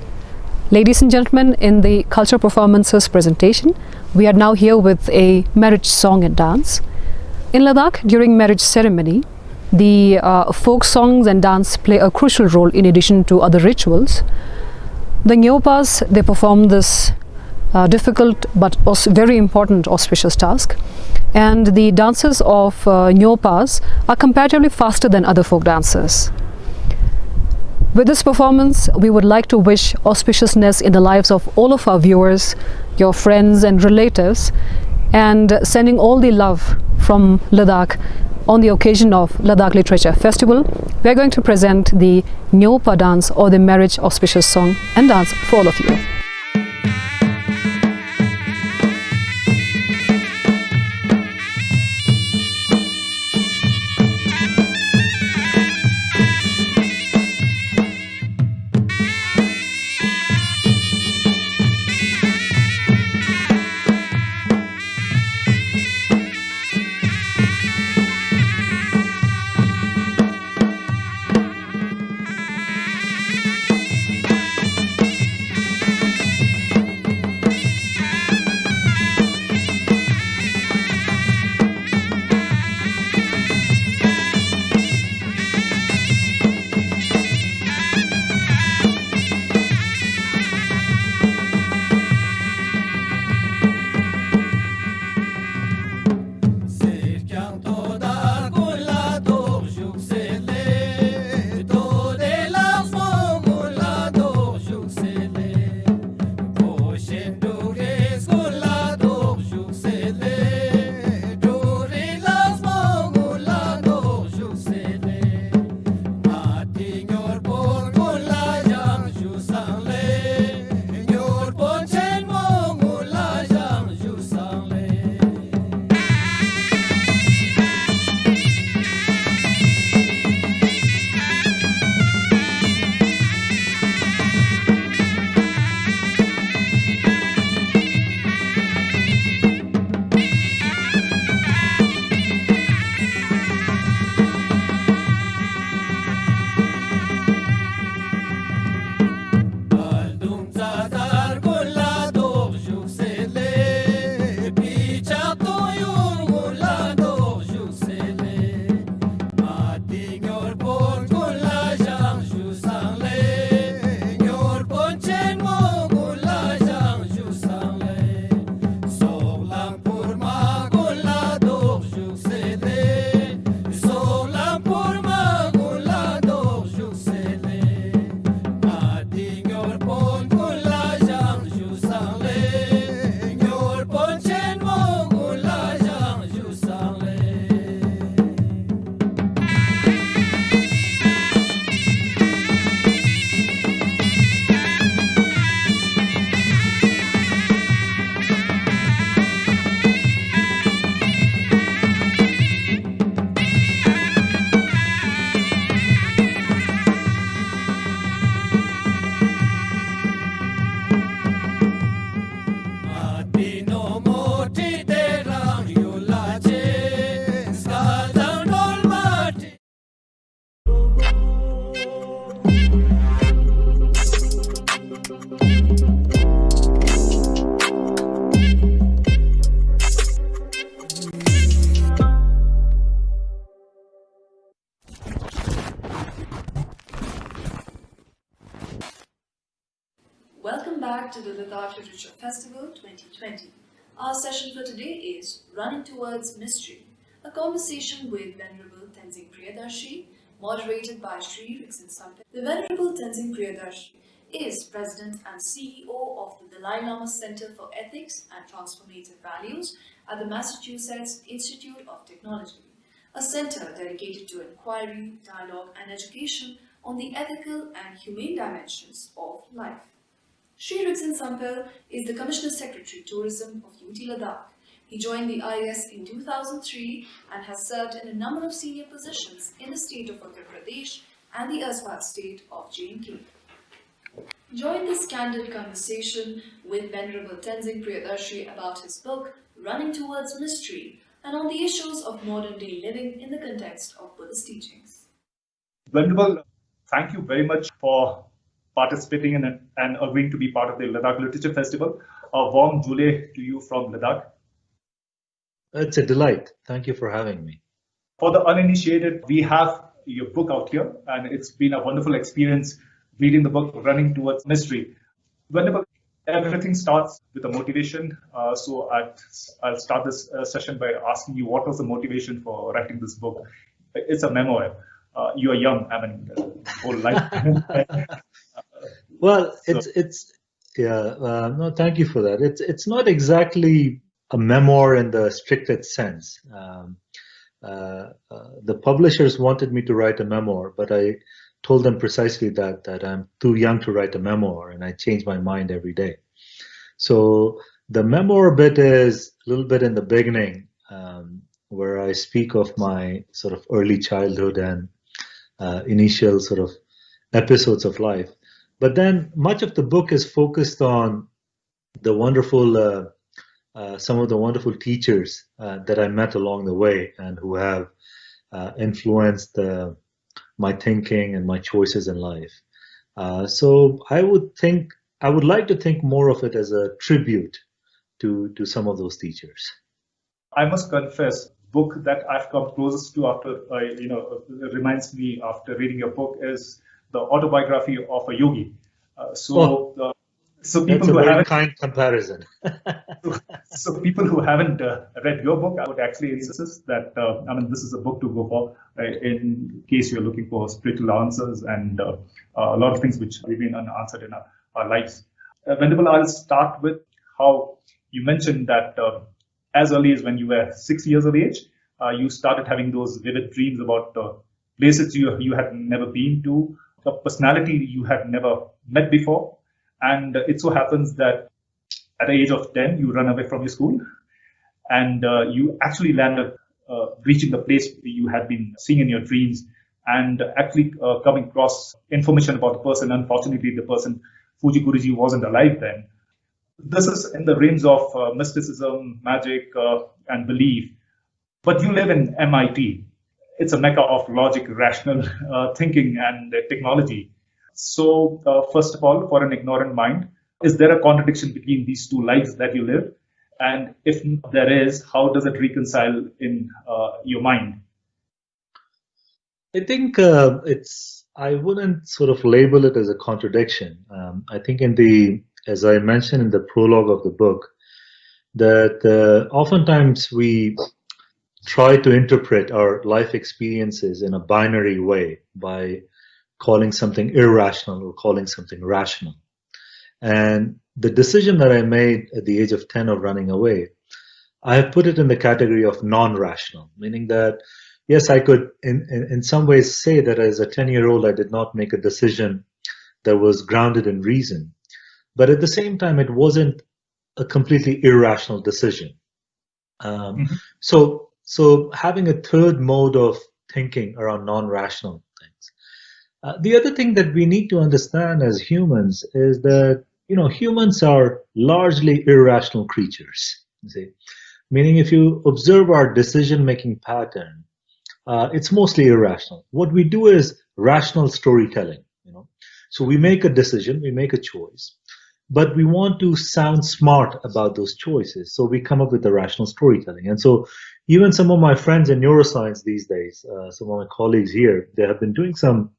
Ladies and gentlemen, in the culture performances presentation, we are now here with a marriage song and dance. In Ladakh, during marriage ceremony, the folk songs and dance play a crucial role in addition to other rituals. The Nyopas, they perform this difficult but also very important auspicious task, and the dances of Nyopas are comparatively faster than other folk dances. With this performance, we would like to wish auspiciousness in the lives of all of our viewers, your friends and relatives, and sending all the love from Ladakh on the occasion of Ladakh Literature Festival. We are going to present the Nyopa dance, or the marriage auspicious song and dance, for all of you. Welcome back to the Ladakh Literature Festival 2020. Our session for today is Running Towards Mystery, a conversation with Venerable Tenzing Priyadarshi, moderated by Sri Rixin Sampe. The Venerable Tenzing Priyadarshi is President and CEO of the Dalai Lama Center for Ethics and Transformative Values at the Massachusetts Institute of Technology, a center dedicated to inquiry, dialogue and education on the ethical and humane dimensions of life. Sri Rixin Sampel is the Commissioner Secretary Tourism of UT Ladakh. He joined the IS in 2003 and has served in a number of senior positions in the state of Uttar Pradesh and the erstwhile state of J&K. Join this candid conversation with Venerable Tenzing Priyadarshi about his book, Running Towards Mystery, and on the issues of modern-day living in the context of Buddhist teachings. Venerable, thank you very much for participating in and agreeing to be part of the Ladakh Literature Festival. A warm Jule to you from Ladakh. It's a delight. Thank you for having me. For the uninitiated, we have your book out here, and it's been a wonderful experience reading the book, running towards mystery. Whenever everything starts with a motivation, so I'll start this session by asking you, what was the motivation for writing this book? It's a memoir. You are young, I mean, whole life. Well, no, thank you for that. It's not exactly a memoir in the strictest sense. The publishers wanted me to write a memoir, but I told them precisely that I'm too young to write a memoir, and I change my mind every day. So the memoir bit is a little bit in the beginning, where I speak of my sort of early childhood and initial sort of episodes of life. But then much of the book is focused on the wonderful, some of the wonderful teachers that I met along the way and who have influenced my thinking and my choices in life. So I would like to think more of it as a tribute to some of those teachers. I must confess, book that I've come closest to after, reminds me after reading your book is the autobiography of a yogi. So people who haven't kind comparison. So people who haven't read your book, I would actually insist that this is a book to go for in case you're looking for spiritual answers and a lot of things which remain unanswered in our lives. Venerable, I'll start with how you mentioned that as early as when you were 6 years of age, you started having those vivid dreams about places you had never been to, a personality you had never met before. And it so happens that at the age of 10, you run away from your school and you actually landed reaching the place you had been seeing in your dreams and actually coming across information about the person. Unfortunately, the person, Fuji Guruji, wasn't alive then. This is in the realms of mysticism, magic, and belief. But you live in MIT. It's a mecca of logic, rational thinking, and technology. So, first of all, for an ignorant mind, is there a contradiction between these two lives that you live? And if there is, how does it reconcile in your mind? I think I wouldn't sort of label it as a contradiction. I think as I mentioned in the prologue of the book, that oftentimes we try to interpret our life experiences in a binary way by calling something irrational or calling something rational. And the decision that I made at the age of 10 of running away, I have put it in the category of non-rational, meaning that, yes, I could in some ways say that as a 10-year-old, I did not make a decision that was grounded in reason. But at the same time, it wasn't a completely irrational decision. So having a third mode of thinking around non-rational things. The other thing that we need to understand as humans is that, humans are largely irrational creatures. You see? Meaning if you observe our decision-making pattern, it's mostly irrational. What we do is rational storytelling. So we make a decision, we make a choice, but we want to sound smart about those choices. So we come up with the rational storytelling. And so even some of my friends in neuroscience these days, some of my colleagues here, they have been doing some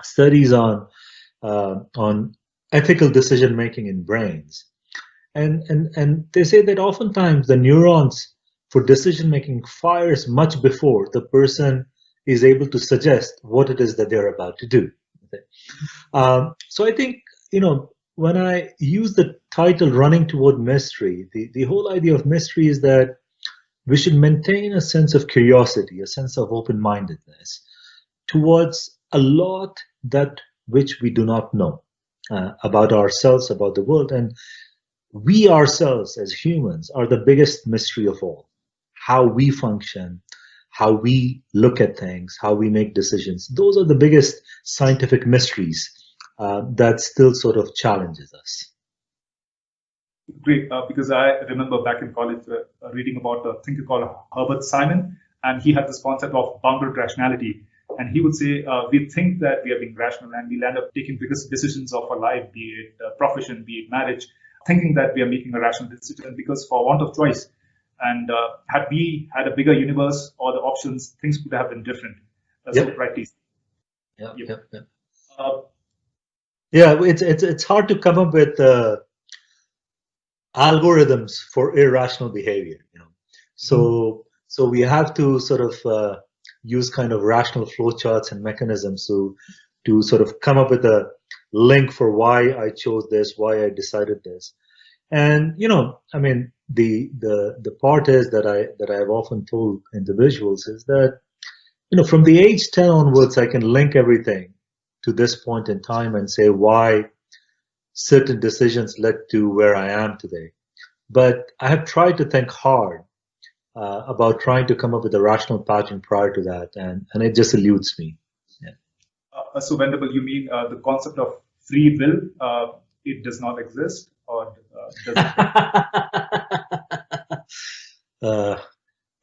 studies on ethical decision making in brains. And they say that oftentimes the neurons for decision making fires much before the person is able to suggest what it is that they're about to do. So I think, when I use the title Running Toward Mystery, the whole idea of mystery is that we should maintain a sense of curiosity, a sense of open-mindedness towards a lot that which we do not know about ourselves, about the world. And we ourselves as humans are the biggest mystery of all. How we function, how we look at things, how we make decisions. Those are the biggest scientific mysteries that still sort of challenges us. Great, because I remember back in college reading about a thinker called Herbert Simon, and he had this concept of bounded rationality. And he would say, we think that we are being rational and we'll end up taking biggest decisions of our life, be it profession, be it marriage, thinking that we are making a rational decision because for want of choice. And had we had a bigger universe or the options, things could have been different. So rightly. It's hard to come up with algorithms for irrational behavior. So we have to sort of use kind of rational flowcharts and mechanisms to sort of come up with a link for why I chose this, why I decided this. And I mean, the part is that I've often told individuals is that from the age 10 onwards, I can link everything to this point in time and say why certain decisions led to where I am today. But I have tried to think hard about trying to come up with a rational pattern prior to that, and it just eludes me. So Venerable, you mean the concept of free will, it does not exist, or does it?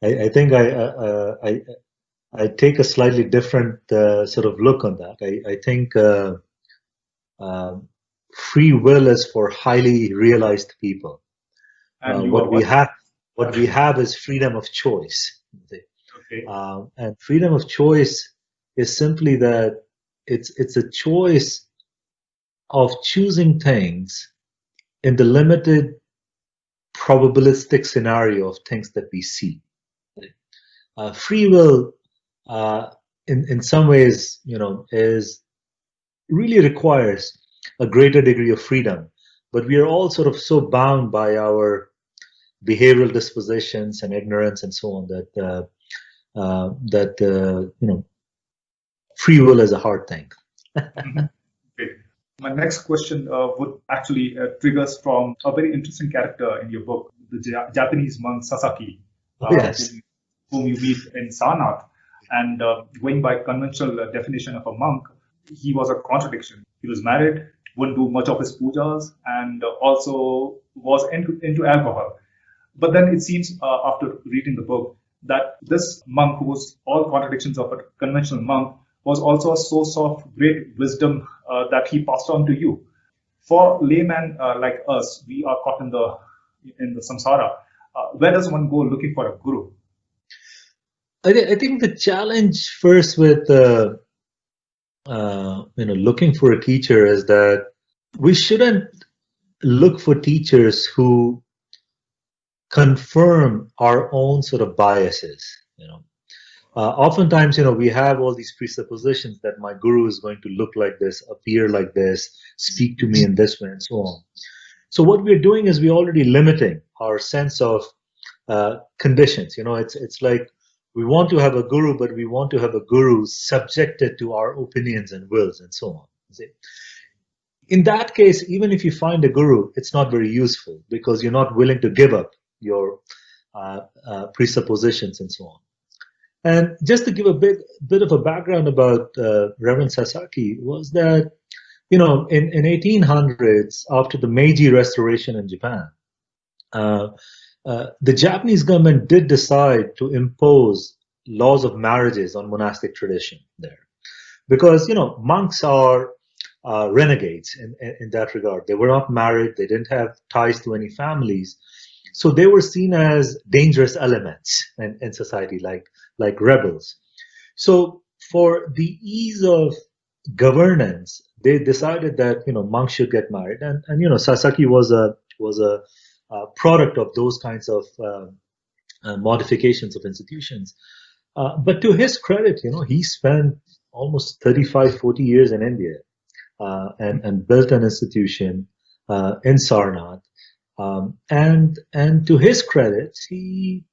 I think I take a slightly different sort of look on that. I think free will is for highly realized people. And what we have is freedom of choice. Okay. And freedom of choice is simply that it's a choice of choosing things in the limited probabilistic scenario of things that we see. Free will, in some ways, is really requires a greater degree of freedom, but we are all sort of so bound by our behavioral dispositions and ignorance and so on that free will is a hard thing. Okay. My next question would actually triggers from a very interesting character in your book, the Japanese monk Sasaki, Yes. whom you meet in Sarnath. And going by conventional definition of a monk, he was a contradiction. He was married, wouldn't do much of his pujas, and also was into alcohol. But then it seems after reading the book that this monk, who was all contradictions of a conventional monk, was also a source of great wisdom that he passed on to you. For laymen like us, we are caught in the samsara. Where does one go looking for a guru? I think the challenge first with looking for a teacher is that we shouldn't look for teachers who confirm our own sort of biases. Oftentimes, we have all these presuppositions that my guru is going to look like this, appear like this, speak to me in this way, and so on. So what we're doing is we're already limiting our sense of conditions. It's like we want to have a guru, but we want to have a guru subjected to our opinions and wills and so on. See? In that case, even if you find a guru, it's not very useful because you're not willing to give up your presuppositions and so on. And just to give a bit of a background about Reverend Sasaki was that, in 1800s, after the Meiji Restoration in Japan, the Japanese government did decide to impose laws of marriages on monastic tradition there, because monks are renegades in that regard. They were not married, they didn't have ties to any families, so they were seen as dangerous elements in society, like rebels. So for the ease of governance, they decided that monks should get married, and Sasaki was a product of those kinds of modifications of institutions. But to his credit, he spent almost 35-40 years in India and built an institution in Sarnath. And to his credit, he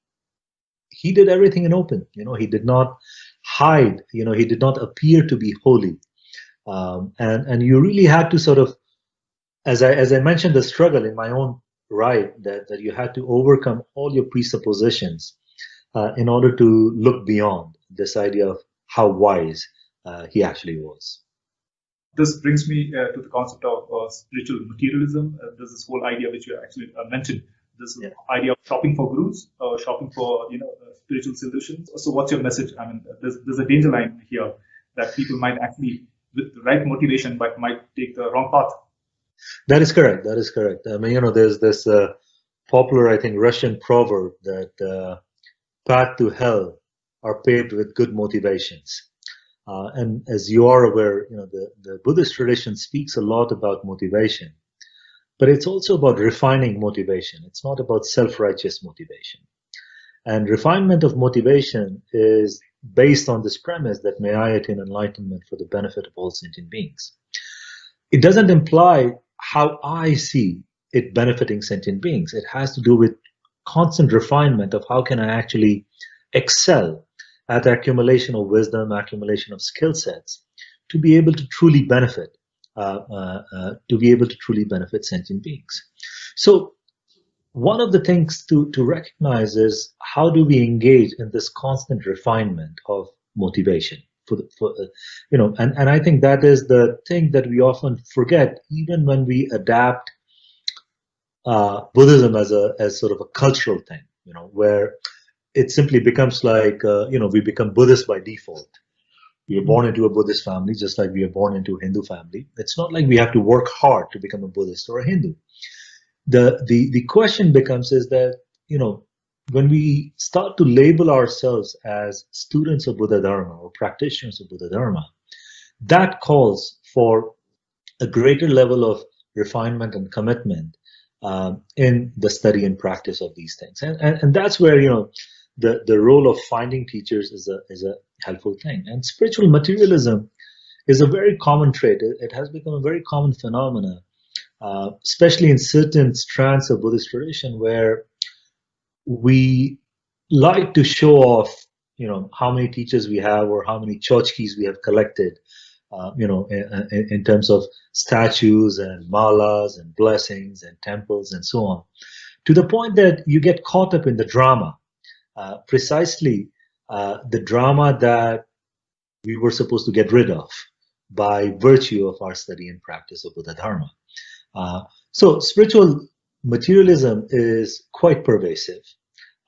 did everything in open. He did not hide. He did not appear to be holy. And you really had to sort of, as I mentioned, the struggle in my own right, that you had to overcome all your presuppositions in order to look beyond this idea of how wise he actually was. This brings me to the concept of spiritual materialism. There's this whole idea which you actually mentioned, this idea of shopping for gurus, shopping for spiritual solutions. So what's your message? I mean, there's a danger line here that people might actually, with the right motivation, but might take the wrong path. That is correct. That is correct. I mean, there's this popular, I think, Russian proverb that path to hell are paved with good motivations. And as you are aware, the Buddhist tradition speaks a lot about motivation, but it's also about refining motivation. It's not about self-righteous motivation. And refinement of motivation is based on this premise that may I attain enlightenment for the benefit of all sentient beings. It doesn't imply how I see it benefiting sentient beings. It has to do with constant refinement of how can I actually excel at the accumulation of wisdom, accumulation of skill sets, to be able to truly benefit, sentient beings. So one of the things to recognize is how do we engage in this constant refinement of motivation and I think that is the thing that we often forget, even when we adapt Buddhism as sort of a cultural thing, where it simply becomes like, we become Buddhist by default. We are born into a Buddhist family, just like we are born into a Hindu family. It's not like we have to work hard to become a Buddhist or a Hindu. The question becomes is that, when we start to label ourselves as students of Buddha Dharma or practitioners of Buddha Dharma, that calls for a greater level of refinement and commitment in the study and practice of these things. And that's where, the role of finding teachers is a helpful thing. And spiritual materialism is a very common trait. It has become a very common phenomena, especially in certain strands of Buddhist tradition, where we like to show off, how many teachers we have or how many tchotchkes we have collected, in terms of statues and malas and blessings and temples and so on, to the point that you get caught up in the drama, precisely the drama that we were supposed to get rid of by virtue of our study and practice of Buddha Dharma. So spiritual materialism is quite pervasive.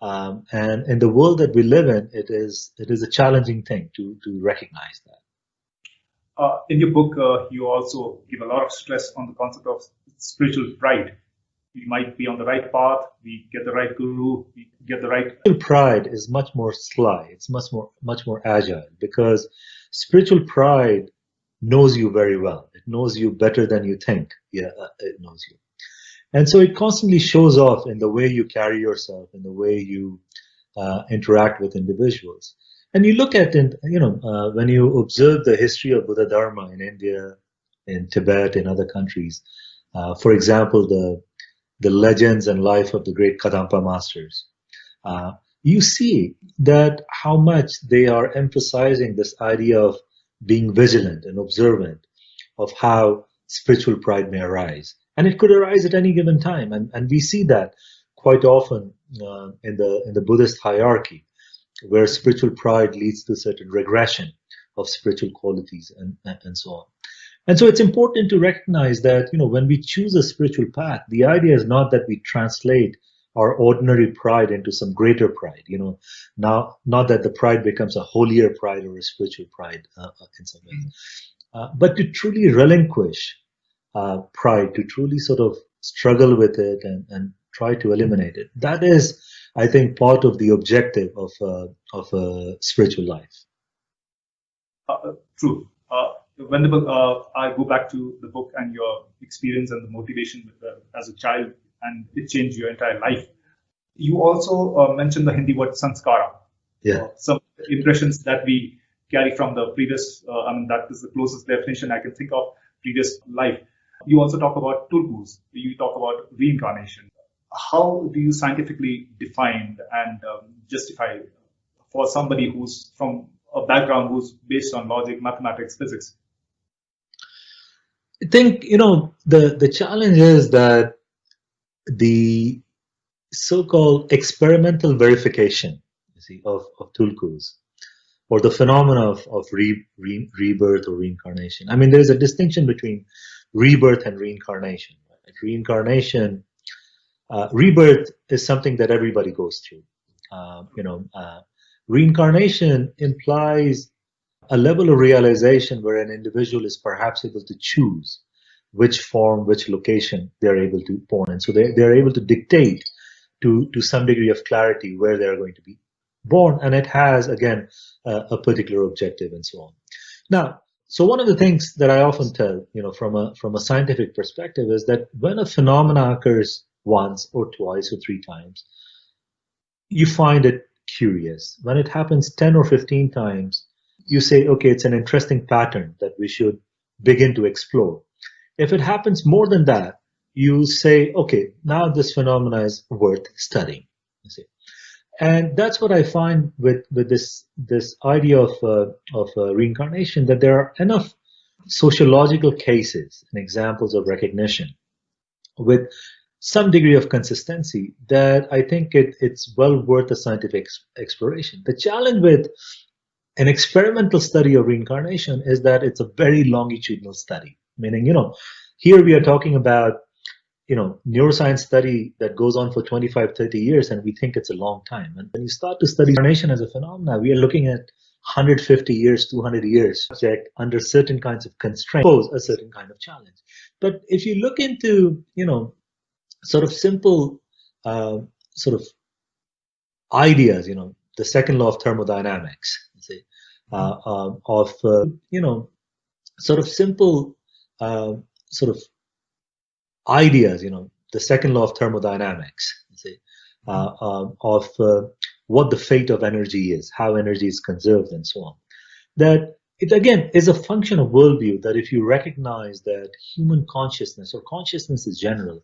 And in the world that we live in, it is a challenging thing to recognize that. In your book, you also give a lot of stress on the concept of spiritual pride. We might be on the right path, we get the right guru, we get the right... Spiritual pride is much more sly, it's much more agile, because spiritual pride knows you very well. It knows you better than you think. It knows you. And so it constantly shows off in the way you carry yourself, in the way you interact with individuals. And you look at it, when you observe the history of Buddha Dharma in India, in Tibet, in other countries, for example, the legends and life of the great Kadampa masters, you see that how much they are emphasizing this idea of being vigilant and observant of how spiritual pride may arise. And it could arise at any given time. And we see that quite often in the Buddhist hierarchy, where spiritual pride leads to certain regression of spiritual qualities and so on. And so it's important to recognize that, when we choose a spiritual path, the idea is not that we translate our ordinary pride into some greater pride, now, not that the pride becomes a holier pride or a spiritual pride in some ways, but to truly relinquish pride, to truly sort of struggle with it and try to eliminate it. That is, I think, part of the objective of a spiritual life. True. Venerable, I go back to the book and your experience and the motivation as a child, and it changed your entire life. You also mentioned the Hindi word sanskara. Yeah. Some impressions that we carry from the previous, that is the closest definition I can think of, previous life. You also talk about tulkus. You talk about reincarnation. How do you scientifically define and justify for somebody who's from a background who's based on logic, mathematics, physics? I think, the challenge is that the so-called experimental verification, of tulkus, or the phenomena of rebirth or reincarnation. I mean, there's a distinction between rebirth and reincarnation. Right? Reincarnation, rebirth is something that everybody goes through. Reincarnation implies a level of realization where an individual is perhaps able to choose which form, which location they're able to born in. So they're able to dictate to some degree of clarity where they're going to be born, and it has, again, a particular objective and so on. Now, so one of the things that I often tell, from a scientific perspective, is that when a phenomena occurs once or twice or three times, you find it curious. When it happens 10 or 15 times, you say, okay, it's an interesting pattern that we should begin to explore. If it happens more than that, you say, okay, now this phenomena is worth studying. You see. And that's what I find with this idea of reincarnation, that there are enough sociological cases and examples of recognition with some degree of consistency that I think it's well worth a scientific exploration. The challenge with an experimental study of reincarnation is that it's a very longitudinal study, meaning, here we are talking about neuroscience study that goes on for 25, 30 years, and we think it's a long time. And when you start to study reincarnation as a phenomenon, we are looking at 150 years, 200 years, subject under certain kinds of constraints, pose a certain kind of challenge. But if you look into, sort of simple sort of ideas, the second law of thermodynamics, sort of simple sort of ideas, the second law of thermodynamics, of what the fate of energy is, how energy is conserved, and so on. That it, again, is a function of worldview, that if you recognize that human consciousness, or consciousness in general,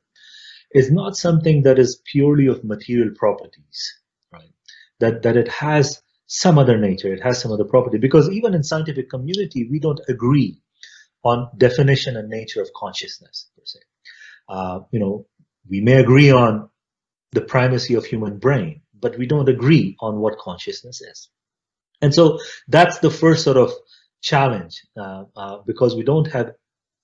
is not something that is purely of material properties, right? That it has some other nature, it has some other property, because even in scientific community, we don't agree on definition and nature of consciousness, per se. We may agree on the primacy of human brain, but we don't agree on what consciousness is. And so that's the first sort of challenge, because we don't have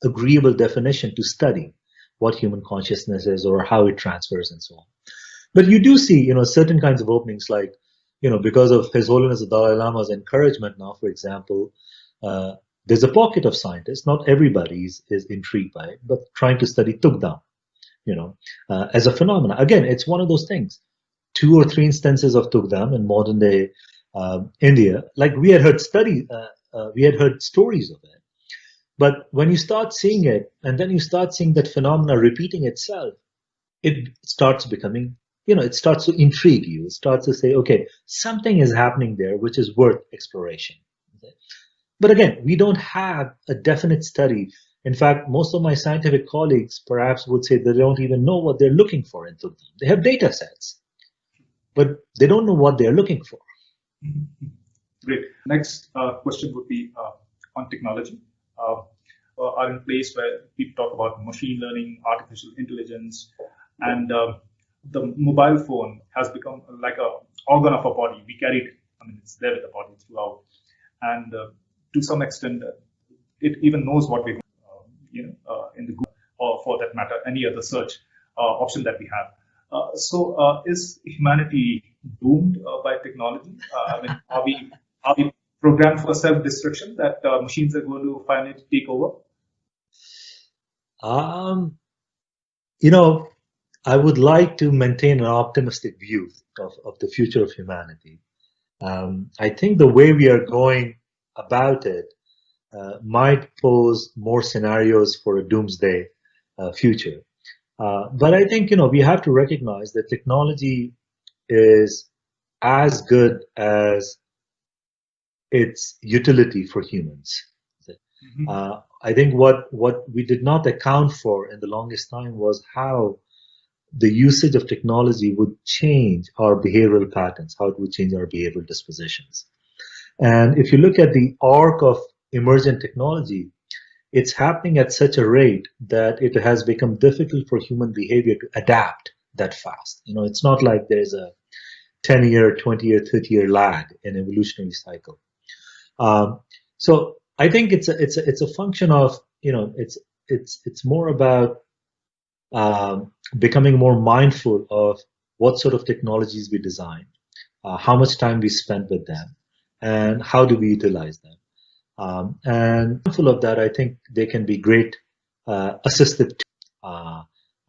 agreeable definition to study what human consciousness is or how it transfers and so on. But you do see, certain kinds of openings, like, because of His Holiness the Dalai Lama's encouragement now, for example, there's a pocket of scientists, not everybody is intrigued by it, but trying to study Tugdam, as a phenomena. Again, it's one of those things. 2 or 3 instances of Tugdam in modern day India, like we had heard stories of it. But when you start seeing it, and then you start seeing that phenomena repeating itself, it starts becoming, it starts to intrigue you. It starts to say, okay, something is happening there which is worth exploration. Okay? But again, we don't have a definite study. In fact, most of my scientific colleagues perhaps would say they don't even know what they're looking for in Tugdam. They have data sets, but they don't know what they're looking for. Great. Next question would be on technology. Are in place where people talk about machine learning, artificial intelligence, and the mobile phone has become like a organ of our body. We carry it. It's there with the body throughout, and to some extent, it even knows what we in the Google, or for that matter, any other search option that we have. So, is humanity doomed by technology? Are we programmed for self-destruction, that machines are going to finally take over? I would like to maintain an optimistic view of the future of humanity. I think the way we are going about it might pose more scenarios for a doomsday future. But I think, we have to recognize that technology is as good as its utility for humans. I think what we did not account for in the longest time was how the usage of technology would change our behavioral patterns, how it would change our behavioral dispositions. And if you look at the arc of emergent technology, it's happening at such a rate that it has become difficult for human behavior to adapt that fast. It's not like there's a 10-year, 20-year, 30-year lag in evolutionary cycle. So I think it's a function of, it's more about becoming more mindful of what sort of technologies we design, how much time we spend with them, and how do we utilize them. And full of that, I think they can be great assistive.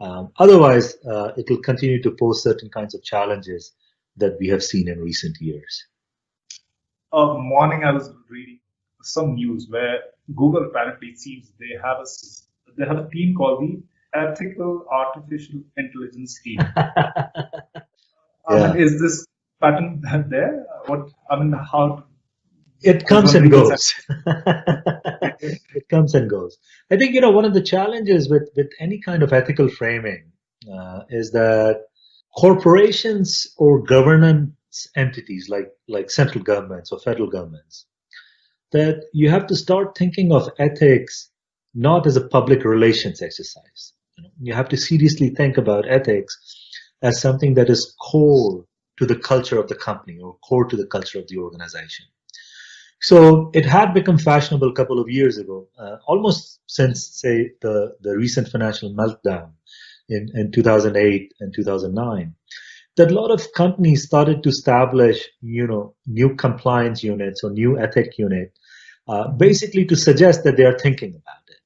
Otherwise, it will continue to pose certain kinds of challenges that we have seen in recent years. Morning, I was reading some news where Google apparently seems they have a team called the Ethical Artificial Intelligence Team. Yeah. Is this pattern there? How? It comes and goes. It comes and goes. I think, one of the challenges with any kind of ethical framing is that corporations or governance entities like central governments or federal governments, that you have to start thinking of ethics not as a public relations exercise. You have to seriously think about ethics as something that is core to the culture of the company or core to the culture of the organization. So it had become fashionable a couple of years ago, almost since, say, the recent financial meltdown in 2008 and 2009, that a lot of companies started to establish, new compliance units or new ethic unit, basically to suggest that they are thinking about it.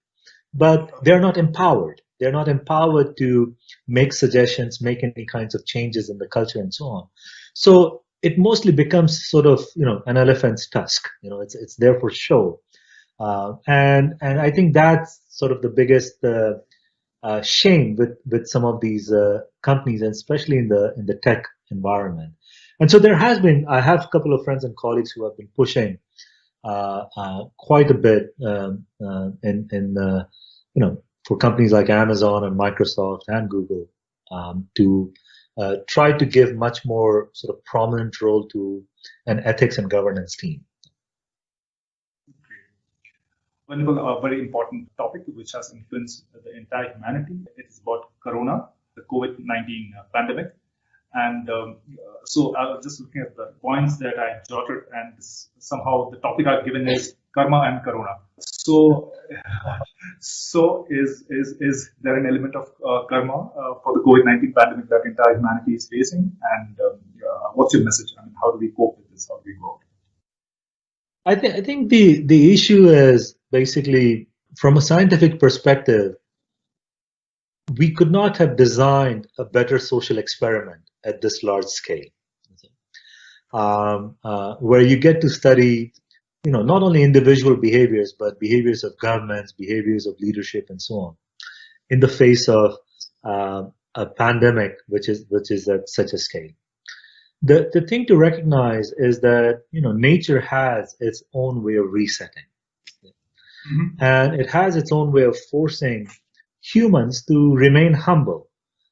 But they're not empowered. They're not empowered to make suggestions, make any kinds of changes in the culture and so on. So it mostly becomes sort of, an elephant's tusk. It's there for show. And I think that's sort of the biggest shame with some of these companies, and especially in the tech environment. And so I have a couple of friends and colleagues who have been pushing quite a bit for companies like Amazon and Microsoft and Google to try to give much more sort of prominent role to an ethics and governance team. Wonderful, a very important topic which has influenced the entire humanity. It is about Corona, the COVID-19 pandemic. And so I was just looking at the points that I jotted, and somehow the topic I've given is karma and Corona. So is there an element of karma for the COVID-19 pandemic that entire humanity is facing? And what's your message? How do we cope with this? How do we go? I think the issue is basically, from a scientific perspective, we could not have designed a better social experiment at this large scale, where you get to study, not only individual behaviors, but behaviors of governments, behaviors of leadership, and so on, in the face of a pandemic which is at such a scale. The thing to recognize is that nature has its own way of resetting, and it has its own way of forcing humans to remain humble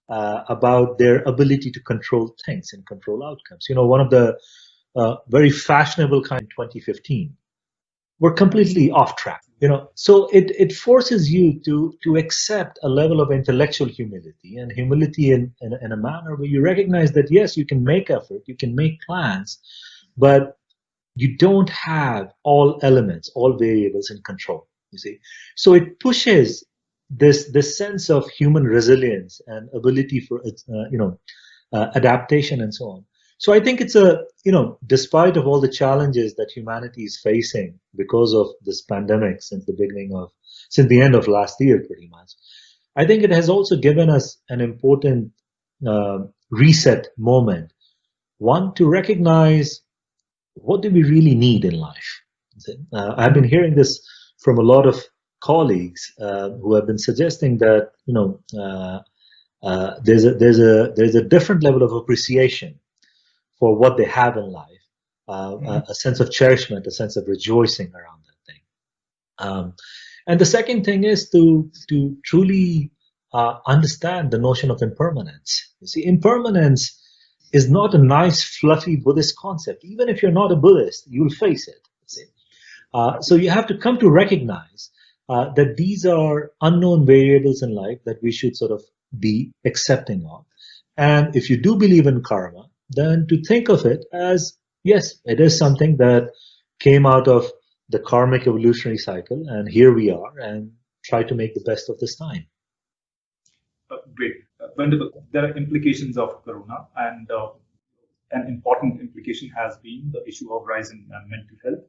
about their ability to control things and control outcomes. One of the very fashionable kind in 2015 were completely off track. So it forces you to accept a level of intellectual humility, and humility in a manner where you recognize that yes, you can make effort, you can make plans, but you don't have all elements, all variables in control. You see, so it pushes this sense of human resilience and ability for adaptation and so on. So I think it's despite of all the challenges that humanity is facing because of this pandemic since the end of last year, pretty much, I think it has also given us an important reset moment. One, to recognize what do we really need in life. I've been hearing this from a lot of colleagues who have been suggesting that there's a different level of appreciation for what they have in life, a sense of cherishment, a sense of rejoicing around that thing. And the second thing is to truly understand the notion of impermanence. You see, impermanence is not a nice, fluffy Buddhist concept. Even if you're not a Buddhist, you'll face it. So you have to come to recognize that these are unknown variables in life that we should sort of be accepting of. And if you do believe in karma, then to think of it as, yes, it is something that came out of the karmic evolutionary cycle, and here we are, and try to make the best of this time. Great. Wonderful. There are implications of Corona, and an important implication has been the issue of rise in mental health.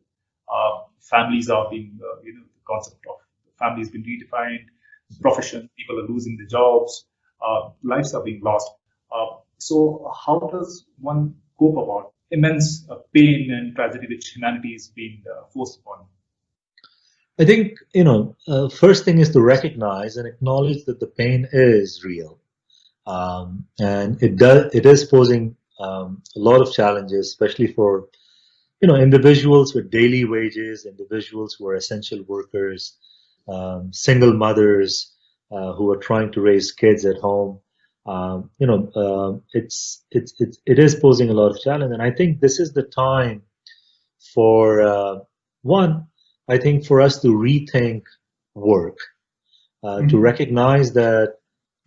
Families are being, the concept of family has been redefined, profession, people are losing their jobs, lives are being lost. So how does one cope about immense pain and tragedy which humanity is being forced upon? I think, first thing is to recognize and acknowledge that the pain is real. And it is posing a lot of challenges, especially for, individuals with daily wages, individuals who are essential workers, single mothers who are trying to raise kids at home. It is posing a lot of challenge, and I think this is the time for one. I think for us to rethink work, to recognize that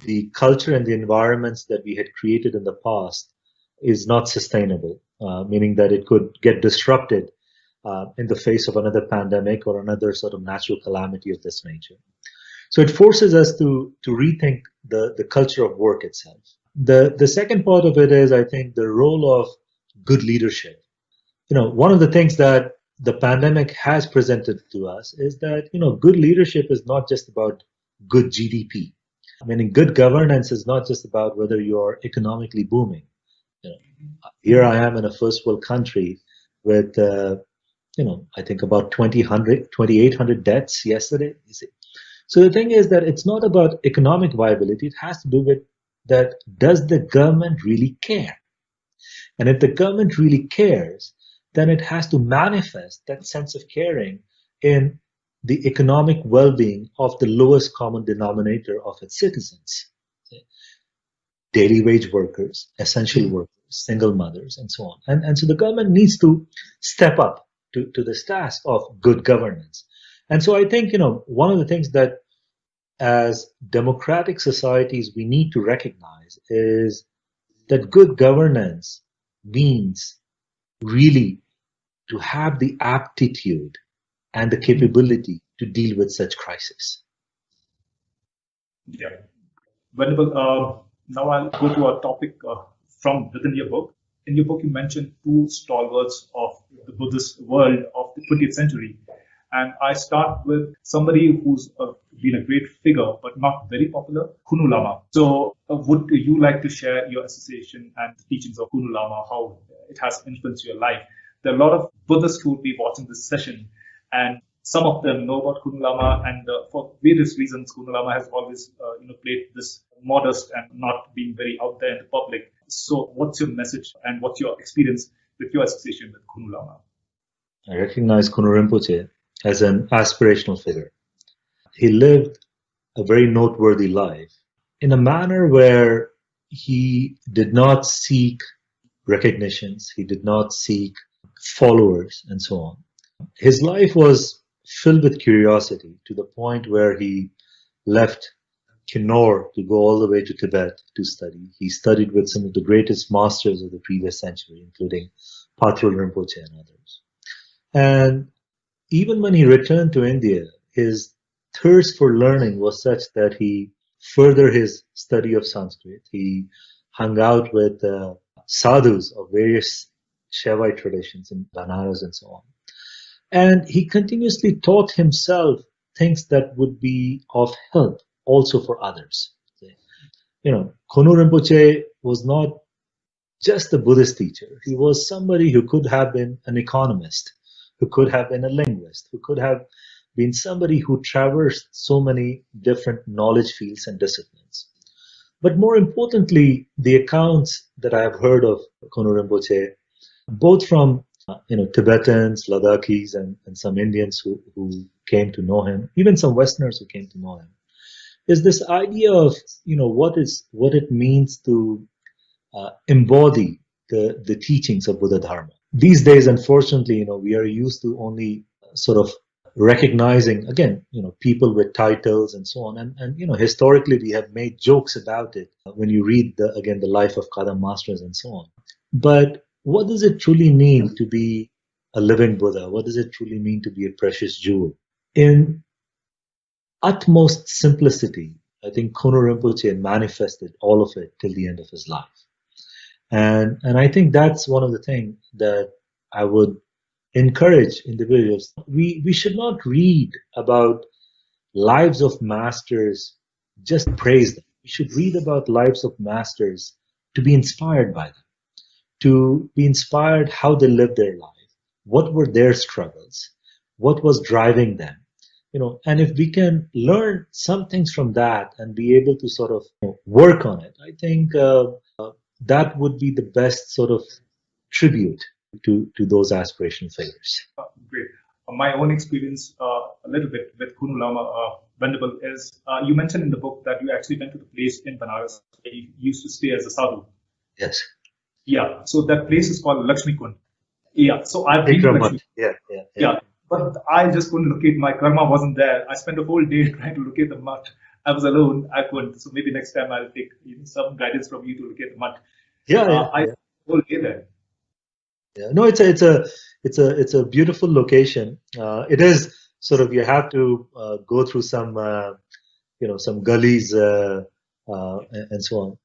the culture and the environments that we had created in the past is not sustainable, meaning that it could get disrupted in the face of another pandemic or another sort of natural calamity of this nature. So it forces us to rethink the culture of work itself. The second part of it is, I think, the role of good leadership. One of the things that the pandemic has presented to us is that, good leadership is not just about good GDP. Meaning good governance is not just about whether you're economically booming. Here I am in a first world country with, I think about 2,800 deaths yesterday. You see. So the thing is that it's not about economic viability. It has to do with that, does the government really care? And if the government really cares, then it has to manifest that sense of caring in the economic well-being of the lowest common denominator of its citizens. Daily wage workers, essential workers, single mothers, and so on. And so the government needs to step up to this task of good governance. And so I think, one of the things that as democratic societies we need to recognize is that good governance means really to have the aptitude and the capability to deal with such crisis. Yeah. Wonderful. Now I'll go to a topic from within your book. In your book, you mentioned two stalwarts of the Buddhist world of the 20th century. And I start with somebody who's been a great figure, but not very popular, Kunu Lama. So would you like to share your association and the teachings of Kunu Lama, how it has influenced your life? There are a lot of Buddhists who will be watching this session, and some of them know about Kunu Lama, and for various reasons, Kunu Lama has always played this modest and not being very out there in the public. So what's your message and what's your experience with your association with Kunu Lama? I recognize Kunu Rinpoche as an aspirational figure. He lived a very noteworthy life in a manner where he did not seek recognitions, he did not seek followers, and so on. His life was filled with curiosity to the point where he left Kinnaur to go all the way to Tibet to study. He studied with some of the greatest masters of the previous century, including Patrul Rinpoche and others. And even when he returned to India, his thirst for learning was such that he furthered his study of Sanskrit. He hung out with sadhus of various Shaivite traditions in Banaras and so on. And he continuously taught himself things that would be of help also for others. Kunu Rinpoche was not just a Buddhist teacher. He was somebody who could have been an economist, who could have been a linguist, who could have been somebody who traversed so many different knowledge fields and disciplines. But more importantly, the accounts that I have heard of Kunu Rinpoche, both from Tibetans, Ladakhis, and some Indians who came to know him, even some Westerners who came to know him, is this idea of what it means to embody the teachings of Buddha Dharma. These days, unfortunately, we are used to only sort of recognizing, again, people with titles and so on. And historically, we have made jokes about it when you read the life of Kadam masters and so on. But what does it truly mean to be a living Buddha? What does it truly mean to be a precious jewel? In utmost simplicity, I think Kunu Rinpoche manifested all of it till the end of his life. And I think that's one of the things that I would encourage individuals. We should not read about lives of masters, just praise them. We should read about lives of masters to be inspired by them, to be inspired how they lived their life, what were their struggles, what was driving them. And if we can learn some things from that and be able to sort of work on it, I think that would be the best sort of tribute to those aspirational figures. Great. My own experience a little bit with Kunu Lama Venerable is you mentioned in the book that you actually went to the place in Banaras where you used to stay as a sadhu. Yes. Yeah. So that place is called Lakshmi Kund. Yeah. So I've been to Lakshmi. Yeah. But I just couldn't locate. My karma wasn't there. I spent a whole day trying to locate the mutt. I was alone. I couldn't. So maybe next time I'll take some guidance from you to locate the mutt. I whole day there. Yeah. No, it's a beautiful location. It is sort of, you have to go through some some gullies and so on.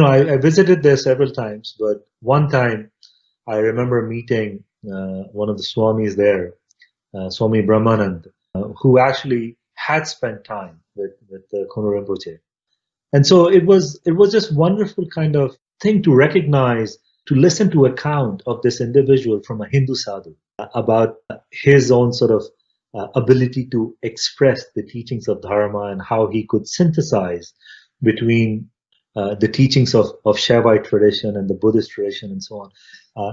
I visited there several times, but one time I remember meeting one of the swamis there, Swami Brahmanand, who actually had spent time with Kunu Rinpoche. And so it was just wonderful kind of thing to recognize, to listen to account of this individual from a Hindu sadhu about his own sort of ability to express the teachings of Dharma and how he could synthesize between the teachings of Shaivite tradition and the Buddhist tradition and so on.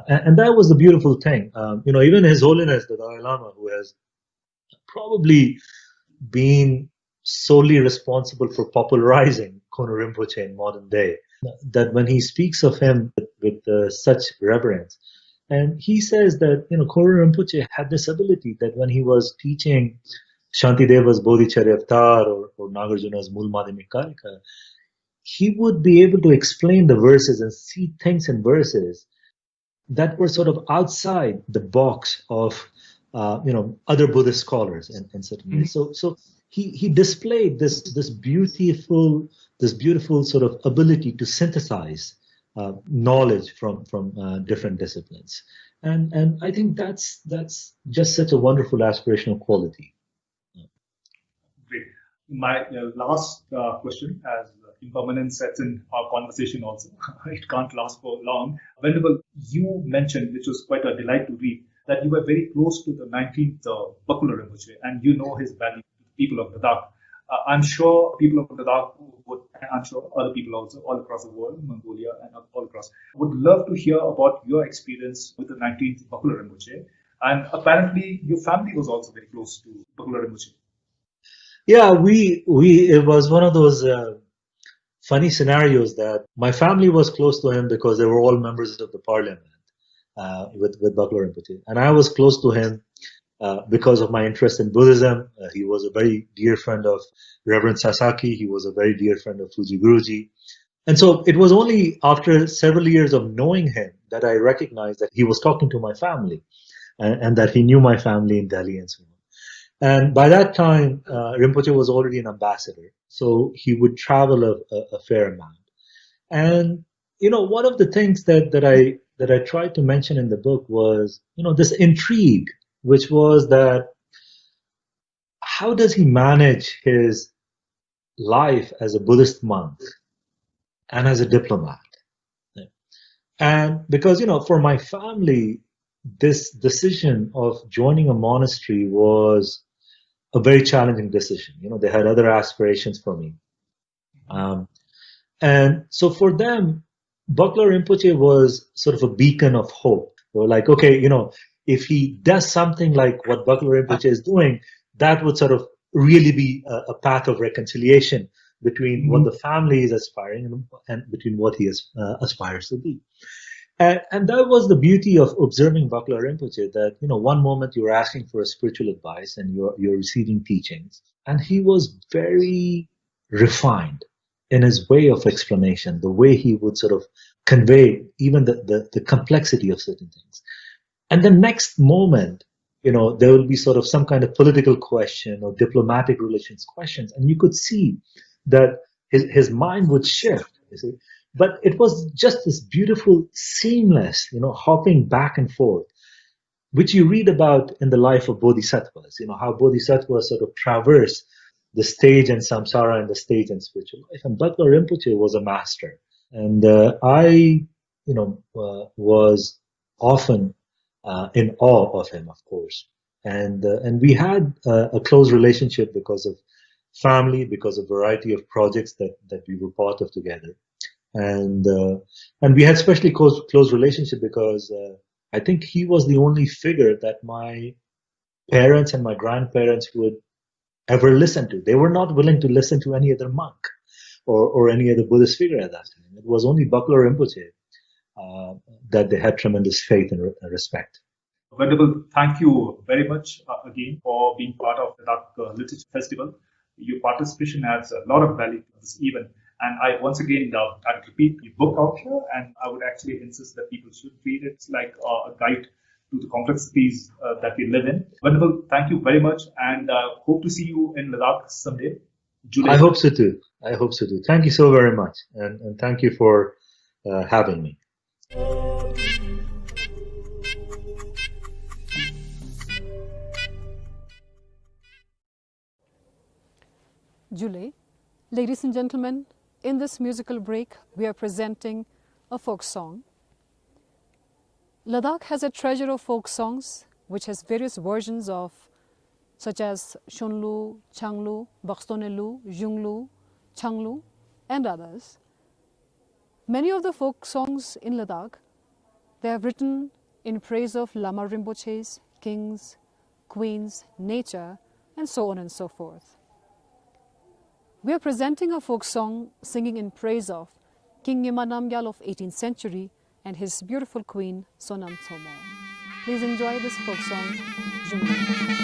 And that was the beautiful thing. Even His Holiness, the Dalai Lama, who has probably been solely responsible for popularizing Kunu Rinpoche in modern day, that when he speaks of him with such reverence, and he says that Kunu Rinpoche had this ability that when he was teaching Shantideva's Bodhicharya Avatar or Nagarjuna's Mool Madhyamik Karika, he would be able to explain the verses and see things in verses that were sort of outside the box of other Buddhist scholars in certain ways. So he displayed this beautiful sort of ability to synthesize knowledge from different disciplines, and I think that's just such a wonderful aspirational quality. Great. My last question, as impermanence sets in our conversation also, it can't last for long. Venerable, you mentioned, which was quite a delight to read, that you were very close to the 19th Bakula Rinpoche, and you know his value to the people of Ladakh. I'm sure people of Ladakh would, and I'm sure other people also all across the world, Mongolia and all across, would love to hear about your experience with the 19th Bakula Rinpoche. And apparently your family was also very close to Bakula Rinpoche. Yeah, it was one of those funny scenarios that my family was close to him because they were all members of the parliament with Bakula Rinpoche. And I was close to him because of my interest in Buddhism. He was a very dear friend of Reverend Sasaki. He was a very dear friend of Fuji Guruji. And so it was only after several years of knowing him that I recognized that he was talking to my family and that he knew my family in Delhi and so on. And by that time, Rinpoche was already an ambassador, so he would travel a fair amount. And one of the things that I tried to mention in the book was this intrigue, which was that how does he manage his life as a Buddhist monk and as a diplomat? And because for my family, this decision of joining a monastery was a very challenging decision. They had other aspirations for me. And so for them, Bakula Rinpoche was sort of a beacon of hope. They were like, okay, if he does something like what Bakula Rinpoche is doing, that would sort of really be a path of reconciliation between what the family is aspiring and between what he aspires to be. And that was the beauty of observing Bakula Rinpoche, that one moment you're asking for a spiritual advice and you're receiving teachings, and he was very refined in his way of explanation, the way he would sort of convey even the complexity of certain things. And the next moment, there will be sort of some kind of political question or diplomatic relations questions, and you could see that his mind would shift, you see. But it was just this beautiful, seamless, hopping back and forth. which you read about in the life of bodhisattvas, how bodhisattvas sort of traverse the stage and samsara and the stage and spiritual life. And Butler Rinpoche was a master. And I, was often in awe of him, of course. And we had a close relationship because of family, because of variety of projects that we were part of together. And we had especially close relationship because I think he was the only figure that my parents and my grandparents would ever listen to. They were not willing to listen to any other monk or any other Buddhist figure at that time. It was only Butler Rinpoche that they had tremendous faith and respect. Venerable, thank you very much again for being part of the Ladakh Literature Festival. Your participation adds a lot of value to this event. And I once again, I repeat the book out here, and I would actually insist that people should read it. It's like a guide to the complexities that we live in. Venerable, thank you very much, and hope to see you in Ladakh someday. July. I hope so too. Thank you so very much, and thank you for having me. Julie, ladies and gentlemen, in this musical break, we are presenting a folk song. Ladakh has a treasure of folk songs, which has various versions of, such as Shunlu, Changlu, Bakstonelu, Junglu, Changlu, and others. Many of the folk songs in Ladakh, they are written in praise of Lama Rinpoches, kings, queens, nature, and so on and so forth. We are presenting a folk song singing in praise of King Nyima Namgyal of 18th century and his beautiful queen, Sonam Thomo. Please enjoy this folk song, Junglu.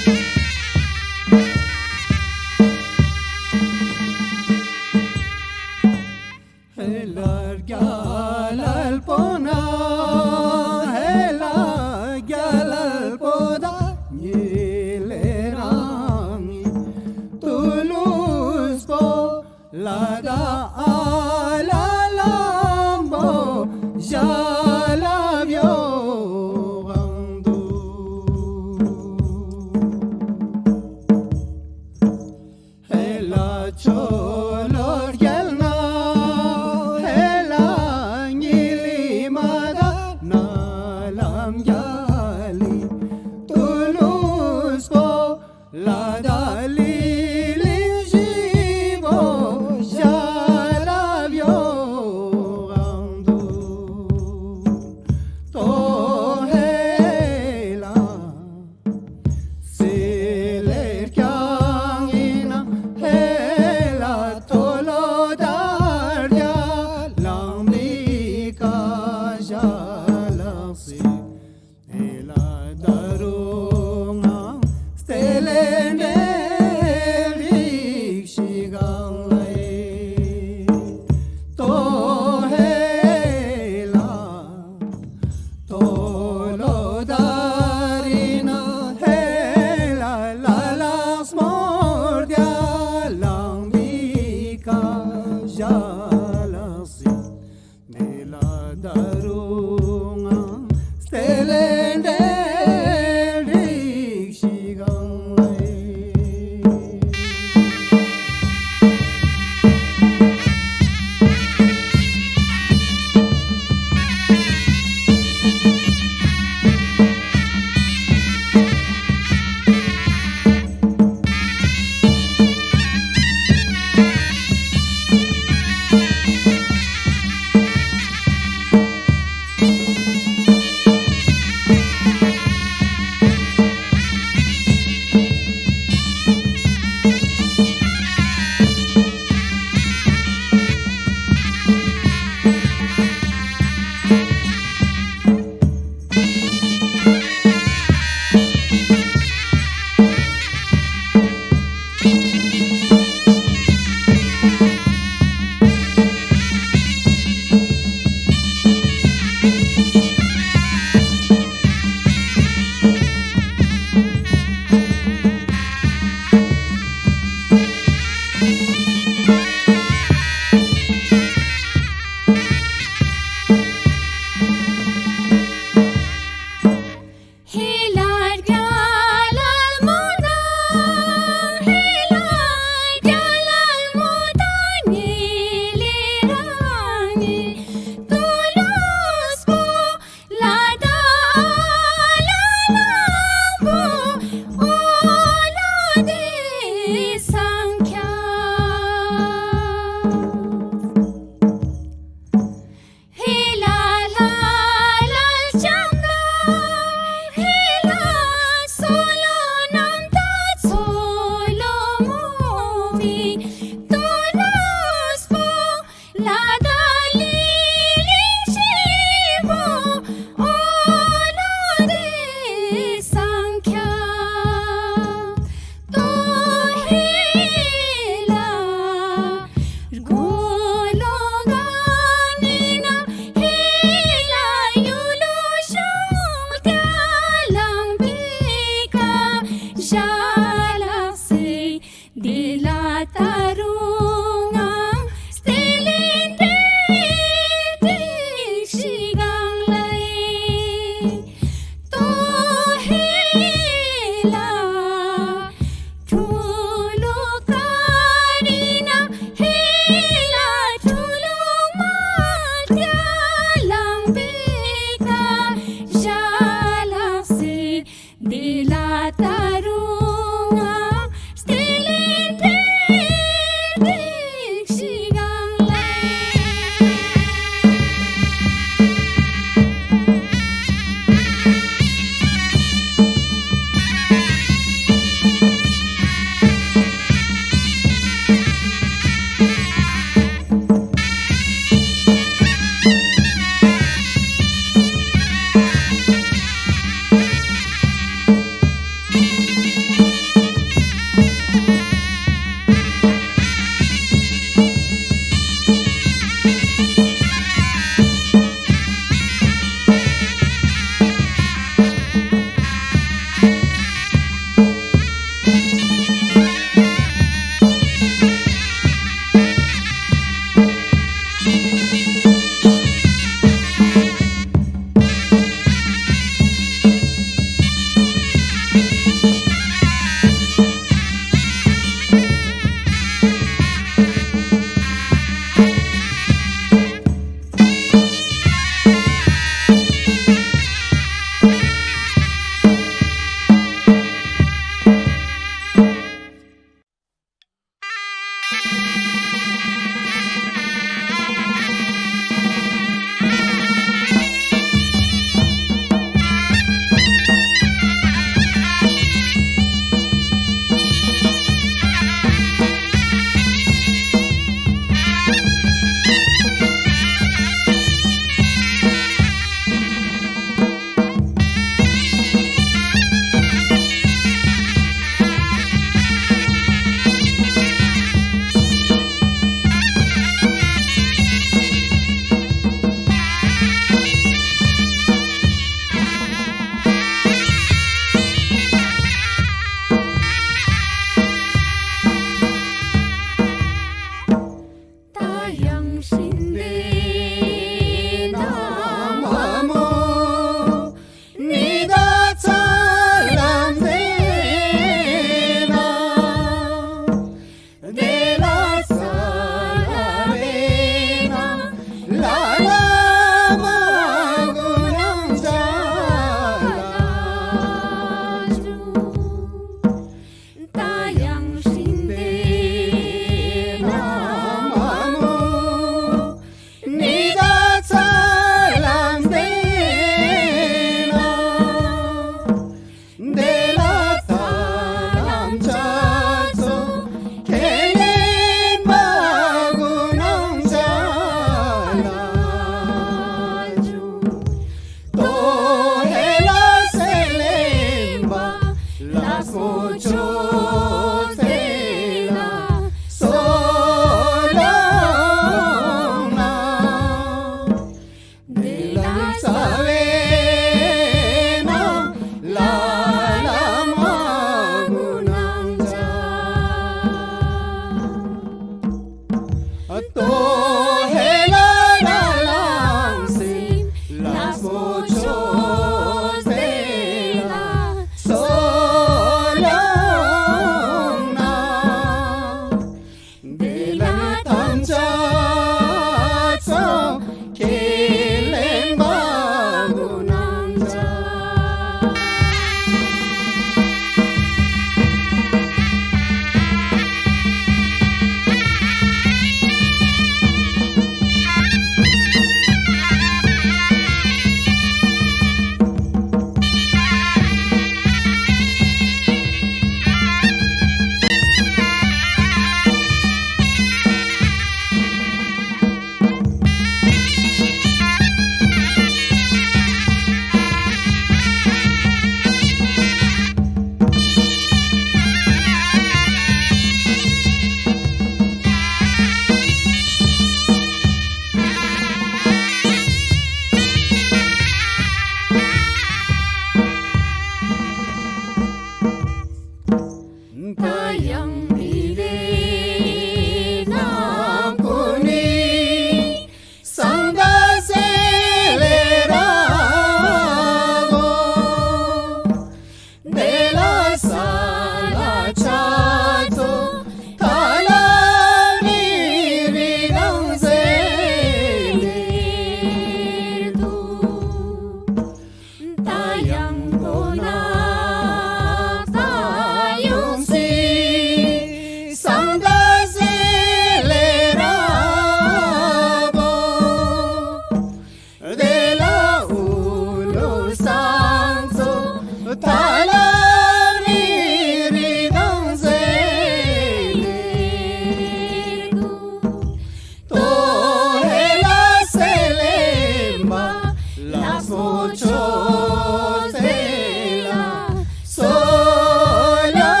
muchos de la solana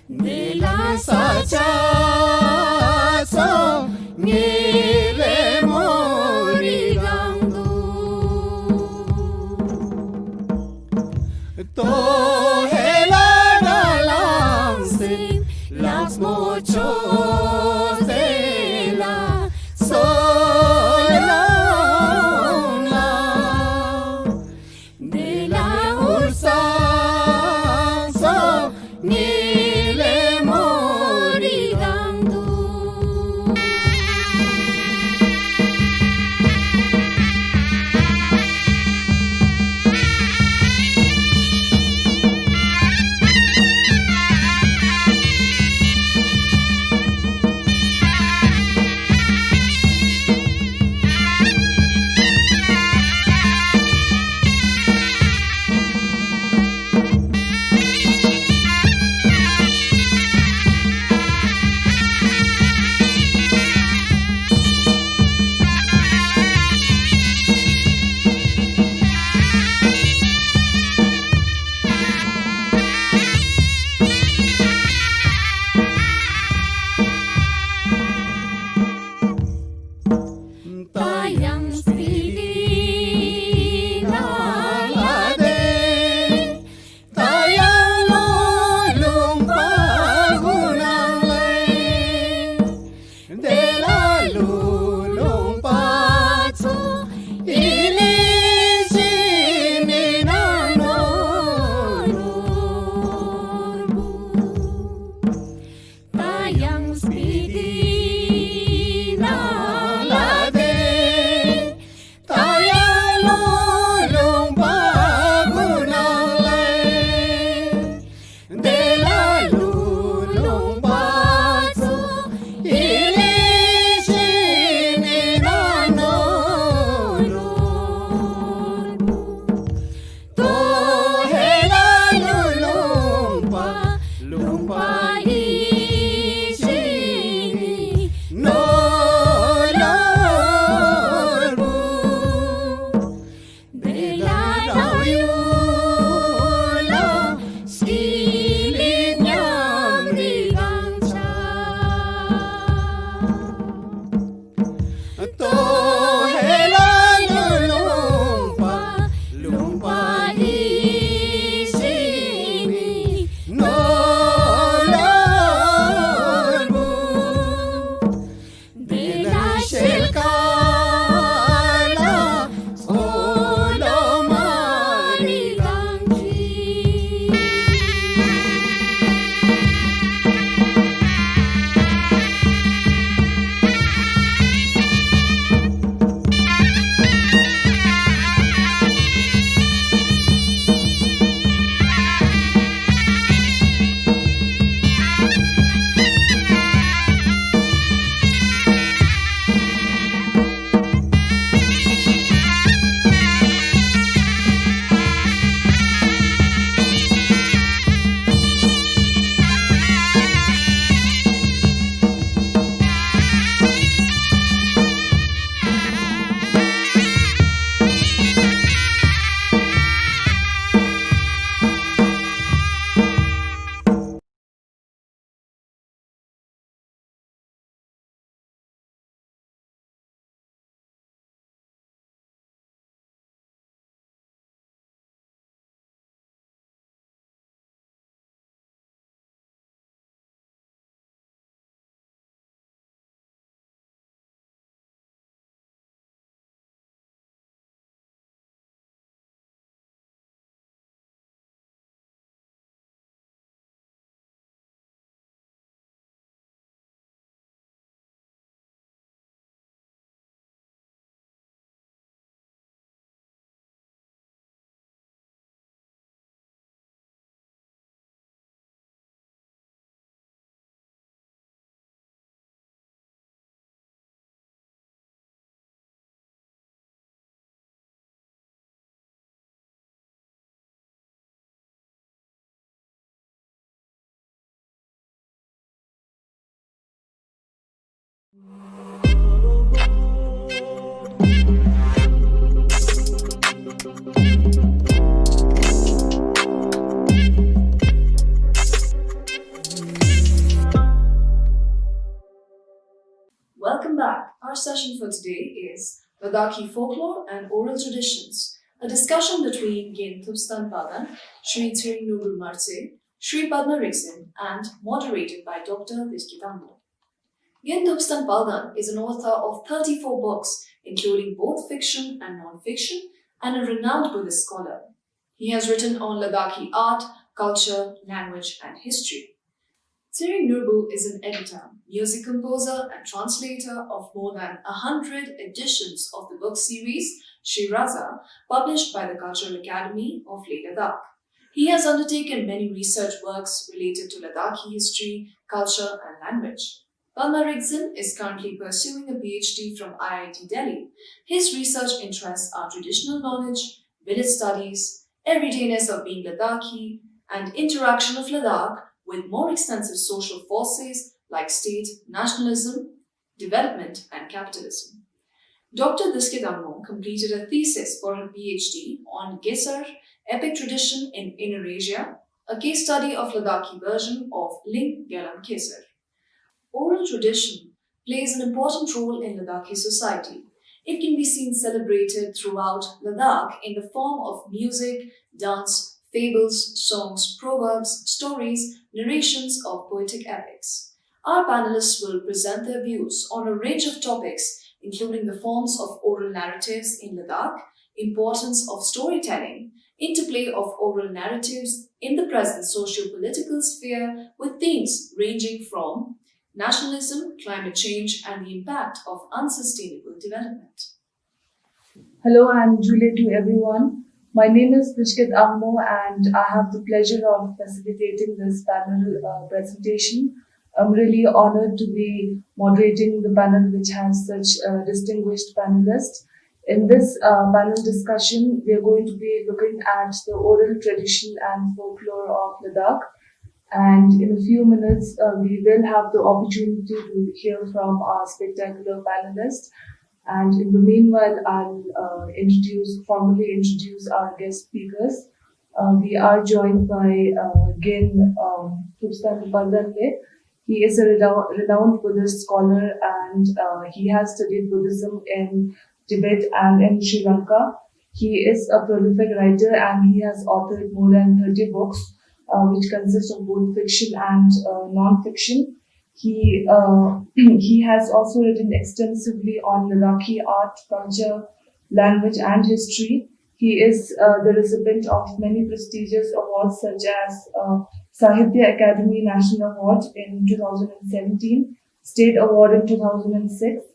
de la sachazo nieve morigando tohelada lancen las muchos de la solana de la ursanzo ni le morirando. Tayang spidi nalade tayang lulung pagunang lay de la lulung patso inisini tayang spidi nalade tayang lulung pagunang lay de la lulung patso inisini tohela lulung pa lumpa isini nolorbu bela rauyula skilid nyamrigancha tohela lulung pa lumpa isini nolorbu bela shelkala solo mariganchi. session for today is Ladakhi Folklore and Oral Traditions, a discussion between Gin Thubstan Pagan, Sri Tsering Nubul Marse, Sri Padma Rixin, and moderated by Dr. Dishkitambo. Gin Thubstan Pagan is an author of 34 books, including both fiction and non-fiction, and a renowned Buddhist scholar. He has written on Ladakhi art, culture, language, and history. Tsering Nubul is an editor, music composer, and translator of more than 100 editions of the book series Shiraza, published by the Cultural Academy of Ladakh. He has undertaken many research works related to Ladakhi history, culture, and language. Padma Rixin is currently pursuing a PhD from IIT Delhi. His research interests are traditional knowledge, village studies, everydayness of being Ladakhi, and interaction of Ladakh with more extensive social forces like state, nationalism, development, and capitalism. Dr. Dishkitambo completed a thesis for her PhD on Gesar, epic tradition in Inner Asia, a case study of Ladakhi version of Ling Gelam Kesar. Oral tradition plays an important role in Ladakhi society. It can be seen celebrated throughout Ladakh in the form of music, dance, fables, songs, proverbs, stories, narrations of poetic epics. Our panelists will present their views on a range of topics, including the forms of oral narratives in Ladakh, importance of storytelling, interplay of oral narratives in the present socio-political sphere with themes ranging from nationalism, climate change, and the impact of unsustainable development. Hello and Julie to everyone. My name is Dishkit Ammo and I have the pleasure of facilitating this panel presentation. I'm really honored to be moderating the panel which has such distinguished panelists. In this panel discussion, we are going to be looking at the oral tradition and folklore of Ladakh. And in a few minutes, we will have the opportunity to hear from our spectacular panelists. And in the meanwhile, I'll formally introduce our guest speakers. We are joined by Gin Thubstan Pagan. He is a renowned Buddhist scholar and he has studied Buddhism in Tibet and in Sri Lanka. He is a prolific writer and he has authored more than 30 books, which consist of both fiction and non-fiction. He has also written extensively on Ladakhi art, culture, language, and history. He is the recipient of many prestigious awards such as Sahitya Academy National Award in 2017, State Award in 2006,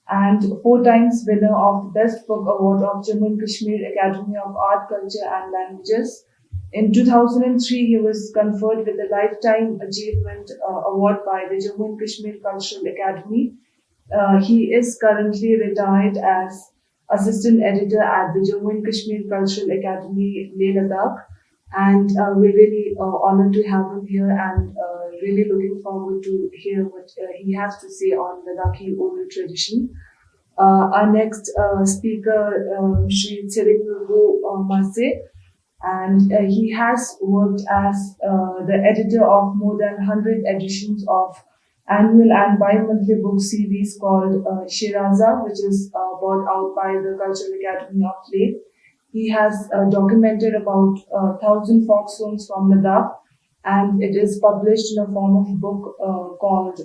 and 4 times winner of the Best Book Award of Jammu and Kashmir Academy of Art, Culture, and Languages. In 2003, he was conferred with the Lifetime Achievement Award by the Jammu and Kashmir Cultural Academy. He is currently retired as Assistant Editor at the Jammu and Kashmir Cultural Academy, Ladakh. And we're really honored to have him here and really looking forward to hear what he has to say on Ladakhi oral tradition. Our next speaker, Sri Tsering Nubul Marse, and he has worked as the editor of more than 100 editions of annual and bi-monthly book series called Shiraza, which is brought out by the Cultural Academy of Ladakh. He has documented about 1,000 folk songs from Ladakh, and it is published in a form of a book called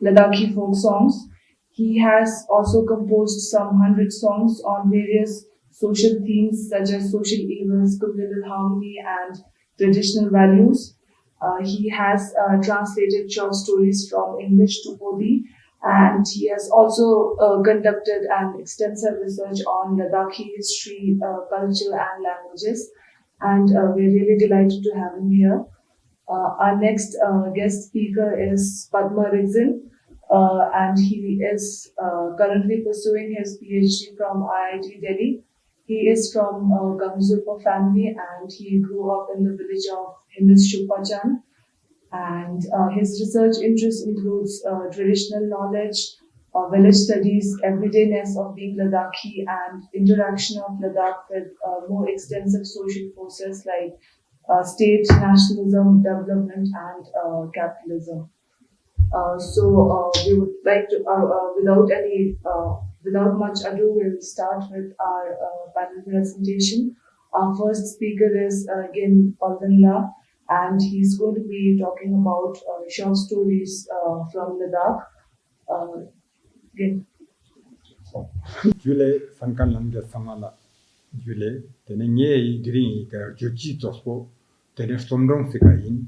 Ladakhi Folk Songs. He has also composed some 100 songs on various social themes such as social evils, communal harmony, and traditional values. He has translated short stories from English to Podi, and he has also conducted an extensive research on Ladakhi history, culture, and languages. And we're really delighted to have him here. Our next guest speaker is Padma Rixin, and he is currently pursuing his PhD from IIT Delhi. He is from Gamzurpa family and he grew up in the village of Himis Shupachan. And his research interest includes traditional knowledge, village studies, everydayness of being Ladakhi, and interaction of Ladakh with more extensive social forces like state, nationalism, development, and capitalism. We would like to, without much ado, we'll start with our panel presentation. Our first speaker is again Palvanla, and he's going to be talking about short stories from Ladakh. Again. Jule Sankan Lamja Samala Jule, Tenenge Dring, Juji Tospo, Tene Somdong Sikain,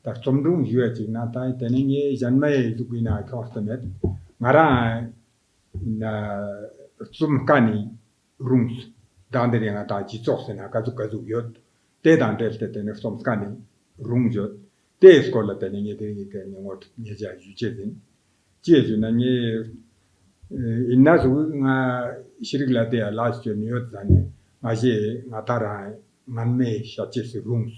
that Somdong Juatinata, Tenenge, Janmay Zubina Costamet, Mara Sumkani rooms, Danderiangata, Jitosena, Kazukazu Yot, Te Dantel Tene Somskani, rooms Yot, Te Schola Tenenge Dring, what Nija Jujin, Jezunani. Inna su nga shirikla te last year New York nga je nga tara ngamme shaches rooms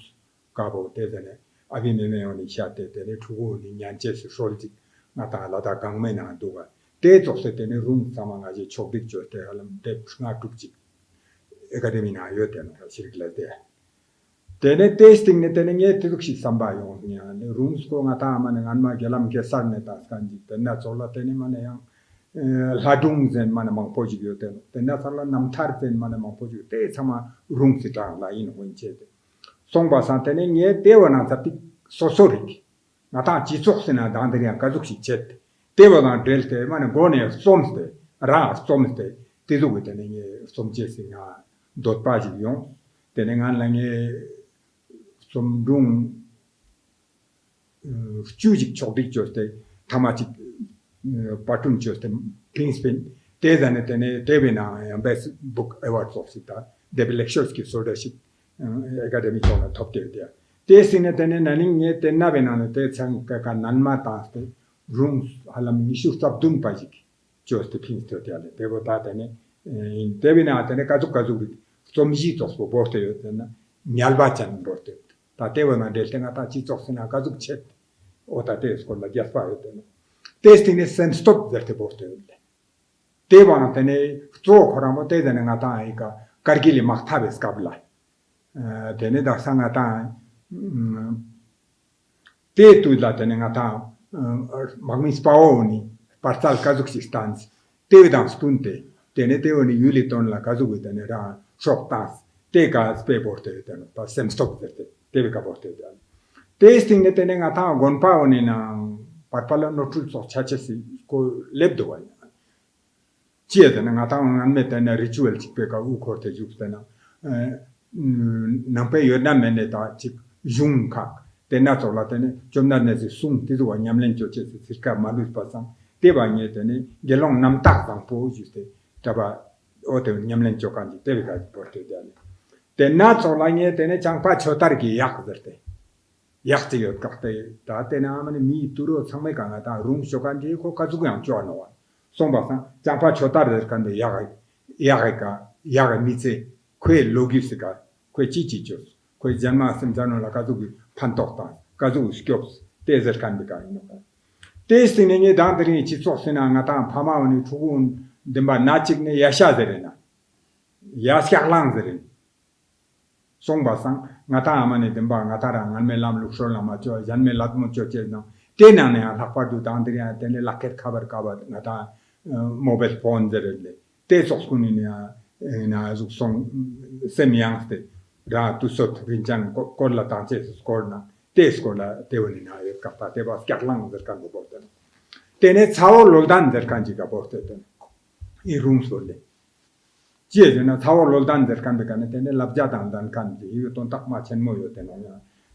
kabo te zane abi me oni shate te ne tugo ni nyanches solti nga ta la ta gangme na doga te zokse te ne room sama nga je chobik jo te alam te nga tukji academy na yote no shirikla te tene tasting ne tene nge tukshi samba yo nya rooms ko nga ta man nganma gelam ke sar ne ta kanji te na chola tene man yang Ladung zen mana mang poji yoten. Tena sala namthar zen mana mang poji. Te sama rung sita la in winchete. Songba san tene nye dewa na tapi sosorik. Nata jisok sena dandria kazuksi chet. Dewa na delte mana gone somste ra somste. Tizu tene nye somche singa dot paji yon. Tene ngan la nye somdung chujik chobik joste tamachik Patun just Kingspin, Tezan Tevina, Best Book Awards of Sita, the lectures give soldiership academic on the top tier there. Tasting it and nanning yet the Navin on the Tetsan Nanma task, rooms, Halam issue stop doom pajik, just the King's Total, they were that in Tevina and a Kazukazu, some jitos for both and Nyalbachan brought it. Tatevana Deltana Chitos and a Kazuk chet, or that is called like Jaffa. Tasting is sent stop that the post. They want to throw Horamote than Nataika, Kargili Maktabes Kabla. The Neda Sangata, Te to Latanata, Magmis Paoni, Partal Kazukhstans, Tevidam Spunte, Teneteoni Uliton la Kazuit and Era, Shop Task, take us pay ported, but send stop that Tevika ported. Tasting the Tenengata, Gonpaon in Parpala no truths of churches go left the way. Cheers and Natan met and a ritual chipeka who court a juxtana. Nampe your nameneta chip Junka, the natural Latin, Jonas soon Tizu and Yamlen churches, Siska Malus Passam, Tevanyet and Gelong Namtak and Pose, you say, Taba, Otto Yamlen Chokanji, Tevika ported. The natural line yet and a champa chotarki yak that. Yakti Kate, Tatena, me, Turo, Samekana, room Shokanji, Kazugan, Jono. Somba, Jampa Chotar can be Yareka, Yaramitse, Que Logistica, Que Chichichos, Que Jama Santano Lakazugi, Pantota, Kazu Skiops, Desert can be kind. Tasting in a dandri Chitsosina, Natan, Pamani, Tun, Demba Nachigne, Yashazerina, Yaska Lanzerin. Songbasan, Natamani, Demba, Natara, and Melam Luxola Macho, Jan Melatmo Churches now. Tenane, Lapadu Dandria, Tene Laket cover, Nata, mobile phone, the Tesoscunia, in a song semi youngster, Ra to Sot, Rinjan, Cola Tances, Corna, Tescola, Teonina, Capateva, Scatlang, the Cango Bottom. Tenets how Loldan, the Kanjika Bottom. In rooms for them. Yes, and how Loldan that can be connected, Labjatan than country, you don't talk much and more than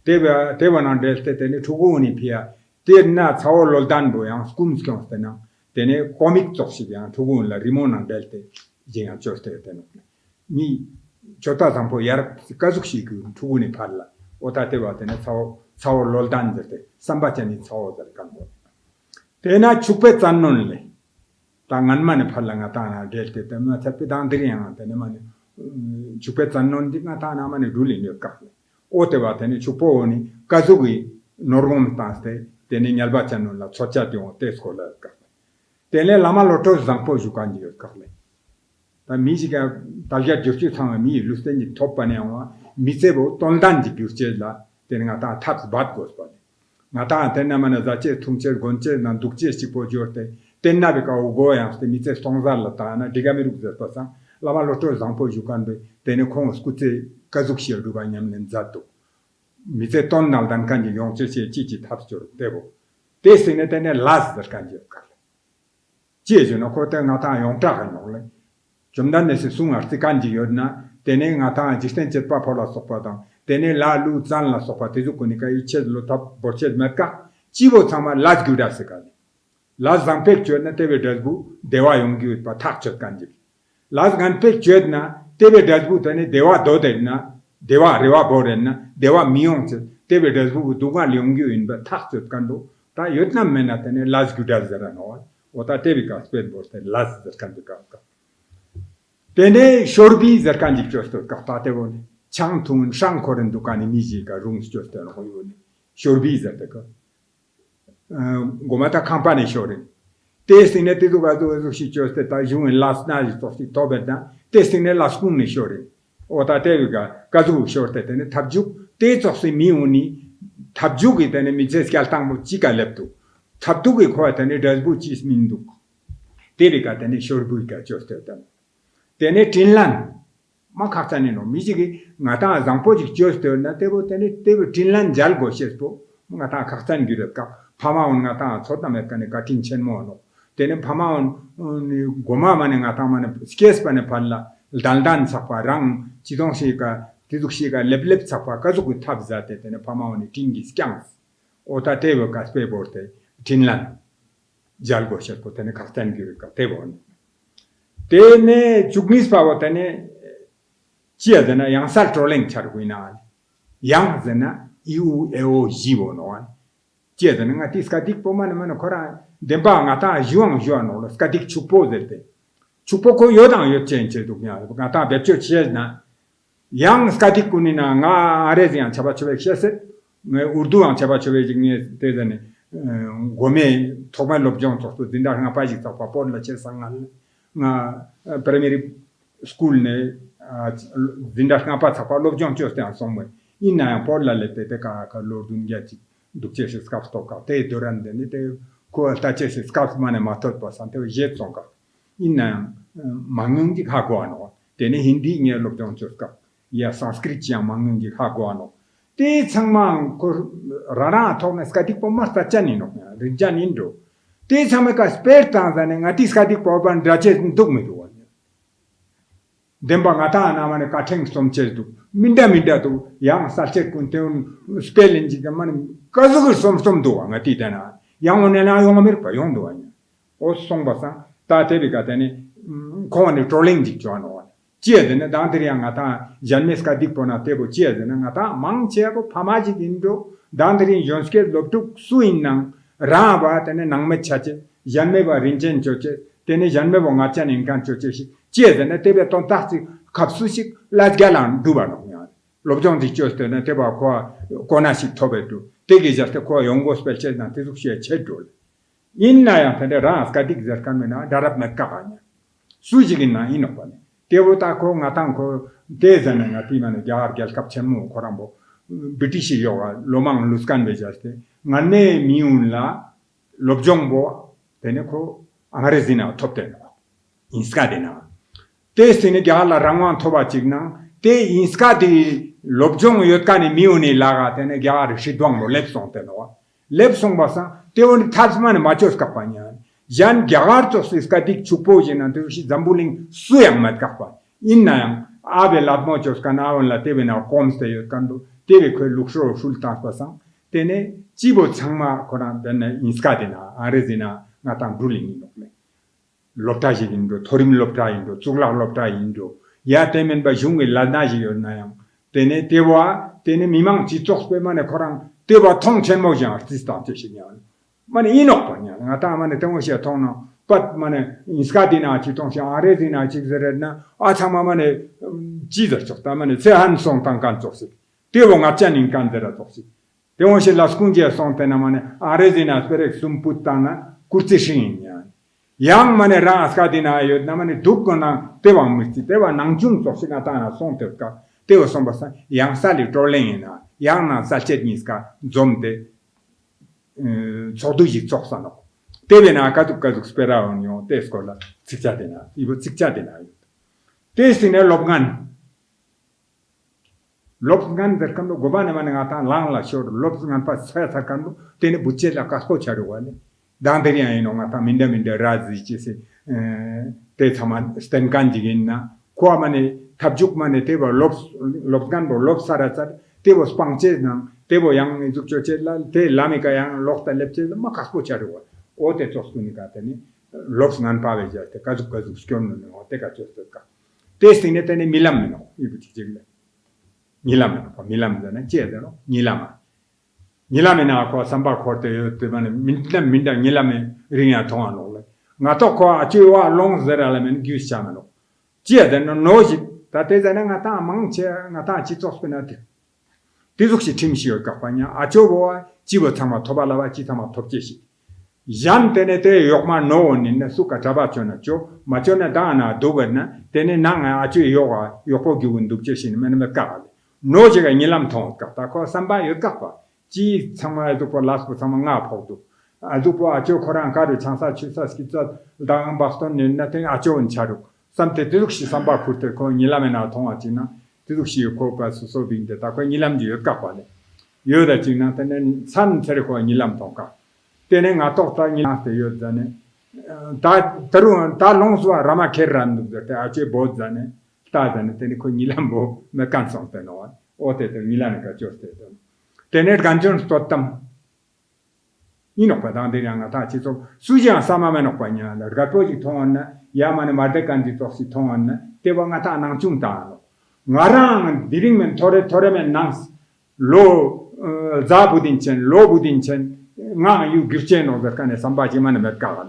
they were not dealt any to go in here. They're not how Loldan boy and schools constant. Then a comic toxic to go in La Rimona Delta, Jing and Choste. Me, Chotasampo Yarp, Kazuki, to win a parla, whatever, then it's how Loldan that somebody needs how that can go. They're not chupets unknownly. Tanganman Palangatana delte them at Pedandrian, Tenemani, Chupets non dignatana mani ruling your cafe. Whatever any chuponi, Kazugi, Norgom Taste, Tenialbachan, La Sochation, Tescola cafe. Tele Lama Lotos Zampo Jukanji of cafe. The musica Talia Justin me, Lustendi Topanewa, Misebo, Tondanji Pusela, Tenata taps bad goes body. ngata tenna mana zache thungche gonche nan dukche sipo jorte tenna be ka ugo ya ste mitse songzal la ta na diga mi rukze pasa lama loto zampo jukanbe tene khong skute kazuk shir du banyam nen zato mitse ton nal dan kanji yongche che chi chi thap jor debo tesine tene las dar kanji ka jeje no ko te ngata yong ta kan no le jomdan ne se sung arti kanji yodna tene ngata existence pa pola sopada tene la lu zan la sopa tezu konika iche lo tap borchet merka chivo chama las guda se ka las zampek chona tebe dasbu dewa yongi pa thak chat kanji las gan pek chedna tebe dasbu tene dewa dodenna dewa rewa borenna dewa miong tebe dasbu duga lyongi in ba thak chat kando ta yotna mena tene las guda zara no ota tebe ka sped borte las zar kanji ka tene shorbi zar kanji chosto ka ta te woni changtung shangkoren dukani miji ka rooms chosto no yoni shorbi zar te ka gomata company shore testing ne te duga do shi chosto ta jun last night to ti tobeda testing ne last kun ne shore ota te ga kazu shorte tene tabjuk te chosi miuni tabjuk itene mijes kaltang mo chika leptu tabtuk e khoa tene dasbu chis mindu tebe ka tene shorbu ka chosto ta tene tinlan ma khaktani no mijigi ngata zampoji chosto na tebo tene tebe tinlan jal go shespo ngata khaktani giret ka pamaun ngata chota mekane ka tinchen mo no tene pamaun goma mane ngata mane skes pane palla daldan sakwa rang chidongshi ka tidukshi ka leblep sakwa kazuku tab zate tene pamaun tingi skyang ota tebe ka spe borte tinlan jal go shespo tene khaktani giret ka tebo tene chukmis pawo tene chia zena yang sal trolling charguina yang zena iu eo jivo no chia zena ngati skatik pomane mane kora demba ngata juang no skatik chupo zete chupo ko yodang yo chenche duknya ngata becho chia na yang skatik kunina nga arezi yang chaba chobe khese urdu ang chaba chobe jingne te zene gome thoma lobjong to dinda nga paji ta papon la che sangal nga primary school ne dinda nga pa pa lobjong choste an somwe ina por la lete te ka lordun yati dukche se skaf to ka te dorande ne te ko ta che se skaf mane matot pa sante jet songa ina mangung di kha ko ano tene hindi nge lobjong choska ya sanskrit ya mangung di kha ko ano te changmang ko rara thone skatik po mas ta chani no rinjan indo te chame ka spare ta zane ngati skatik po ban drache duk me do demba ngata na mane katheng somche du minda tu yang salche kunte un spelling ji man kazu som do ngati dana yang one na yong mer pa yong do anya o song ba sa ta te bi ka tene ko ne trolling ji jono chia de na dan tri ngata janmes ka dik pona te bo chia de na ngata mang che ko phamaji indo dan tri yonske lobtuk suin nang ra ba tene nang me chache janme ba rinchen choche tene janme bo ngachan inkan choche shi chia de na te be ton taxi kapsushik ladgalan dubano lobjong di choste na te ba ko kona shi tobedu tege jaste ko yongo spelche na te sukshie chedol inna ya tene ra ska dik zarkan mena darab na kabanya sujigin na inopane Devota ko ngatang ko dezana ngati mane jar gel kapchemu korambo british yoga lomang luskan bejaste ngane miunla lobjongbo tene ko angarezina topten inskadena tesine gala rangwan thoba chigna te inskadi lobjong yotkani miuni laga tene gyar shidwang lo lepson teno lepson basa te on tasman machos kapanya Jan Garartos is katik chupojin and she zambuling suyang mat kapa. Inna ave latmochos kanaon la teve na comste yotando, teve que luxo sultan pasan, tene chibo changma koran den inskadena, arezina natang bruling inokle. Loptaji indo, torim lopta indo, tsugla lopta indo, ya temen ba jungi lanaji yonayang, tene tewa, tene mimang chitos pe mane koran, tewa tong chenmo jang artista teshinyan. Mane inokpanya ngata mane tengosha tono pat mane inskadina chi tongsia arezina chi zerena achama mane jider chokta mane sehan song tangkan choksi tewo ngachan inkan dera choksi tengosha laskungia song tena mane arezina perek sumputana kurtishin yang mane ra askadina yo na mane dukona tewa misti tewa nangjung choksi ngata na song teka tewo sombasa yang sali trolengina yang na salchet niska zomte 저도지 쪽사노 때베나 가족 스페라온요 테스콜라 직자되나 이거 직자되나 테스네 롭간 derkamno gobane mane ngata langla shor lopngan pa sa kandu tene buchela kasko charuwane danderi ayino ngata minda razi chese te thaman stenkan jiginna kwa mane tabjuk mane tebo lopgan bo lop sarachar tebo spangche na tebo yang jukcho chela te lamika yang lokta lepche ma kasko charuwa ote choskuni kateni lopngan pa veja te kazuk skyon no te ka choska testing tene milam no ibuti jigle Milam Jedano, Nilamina, Samba Corte, Minda Nilame, Ringa Tonole. Natoko, Achua, long the element, Gus Chamano. Jedano knows it, that is an Angata, Mancha, Nata, Chitospinati. Tizuki Timshio Capania, Achobo, Chivotama, Tobalava, Chitama, Tokishi. Jan tenete Yokma no one in the Suka Tabachonacho, Machona Dana, Dogana, Tenenanga, Achu Yoga, Yokogu and Dukshin, Menamacal. No jega nilam ton kata ko samba yo kapa ji chama do po las po sama nga photo adu po acho khoran ka de chansa chisa skitsa dang baston ne na ten acho on charu samte tidukshi samba kurte ko nilam na ton achina tidukshi ko pa so binde ta ko nilam ji yo kapa ne yo da china ten san chere ko nilam ton ka tene nga to ta nilam te yo dane ta taru ta longswa rama kherran du te ache bod dane Tadane teni ko nilambo me kanson tenoa ote te milane ka joste tener ganjon stottam ino pa dande nga ta chi so suja sama me no panya la gatoji thonna yamane marte kanji toksi thonna te wa nga ta nang chung ta ngarang diring men thore men nang lo za budin chen lo budin chen nga yu girchen no da kane sambaji mane me ka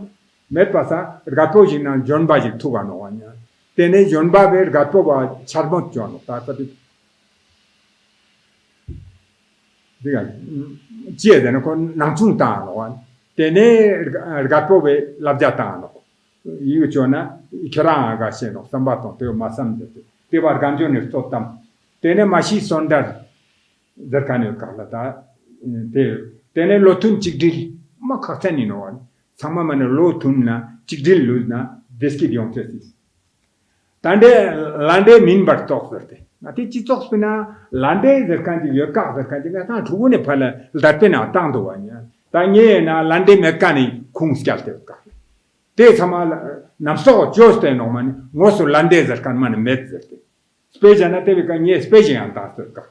me pasa gatoji na jonbaji thuga no anya tene jonba ber gato ba charbot jono ta ta diga je de no con nangchung ta no wan tene gato be labja ta no yu jona ikra ga se no sambaton te masam de te bar ganjo ne totam tene mashi sondar darkane kala ta te tene lotun chigdil ma khatani no wan sama mane lotun na chigdil luzna deski diontesis Tande lande min bar tok verte. Nati chi tok spina lande zerkanji yoka zerkanji na thugune phala datena tangdo wanya. Ta nye na lande mekani khung skyalte ka. Te sama namso joste no mani ngoso lande zerkan man met zerte. Speja na te ka nye speja anta ka.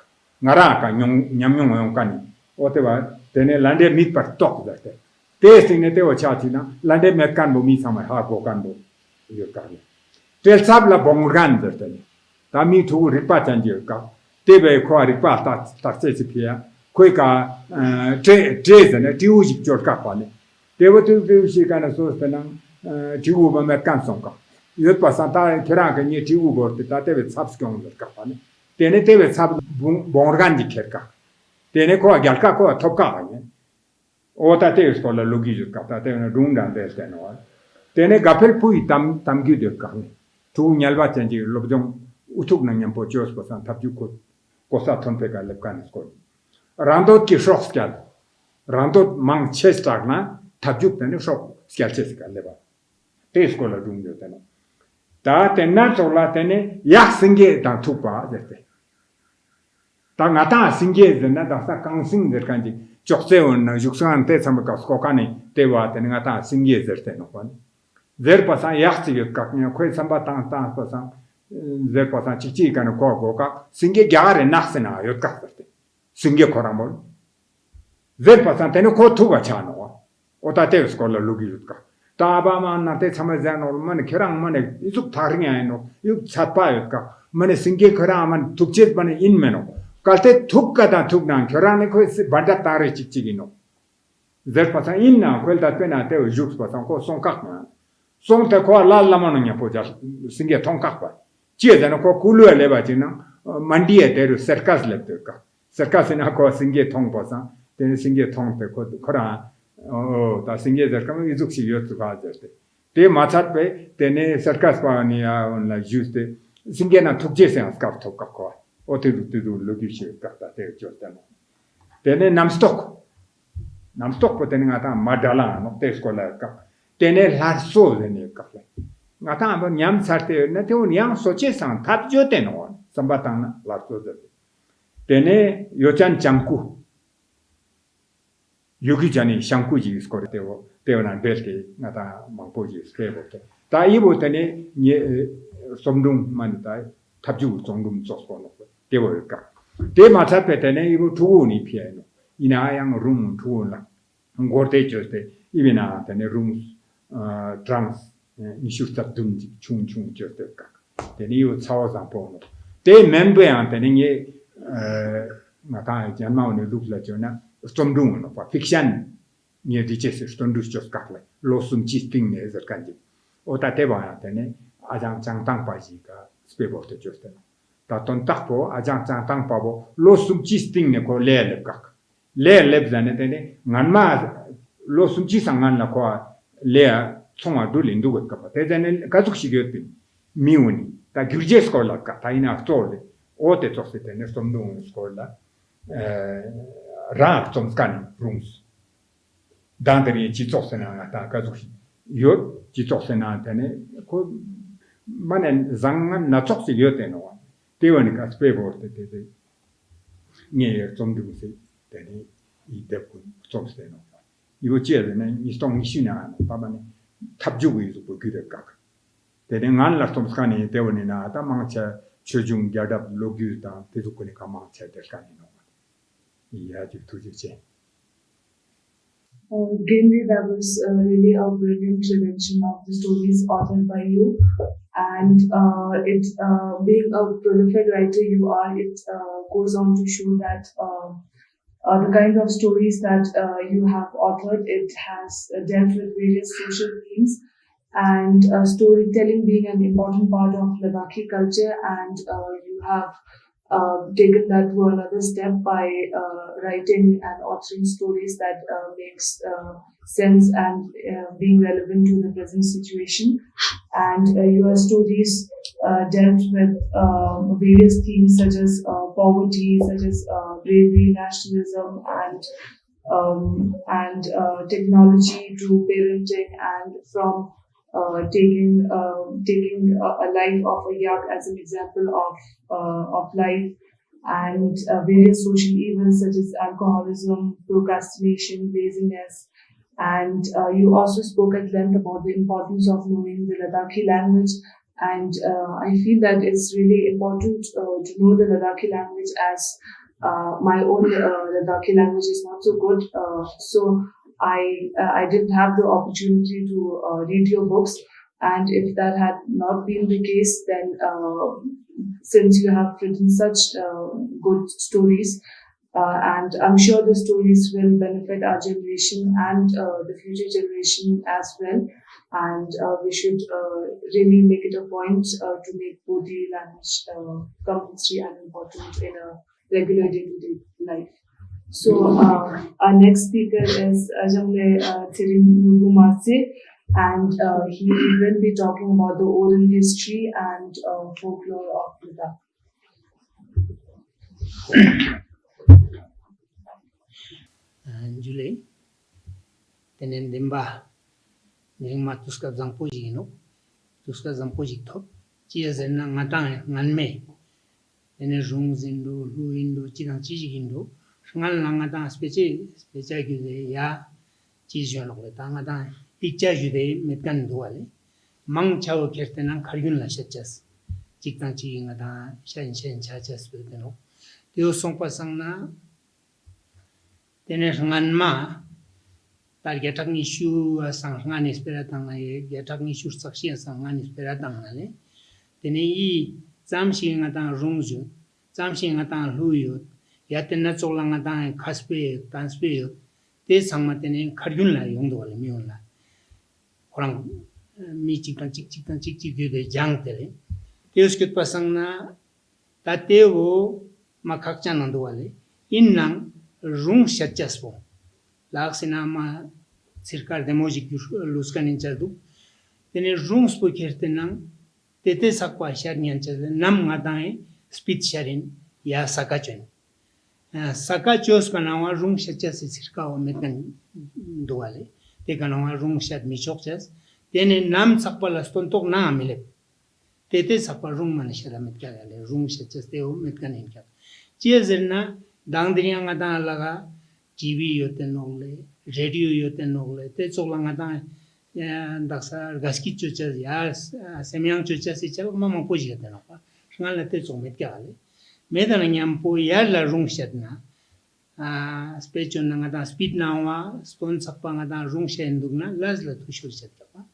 Ngara ka nyamnyong yong kani. Ote ba tene lande mit par tok zerte. Te sine te o chatina lande mekan bo mi sama ha ko kan bo yoka. Tel sabla bongan dertani. Tami tu ripa chanji ka. Tebe ko ripa ta se pia. Koi ka tre zane tiu ji jor ka pane. Tebe tu shi kana so penang tiu ba me kan song ka. Yot pa santa kera ka ni tiu bor ta tebe sab skong ka pane. Tene tebe sab bongan di ker ka. Tene ko gal ka ko top ka ne. O ta te sto la logi ju ka ta te na dundan de te no. Tene gapel pui tam gi de ka. Tu nyalwa chanji lobjong utuk nang nyampo chos pasan tapju ko kosa thonpe ka lepkan sko randot ki shok skal randot mang chestak na tapju tane shok skal ches ka leba te sko la dung de tane ta tenna chola tane yak singe ta thupa dete ta ngata singe de na da sa kang sing de kanji chokse on na juksan te sam ka sko ka ne te wa tane ngata singe de te no kon zer pasan yak sige ka ne khoi samba ta pasan zer pasan chichi ka no ko ka singe gyare naxena yo ka te singe koramol zer pasan tene ko thuga chano o ta te sko la lugi ka ta ba ma na te samajan ol man kerang man isuk tharing ay no yuk chapa yo ka man singe khara man thukchet man in meno kalte thuk ka da thuk na kerang ne ko banda tare chichi no zer pasan in na ko da pena te juk pasan ko son ka Song te ko la mano nya po ja singe thong ka pa che da no ko kulu le ba china mandi e te circus le te ka circus na ko singe thong pa sa te singe thong te ko khora o ta singe der ka mi juk si yo tu ka te machat pe te ne circus pa ni a on la juste singe na thuk je se ka thok ka ko o te du lo gi che ka ta te jo ta no te ne nam stock namstok po tene ngata madala no te skola ka tene larso ne ka ngata aba nyam sarte na te nyam soche sang tap jo te no sambatang na larso de tene yochan changku yogi jani shangku ji skor te na belte ngata mangpo ji skebo te ta ibo tene somdung man ta tabju 정금 sos no te wo ka te ma cha pe tene ibo tu ni pie no ina yang room tu la ngorte choste ibina tene room trans ni shufta dum chung choste ka tene yo chawa sa po no te member an tene ye ma ta jan ma ne look la jona somdung no pa fiction ni dice stondus just ka lo sum chi ting ne zer kanji o ta te ba tene ajang chang tang pa ji ka spebo te choste ta ton takpo ajang chang tang pa bo lo sum chi sting ne ko le ka le le bzane tene nganma lo sum chi sangan la ko le chonga du lin du ka pa te jane ka zuk shi ge pi miuni ta gyurje skola ka ta ina tole o te choste tene som du skola ra chom skan rooms dandri chi choste na ta ka zuk shi yo chi choste na tene ko manen zangan na chok si yote no te woni ka spebo te ne chom du se tene I de ku chom se no ibo che ne ni stong shi na pa ba ne tab ju wi zu bu gi de ka te ne ngan la chom skani te woni na ta mang cha chujung ga da lo gi ta te zu ko ne ka mang cha de skani no ya ju tu ju che Gendy, that was really a brilliant presentation of the stories authored by you. And being a prolific writer you are, it goes on to show that the kind of stories that you have authored, it has dealt with various social themes, and storytelling being an important part of Ladakhi culture, and you have taken that to another step by writing and authoring stories that makes sense and being relevant to the present situation. And your stories dealt with various themes such as poverty, such as bravery, nationalism, and technology to parenting, and from taking a life of a yak as an example of life, and various social evils such as alcoholism, procrastination, laziness. And you also spoke at length about the importance of knowing the Ladakhi language. And I feel that it's really important to know the Ladakhi language, as my own Ladakhi language is not so good. So I didn't have the opportunity to read your books. And if that had not been the case, then since you have written such good stories, and I'm sure the stories will benefit our generation and the future generation as well. And we should really make it a point to make both the language compulsory and important in a regular day-to-day life. So our next speaker is Ajamle Thirin, and he will be talking about the oral history and folklore of Ladakh. Julie, tenen dimba ning ma tuska zampoji no tuska zampoji top chia zenna ngata nganme ene jung zindo lu indo china chi gindo ngal ngata specie gi ya chi jön ko ta ngata ikcha jude mekan duale mang chao kertenan khargun la shachas chiktan chi ngata shen chachas pe no teo songpa sangna tene nganma tar getak ni shu sang ngan espera tang ye getak ni shu sakshi sang ngan espera tang le tene I zamshi ngata rungju zamshi ngata luyu ya tena chokla ngata khaspe tanspe te sangma tene khargun la yong do le mion la orang mi chik de jang tele teus kut pasang na tatewo makhak chan ndo wale innang rung shachaspo laksina ma sirkar demoji luskan inchadu tene rung spo kertenang tete sakwa shar nyanchad nam ngadae speed sharin ya sakachen Saka chos kanawa rung shachas sirka o metkan duale. Te kanawa rung shat michokchas. Tene nam sakpala stontok na amile. Tete sakpa rung manishara metkale. Rung shachas te o metkan inka. Chia zerna dangdriya nga ta laga TV yote nogle, radio yote nogle. Te chokla nga ta daksa gaski chuchas ya semyang chuchas ichal mama poji yote nokwa. Ngala te chok metkale. Medana nyampo yalla rung shatna. Spechon nga ta speed nawa stone sakpa nga ta rung shendugna lazla tushur chatka.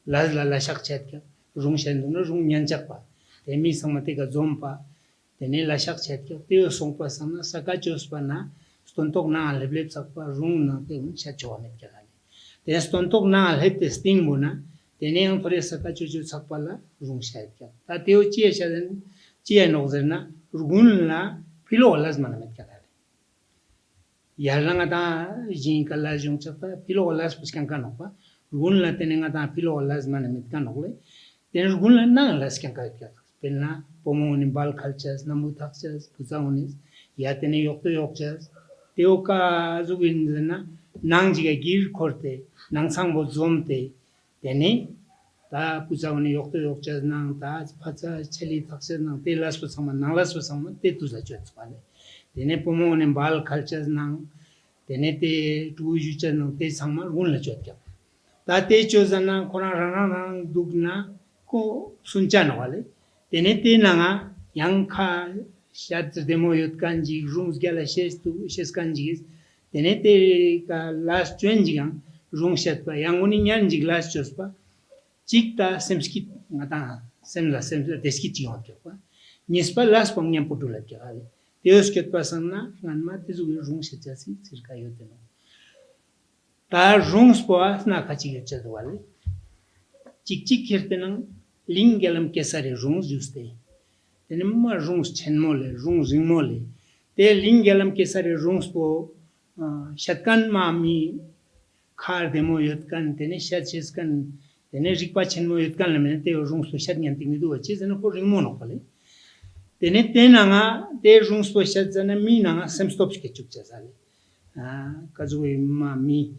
Lazla la shak chatka. Rung shendugna rung nyanchakpa. Temi samate ka zompa. Tene la shak chatka. Teo songpa samna saka chospa na stontok na leblep sakpa rung na te shachowa metkale. Tene stontok na lepte stingbo na tene ang pare saka chocho sakpa la rung shatka. Ta teo chia shaden chia nokzerna rugun la pilo lazmana metkale. Yaranga ta jin kala jung chapa pilo las puskan kanokpa rugun la tene nga ta pilo lazmana metkanokle tene rugun la na las kan ka penna pomoni bal cultures namu taxes puzaonis ya tene yokto yokchas teoka zugin na nangjiga gir korte nangsangbo zomte tene ta puzaoni yokto yokchas nang ta phacha cheli taxes nang te las pusama nanglas pusama te tuzla chotspale tene pomoni bal cultures nang tene te tu jucha nang te sangma rugun la chotya ta te chozana kora rana dugna ko sunchana wale tene te nanga yang kha shat demo yot kanji rooms gala shes kanji tene te ka last change gang room shat pa yang uni nyan ji glass chospa chikta semskit ngata semla deskit ji hot pa nispa last pong nyam potula kya ale teos ket pasanna nganma te zu room shat chasi sirka yote no ta rooms po na kachi yot wale chik chik kirtenang lingalam kesare rooms juste tene ma rooms chenmole rooms ringmole te lingalam kesare rooms po shatkan ma mi khar demo yotkan tene shatches kan tene rikpa chenmo yotkan lamene te rooms po shat nyanting du achi zena ko ringmono pale tene tenanga te rooms po shat zena mi nanga semstop ske chukcha sale kazui ma mi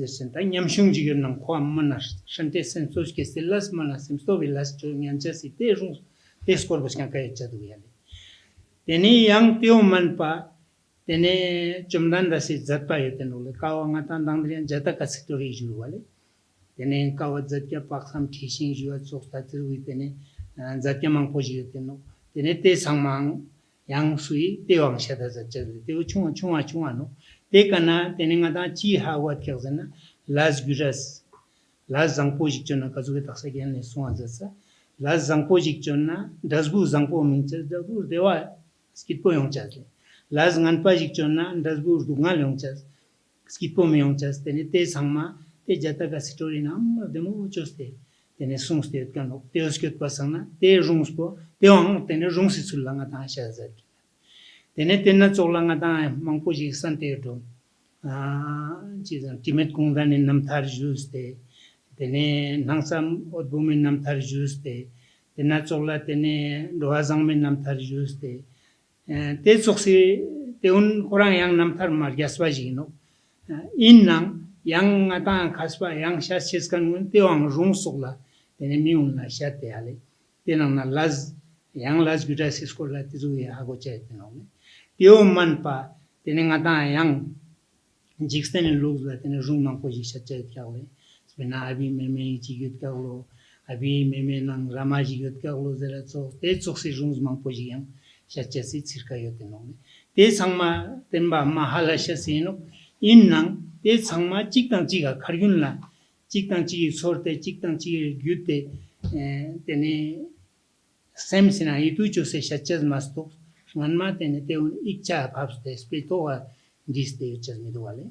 senta nyamshung jigir nang kwa mana shante sensos ke selas mana semsto velas cho nyancha si te rung te skor bos kan kay chadu yale teni yang teo manpa tene chumdan da si zatpa yeten ole kawa ngata dangrian jata ka sectori ju wale tene kawa zatya paksam thising ju chokta tu tene zatya mang poji yeten no tene te sangmang yang sui te wang shada zatcha te chunga no te kana tene ngata chi ha wat kyazana las guras las zangpo jikchona kazuge taksa gen ne suwa zatsa las zangpo jikchona dasbu zangpo mincha dasbu dewa skitpo yongchas las nganpa jikchona dasbu dungal yongchas skitpo me yongchas tene te sangma te jata ka story nam demo choste tene sungste kano te oskyot pasana te rungspo te wang tene rungsi sulanga ta shazat tene tena choklanga ta mangpo ji sante to Timet kungdan in namthar juste tene nangsam odbumin namthar juste tena chokla tene doazang min namthar juste te choksi te un korang yang namthar mar gyaswa ji no in nang yang ata khaspa yang shas cheskan te wang rung sokla tene miun la shate ale tenang na laz yang laz gudas skola tizu ya go che no teo manpa tene ngata yang jiksten looks like in a room mang poji chacha kyawe spena abi meme jigut kawlo abi meme nang rama jigut kawlo zera so te choksi rooms mang poji yang chacha si cirka yote no te sangma temba mahala shasino in nang te sangma chikang chiga khargyun la chikang chi sorte chikang chi gyute tene semsina itu chose chacha masto nganma tene te un ikcha bhabste spiritual diste uchas midwale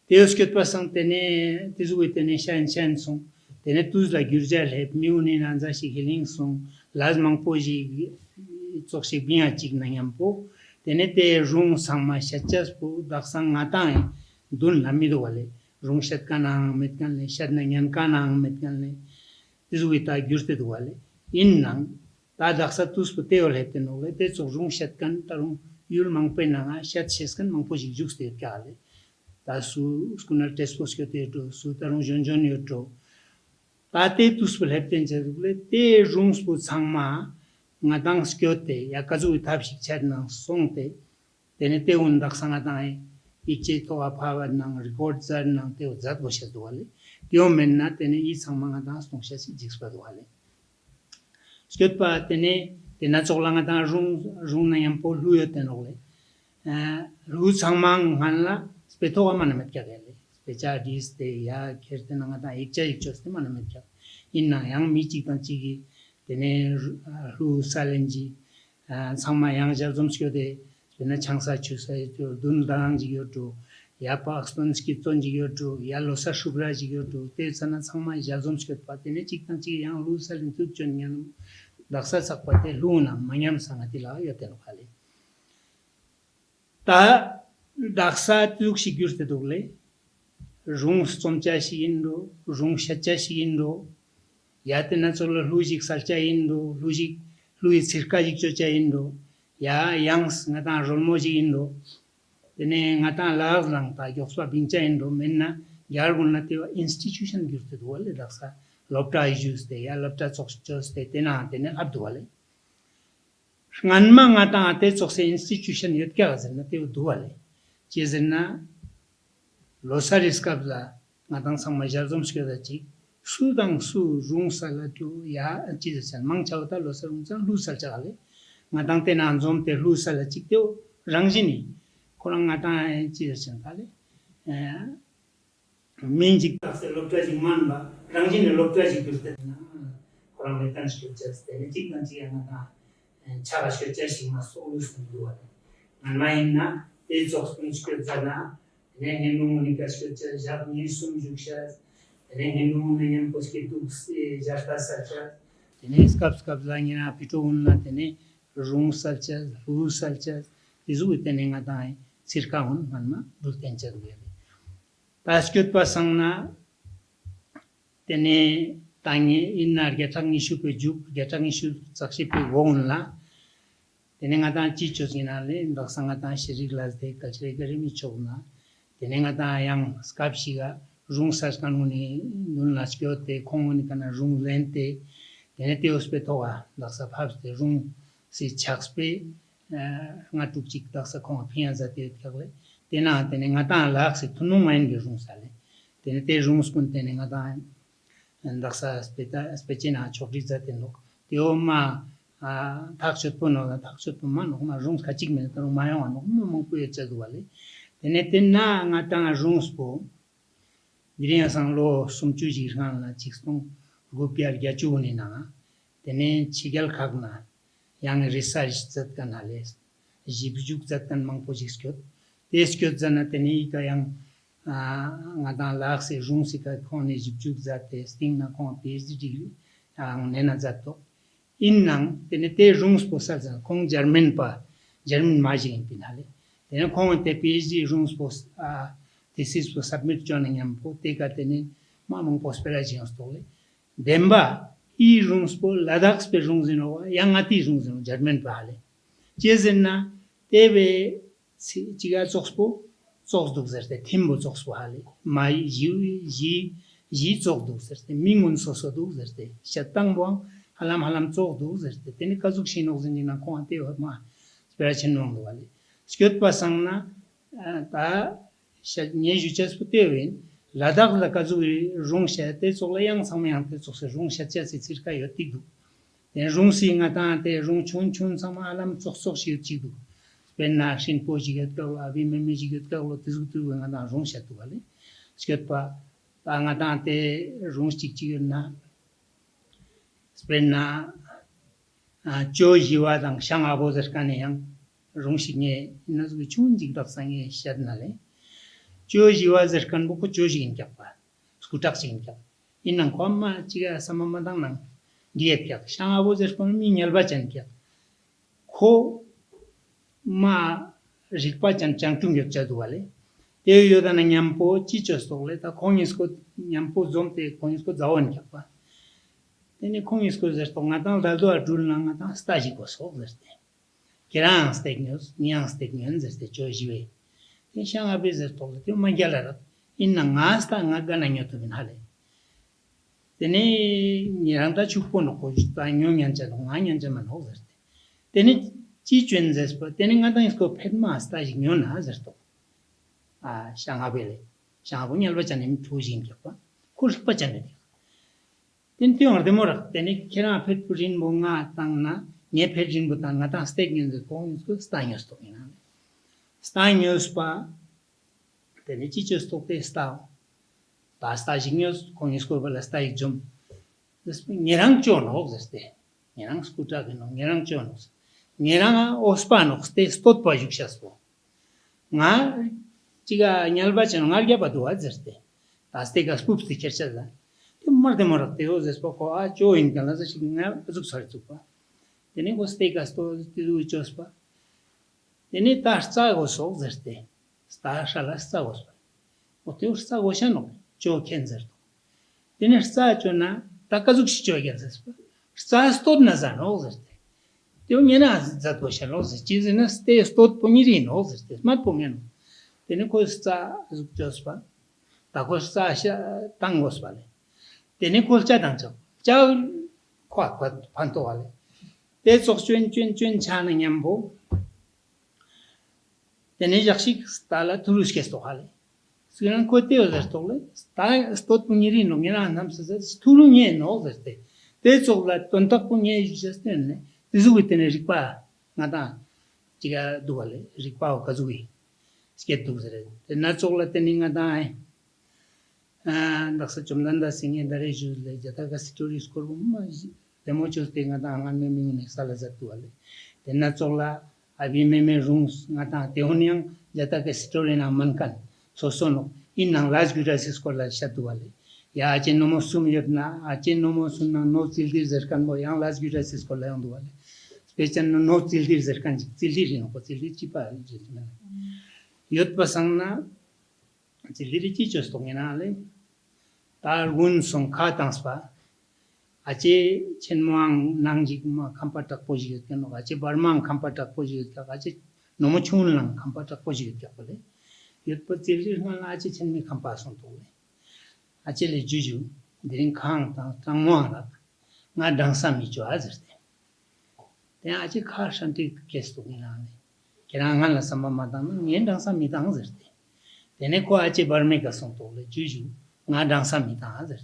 teos ket pasang tene tizu tene shan song tene tuz la gurjal hep miuni nanza shi healing song lazmang poji tsoksi biya chik na yampo tene te rung sangma shachas po daksang ngata dun la midwale rung shat kanang metkan le shat na nyan kanang metkan le tizu ta gurte duwale innang ta daksa tus po teol hep teno le te tsok rung shat kan tarung yul mangpe nanga shat sheskan mangpo jik ste kale ta su skunar tespos kyote to su tarung jonjon yoto ta te tuspel hepten jadule te rooms bu sangma ngadang skyote yakazu tabshik chat nang songte tene te un dak sanga dai iche to aphawa nang record zar nang te zat bosha dwale tyo menna tene I sangma ngadang songsha si jikspa dwale skyot pa tene tena choklanga da rung na yampo luyo tenole ru sangmang hanla speto man met kya gele specha dis te ya kherte na da ikcha ikchos te man met kya inna yang mi chi tan chi gi tene ru salenji sangma yang jar zum skyo de tena changsa chusa to dun dang ji yo to ya pa spon ski ton ji yo to ya losa shubra ji yo to te sana sangma jar zum skyo pa tene chi tan chi yang ru salen tu chon yang daksa sakpate luna manyam sangatila yoten khale ta daksa tuk sigurte dogle rung somcha si indo rung shacha si indo yatena cholo lujik salcha indo lujik lui circa jik chocha indo ya yangs ngata rolmoji indo tene ngata lavlang ta yokswa bingcha indo menna yargunna te institution gurte dogle daksa lopta issues te ya lopta chokchos te tena abduale nganma ngata te chokse institution yot kya gazna te duale chezna losaris kabla ngatang sangma jarzom skeda chi sudang su rung sala tu ya chizan mangchauta losarung chang lu sal chale ngatang te nanzom te lu sala chi te rangjini korang ngata chizan tale minjik se lopta ji manba rangjin lopta ji kurte na korang metan scriptures te chik nan chi ngata chaga scriptures ma solution duwa anmaina te jokspun scripture na ne henu ni ka scripture jab ni sum juksha ne henu ne yam poski tuks jasta sacha tene skap zangina pito unna tene room salcha ru salcha izu tene ngata circa hun manma dulten chadwe taskyut pasangna tene tangi innar getang issue pe juk getang issue sakshi pe wonla tene ngata chi chosina le ndaksanga ta shiri glass de kachre gari mi chogna tene ngata yang skapshi ga rung sas kanuni nun laskyote kongoni kana rung lente tene te ospetoa ndaksa phapste rung si chakspe ngatuk chik daksa kong phian zate thagle tena tene ngata lak se thunu main ge rung sale tene te rung skun tene ngata ndaksa spechina chokri zate nok teo ma thakchot pono thakchot ma no ma rung khachik me taro mayo no mo ku echa duale tene tena ngata rung spo diria sang lo sumchu ji ran la chikstung gopiar gya chu ni na tene chigel khagna yang research zat kanales jibjuk zat kan mang pojiskyot teskyot zana tene ka yang ngata lak se rung sika khone jibjuk zat testing na kon PhD degree nena zato innang tene te rung sposal za kong German margin pinale tene kong te PhD rung spos thesis po submit joining am po te ka tene mamong posperajion stole demba I rung spo Ladakh spe rung zino yang ati rung zino German pale chezenna tebe chiga chokspo choks duk zerte thimbo chokspo hale mai ji chok duk zerte mingun soso duk zerte shatang bong halam chok duk zerte tene kazuk shinok zinjina ko ante ma speration nong wale skyot pasangna ta nye juchas putewen Ladakh la kazu rung shate solayang samyang te sokse rung shacha se circa yotigu ten rung si ngata te rung chun sama alam sok shi yotigu penna shin poji get ko abi meme ji get ko tizu tu ngata rung shatu wale sket pa ta ngata te rung chik na penna jo jiwa dang shang abo zerkane yang rung singe nazu chun jig dak sange shadnale joji wazir kan buku joji in kyapa skutak sing kyap inang kwamma chiga samamadang nang diet kyak shanga wazir kan mi nyalba chan kyak ko ma rikpa chan changtung yak chadwale te yoda na nyampo chichos togle ta kongisko nyampo zomte kongisko zawan kyapa tene kongisko zerto ngatang daldo adul na ngatang staji ko so zerte Kerang steak news, Niang steak news, the Jojiwe. In Shanga business told you, my galera, in Nangasta and Nagananyo to Minhale. Then Niranda Chupono, Tanyan Onion German holders. Then it teaches us, but then in other scope headmaster, Yon Hazardo. Ah, Shangabele, Shangabunya Vachanim, two Jinkapa, Kurspachanity. Then the more, then it cannot put in Bonga Tangna, near Pejin Butangata, steak in the coins to Steiner's talking. Steiner's pa, then it teaches to play style. Pasta genius, Conisco Balastai jump. This Nirang John holds this day. Nirang Scutagan, Nirang Jones. Niranga or Spanox, they stood by Juxaspo. Nga Chiga Nyalbach and Nargabatu others day. That's take a spoop the church. The more the more of the others spoke, I joined Galazashing Zuxartupa. Then it was take us to do Jospa. Then it starts was all this day. Star Shalasta was. What you start was Joe Kenzer. Then it starts on Takazuchi against us. Stars stood Nazan all this day. The Union that was an also cheese in a stay stood Ponirin all this day. Smart Pomian. Then it was Star Jospa. Tacosta Tangos Valley. Then it was Chadancho. Chow Quack Pantoale. There's of Chun Chan and Yambo. Then it actually Stala Tuluskestole. Sunan Cote the Stole. Stot Punirin, Miran says Tulunian all this day. There's all that Tontapunia just then. This is with an Ripa, Nada, Chiga Duale, Ripa Kazui. Skate to the nuts all attending a die. And Dr. Chumanda singing the ratio, the Jataka stories, the muchos thing at Angaming Salazatuale. The Natsola, I be meme rooms, Nata, the onion, Jataka story in a mankan. So sono, in a large grass called Shatuale. Ya Chenomosum Yotna, a Chenomosuna, no tildes that can boy, young last grass is called Leonduale. Special no tildes that can tildi, but tildi chipa. Yot Pasangna. Children teachers to Minale, Targun song Katanspa, Ache Chenmuang Nangjima Kampata Pojit, Ache Barman Kampata Pojit, Ache Nomochunlang Kampata Pojit, Yet put children Ache Chenmi Kampason to Achele Juju, Drin Kang Tangwana, not Dansami to others. Then Ache Karshanti Kesto Minale, Kerangala Sama Madame, Yendansami Dansers. Then a coache barmeka son told Juju, not dansa mita others.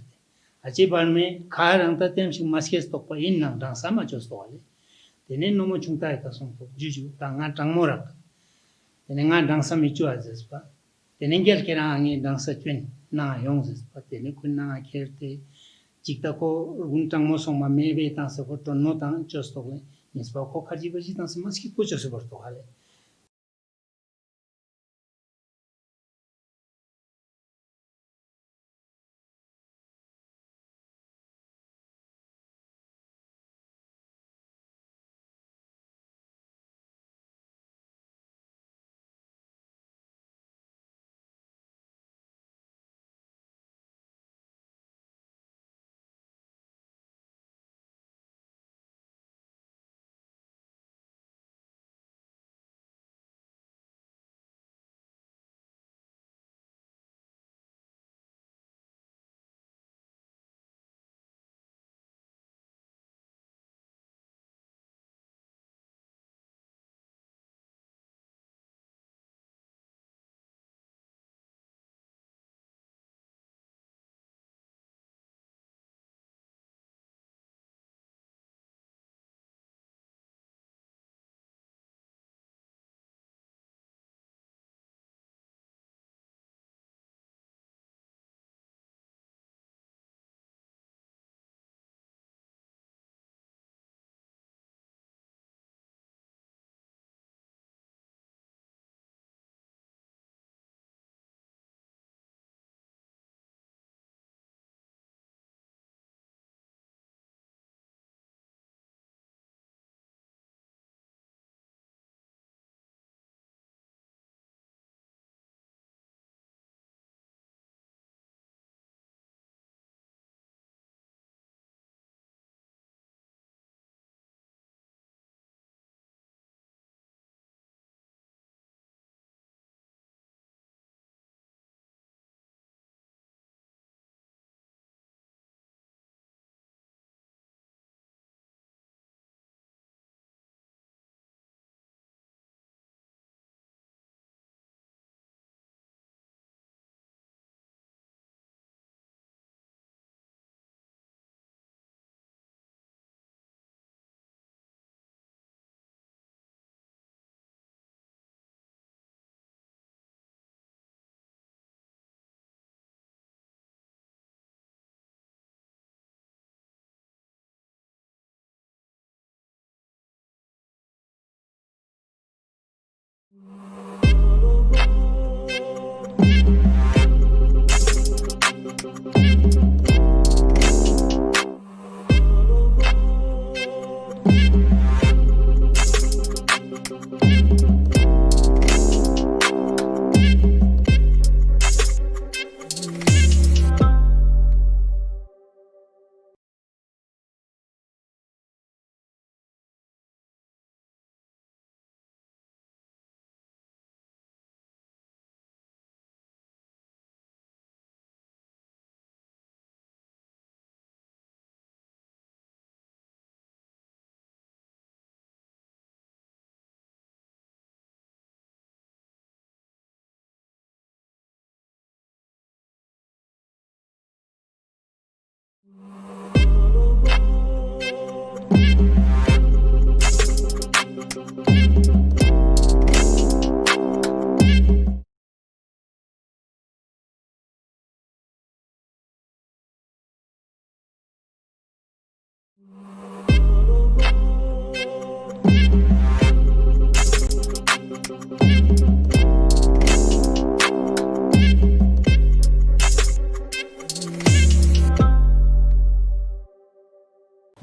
Ache barme, car and the time she must get stop in and dansa much of story. Then no much untaika son to Juju, Tanga Tangorak. Then a dansa michu others, but then Engel Kerang dansa twin, na youngest, but then you could not care te Chitako, Runtangosoma, maybe dansa for no tan just away. Miss Boko Kajibaji dansa must keep put yourself to Hale.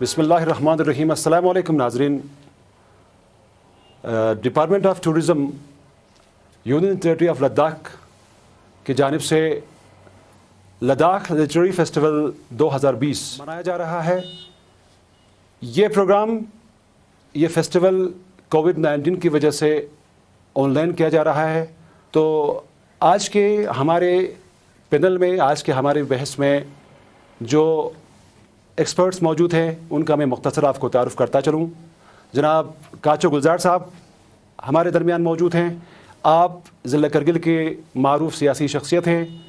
बिस्मिल्लाहिर्रहमानिर्रहीम। अस्सलाम वालेकुम नाजरीन। Department of tourism union territory of Ladakh की जानिब से Ladakh literary festival 2020 मनाया जा रहा है। ये प्रोग्राम, ये फेस्टिवल कोविड-19 की वजह से ऑनलाइन किया जा रहा है। तो आज के हमारे पैनल में, आज के हमारे बहस में जो एक्सपर्ट्स मौजूद हैं उनका मैं मुख्तसर आपको तारुफ़ करता चलूँ। जनाब काचो गुलजार साहब हमारे दरमियान मौजूद हैं। आप ज़िला करगिल के मारूफ सियासी शख्सियत हैं।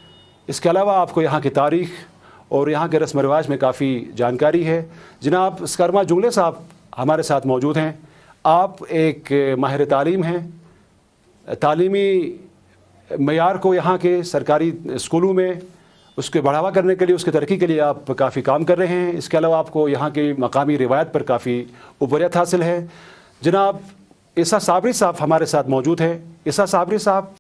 इसके अलावा आपको यहाँ की तारीख़ और यहाँ के रस्म रिवाज में काफ़ी जानकारी है। जनाब स्करमा जुंगले साहब हमारे साथ मौजूद हैं। आप एक माहिर तालीम हैं। तालीमी मयार को यहाँ के सरकारी स्कूलों में उसके बढ़ावा करने के लिए, उसकी तरक्की के लिए आप काफ़ी काम कर रहे हैं। इसके अलावा आपको यहाँ की मकामी रिवायत पर काफ़ी उबरियत हासिल है। जनाब ईसा साबरी साहब हमारे साथ मौजूद हैं। ईसा साबरी साहब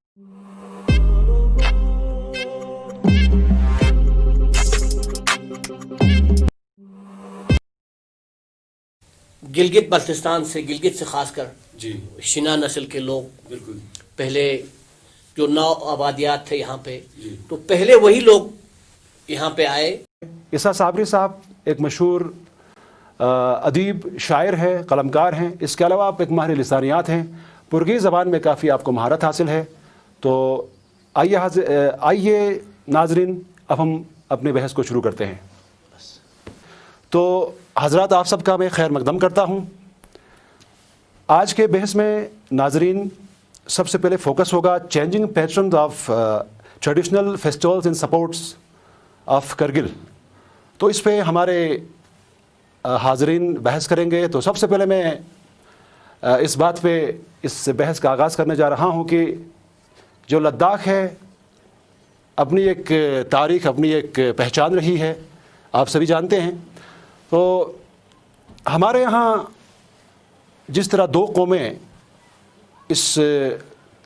गिलगित बल्तिस्तान से, गिलगित से खासकर शिना नस्ल के लोग, बिल्कुल पहले जो 9 आबादियात थे यहाँ पे, तो पहले वही लोग यहाँ पे आए। ईसा साबरी साहब एक मशहूर अदीब, शायर हैं, कलमकार हैं। इसके अलावा आप एक माहिर लिसानियात हैं। पुर्गी ज़बान में काफ़ी आपको महारत हासिल है। तो आइए नाजरीन, अब हम अपने बहस को शुरू करते हैं। तो हज़रात आप सबका मैं खैर मकदम करता हूँ। आज के बहस में नाजरीन सबसे पहले फोकस होगा changing patterns of traditional festivals in supports of Kargil. तो इस पे हमारे हाजरीन बहस करेंगे। तो सबसे पहले मैं इस बात पे इस बहस का आगाज़ करने जा रहा हूँ कि जो लद्दाख है, अपनी एक तारीख़, अपनी एक पहचान रही है, आप सभी जानते हैं। तो हमारे यहाँ जिस तरह 2 कौमें इस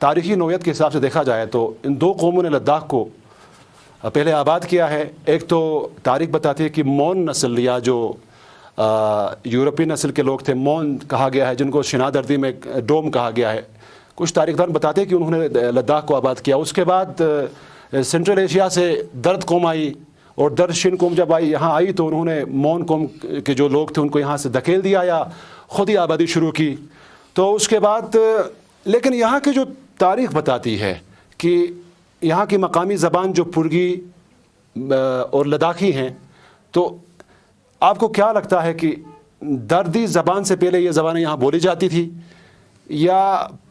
तारीख़ी नोयत के हिसाब से देखा जाए तो इन 2 कौमों ने लद्दाख को पहले आबाद किया है। एक तो तारीख़ बताती है कि मौन नस्ल या जो यूरोपीय नस्ल के लोग थे, मौन कहा गया है, जिनको शिनादर्दी में डोम कहा गया है। कुछ तारीख़दान बताते हैं कि उन्होंने लद्दाख को आबाद किया। उसके बाद सेंट्रल एशिया से दर्द कौम आई और दर्द शिन कौम जब आई, यहाँ आई तो उन्होंने मौन कौम के जो लोग थे उनको यहाँ से धकेल दिया या ख़ुद ही आबादी शुरू की। तो उसके बाद लेकिन यहाँ की जो तारीख़ बताती है कि यहाँ की मकामी ज़बान जो पुर्गी और लद्दाखी हैं, तो आपको क्या लगता है कि दर्दी ज़बान से पहले ये ज़बानें यहाँ बोली जाती थी या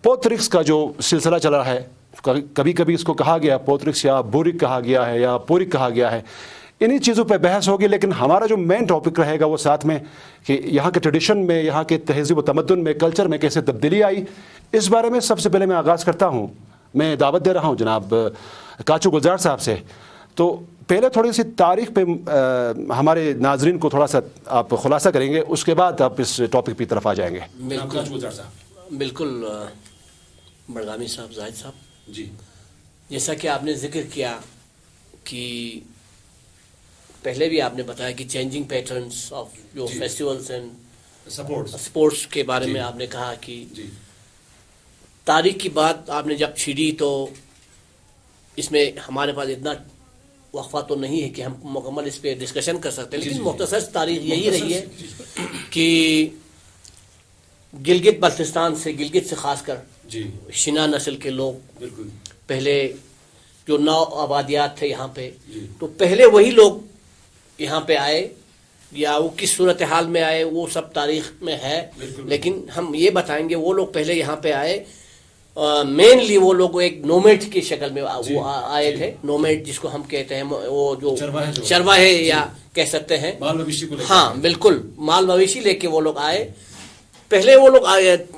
पोत्रिक्स का जो सिलसिला चला है, कभी कभी इसको कहा गया पोत्रिक्स या बोरिक कहा गया है या पोरिक कहा गया है, इन्हीं चीज़ों पे बहस होगी। लेकिन हमारा जो मेन टॉपिक रहेगा वो साथ में कि यहाँ के ट्रेडिशन में, यहाँ के तहज़ीब व तमद्दुन में, कल्चर में कैसे तब्दीली आई, इस बारे में सबसे पहले मैं आगाज़ करता हूँ। मैं दावत दे रहा हूँ जनाब काचू गुलजार साहब से। तो पहले थोड़ी सी तारीख़ पे हमारे नाजरीन को थोड़ा सा आप खुलासा करेंगे, उसके बाद आप इस टॉपिक की तरफ आ जाएंगे। बिल्कुल बड़गामी साहब, जाहिद साहब जी, जैसा कि आपने जिक्र किया कि पहले भी आपने बताया कि चेंजिंग पैटर्न्स ऑफ जो फेस्टिवल्स एंड स्पोर्ट्स के बारे में आपने कहा कि तारीख की बात आपने जब छिड़ी तो इसमें हमारे पास इतना वक्फा तो नहीं है कि हम मुकम्मल इस पे डिस्कशन कर सकते हैं, लेकिन मुख्तसर तारीख यही रही है कि गिलगित बल्तिस्तान से, गिलगित से खासकर शिना नस्ल के लोग, पहले जो 9 आबादियात थे यहाँ पे, तो पहले वही लोग यहाँ पे आए या वो किस सूरत हाल में आए वो सब तारीख में है। लेकिन हम ये बताएंगे वो लोग पहले यहाँ पे आए, मेनली वो लोग एक नोमेड की शक्ल में वो आए थे। नोमेड जिसको हम कहते हैं, वो जो चरवाहे या कह सकते हैं, माल मवेशी को, हाँ बिल्कुल, माल मवेशी लेके वो लोग आए। पहले वो लोग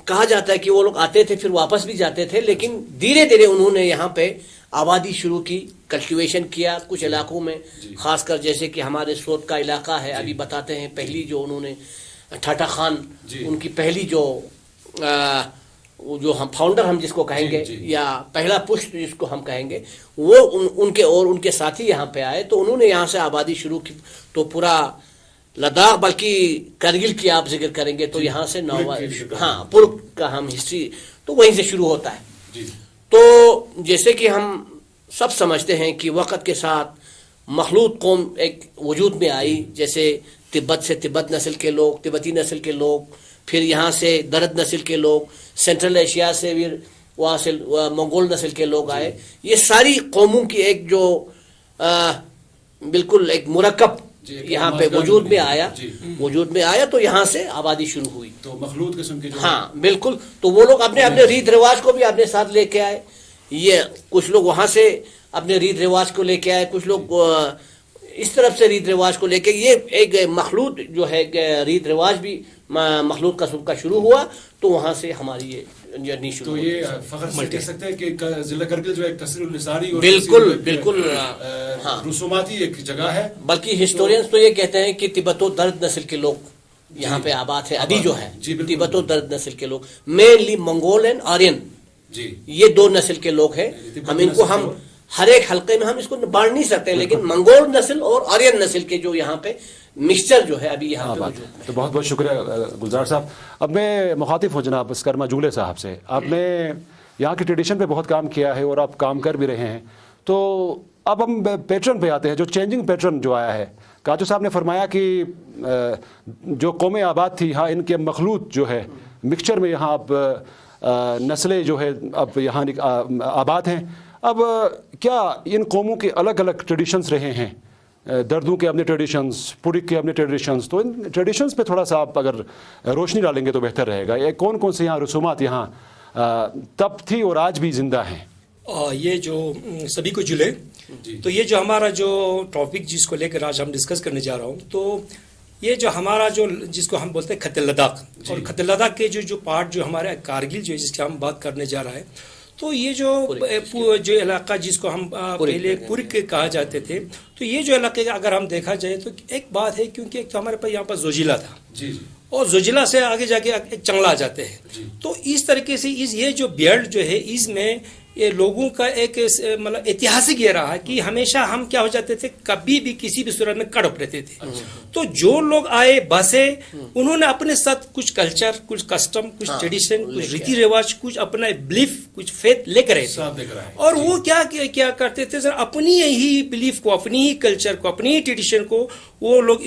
कहा जाता है कि वो लोग आते थे फिर वापस भी जाते थे, लेकिन धीरे धीरे उन्होंने यहाँ पे आबादी शुरू की, कल्टीवेशन किया कुछ इलाकों में, खासकर जैसे कि हमारे सोत का इलाका है, अभी बताते हैं पहली जो उन्होंने ठाठा खान, उनकी पहली जो हम फाउंडर हम जिसको कहेंगे या पहला पुष्प जिसको हम कहेंगे, वो उनके और उनके साथी यहाँ पे आए, तो उन्होंने यहाँ से आबादी शुरू की। तो पूरा लद्दाख बल्कि करगिल की आप जिक्र करेंगे तो यहाँ से हाँ पूर्व का हम हिस्ट्री तो वहीं से शुरू होता है। तो जैसे कि हम सब समझते हैं कि वक़्त के साथ मखलूत कौम एक वजूद में आई, जैसे तिब्बत से तिब्बत नस्ल के लोग, तिब्बती नस्ल के लोग, फिर यहाँ से दरद नस्ल के लोग, सेंट्रल एशिया से भी वहाँ से मंगोल नस्ल के लोग आए। ये सारी कौमों की एक जो बिल्कुल एक मुरक्कब यहाँ पे वजूद में आया तो यहाँ से आबादी शुरू हुई। तो मखलूत किस्म के हाँ बिल्कुल, तो वो लोग अपने अपने रीत रिवाज को भी अपने साथ लेके आए। ये कुछ लोग वहाँ से अपने रीत रिवाज को लेके आए, कुछ लोग इस तरफ से रीत रिवाज को लेके, ये एक मखलूत जो है रीत रिवाज भी मखलूत कस्म का शुरू हुआ, तो वहाँ से हमारी ये जर्नी शुरू। तो ये फख्र से कह सकते हैं कि जिला करगिल जो एक तस्रीर निसारी और बिल्कुल हाँ रसूमाती एक जगह है। बल्कि हिस्टोरियंस तो ये कहते हैं कि तिब्बतो दर्द नस्ल के लोग यहाँ पे आबाद है अभी जो है, तिब्बतो दर्द नस्ल के लोग, मेनली मंगोल एंड आर्यन, ये दो नस्ल के लोग हैं। हम इनको हम हर एक हल्के में हम इसको बांट नहीं सकते, लेकिन मंगोल नस्ल और आर्यन नस्ल के जो यहाँ पे मिक्सचर जो है अभी यहाँ पे तो बहुत बहुत शुक्रिया गुलजार साहब। अब मैं मुखातिब हूँ जनाब स्करमा जूले साहब से। आपने यहाँ की ट्रेडिशन पे बहुत काम किया है और आप काम कर भी रहे हैं। तो अब हम पैटर्न पे आते हैं, जो चेंजिंग पैटर्न जो आया है। काजू साहब ने फरमाया कि जो कौमें आबाद थी यहाँ, इनके मखलूत जो है मिक्सचर में यहाँ अब नस्लें जो है अब यहाँ आबाद हैं। अब क्या इन कौमों के अलग अलग ट्रेडिशंस रहे हैं, दर्दों के अपने ट्रेडिशंस, पुरिक के अपने ट्रेडिशंस, तो इन ट्रेडिशंस पे थोड़ा सा आप अगर रोशनी डालेंगे तो बेहतर रहेगा। ये कौन कौन से यहाँ रसूमात यहाँ तब थी और आज भी जिंदा हैं? ये जो सभी को जुले, तो ये जो हमारा जो टॉपिक जिसको लेकर आज हम डिस्कस करने जा रहा हूँ, तो ये जो हमारा जो जिसको हम बोलते हैं खत लद्दाख, और खत लद्दाख के जो पार्ट जो हमारे कारगिल जो है जिसकी हम बात करने जा रहा है, तो ये जो इलाका जिसको हम पहले पुरिक कहा जाते थे, तो ये जो इलाके अगर हम देखा जाए तो एक बात है, क्योंकि एक तो हमारे पास यहाँ पर जोजिला था और जोजिला से आगे जाके एक चंगला आ जाते हैं। तो इस तरीके से ये जो बेल्ट जो है इसमें ये लोगों का एक मतलब ऐतिहासिक ये रहा कि हमेशा हम क्या हो जाते थे, कभी भी किसी भी सूरत में कड़प रहते थे। तो जो लोग आए बसे, उन्होंने अपने साथ कुछ कल्चर, कुछ कस्टम, कुछ ट्रेडिशन, कुछ रीति रिवाज, कुछ अपना बिलीफ, कुछ फेथ लेकर आए थे। और वो क्या करते थे सर, अपनी ही बिलीफ को, अपनी ही कल्चर को, अपनी ही ट्रेडिशन को वो लोग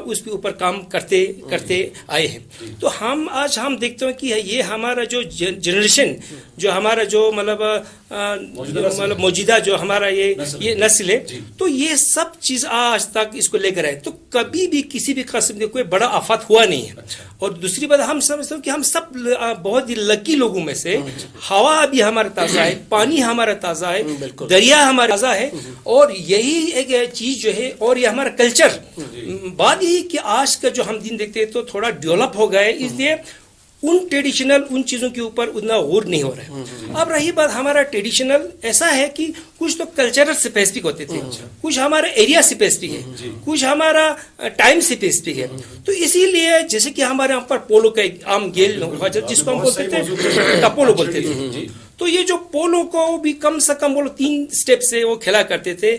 उसके ऊपर काम करते आए हैं। तो आज हम देखते हैं कि ये हमारा जो जनरेशन, जो हमारा जो मतलब मौजूदा जो हमारा ये नस्ल है, तो ये सब चीज आज तक इसको लेकर आए, तो कभी भी किसी भी किस्म का कोई बड़ा आफत हुआ नहीं है। और दूसरी बात हम समझते हैं कि हम सब बहुत ही लकी लोगों में से, हवा अभी हमारा ताजा है, पानी हमारा ताजा है, दरिया हमारा ताजा है, और यही एक चीज जो है, और ये हमारा कल्चर। बात यही कि आज का जो हम दिन देखते हैं तो थोड़ा डेवलप हो गए, इसलिए उन ट्रेडिशनल उन चीजों के ऊपर उतना गौर नहीं हो रहा है। अब रही बात हमारा ट्रेडिशनल, ऐसा है कि कुछ तो कल्चरल स्पेसिफिक होते थे, कुछ हमारा एरिया स्पेसिफिक है, कुछ हमारा टाइम स्पेसिफिक है। तो इसीलिए जैसे कि हमारे यहाँ पर पोलो का एक आम गेल जिसको हम बोलते थे टपोलो बोलते थे, तो ये जो पोलो को भी कम से कम बोलो 3 स्टेप से वो खेला करते थे।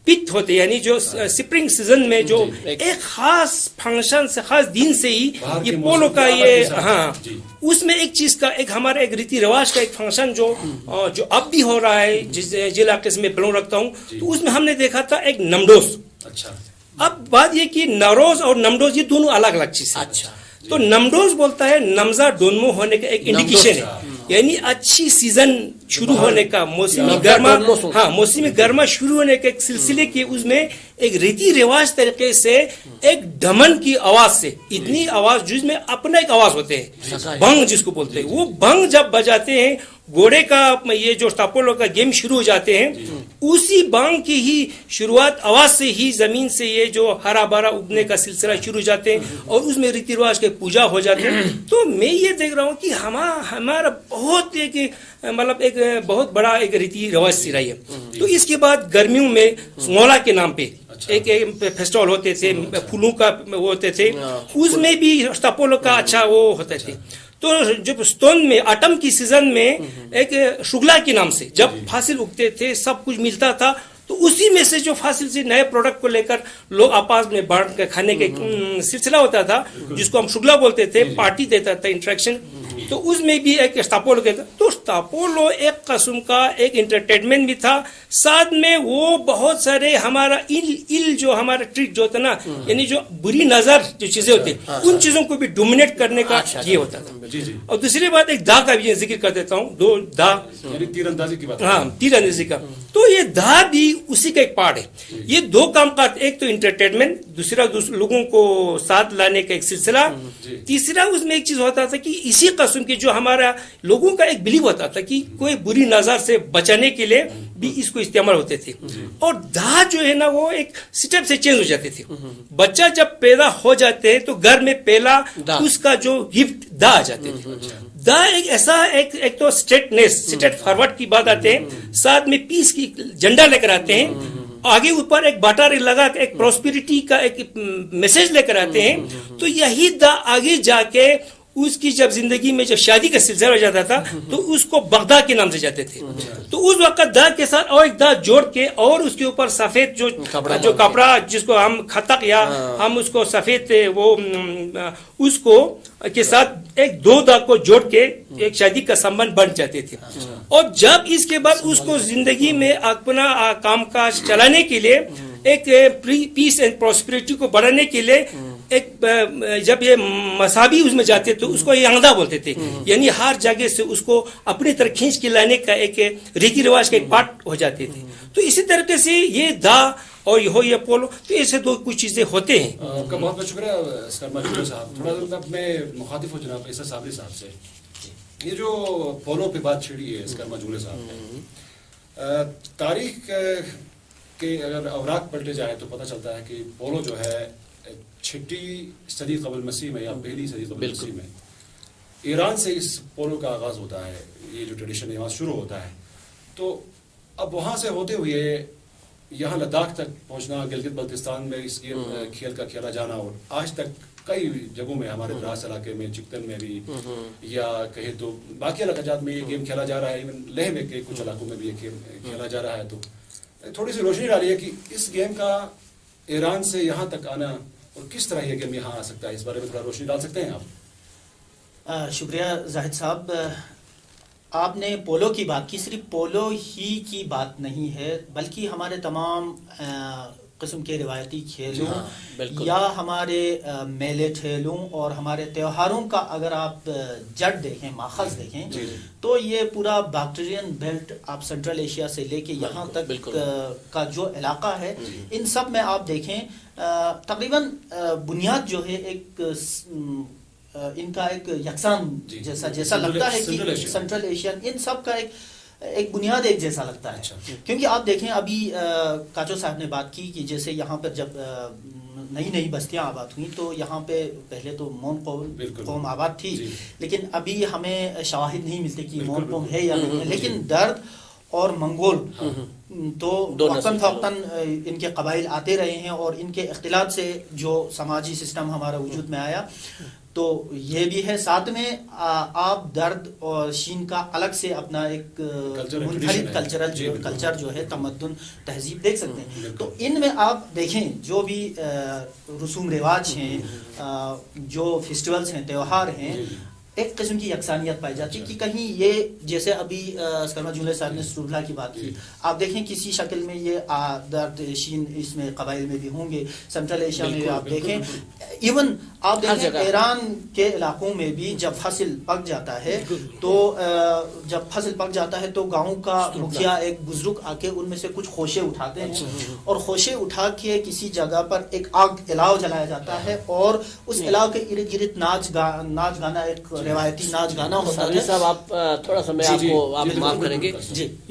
पित होते यानी जो स्प्रिंग सीजन में जो एक खास फंक्शन से, खास दिन से ही ये पोलो का ये, हाँ, उसमें एक चीज का एक हमारा एक रीति रिवाज का एक फंक्शन जो अब भी हो रहा है, जिस इलाके से मैं बिलोंग रखता हूँ, तो उसमें हमने देखा था एक नमडोस। अच्छा, अब बात ये कि नरोज और नमडोस ये दोनों अलग अलग चीज है। अच्छा, तो नमडोस बोलता है नमजा डोनमो होने का एक इंडिकेशन है, यानी अच्छी सीजन शुरू होने का, मौसमी गर्मा, हाँ, मौसमी गर्मा शुरू होने के एक सिलसिले के, उसमें एक रीति रिवाज तरीके से एक ढमन की आवाज से, इतनी आवाज जिसमें अपना एक आवाज होते हैं, भंग जिसको बोलते हैं, वो भंग जब बजाते हैं, घोड़े का ये जो टापोलो का गेम शुरू हो जाते हैं, उसी बांग की ही शुरुआत आवाज से ही जमीन से ये जो हरा भरा उगने का सिलसिला शुरू हो जाते हैं, और उसमें रीति रिवाज के पूजा हो जाते हैं। तो मैं ये देख रहा हूँ कि हमारा बहुत एक मतलब एक बहुत बड़ा एक रीति रिवाज सी रही है। तो इसके बाद गर्मियों में सोला के नाम पे एक फेस्टिवल होते थे, फूलों का होते थे, उसमें भी टापोलो का अच्छा वो होते थे। तो जब स्टोन में ऑटम की सीजन में एक शुगला के नाम से जब फासिल उगते थे, सब कुछ मिलता था, तो उसी में से जो फासिल से नए प्रोडक्ट को लेकर लोग आपस में बांट के खाने के सिलसिला होता था, जिसको हम शुगला बोलते थे, पार्टी देता था, इंटरेक्शन, तो उसमें भी एक स्टापोलो कहता, तो स्टापोलो एक किस्म का एक इंटरटेनमेंट भी था, साथ में वो बहुत सारे हमारा इल जो हमारा ट्रिक जो होता ना, यानी जो बुरी नजर जो चीजें होती उन चीजों को भी डोमिनेट करने का ये होता था। और दूसरी बात एक दा का भी जिक्र कर देता हूँ, दो दा तीरंदाजी की बात, हाँ तीरंदाजी का, तो ये दा भी उसी का एक पार्ट है। ये दो काम का, एक तो इंटरटेनमेंट, दूसरा लोगों को साथ लाने का एक सिलसिला, तीसरा उसमें एक चीज होता था कि इसी किस्म की जो हमारा लोगों का एक बिलीव होता था कि कोई बुरी नजर से बचाने के लिए भी इसको इस्तेमाल होते थे। और दा जो है ना वो एक स्टेप से चेंज हो जाते थे। बच्चा जब पैदा हो जाते हैं तो घर में पहला उसका जो गिफ्ट दा आ जाते थे। दा एक ऐसा एक तो स्ट्रेट फॉरवर्ड की बात आते हैं, साथ में पीस की झंडा लेकर आते हैं, आगे ऊपर एक बाटार लगा एक प्रोस्पेरिटी का एक मैसेज लेकर आते हैं। तो यही दा आगे जाके उसकी जब जिंदगी में जब शादी का सिलसिला हो जाता था तो उसको बगदा के नाम से जाते थे। तो उस वक्त दा के साथ और एक दा जोड़ के और उसके ऊपर सफेद जो कपड़ा जिसको हम खतक या हम उसको सफेद वो उसको के साथ एक दो दा को जोड़ के एक शादी का संबंध बन जाते थे। और जब इसके बाद उसको जिंदगी में अपना कामकाज चलाने के लिए एक पीस एंड प्रॉस्पेरिटी को बढ़ाने के लिए एक जब ये मसाबी उसमें जाते तो उसको यांगदा बोलते थे, यानी हर जगह से उसको अपनी तरह खींच के लाने का एक रीति रिवाज का एक पार्ट हो जाते थे। तो इसी तरीके से ये दा और ये पोलो, तो ऐसे दो कुछ चीजें होते हैं। आपका बहुत बहुत शुक्रिया शर्मा जुले साहब। थोड़ा अपने मुखातिब हो जनाब ऐसा साबरी साहब से, ये जो पोलो पे बात छिड़ी है शर्मा जुले साहब ने, तारीख के अगर अवराक पलटे जाए तो पता चलता है कि पोलो जो है 6वीं सदी कबल मसीह में या 1ली सदी कबल मसीह में ईरान से इस पोलो का आगाज होता है, ये जो ट्रेडिशन यहाँ शुरू होता है। तो अब वहाँ से होते हुए यहाँ लद्दाख तक पहुँचना, गिलगित बल्तिस्तान में इस खेल का खेला जाना, और आज तक कई जगहों में हमारे द्रास इलाके में, चिकतन में भी, या कहे तो बाकी इलाकाजात में ये गेम खेला जा रहा है, इवन लेह में के कुछ इलाकों में भी ये गेम खेला जा रहा है। तो थोड़ी सी रोशनी डालिए कि इस गेम का ईरान से यहाँ तक आना और किस तरह ये गेम यहाँ आ सकता है, इस बारे में थोड़ा रोशनी डाल सकते हैं आप? शुक्रिया जाहिद साहब, आपने पोलो की बात की। सिर्फ पोलो ही की बात नहीं है, बल्कि हमारे तमाम किस्म के रिवायती खेलों या हमारे मेले ठेलों और हमारे त्योहारों का अगर आप जड़ देखें, माखज़ देखें, तो ये पूरा बैक्टीरियन बेल्ट आप सेंट्रल एशिया से लेके यहाँ तक का जो इलाका है, इन सब में आप देखें तकरीबन बुनियाद जो है एक इनका एक यकसान जैसा लगता है कि सेंट्रल एशियन इन सब का एक बुनियाद एक जैसा लगता है। क्योंकि आप देखें अभी काचो साहब ने बात की कि जैसे यहाँ पर जब नई बस्तियां आबाद हुई तो यहाँ पे पहले तो मोन कौम आबाद थी, लेकिन अभी हमें शवाहिद नहीं मिलते कि मोन कौम है या नहीं है। लेकिन दर्द और मंगोल तो वक्तन फवक्तन इनके कबाइल आते रहे हैं और इनके इख्तिलात से जो समाजी सिस्टम हमारा वजूद में आया तो ये भी है। साथ में आप दर्द और शीन का अलग से अपना एक मुनफरिद कल्चर जो है, तमद्दुन तहजीब देख सकते हैं। तो इनमें आप देखें जो भी रसूम रिवाज हैं, जो फेस्टिवल्स हैं, त्यौहार हैं, एक किस्म की यकसानियत पाई जाती है कि कहीं ये जैसे अभी शर्मा जुले साहब ने सुरला की बात की, आप देखें किसी शक्ल में ये दर्द शीन इसमें कबाइल में भी होंगे, सेंट्रल एशिया में आप देखें, इवन आप देखें ईरान के इलाकों में भी जब फसल पक जाता है तो गाँव का मुखिया एक बुजुर्ग आके उनमें से कुछ खोशे उठाते हैं और खोशे उठा के किसी जगह पर एक आग इलाव जलाया जाता है और उस इलाव के इर्द गिर्द नाच गाना एक रिवायती नाच गाना होता है। साहब आप थोड़ा सा मैं आपको आप माफ करेंगे,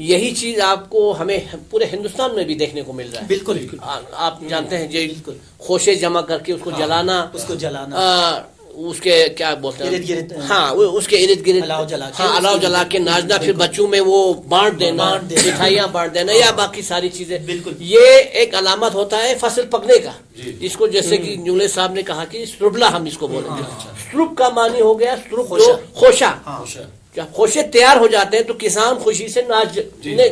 यही चीज आपको हमें पूरे हिंदुस्तान में भी देखने को मिल रहा है। बिल्कुल आप जानते हैं जी, खोशे जमा करके उसको जलाना اس کے کیا بولتے ہیں ہاں اس کے ارد گرد الاؤ جلا کے ناچنا, پھر بچوں میں وہ بانٹ دینا, مٹھائیاں بانٹ دینا یا باقی ساری چیزیں, یہ ایک علامت ہوتا ہے فصل پکنے کا, جس کو جیسے کہ جملے صاحب نے کہا کہ سٹربلا ہم اس کو بولیں گے. سٹرب کا معنی ہو گیا سٹرب جو خوشا, جب خوشے تیار ہو جاتے ہیں تو کسان خوشی سے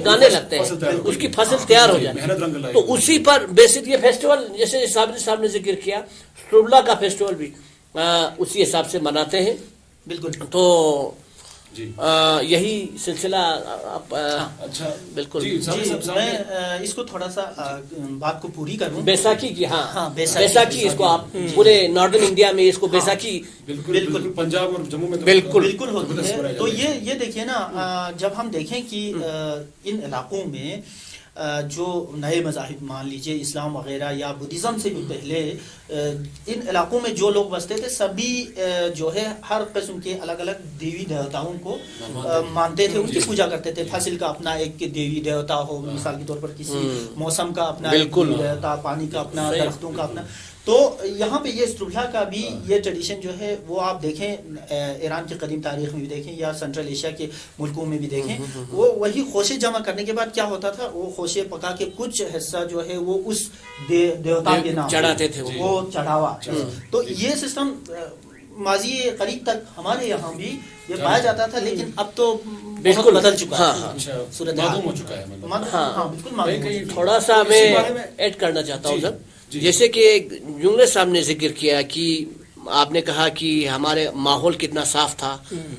گانے لگتے ہیں, اس کی فصل تیار ہو جاتی ہے. تو اسی پر بیسک یہ فیسٹیول جیسے صاحب نے ذکر کیا, سٹربلا کا فیسٹیول بھی اسی حساب سے مناتے ہیں. بالکل. تو یہی سلسلہ اچھا بالکل. میں اس کو تھوڑا سا بات کو پوری کروں. بیساکھی کی ہاں بیساکھی, اس کو آپ پورے نارتھن انڈیا میں اس کو بیساکھی بالکل پنجاب اور جموں میں بالکل ہوتی ہے. تو یہ دیکھیے نا, جب ہم دیکھیں کہ ان علاقوں میں جو نئے مذاہب مان لیجئے اسلام وغیرہ یا بدھزم سے بھی پہلے ان علاقوں میں جو لوگ بستے تھے سبھی جو ہے ہر قسم کے الگ الگ دیوی دیوتاؤں کو مانتے تھے, ان کی پوجا کرتے تھے. فصل کا اپنا ایک دیوی دیوتا ہو, مثال کے طور پر کسی موسم کا اپنا دیوی دیوتا, پانی کا اپنا, درختوں کا اپنا. تو یہاں پہ یہ سٹربلا کا بھی یہ ٹریڈیشن جو ہے وہ آپ دیکھیں ایران کی قدیم تاریخ میں بھی دیکھیں یا سینٹرل ایشیا کے ملکوں میں بھی دیکھیں, وہ وہی خوشے جمع کرنے کے بعد کیا ہوتا تھا, وہ خوشے پکا کے کچھ حصہ جو ہے وہ اس دیوتا کے نام چڑھاتے تھے, وہ چڑھاوا. تو یہ سسٹم ماضی قریب تک ہمارے یہاں بھی یہ پایا جاتا تھا, لیکن اب تو بالکل بدل چکا ہے, معدوم ہو چکا ہے. ہاں بالکل. تھوڑا سا میں ایڈ کرنا چاہتا ہوں سر, جیسے کہ جملے صاحب نے ذکر کیا کہ آپ نے کہا کہ ہمارے ماحول کتنا صاف تھا.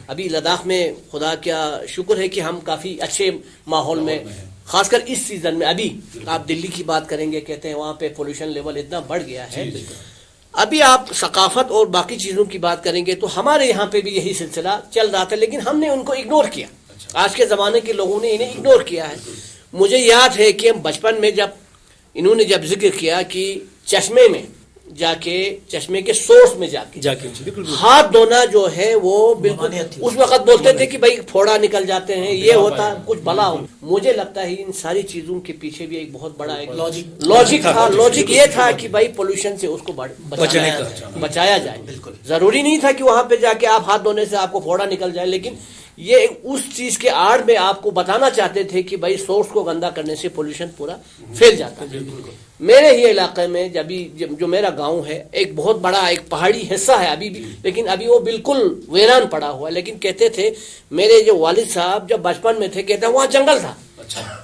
ابھی لداخ میں خدا کا شکر ہے کہ ہم کافی اچھے ماحول میں, خاص کر اس سیزن میں. ابھی آپ دلی کی بات کریں گے, کہتے ہیں وہاں پہ پولوشن لیول اتنا بڑھ گیا ہے. ابھی آپ ثقافت اور باقی چیزوں کی بات کریں گے تو ہمارے یہاں پہ بھی یہی سلسلہ چل رہا تھا, لیکن ہم نے ان کو اگنور کیا. آج کے زمانے کے لوگوں نے انہیں اگنور کیا ہے. مجھے یاد ہے کہ ہم بچپن میں انہوں نے جب ذکر کیا کہ چشمے میں جا کے, چشمے کے سورس میں جا کے ہاتھ دھونا جو ہے وہ بالکل, اس وقت بولتے تھے کہ بھائی پھوڑا نکل جاتے ہیں, یہ ہوتا کچھ بلا ہو. مجھے لگتا ہے ان ساری چیزوں کے پیچھے بھی ایک بہت بڑا ایک لاجک تھا. لاجک یہ تھا کہ بھائی پولوشن سے اس کو بچایا جائے. ضروری نہیں تھا کہ وہاں پہ جا کے آپ ہاتھ دھونے سے آپ کو پھوڑا نکل جائے, لیکن یہ اس چیز کے آڑ میں آپ کو بتانا چاہتے تھے کہ بھائی سورس کو گندا کرنے سے پولوشن پورا پھیل جاتا ہے. میرے ہی علاقے میں جو میرا گاؤں ہے, ایک بہت بڑا ایک پہاڑی حصہ ہے ابھی بھی, لیکن ابھی وہ بالکل ویران پڑا ہوا ہے. لیکن کہتے تھے میرے جو والد صاحب جب بچپن میں تھے, کہتے ہیں وہاں جنگل تھا,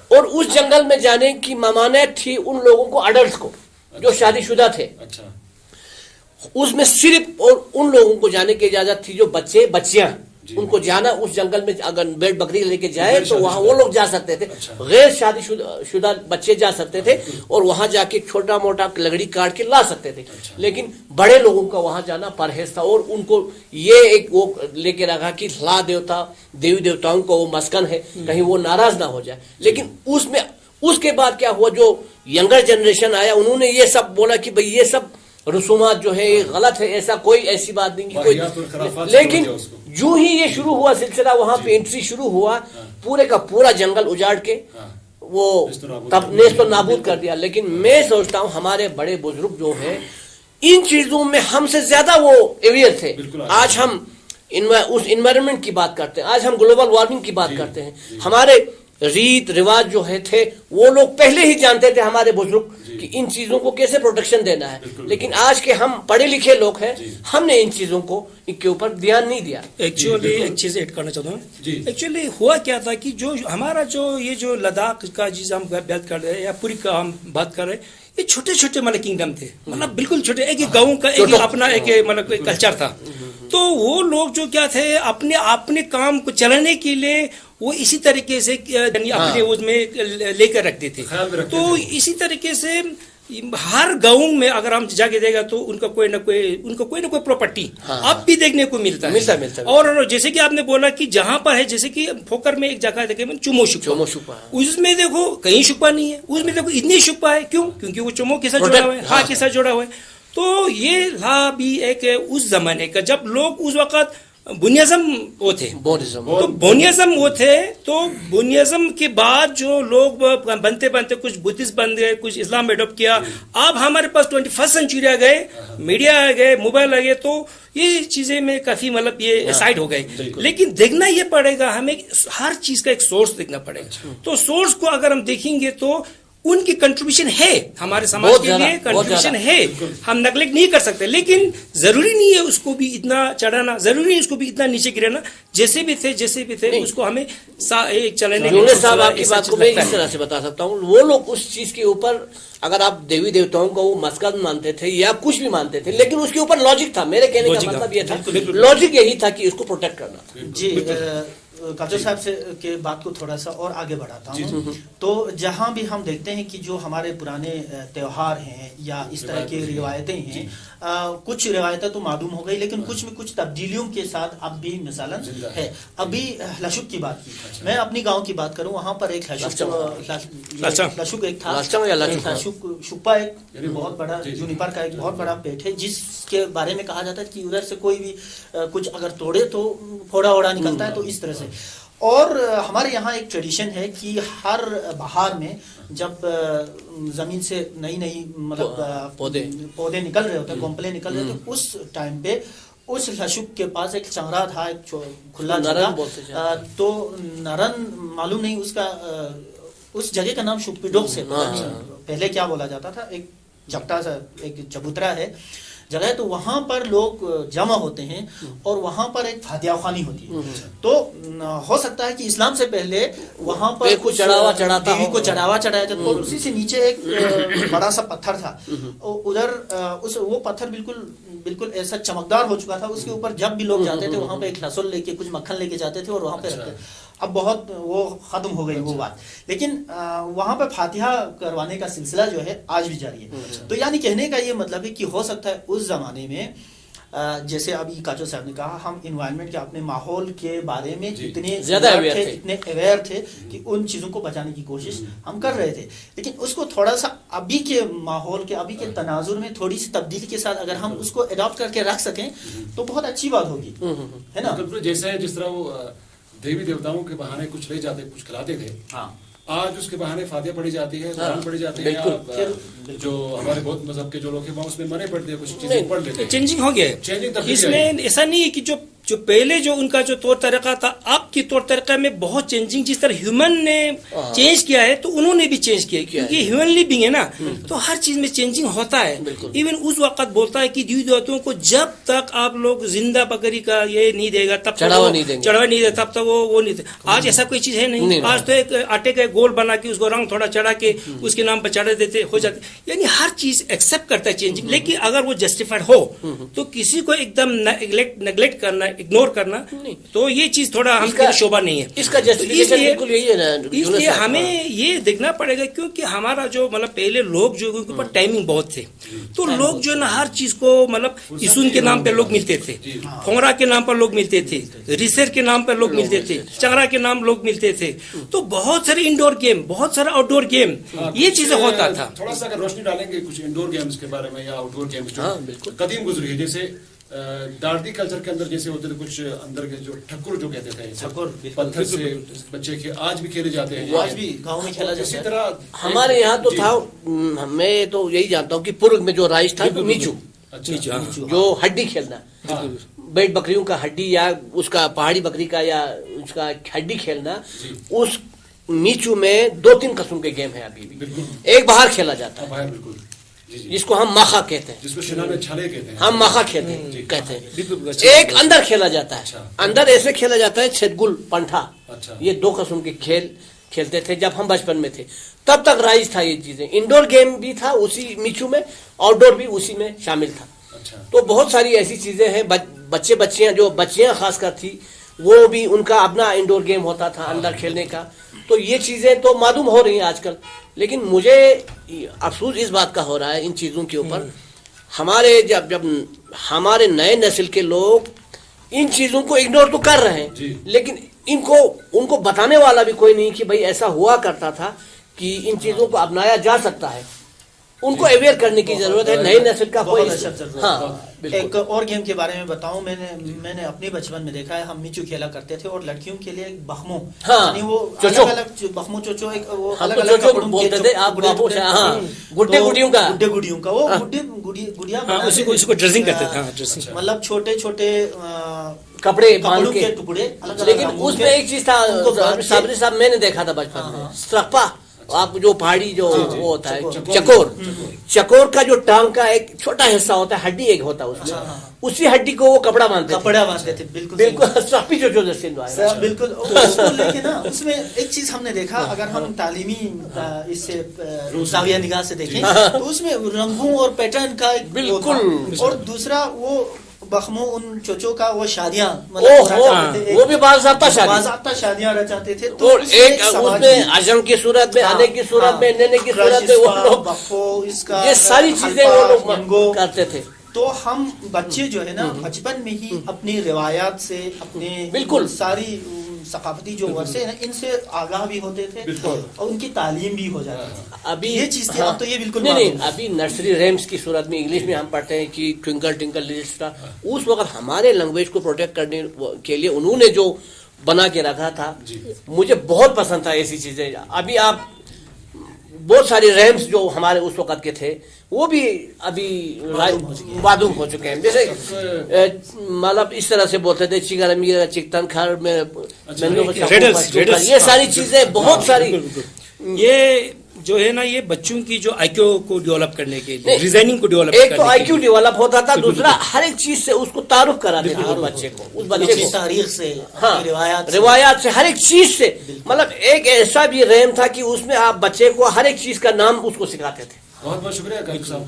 اور اس جنگل میں جانے کی ممانعت تھی ان لوگوں کو, اڈلٹس کو جو شادی شدہ تھے. اس میں صرف اور ان لوگوں کو جانے کی اجازت تھی جو بچیاں, ان کو جانا اس جنگل میں. اگر بیل بکری لے کے جائے تو وہاں وہ لوگ جا سکتے تھے, غیر شادی شدہ بچے جا سکتے تھے, اور وہاں جا کے چھوٹا موٹا لکڑی کاٹ کے لا سکتے تھے. لیکن بڑے لوگوں کا وہاں جانا پرہیز تھا, اور ان کو یہ ایک وہ لے کے رکھا کہ لا دیوتا, دیوی دیوتاؤں کو وہ مسکن ہے, کہیں وہ ناراض نہ ہو جائے. لیکن اس کے بعد کیا ہوا, جو ینگر جنریشن آیا, انہوں نے یہ سب بولا کہ بھئی یہ سب رسومات جو ہے یہ غلط ہے, ایسا کوئی ایسی بات نہیں کوئی. لیکن جو ہی یہ شروع ہوا سلسلہ, وہاں پہ انٹری شروع ہوا, پورے کا پورا جنگل اجاڑ کے وہ نیست و نابود کر دیا. لیکن میں سوچتا ہوں ہمارے بڑے بزرگ جو ہیں ان چیزوں میں ہم سے زیادہ وہ اویئر تھے. آج ہم اس انوائرمنٹ کی بات کرتے ہیں, آج ہم گلوبل وارمنگ کی بات کرتے ہیں. ہمارے ریت رواج جو ہے تھے وہ لوگ پہلے ہی جانتے تھے, ہمارے بزرگ, کہ ان چیزوں کو کیسے پروٹیکشن دینا ہے. لیکن آج کے ہم پڑھے لکھے لوگ ہیں, ہم نے ان چیزوں کو کے اوپر دھیان نہیں دیا. ایکچولی ایک چیز ایڈ کرنا چاہتا ہوں. ایکچولی ہوا کیا تھا کہ جو ہمارا یہ جو لداخ کا چیز ہم بات کر رہے ہیں یا پوری کا ہم بات کر رہے ہیں, یہ چھوٹے چھوٹے مطلب کنگڈم تھے, مطلب بالکل چھوٹے, ایک گاؤں کا ایک اپنا ایک مطلب کلچر تھا. تو وہ لوگ جو کیا تھے اپنے کام کو چلانے کے لیے وہ اسی طریقے سے اپنے اس میں لے کر رکھتے تھے. تو اسی طریقے سے ہر گاؤں میں اگر ہم جا کے دیکھا تو ان کا کوئی نہ کوئی پراپرٹی اب بھی دیکھنے کو ملتا ہے. اور جیسے کہ آپ نے بولا کہ جہاں پر ہے, جیسے کہ پھوکر میں ایک جگہ دیکھے چمو شپا, اس میں دیکھو کہیں شپا نہیں ہے, اس میں دیکھو اتنی شپا ہے. کیوں؟ کیونکہ وہ چمو کے ساتھ جڑا ہوا ہے, ہاں کے ساتھ جڑا ہوا ہے. تو یہ تھا بھی ایک اس زمانے کا جب لوگ اس وقت बुनियाज़म वो थे, तो बुनियाज़म वो थे, तो बुनियाज़म के बाद जो लोग बनते बनते कुछ बुद्धिस्ट बन गए, कुछ इस्लाम एडॉप्ट किया, अब हमारे पास 21st सेंचुरी आ गए, मीडिया आ गए, मोबाइल आ गए, तो ये चीज़ें में काफ़ी मतलब ये साइड हो गई। लेकिन देखना ये पड़ेगा, हमें हर चीज़ का एक सोर्स देखना पड़ेगा। तो सोर्स को अगर हम देखेंगे तो उनकी कंट्रीब्यूशन है, हमारे समाज के लिए कंट्रीब्यूशन है, हम नेगलेक्ट नहीं कर सकते। लेकिन जरूरी नहीं है उसको भी इतना चढ़ाना, जरूरी नहीं उसको भी इतना नीचे गिराना। जैसे भी थे उसको हमें एक चलाने यूनुस साहब, आपकी बात को मैं इस तरह से बता सकता हूँ, वो लोग उस चीज के ऊपर, अगर आप देवी देवताओं को वो मस्कत मानते थे या कुछ भी मानते थे, लेकिन उसके ऊपर लॉजिक था। मेरे कहने का मतलब ये था, लॉजिक यही था कि इसको प्रोटेक्ट करना था। जी, काजो साहब से के बात को थोड़ा सा और आगे बढ़ाता हूँ। तो जहाँ भी हम देखते हैं कि जो हमारे पुराने त्योहार हैं या इस तरह की रिवायतें हैं, कुछ रिवायतें तो मालूम हो गई, लेकिन कुछ में कुछ तब्दीलियों के साथ अब भी मिसालन है। अभी लशुक की बात की, मैं अपनी गांव की बात करूं, वहाँ पर एक लशुक एक था, शुक्पा एक बहुत बड़ा जूनिपर का एक बहुत बड़ा पेट है, जिसके बारे में कहा जाता है कि उधर से कोई भी कुछ अगर तोड़े तो फोड़ा ओड़ा निकलता है, तो इस तरह से। और हमारे यहाँ एक ट्रेडिशन है कि हर बहार में जब जमीन से नई मतलब पौधे निकल रहे होते हैं, कोंपले निकल रहे होते, उस टाइम पे उस लशुक के पास एक चंगरा था, एक खुला जगह, तो नरन मालूम नहीं उसका, उस जगह का नाम शुक्पिडोक से, पहले क्या बोला जाता था, एक चपटा सा एक चबूतरा है जगह, तो वहां पर लोग जमा होते हैं और वहां पर एक फातिहा खानी होती है। तो हो सकता है कि इस्लाम से पहले वहां पर कुछ चढ़ावा चढ़ाता देवी को चढ़ावा चढ़ाया जाता, और उसी से नीचे एक बड़ा सा पत्थर था, उधर वो पत्थर बिल्कुल ऐसा चमकदार हो चुका था, उसके ऊपर जब भी लोग जाते थे वहां पे एक लहसुन लेके कुछ मक्खन लेके जाते थे और वहां पे रखते। अब बहुत वो खत्म हो गई वो बात, लेकिन वहां पर फातिहा करवाने का सिलसिला जो है आज भी जारी है। तो यानी कहने का ये मतलब है कि हो सकता है उस जमाने में, जैसे अभी काचो साहब ने कहा, हम इन्वायरमेंट के, अपने माहौल के बारे में इतने अवेयर थे कि उन चीजों को बचाने की कोशिश हम कर रहे थे। लेकिन उसको थोड़ा सा अभी के माहौल के, अभी के तनाजुर में थोड़ी सी तब्दीली के साथ अगर हम उसको अडॉप्ट करके रख सकें तो बहुत अच्छी बात होगी, है ना। जैसे जिस तरह वो देवी देवताओं के बहाने कुछ ले जाते, कुछ खिलाते थे, आज उसके बहाने फातिहा पढ़ी जाती है, कुरान पढ़ी जाती है, जो हमारे बौद्ध मजहब के जो लोग हैं उसमें मरे पड़ते हैं, कुछ चीजें पढ़ लेते हैं। चेंजिंग हो गया है इसमें, ऐसा नहीं है कि जो पहले जो उनका जो तौर तरीका था, अब के तौर तरीका में बहुत चेंजिंग, जिस तरह ह्यूमन ने चेंज किया है तो उन्होंने भी चेंज किया, क्योंकि ह्यूमनली बीइंग है ना, तो हर चीज में चेंजिंग होता है। इवन उस वक्त बोलता है कि देवी देवताओं को जब तक आप लोग जिंदा बकरी का ये नहीं देगा, तब चढ़ावा नहीं देगा, तब तक वो नहीं दे। आज ऐसा कोई चीज है नहीं, आज तो एक आटे का गोल बना के उसको रंग थोड़ा चढ़ा के उसके नाम पर चढ़ा देते हो जाते, यानी हर चीज एक्सेप्ट करता है चेंजिंग। लेकिन अगर वो जस्टिफाइड हो तो किसी को एकदम नेग्लेक्ट करना, इग्नोर करना, तो ये चीज थोड़ा हमको शोभा नहीं है। इसका जस्टिफिकेशन बिल्कुल यही है ना, इसलिए हमें ये देखना पड़ेगा, क्योंकि हमारा जो मतलब पहले लोग जो उनके ऊपर टाइमिंग बहुत थे, तो लोग जो ना हर चीज को मतलब इसुन के नाम पे लोग मिलते थे, फोंगरा के नाम पर लोग मिलते थे, रिसर के नाम पर लोग मिलते थे, चंगरा के नाम लोग मिलते थे, तो बहुत सारे इंडोर गेम, बहुत सारा आउटडोर गेम, ये चीजें होता था। थोड़ा सा अगर रोशनी डालेंगे कुछ इंडोर गेम्स के बारे में या आउटडोर गेम्स जो कदीम गुजरी है, जैसे दार्दी कल्चर के अंदर जैसे होते थे कुछ अंदर के जो ठक्कुर जो कहते थे, पत्थर से बच्चे के आज भी खेले जाते हैं, आज भी गांव में खेला जाता है। इसी तरह हमारे यहाँ तो था, मैं तो यही जानता हूँ कि पूर्व में जो राइज था मीचू, जो हड्डी खेलना, बैठ बकरियों का हड्डी या उसका पहाड़ी बकरी का या उसका हड्डी खेलना, उस मीचू में 2-3 किस्म के गेम है अभी भी। एक बाहर खेला जाता है जिसको हम माखा कहते हैं, जिसको शिना में छले कहते हैं, हम माखा कहते हैं। एक अंदर खेला जाता है, अंदर ऐसे खेला जाता है छेदगुल पंठा, ये 2 किस्म के खेल खेलते थे जब हम बचपन में थे। तब तक राइज था ये चीजें, इंडोर गेम भी था उसी मीचू में, आउटडोर भी उसी में शामिल था। तो बहुत सारी ऐसी चीजें हैं, बच्चे बच्चियां जो बच्चियां खासकर थी, वो भी उनका अपना इंडोर गेम होता था अंदर खेलने का। तो ये चीजें तो मालूम हो रही हैं आजकल, लेकिन मुझे अफसोस इस बात का हो रहा है इन चीजों के ऊपर, हमारे जब हमारे नए नस्ल के लोग इन चीजों को इग्नोर तो कर रहे हैं, लेकिन उनको बताने वाला भी कोई नहीं कि भाई ऐसा हुआ करता था कि इन चीजों को अपनाया जा सकता है। उनको अवेयर करने की जरूरत है, नई नस्ल का कोई। हाँ, एक और गेम के बारे में बताऊं, मैंने अपने बचपन में देखा है, हम मिचू खेला करते थे और लड़कियों के लिए बखमो, यानी वो अलग अलग बखमो चोचो, एक वो अलग अलग बोलते थे आप, गुड्डे गुड़ियों का वो गुड़िया उसको ड्रेसिंग करते थे, मतलब छोटे छोटे कपड़े बांध के टुकड़े। लेकिन उसमें एक चीज था साबरी साहब, मैंने देखा था बचपन में, स्त्रपा, आप जो पहाड़ी जो वो होता है चकोर का जो टांग का एक छोटा हिस्सा होता है, हड्डी एक होता है उसमें, उसी हड्डी को वो कपड़ा बांधते थे। बिल्कुल साफी जो बिल्कुल। लेकिन ना उसमें एक चीज हमने देखा, अगर हम तालीमी इससे जाविया निगाह से देखें तो उसमें रंगों और पैटर्न का बिल्कुल, और दूसरा वो बखमो उन चोचो का वो शादियां, मतलब वो भी बाज़ाब्ता शादियां रचाते थे। तो एक उसमें अजम की सूरत में, आने की सूरत में, नेने की सूरत में, वो लोग ये सारी चीजें वो लोग करते थे। तो हम बच्चे जो है ना बचपन में ही अपनी रिवायात से, अपने बिल्कुल सारी सकाफती जो वर्षे हैं इनसे आगाह भी होते थे और उनकी तालीम भी हो जाती थी। अभी ये चीज थी, अब तो ये बिल्कुल नहीं, अभी नर्सरी रैम्स की सूरत में इंग्लिश में हम पढ़ते हैं कि ट्विंकल ट्विंकल लिटिल स्टार, उस वक्त हमारे लैंग्वेज को प्रोटेक्ट करने के लिए उन्होंने जो बना के रखा था, मुझे बहुत पसंद था ऐसी चीजें। अभी आप बहुत सारे रैम्स जो हमारे उस वक्त के थे वो भी अभी मादूम हो चुके हैं। जैसे मतलब इस तरह से बोलते थे चिगर मीरा चिकटन खार में, ये सारी चीजें बहुत सारी, ये जो है ना ये बच्चों की जो आईक्यू को डेवलप करने के लिए, रीजनिंग को डेवलप करने के लिए, एक तो आईक्यू डेवलप होता था, दूसरा हर एक चीज से उसको तारुफ कराते थे उस बच्चे को, उस बच्चे को तारीख से, रिवायात से, हर एक चीज से। मतलब एक ऐसा भी रैम था कि उसमें आप बच्चे को हर एक चीज का नाम उसको सिखाते थे। बहुत बहुत शुक्रिया कालिक साहब।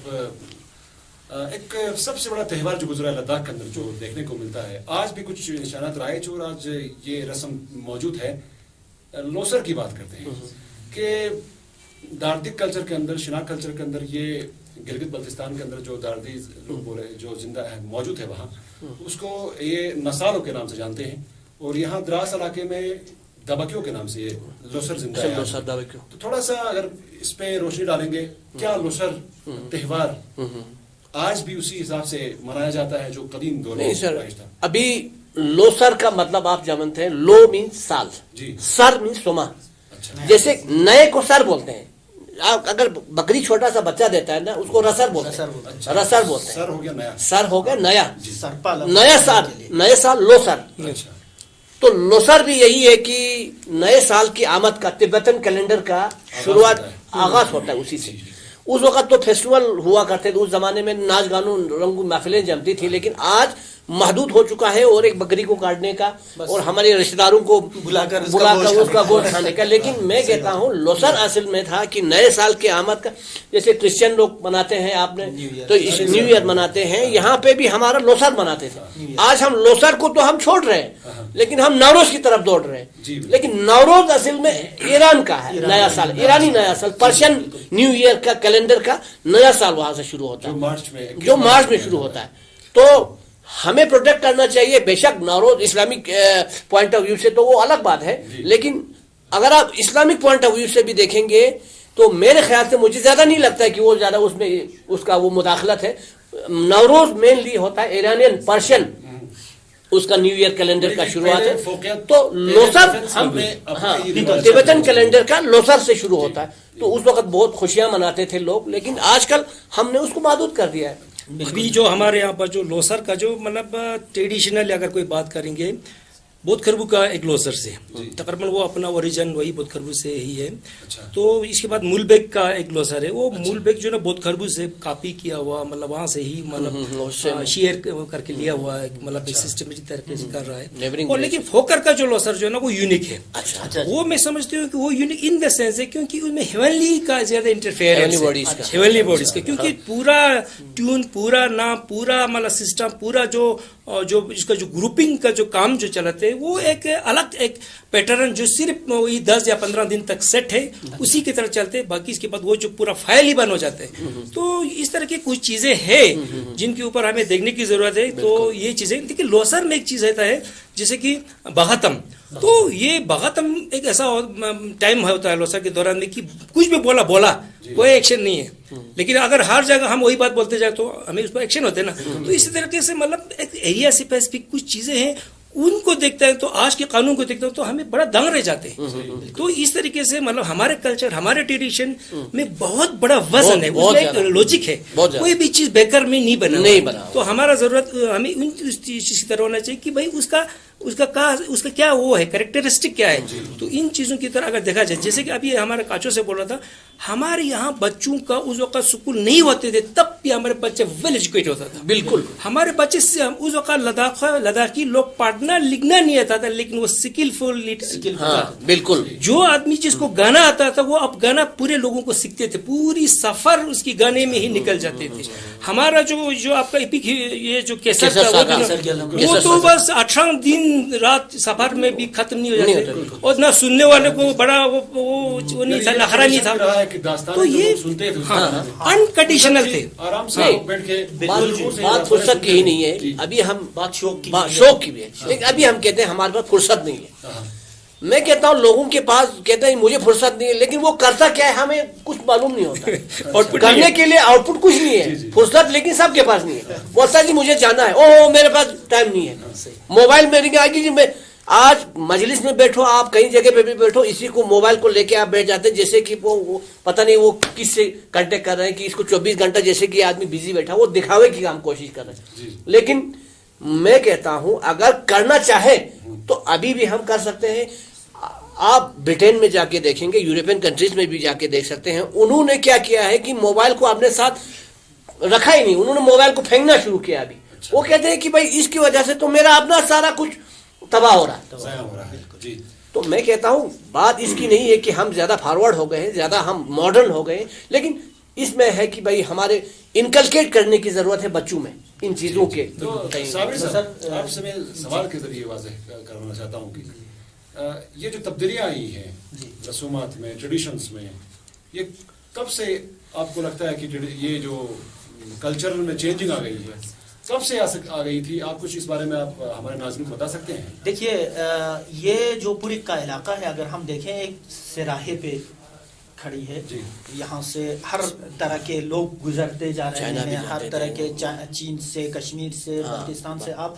एक सबसे बड़ा त्यौहार जो गुजरा है लद्दाख के अंदर जो देखने को मिलता है, आज भी कुछ निशानात राइज और आज ये रस्म मौजूद है, लोसर की बात करते हैं कि दार्दिक कल्चर के अंदर, शिनाक कल्चर के अंदर, ये गिलगित बल्तिस्तान के अंदर जो दार्दी लोग बोले जो जिंदा है मौजूद है वहाँ, उसको ये नसारों के नाम से जानते हैं, और यहाँ द्रास इलाके में दबकियों के नाम से ये लोसर जिंदा है। तो थोड़ा सा अगर इस पे रोशनी डालेंगे, क्या लोसर त्यौहार आज भी उसी हिसाब से मनाया जाता है जो कदीम दौर में था? अभी लोसर का मतलब आप जानते हैं, लो मीन्स साल, सर मीन्स सोमा। जैसे नए को सर बोलते हैं, आप अगर बकरी छोटा सा बच्चा देता है ना उसको रसर बोलते हैं, रसर बोलते हैं। सर हो गया नया, सर हो गया नया, नया साल लोसर। तो लोसर भी यही है कि नए साल की आमद का, तिब्बतन कैलेंडर का शुरुआत आगाज होता है उसी से। उस वक्त तो फेस्टिवल हुआ करते थे, उस जमाने में नाच गानों रंगू महफिलें जमती थी, लेकिन आज महदूद हो चुका है और एक बकरी को काटने का और हमारे रिश्तेदारों को बुलाकर उसका गोश्त खाने का। लेकिन मैं कहता हूँ लोसर असल में था कि नए साल के आमद का, जैसे क्रिश्चियन लोग मनाते हैं आपने तो न्यू ईयर मनाते हैं, यहाँ पे भी हमारा लोसर मनाते थे। आज हम लोसर को तो हम छोड़ रहे हैं, लेकिन हम नवरोज की तरफ दौड़ रहे हैं। लेकिन नवरोज असल में ईरान का है नया साल, ईरानी नया साल, पर्शियन न्यू ईयर का कैलेंडर का नया साल वहां से शुरू होता है, जो मार्च में शुरू होता है। तो हमें प्रोटेक्ट करना चाहिए। बेशक Navroz Islamic point of view से तो वो अलग बात है, लेकिन अगर आप इस्लामिक पॉइंट ऑफ व्यू से भी देखेंगे तो मेरे ख्याल से मुझे ज्यादा नहीं लगता है कि वो ज्यादा उसमें उसका वो मुदाखलत है। नवरोज मेनली होता है ईरानियन पर्शियन, उसका न्यू ईयर कैलेंडर का शुरुआत है। तो लोसर हम तिब्बतन कैलेंडर का लोसर से शुरू होता है। तो उस वक्त बहुत खुशियां मनाते थे लोग, लेकिन आजकल हमने उसको महदूद कर दिया है। अभी जो हमारे यहाँ पर जो लोसर का जो मतलब ट्रेडिशनल अगर कोई बात करेंगे, बोध खरबू का एक लोसर से तकरीबन वो अपना ओरिजिन वही बोध खरबू से ही है। तो इसके बाद मूलबेग का एक लोसर है, वो मूलबेग जो ना बोध खरबू से कॉपी किया हुआ, मतलब वहां से ही मतलब शेयर करके लिया हुआ है, मतलब सिस्टमेटिक तरीके से कर रहा है। और लेकिन फोकर का जो लोसर जो है ना वो यूनिक है। वो मैं समझती हूँ कि वो यूनिक इन द सेंस है क्योंकि उसमें हेवनली का ज्यादा इंटरफेरेंस है, हेवनली बॉडीज का, क्योंकि पूरा ट्यून, पूरा नाम, पूरा मतलब सिस्टम, पूरा जो इसका जो ग्रुपिंग का जो काम जो चलाते हैं वो एक अलग एक पैटर्न जो सिर्फ वही 10 या 15 दिन तक सेट है उसी की तरह चलते हैं। बाकी इसके बाद वो जो पूरा फाइल ही बन हो जाते हैं। तो इस तरह की कुछ चीजें हैं जिनके ऊपर हमें देखने की जरूरत है। तो ये चीजें देखिए, लोसर में एक चीज रहता है جیسے کہ بغاتم. تو یہ بغاتم ایک ایسا ٹائم ہوتا ہے لوسا کے دوران میں کہ کچھ بھی بولا کوئی ایکشن نہیں ہے, لیکن اگر ہر جگہ ہم وہی بات بولتے جائیں تو ہمیں اس پر ایکشن ہوتے ہیں نا. تو اسی طریقے سے مطلب ایک ایریا اسپیسیفک کچھ چیزیں ہیں, ان کو دیکھتا ہے تو آج کے قانون کو دیکھتا ہوں تو ہمیں بڑا دنگ رہ جاتے ہیں. تو اس طریقے سے مطلب ہمارے کلچر, ہمارے ٹریڈیشن میں بہت بڑا وزن ہے, اس میں ایک لوجک ہے, کوئی بھی چیز بیکر میں نہیں بنا. تو ہمارا ضرورت ہمیں اس چیز کی طرح ہونا چاہیے کہ بھائی اس کا کیا وہ ہے, کریکٹرسٹک کیا ہے. تو ان چیزوں کی طرح اگر دیکھا جائے, جیسے کہ ابھی ہمارے کاچوں سے بول رہا تھا, ہمارے یہاں بچوں کا اس وقت اسکول نہیں ہوتے تھے تب بھی ہمارے بچے ویل ایجوکیٹ ہوتا تھا. بالکل ہمارے بچے سے اس وقت لداخی لوگ پڑھنا لکھنا نہیں آتا تھا, لیکن وہ اسکلفل بالکل جو آدمی جس کو گانا آتا تھا وہ اب گانا پورے لوگوں کو سیکھتے تھے, پوری سفر اس کی گانے میں ہی نکل جاتے تھے. ہمارا جو آپ کا ایپک یہ جو کیسر تھا وہ تو بس 18 دن رات سفر میں بھی ختم نہیں ہو جاتے, اور نہ سننے والے کو بڑا وہ نہیں تھا, نخرا نہیں تھا. تو یہ انکنڈیشنل تھے. بات فرصت کی ہی نہیں ہے, ابھی ہم بات شوق کی بھی ہے, لیکن ابھی ہم کہتے ہیں ہمارے پاس فرصت نہیں ہے. میں کہتا ہوں لوگوں کے پاس کہتے ہیں مجھے فرصت نہیں ہے, لیکن وہ کرتا کیا ہے ہمیں کچھ معلوم نہیں ہوتا. کرنے کے لیے آؤٹ پٹ کچھ نہیں ہے, فرصت لیکن سب کے پاس نہیں ہے. بولتا ہے جی مجھے جانا ہے, او میرے پاس ٹائم نہیں ہے. موبائل میں رنگ آئے گی جی, میں آج مجلس میں بیٹھو, آپ کہیں جگہ پہ بھی بیٹھو, اسی کو موبائل کو لے کے آپ بیٹھ جاتے ہیں جیسے کہ وہ پتہ نہیں وہ کس سے کانٹیکٹ کر رہے ہیں, کہ اس کو 24 گھنٹہ جیسے کہ آدمی بزی بیٹھا, وہ دکھاوے کی ہم کوشش کر رہے ہیں. لیکن میں کہتا ہوں اگر کرنا چاہے تو ابھی بھی ہم کر سکتے ہیں. آپ برٹین میں جا کے دیکھیں گے, یورپین کنٹریز میں بھی جا کے دیکھ سکتے ہیں, انہوں نے کیا کیا ہے کہ موبائل کو اپنے ساتھ رکھا ہی نہیں, انہوں نے موبائل کو پھینکنا شروع کیا. ابھی وہ کہتے ہیں کہ بھائی اس کی وجہ سے تو میرا اپنا سارا کچھ تباہ ہو رہا ہے. تو میں کہتا ہوں بات اس کی نہیں ہے کہ ہم زیادہ فارورڈ ہو گئے ہیں, زیادہ ہم ماڈرن ہو گئے ہیں, لیکن اس میں ہے کہ بھائی ہمارے انکلکیٹ کرنے کی ضرورت ہے بچوں میں ان چیزوں کے. آپ سے میں سوال کے ذریعے واضح کرنا چاہتا ہوں کہ یہ جو تبدیلیاں آئی ہیں رسومات میں, ٹریڈیشنز میں, یہ کب سے آپ کو لگتا ہے کہ یہ جو کلچرل میں چینجنگ آ گئی ہے, کب سے آ گئی تھی؟ آپ کچھ اس بارے میں آپ ہمارے ناظرین کو بتا سکتے ہیں؟ دیکھیے یہ جو پوری کا علاقہ ہے, اگر ہم دیکھیں ایک سراہے پہ کھڑی ہے, یہاں سے ہر طرح کے لوگ گزرتے جا رہے ہیں, ہر طرح کے چین سے, کشمیر سے, پاکستان سے, آپ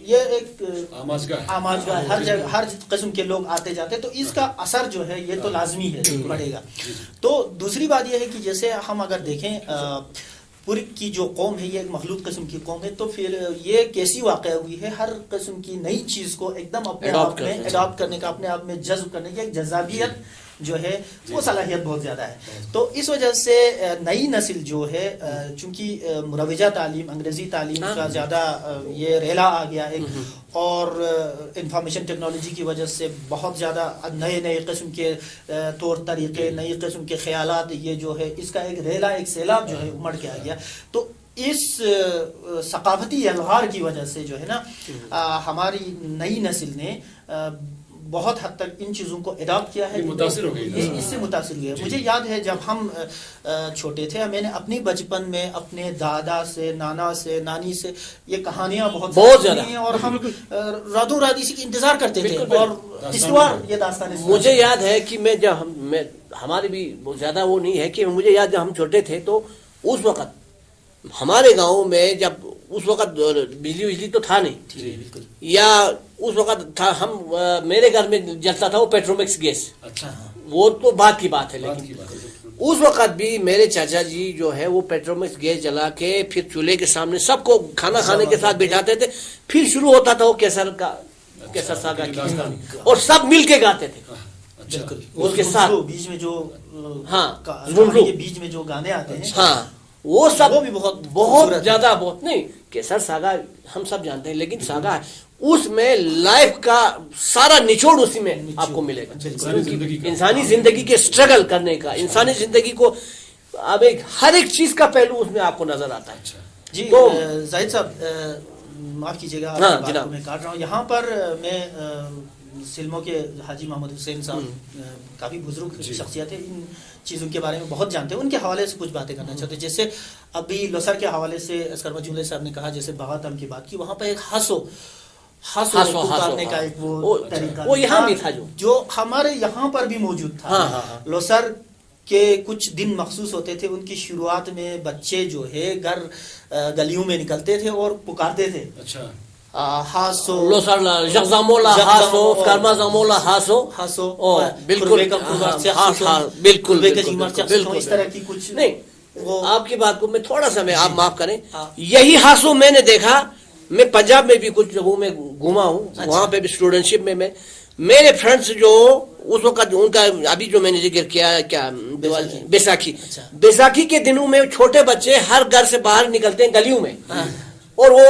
یہ ایک آماجگاہ, ہر جگہ ہر قسم کے لوگ آتے جاتے, تو اس کا اثر جو ہے یہ تو لازمی ہے, پڑے گا. تو دوسری بات یہ ہے کہ جیسے ہم اگر دیکھیں پوری کی جو قوم ہے یہ ایک مخلوط قسم کی قوم ہے, تو پھر یہ کیسی واقع ہوئی ہے ہر قسم کی نئی چیز کو ایک دم اپنے آپ میں اڈاپٹ کرنے کا, اپنے آپ میں جذب کرنے کی ایک جذابیت جو ہے وہ صلاحیت بہت زیادہ ہے. تو اس وجہ سے نئی نسل جو ہے, چونکہ مروجہ تعلیم, انگریزی تعلیم کا زیادہ یہ ریلا آ گیا ہے, اور انفارمیشن ٹیکنالوجی کی وجہ سے بہت زیادہ نئے قسم کے طور طریقے, نئی قسم کے خیالات, یہ جو ہے اس کا ایک ریلا, ایک سیلاب جو ہے امڑ کے آ گیا. تو اس ثقافتی الغار کی وجہ سے جو ہے نا ہماری نئی نسل نے بہت حد تک ان چیزوں کو اڈاپٹ کیا ہے, متاثر ہو گئی, اس سے متاثر ہوئی ہے. مجھے یاد ہے جب ہم چھوٹے تھے, میں نے اپنی بچپن میں اپنے دادا سے, نانا سے, نانی سے یہ کہانیاں بہت زیادہ ہیں, اور ہم راتوں رات اسی کی انتظار کرتے تھے, اور استوار یہ داستان. مجھے یاد ہے کہ میں جب ہمارے بھی زیادہ وہ نہیں ہے, کہ مجھے یاد جب ہم چھوٹے تھے تو اس وقت ہمارے گاؤں میں, جب اس وقت بجلی تو تھا نہیں, یا اس وقت تھا, ہم میرے گھر میں جلتا تھا وہ پیٹرومیکس گیس, وہ تو بعد کی بات ہے, لیکن اس وقت بھی میرے چاچا جی جو ہے وہ پیٹرومیکس گیس جلا کے پھر چولہے کے سامنے سب کو کھانا کھانے کے ساتھ بٹھاتے تھے, پھر شروع ہوتا تھا وہ کیسر ساگا کی, اور سب مل کے گاتے تھے. اس کے ساتھ بیچ میں جو بیچ میں جو گانے آتے ہیں, ہاں وہ سب بھی بہت زیادہ, بہت نہیں, کیسر ساگا ہم سب جانتے ہیں, لیکن ساگا ہے اس میں لائف کا سارا نچوڑ اسی میں آپ کو ملے گا. انسانی زندگی کے سٹرگل کرنے کا, انسانی زندگی کو اب ہر ایک چیز کا پہلو اس میں آپ کو نظر آتا ہے. جی زاہد صاحب معاف کیجیے گا, میں کاٹ رہا ہوں یہاں پر. میں سلموں کے حاجی محمد حسین صاحب کافی بزرگ شخصیت ہے, ان چیزوں کے بارے میں بہت جانتے ہیں, ان کے حوالے سے کچھ باتیں کرنا چاہتے ہیں. جیسے ابھی لوسر کے حوالے سے اسکرما جملے صاحب نے کہا, جیسے بغاتم کی بات کی, وہاں پہ ایک ہسو ہاسو پکارنے کا ایک وہ طریقہ وہ یہاں بھی تھا جو ہمارے یہاں پر بھی موجود تھا. لوسر کے کچھ دن مخصوص ہوتے تھے, ان کی شروعات میں بچے جو ہے گھر گلیوں میں نکلتے تھے اور پکارتے تھے. اچھا ہاسو لوسر جغزامولا ہاسو کرمازامولا ہاسو ہاسو بالکل بالکل بالکل اس طرح کی کچھ نہیں. آپ کی بات کو میں تھوڑا سا آپ معاف کریں, یہی ہاسو میں نے دیکھا, میں پنجاب میں بھی کچھ جگہوں میں گھوما ہوں, وہاں پہ بھی اسٹوڈنٹشپ میں میرے فرینڈس جو اس وقت ان کا ابھی جو میں نے ذکر کیا کیا بیساکھی کے دنوں میں چھوٹے بچے ہر گھر سے باہر نکلتے ہیں گلیوں میں, اور وہ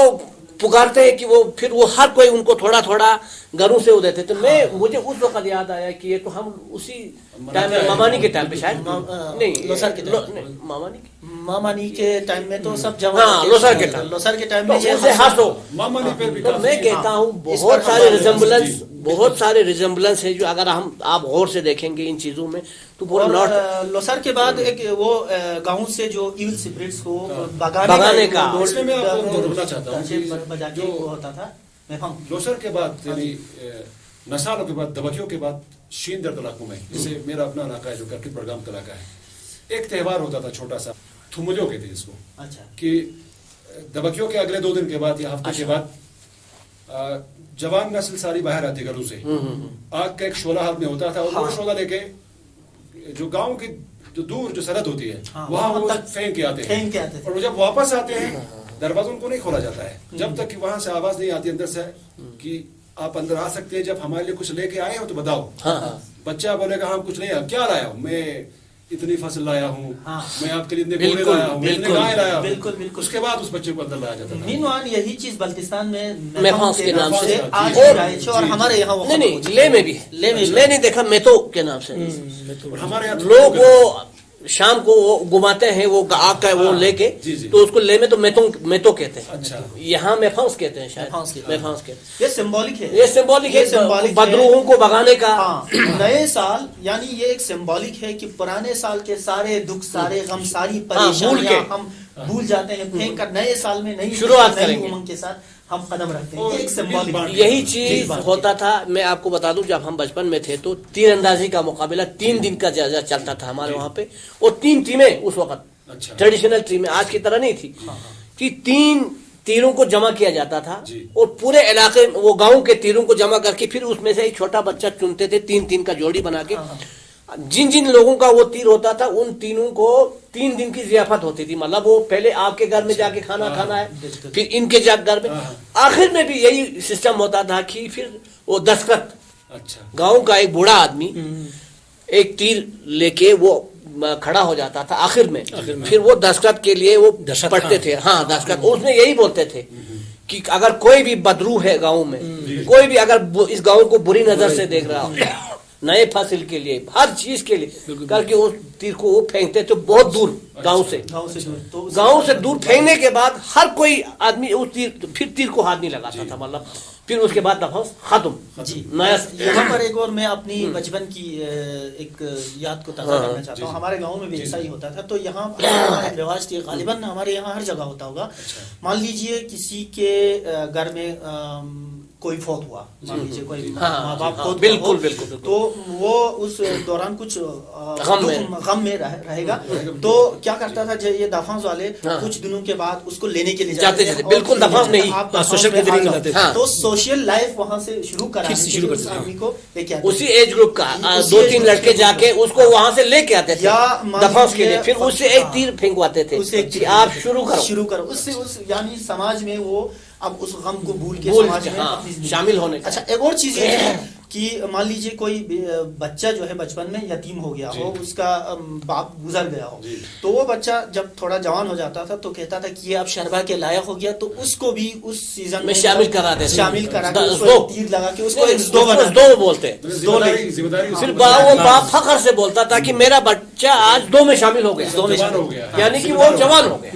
پکارتے ہیں کہ وہ پھر وہ ہر کوئی ان کو تھوڑا تھوڑا گھروں سے وہ دیتے. تو مجھے اس وقت یاد آیا کہ یہ تو ہم اسی ٹائم میں مامانی کے ٹائم پہ شاید نہیں مامانی کے ٹائم میں تو سب لوسر کے ٹائم میں میں کہتا ہوں بہت سارے ریزمبلنس ہیں جو اگر آپ غور سے دیکھیں گے ان چیزوں میں تو لوسر کے بعد ایک وہ گاؤں سے جو ایول سپرٹس کو بھگانے کا اس میں میں آپ کو بتانا چاہتا ہوں ہوتا تھا. لوسر کے بعد یعنی نسالوں کے بعد دبکیوں کے بعد شین درد علاقوں میں, جسے میرا اپنا علاقہ ہے جو کرکٹ پڑگام کا علاقہ ہے, ایک تہوار ہوتا تھا چھوٹا سا, تھمجو کہتے ہیں اس کو, کہ دبکیوں کے اگلے 2 دن کے بعد یا ہفتے کے بعد جوان نسل ساری باہر آتی گھروں سے, آگ کا ایک شعلہ ہاتھ میں ہوتا تھا, اور وہ شعلہ لے کے جو گاؤں کی جو دور جو سرحد ہوتی ہے وہاں وہ پھینک کے آتے ہیں, اور وہ جب واپس آتے ہیں دروازہ ان کو نہیں کھولا جاتا ہے جب تک کہ وہاں سے آواز نہیں آتی اندر سے کہ آپ اندر آ سکتے ہیں, جب ہمارے لیے کچھ لے کے آئے ہو تو بتاؤ. بچہ بولے گا ہم کچھ نہیں, کیا لایا ہوں میں, اتنی فصل لایا ہوں, میں آپ کے لیے اتنے گھوڑے لایا ہوں, اتنے گائے لایا ہوں. اس کے بعد اس بچے کو اندر لایا جاتا تھا. مینوان یہی چیز بلتستان میں میفانس کے نام سے اور ہمارے یہاں نہیں لے میں بھی میں نے دیکھا میتو کے نام سے. ہمارے لوگ وہ شام کو وہ گھماتے ہیں وہ آگ کا وہ لے کے, تو اس کو لے میں تو میتو کہتے ہیں, یہاں میفانس کہتے ہیں شاید. میفانس کہتے ہیں. یہ سمبولک ہے بدروہوں کو بھگانے کا. نئے سال یعنی یہ ایک سمبولک ہے کہ پرانے سال کے سارے دکھ سارے غم ساری پریشانیاں ہم بھول جاتے ہیں, پھینک کر نئے سال میں نئی شروعات کریں گے, امنگ کے ساتھ ہم قدم رکھتے ہیں. ایک سمبولک یہی چیز ہوتا تھا. میں آپ کو بتا دوں جب ہم بچپن میں تھے تو تیر اندازی کا مقابلہ 3 دن کا جائزہ چلتا تھا ہمارے وہاں پہ, اور 3 ٹیمیں اس وقت ٹریڈیشنل ٹیمیں آج کی طرح نہیں تھی, کہ 3 تیروں کو جمع کیا جاتا تھا, اور پورے علاقے وہ گاؤں کے تیروں کو جمع کر کے پھر اس میں سے ایک چھوٹا بچہ چنتے تھے 3 کا جوڑی بنا کے. جن لوگوں کا وہ تیر ہوتا تھا ان تینوں کو 3 دن کی ضیافت ہوتی تھی, مطلب وہ پہلے آپ کے گھر میں جا کے کھانا کھانا ہے, پھر ان کے گھر میں, آخر میں بھی یہی سسٹم ہوتا تھا کہ پھر وہ دستخط, گاؤں کا ایک بوڑھا آدمی ایک تیر لے کے وہ کھڑا ہو جاتا تھا آخر میں, پھر وہ دستخط کے لیے وہ پڑھتے تھے. ہاں دستخط, اس میں یہی بولتے تھے کہ اگر کوئی بھی بدرو ہے گاؤں میں, کوئی بھی اگر اس گاؤں کو بری نظر سے دیکھ رہا ہو, نئے فصل کے لیے ہر چیز کے لیے کر کے اس تیر کو وہ پھینکتے تھے بہت دور گاؤں سے دور پھینکنے کے بعد ہر کوئی آدمی اس تیر کو ہاتھ نہیں لگاتا تھا, مطلب پھر اس کے بعد دفعہ ختم. یہاں پر ایک اور میں اپنی بچپن کی ایک یاد کو تازہ کرنا چاہتا ہوں. ہمارے گاؤں میں بھی ایسا ہی ہوتا تھا. تو یہاں رواج تھی, غالباً ہمارے یہاں ہر جگہ ہوتا ہوگا, مان لیجئے کسی کے گھر میں کوئی فوت ہوا, مان لیجیے کوئی ماں باپ فوت ہوا, تو وہ اس دوران کچھ غم میں رہے گا, تو کیا کرتا تھا یہ دفعہ والے کچھ دنوں کے بعد اس کو لینے کے لیے جاتے تھے. بالکل دفعہ میں ہی تو سوشل لائف وہاں سے شروع کرانے اس آدمی کو لے کے آتے, اسی ایج گروپ کا 2-3 لڑکے جا کے اس کو وہاں سے لے کے آتے تھے دفعہ کے لیے, پھر اس سے ایک تیر پھینکواتے تھے کہ آپ شروع کرو. اس سے یعنی سماج میں وہ اب اس غم کو بھول کے سماج میں شامل ہونے. اچھا ایک اور چیز یہ ہے کہ مان لیجئے کوئی بچہ جو ہے بچپن میں یتیم ہو گیا ہو, اس کا باپ گزر گیا ہو, تو وہ بچہ جب تھوڑا جوان ہو جاتا تھا تو کہتا تھا کہ یہ اب شربا کے لائق ہو گیا, تو اس کو بھی اس سیزن میں شامل کرا کے تیر لگا کے اس کو دو بولتے, پھر وہ باپ فخر سے بولتا تھا کہ میرا بچہ آج 2 میں شامل ہو گیا, یعنی کہ وہ جوان ہو گیا.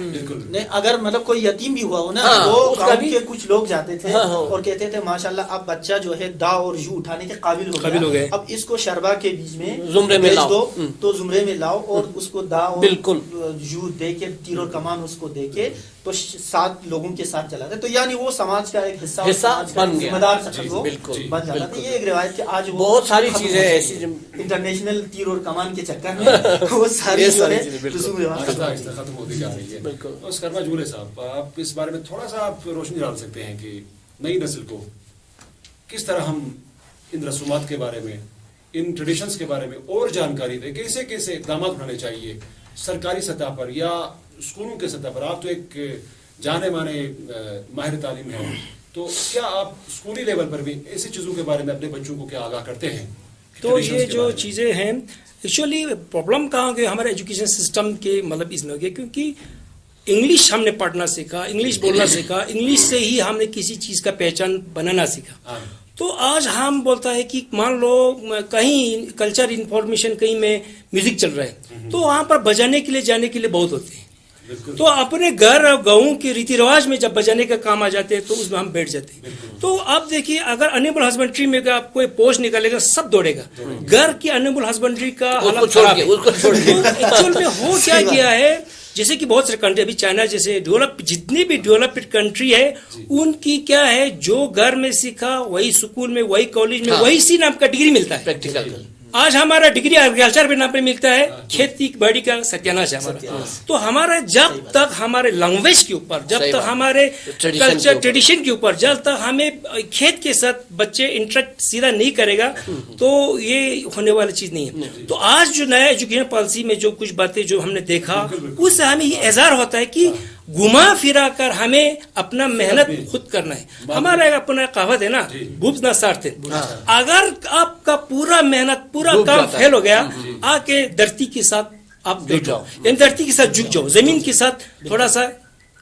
اگر مطلب کوئی یتیم بھی ہوا ہو نا, وہ گاؤں کے کچھ لوگ جاتے تھے اور کہتے تھے ماشاءاللہ اب بچہ جو ہے دا اور جو اٹھانے کے قابل ہو گیا, اب اس کو شربا کے بیچ میں زمرے میں لاؤ, تو زمرے میں لاؤ اور اس کو دا اور جو دے کے تیر اور کمان اس کو دے کے تو 7 لوگوں کے ساتھ چلا تھا, تو یعنی وہ سماج کا ایک حصہ بن گیا, ذمہ دار شخص وہ بالکل بن جاتا تھا. یہ ایک روایت کہ آج بہت ساری چیزیں ایسی انٹرنیشنل تیر اور کمان کے چکر میں وہ ساری رسوم رواج ختم ہوتی جا رہی ہے. بالکل. اسکرما جولے صاحب, آپ اس بارے میں تھوڑا سا آپ روشنی ڈال سکتے ہیں کہ نئی نسل کو کس طرح ہم ان رسومات کے بارے میں, ان ٹریڈیشنز کے بارے میں اور جانکاری دیں, کیسے کیسے اقدامات اٹھانے چاہیے سرکاری سطح پر یا اسکولوں کے سطح پر. آپ تو ایک جانے مانے ماہر تعلیم ہیں, تو کیا آپ اسکولی لیول پر بھی ایسی چیزوں کے بارے میں اپنے بچوں کو کیا آگاہ کرتے ہیں؟ تو یہ جو چیزیں ہیں ایکچولی پرابلم کہاں کہ ہمارے ایجوکیشن سسٹم کے مطلب اس میں ہو گیا, کیونکہ انگلش ہم نے پڑھنا سیکھا, انگلش بولنا سیکھا, انگلش سے ہی ہم نے کسی چیز کا پہچان بنانا سیکھا. تو آج ہم بولتا ہے کہ مان لو کہیں کلچر انفارمیشن کہیں میں میوزک چل رہا ہے تو وہاں پر بجانے کے لیے جانے کے لیے بہت ہوتے ہیں, تو اپنے گھر اور گاؤں کے ریتی رواج میں جب بجانے کا کام آ جاتے ہیں تو اس میں ہم بیٹھ جاتے ہیں. تو آپ دیکھیے اگر انیمل ہسبینڈری میں آپ کوئی پوسٹ نکالے گا سب دوڑے گا, گھر کی انیمل ہسبینڈری کا حالت خراب ہے. ایکچوئل میں ہو کیا گیا ہے, جیسے کہ بہت سارے کنٹری ابھی چائنا جیسے جتنی بھی ڈیولپڈ کنٹری ہے ان کی کیا ہے, جو گھر میں سیکھا وہی اسکول میں وہی کالج میں وہی سی نام کا ڈگری ملتا ہے. پریکٹیکل آج ہمارا ڈگری ایگریکلچر کے نام پہ ملتا ہے, کھیتی باڑی کا ستیاناش ہے ہمارا. تو ہمارا جب تک ہمارے لینگویج کے اوپر, جب تک ہمارے کلچر ٹریڈیشن کے اوپر, جب تک ہمیں کھیت کے ساتھ بچے انٹریکٹ سیدھا نہیں کرے گا تو یہ ہونے والی چیز نہیں ہے. تو آج جو نیا ایجوکیشن پالیسی میں جو کچھ باتیں جو ہم نے دیکھا اس سے ہمیں یہ اظہار ہوتا ہے کہ گھما پھرا کر ہمیں اپنا محنت خود کرنا ہے. ہمارا ایک اپنا کہاوت ہے نا, بوبز نہ سارتے. اگر آپ کا پورا محنت پورا کام فیل ہو گیا, آ کے دھرتی کے ساتھ آپ بیٹھ جاؤ, یعنی دھرتی کے ساتھ جھک جاؤ, زمین کے ساتھ تھوڑا سا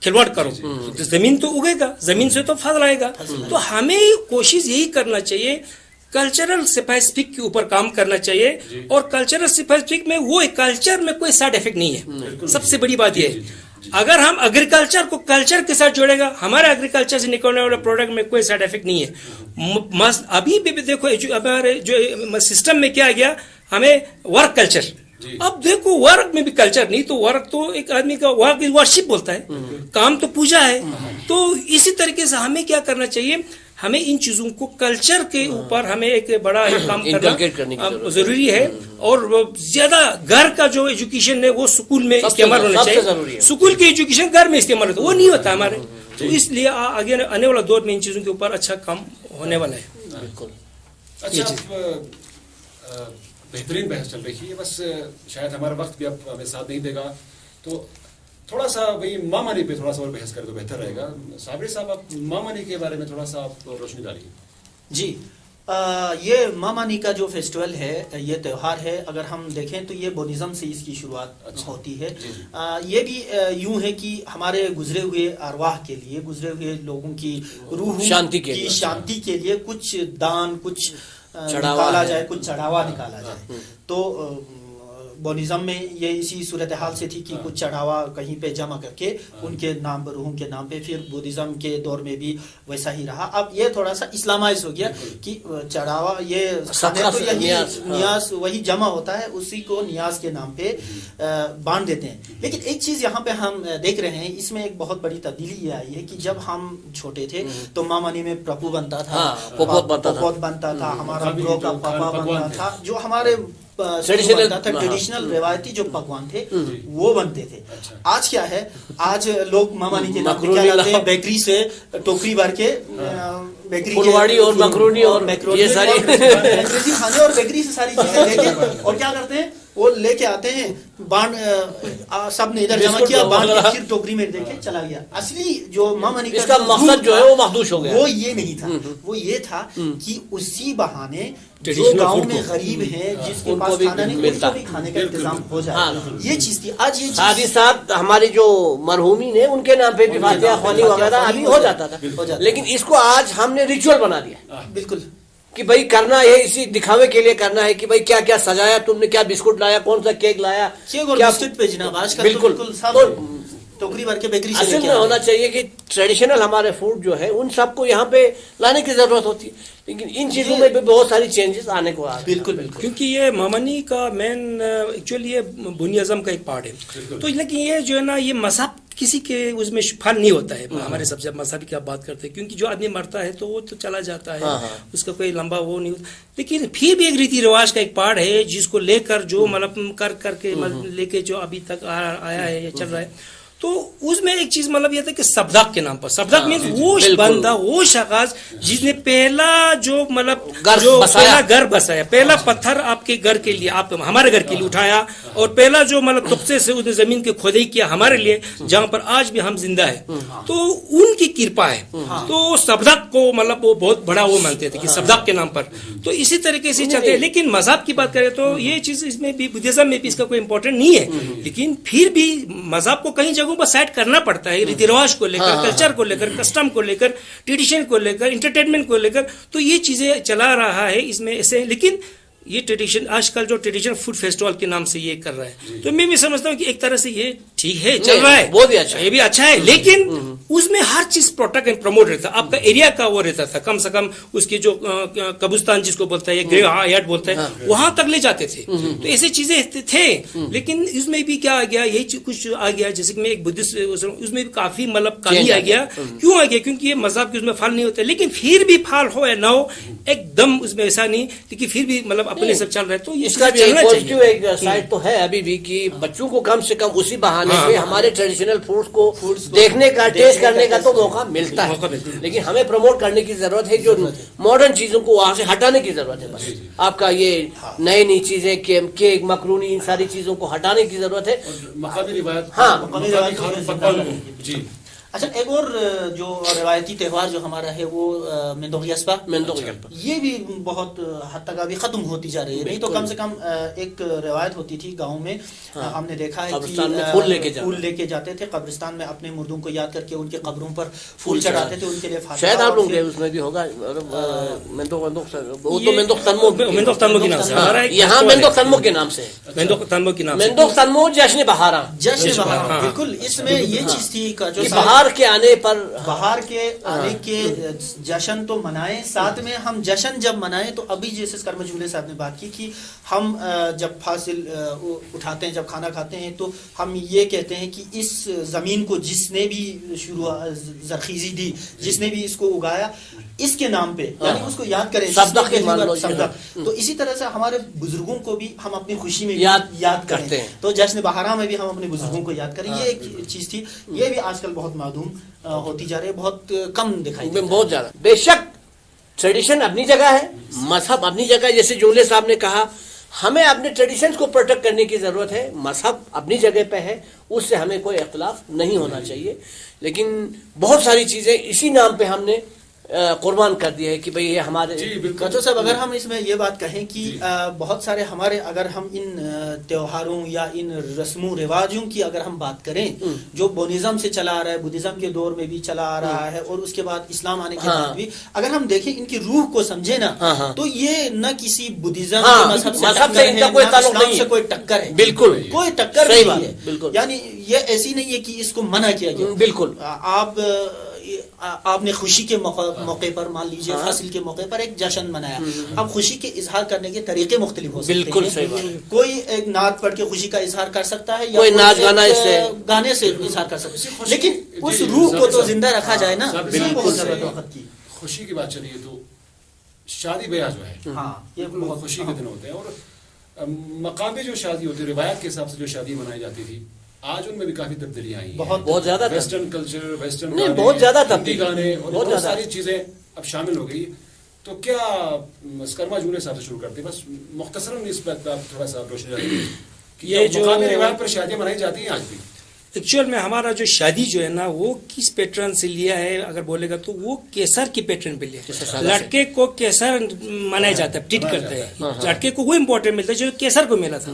کھلواڑ کرو, زمین تو اگے گا, زمین سے تو پھل آئے گا. تو ہمیں کوشش یہی کرنا چاہیے, کلچرل اسپیسیفک کے اوپر کام کرنا چاہیے. اور کلچرل اسپیسیفک میں وہ کلچر میں کوئی سائڈ افیکٹ نہیں ہے. سب سے بڑی بات یہ ہے, اگر ہم ایگریکلچر کو کلچر کے ساتھ جوڑے گا, ہمارے ایگریکلچر سے نکلنے والے پروڈکٹ میں کوئی سائڈ افیکٹ نہیں ہے. ابھی بھی دیکھو ہمارے جو سسٹم میں کیا گیا, ہمیں ورک کلچر. اب دیکھو ورک میں بھی کلچر نہیں, تو ورک تو ایک آدمی کا ورشپ بولتا ہے, کام تو پوجا ہے. تو اسی طریقے سے ہمیں کیا کرنا چاہیے, ہمیں ان چیزوں کو کلچر کے اوپر ہمیں ایک بڑا کام کرنا ضروری ہے. اور زیادہ گھر کا جو ایجوکیشن ہے وہ اسکول میں استعمال ہونا چاہیے. اسکول کی ایجوکیشن گھر میں استعمال ہوتا ہے, وہ نہیں ہوتا ہمارے. تو اس لیے آگے آنے والا دور میں ان چیزوں کے اوپر اچھا کام ہونے والا ہے. بالکل. اچھا, بہترین بحث چل رہی ہے, بس شاید ہمارا وقت بھی اب ہمیں ساتھ نہیں دے گا, تو تھوڑا سا وہی ماں منی پہ تھوڑا سا اور بحث کرے تو بہتر رہے گا. صابر صاحب, آپ ماں منی کے بارے میں تھوڑا سا آپ روشنی ڈالیے. جی, یہ ماں منی کا جو فیسٹیول ہے, یہ تہوار ہے, اگر ہم دیکھیں تو یہ بودھزم سے اس کی شروعات ہوتی ہے. یہ بھی یوں ہے کہ ہمارے گزرے ہوئے ارواح کے لیے, گزرے ہوئے لوگوں کی روح کی شانتی کے لیے کچھ دان, کچھ نکالا جائے, کچھ چڑھاوا نکالا جائے. تو بودھزم میں یہ اسی صورتحال سے تھی کہ کچھ چڑھاوا کہیں پہ جمع کر کے ان کے نام پر, روحوں کے نام پہ. پھر بودھزم کے دور میں بھی ویسا ہی رہا. اب یہ تھوڑا سا اسلامائز ہو گیا کہ چڑھاوا یہ تو یہی نیاز وہی جمع ہوتا ہے, اسی کو نیاز کے نام پہ باندھ دیتے ہیں. لیکن ایک چیز یہاں پہ ہم دیکھ رہے ہیں, اس میں ایک بہت بڑی تبدیلی یہ آئی ہے کہ جب ہم چھوٹے تھے تو ماں منی میں پرپو بنتا تھا, پوپوت بنتا تھا, ہمارا گرو کا پاپا بنتا تھا, جو ہمارے ٹریڈیشنل روایتی جو پکوان تھے وہ بنتے تھے. آج کیا ہے, آج لوگ مامانی کے نام کیا جاتے ہیں, بیکری سے ٹوکری بھر کے پھلواڑی اور مکرونی اور یہ ساری انگریزی کھانے اور بیکری سے ساری چیزیں لے کے, اور کیا کرتے ہیں وہ لے کے آتے ہیں, بانڈ سب نے ادھر جمع کیا, بانڈ کے پھر ٹوکری میں دے کے چلا گیا. اصلی جو ماں منی کا مقصد جو ہے وہ مخدوش ہو گیا, وہ یہ نہیں تھا. وہ یہ تھا کہ اسی بہانے جو گاؤں میں غریب ہیں, جس کے پاس کھانا نہیں, ان کو بھی کھانے کا انتظام ہو جائے, یہ چیز تھی. آج یہ ساتھ ہی ساتھ ہماری جو مرحومین ہیں ان کے نام پہ بھی فاتحہ خوانی وغیرہ ابھی ہو جاتا تھا, لیکن اس کو آج ہم نے ریچول بنا دیا. بالکل, کہ بھائی کرنا ہے, اسی دکھاوے کے لیے کرنا ہے کہ بھائی کیا کیا سجایا تم نے, کیا بسکٹ لایا, کون سا کیک لایا, کیا بسکٹ پہ جناب آج کل بالکل ٹوکری بھر کے بیکری سے. اصل میں ہونا چاہیے کہ ٹریڈیشنل ہمارے فوڈ جو ہے ان سب کو یہاں پہ لانے کی ضرورت ہوتی ہے, لیکن ان چیزوں میں بھی بہت ساری چینجز آنے کو آ رہے ہیں. بالکل بالکل, کیونکہ یہ مامنی کا مین ایکچولی یہ بنی اعظم کا ایک پارٹ ہے. تو لیکن یہ جو ہے نا, یہ مذہب किसी के उसमें फल नहीं होता है हमारे सबसे मजहब की आप बात करते हैं, क्योंकि जो आदमी मरता है तो वो तो चला जाता है, उसका कोई लंबा वो नहीं होता, लेकिन फिर भी एक रीति रिवाज का एक पार्ट है जिसको लेकर जो मतलब कर करके लेके जो अभी तक आया है या चल रहा है। तो उसमें एक चीज मतलब ये था कि सबदाक के नाम पर, सबदाक मीन्स वो बंदा, वो शख्स जिसने पहला जो मतलब जो पहला घर बसाया, पहला पत्थर आपके घर के लिए, आप हमारे घर के लिए उठाया, और पहला जो मतलब तुक्से से उसने जमीन की खोदाई किया हमारे लिए, जहाँ पर आज भी हम जिंदा है, तो उनकी कृपा है। तो सबदाक को मतलब वो बहुत बड़ा वो मानते थे कि सबदाक के नाम पर, तो इसी तरीके से चलते हैं। लेकिन मजहब की बात करें तो ये चीज इसमें भी बुद्धिज्म में भी इसका कोई इंपॉर्टेंट नहीं है, लेकिन फिर भी मजहब को कहीं पर सेट करना पड़ता है, रीति रिवाज को लेकर, कल्चर को लेकर, कस्टम को लेकर, ट्रेडिशन को लेकर, इंटरटेनमेंट को लेकर, तो ये चीजें चला रहा है इसमें ऐसे। लेकिन ये ट्रेडिशन आजकल जो ट्रेडिशनल फूड फेस्टिवल के नाम से ये कर रहा है, तो मैं भी समझता हूँ कि एक तरह से ये ठीक है, चल रहा है, बहुत ही अच्छा, ये भी अच्छा है, लेकिन उसमें हर चीज प्रोटेक्ट एंड प्रमोट रहता है। आपका एरिया का वो रहता था, कम से कम उसके जो कब्रिस्तान जिसको बोलता है, ग्रेव यार्ड बोलता है, वहां तक ले जाते थे। तो ऐसी चीजें थे, लेकिन इसमें भी क्या आ गया, यही कुछ आ गया, जैसे कि मैं एक बुद्धिस्ट, उसमें भी काफी मतलब कमी आ गया। क्यों आ गया? क्योंकि ये मजहब के उसमें फल नहीं होते, लेकिन फिर भी फल हो या ना हो, एकदम उसमें ऐसा नहीं, लेकिन फिर भी मतलब अपने सब चल रहा है। तो इसका भी एक पॉजिटिव एक साइड तो है अभी भी, कि बच्चों को कम से कम उसी बहाने से हमारे ट्रेडिशनल फूड्स को देखने का, टेस्ट करने का तो मौका मिलता है, लेकिन हमें प्रमोट करने की जरूरत है, जो मॉडर्न चीजों को वहां से हटाने की जरूरत है। बस आपका ये नई नई चीजें, केक, मकरूनी, इन सारी चीजों को हटाने की जरूरत है। मकामी रिवायत जी। अच्छा, एक और जो रिवायती त्यौहार जो हमारा है वो मेंदोगियस्पा, ये भी बहुत हद तक अभी खत्म होती जा रही है। नहीं तो कम से कम एक रिवायत होती थी गांव में, हमने देखा है कि फूल लेके जाते थे कब्रिस्तान में, अपने मुर्दों को याद करके उनके कब्रों पर फूल चढ़ाते थे, उनके लिए शायद आप लोग उसमें भी होगा, मेंदोक तन्मो के नाम से, यहाँ मेंदोक तन्मो के नाम से, मेंदोक तन्मो जश्न बहारा, बिल्कुल। इसमें ये चीज थी जो बहार के आने पर, बाहर के आने के जश्न तो मनाए, साथ में हम जश्न जब मनाए तो अभी जैसे कर्म जुले साहब ने बात की कि हम जब फासिल उठाते हैं, जब खाना खाते हैं, तो हम ये कहते हैं कि इस जमीन को जिसने भी जरखीजी दी, जिसने भी इसको उगाया, इसके नाम पे, यानी उसको याद करें, तो इसी तरह से हमारे बुजुर्गों को भी हम अपनी खुशी में याद करते हैं। तो जश्न बहारा में भी हम अपने बुजुर्गों को याद करें, ये एक चीज थी। ये भी आजकल बहुत माधूम होती जा रही है, बहुत कम दिखाई देती है, बहुत ज्यादा। बेशक ट्रेडिशन अपनी जगह है, मजहब अपनी जगह है, जैसे जुमले साहब ने कहा, हमें अपने ट्रेडिशंस को प्रोटेक्ट करने की जरूरत है, मजहब अपनी जगह पे है, उससे हमें कोई इख्तिलाफ नहीं होना चाहिए। लेकिन बहुत सारी चीजें इसी नाम पे हमने कुर्बान कर दिया है कि भाई ये हमारे। कचो साहब, अगर हम इसमें ये बात कहें कि बहुत सारे हमारे, अगर हम इन त्योहारों या इन रस्मों रिवाजों की अगर हम बात करें, जो बोनिज्म से चला आ रहा है, बुद्धिज्म के दौर में भी चला आ रहा है, और उसके बाद इस्लाम आने के बाद भी, अगर हम देखें इनकी रूह को समझे ना, तो ये न किसी बुद्धिज्म मजहब से इस्लाम से कोई टक्कर है, बिल्कुल कोई टक्कर नहीं है। यानी ये ऐसी नहीं है कि इसको मना किया गया, बिल्कुल। आपने खुशी के मौके पर, मान लीजिए फासिल के मौके पर एक जश्न मनाया, अब खुशी के इजहार करने के तरीके मुख्तलिफ हो सकते हैं। बिल्कुल सही बात है। कोई एक नात पढ़ के खुशी का इजहार कर सकता है, या कोई नाच गाने से इजहार कर सकता है, लेकिन उस रूह को तो जिंदा रखा जाए ना। बहुत जरूरत वक्त की खुशी की बात चलिए तो शादी ब्याह जो है, ये बहुत खुशी के दिन होते हैं, और मकामी जो शादी होती है, रिवायत के हिसाब से जो शादी मनाई जाती थी, आज उनमें भी काफी तब्दीलियां आई हैं, बहुत ज्यादा वेस्टर्न कल्चर, वेस्टर्न गाने, बहुत ज्यादा गाने, और बहुत सारी चीजें अब शामिल हो गई। तो क्या स्कर्मा जूने साहब से शुरू करते हैं, बस मुख्तसरन इस बात पर थोड़ा सा रोशनी डालिए कि ये जो मकामी रिवायत पर शादियां मनाई जाती हैं आज भी। एक्चुअल में हमारा जो शादी जो है ना, वो किस पैटर्न से लिया है अगर बोलेगा तो वो केसर की पैटर्न पे लिया। लड़के को केसर मनाया जाता है, ट्रीट करते हैं, लड़के को वो इम्पोर्टेंट मिलता है जो केसर को मिला था,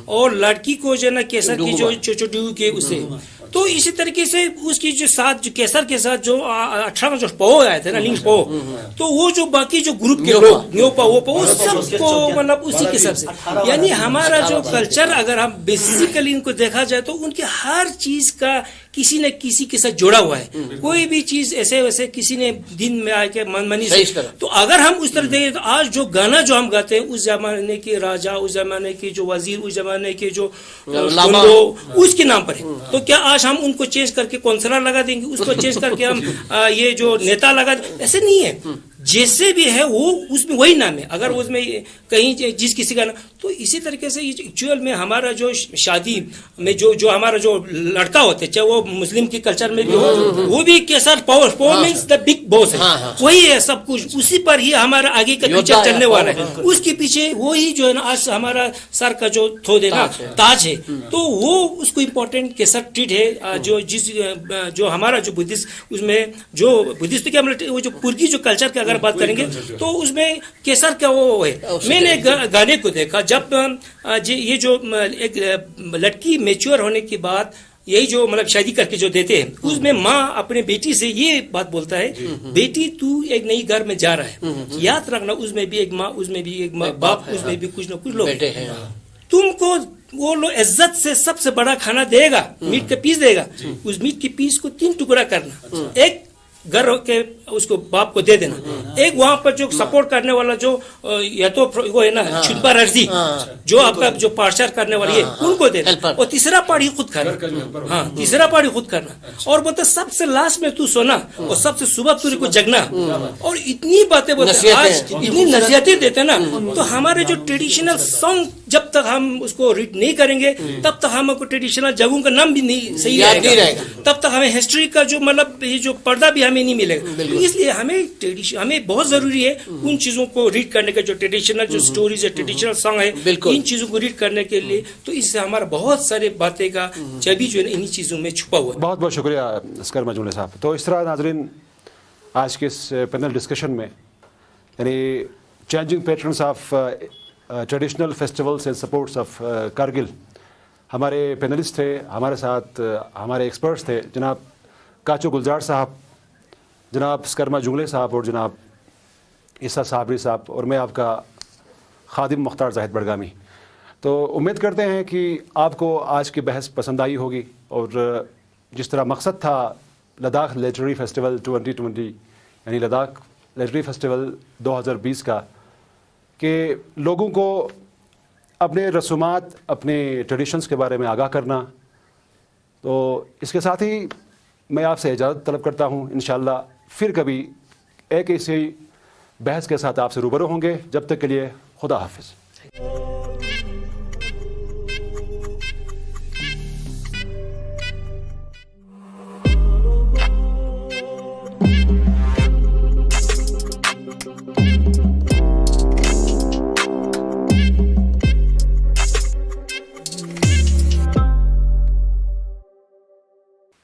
और लड़की को जो है ना केसर की जो चोचो के उसे। तो इसी तरीके से उसकी जो साथ, जो केसर के साथ जो 18 जो पो आए थे ना, लिंग पो, तो वो जो बाकी जो ग्रुप के लोग न्योपा वो सबको मतलब उसी के हिसाब से, यानी हमारा जो कल्चर अगर हम बेसिकली इनको देखा जाए तो उनके हर चीज का किसी न किसी के साथ जुड़ा हुआ है. कोई भी चीज ऐसे वैसे किसी ने दिन में आके मनमानी से, तो अगर हम उस तरह देखें तो आज जो गाना जो हम गाते हैं उस जमाने के राजा, उस जमाने के जो वजीर, उस जमाने के जो उसके नाम पर है. तो क्या आज हम उनको चेंज करके कौंसलर लगा देंगे, उसको चेंज करके हम ये जो नेता लगा, ऐसे नहीं है. जैसे भी है वो उसमें वही नाम है. अगर उसमें कहीं जिस किसी का, तो इसी तरीके से एक्चुअल में हमारा जो शादी में जो हमारा जो लड़का होते, चाहे वो मुस्लिम की कल्चर में भी हो, वो भी केसर power means the big boss है. वही है सब कुछ, उसी पर ही हमारा आगे का फ्यूचर चलने वाला है. उसके पीछे वही जो है ना आज हमारा सर का जो थोड़े ना ताज है, तो वो उसको इम्पोर्टेंट केसर ट्रीट है. जो हमारा जो बुद्धिस्ट, उसमें जो बुद्धिस्ट क्या वो जो पुर्गी जो कल्चर के बात करेंगे तो उसमें केसर क्या वो है. मैंने गाने को देखा जब ये जो एक लड़की मैच्योर होने के बाद यही जो मतलब शादी करके जो देते हैं, उसमें माँ अपने बेटी से ये बात बोलता है, बेटी तू एक नई घर में जा रहा है, याद रखना उसमें भी एक माँ, उसमें भी एक बाप, उसमें भी कुछ न कुछ लोग हैं. तुमको वो लोग इज्जत से सबसे बड़ा खाना देगा, मीट का पीस देगा. उस मीट के पीस को 3 टुकड़ा करना, एक घर के उसको बाप को दे देना, एक वहां पर जो सपोर्ट करने वाला जो या तो वो है ना छुपा रर्जी जो आपका जो पार्शर करने वाली है उनको देना, और तीसरा पार्ट ही खुद करना. हाँ, तीसरा पार्ट ही खुद करना. और बोलते सबसे लास्ट में तू सोना और सबसे सुबह तुझे को जगना. और इतनी बातें बोलते आज इतनी नसीहतें देते ना, तो हमारे जो ट्रेडिशनल सॉन्ग जब तक हम उसको रीड नहीं करेंगे तब तक हमको ट्रेडिशनल जगहों का नाम भी नहीं सही रहेगा, तब तक हमें हिस्ट्री का जो मतलब ये जो पर्दा भी हमें नहीं मिलेगा. तो इसलिए हमें बहुत जरूरी है उन चीजों को रीड करने का, जो ट्रेडिशनल जो स्टोरीज है, ट्रेडिशनल सॉन्ग है, इन चीजों को रीड करने के लिए. तो इससे हमारा बहुत सारे बातें का चाबी जो है इन्हीं चीजों में छुपा हुआ है. बहुत बहुत शुक्रिया अस्कर मजूले साहब. तो इस तरह नाजरीन आज के इस पैनल डिस्कशन में यानी changing patterns of traditional festivals and supports of Kargil, हमारे पैनलिस्ट थे, हमारे साथ हमारे एक्सपर्ट्स थे जनाब काचो गुलजार साहब, जनाब स्करमा जुगले साहब और जनाब ईसा साबरी साहब, और मैं आपका खादिम मुख्तार जाहिद बड़गामी. तो उम्मीद करते हैं कि आपको आज की बहस पसंद आई होगी, और जिस तरह मकसद था लद्दाख लिटरेरी फेस्टिवल 2020 यानी लद्दाख लिटरेरी फेस्टिवल 2020 का, कि लोगों को अपने रसूमात, अपने ट्रेडिशंस के बारे में आगाह करना. तो इसके साथ ही मैं आपसे इजाज़त तलब करता हूँ. इंशाअल्लाह फिर कभी एक ऐसी बहस के साथ आपसे रूबरू होंगे. जब तक के लिए खुदा हाफिज़.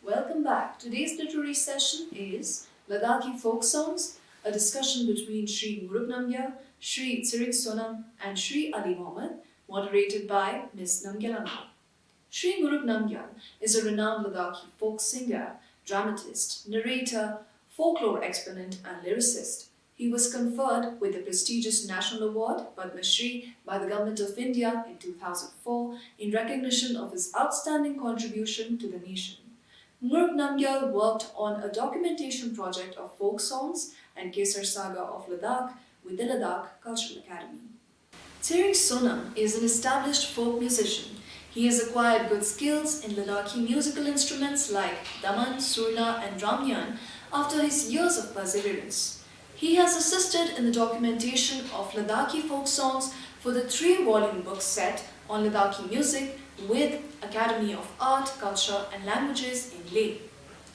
Welcome back. Today's literary session is Ladakhi folk songs, a discussion between Shri Murup Namgyal, Shri Tsirik Sonam and Shri Ali Mohammed, moderated by Ms. Namgyal Anwar. Shri Murup Namgyal is a renowned Ladakhi folk singer, dramatist, narrator, folklore exponent and lyricist. He was conferred with the prestigious National Award Padma Shri by the Government of India in 2004 in recognition of his outstanding contribution to the nation. Murup Namgyal worked on a documentation project of folk songs and Kesar Saga of Ladakh with the Ladakh Cultural Academy. Tsirik Sonam is an established folk musician. He has acquired good skills in Ladakhi musical instruments like daman, surna and ramyan after his years of perseverance. He has assisted in the documentation of Ladakhi folk songs for the 3-volume book set on Ladakhi music with Academy of Art, Culture and Languages in Leh.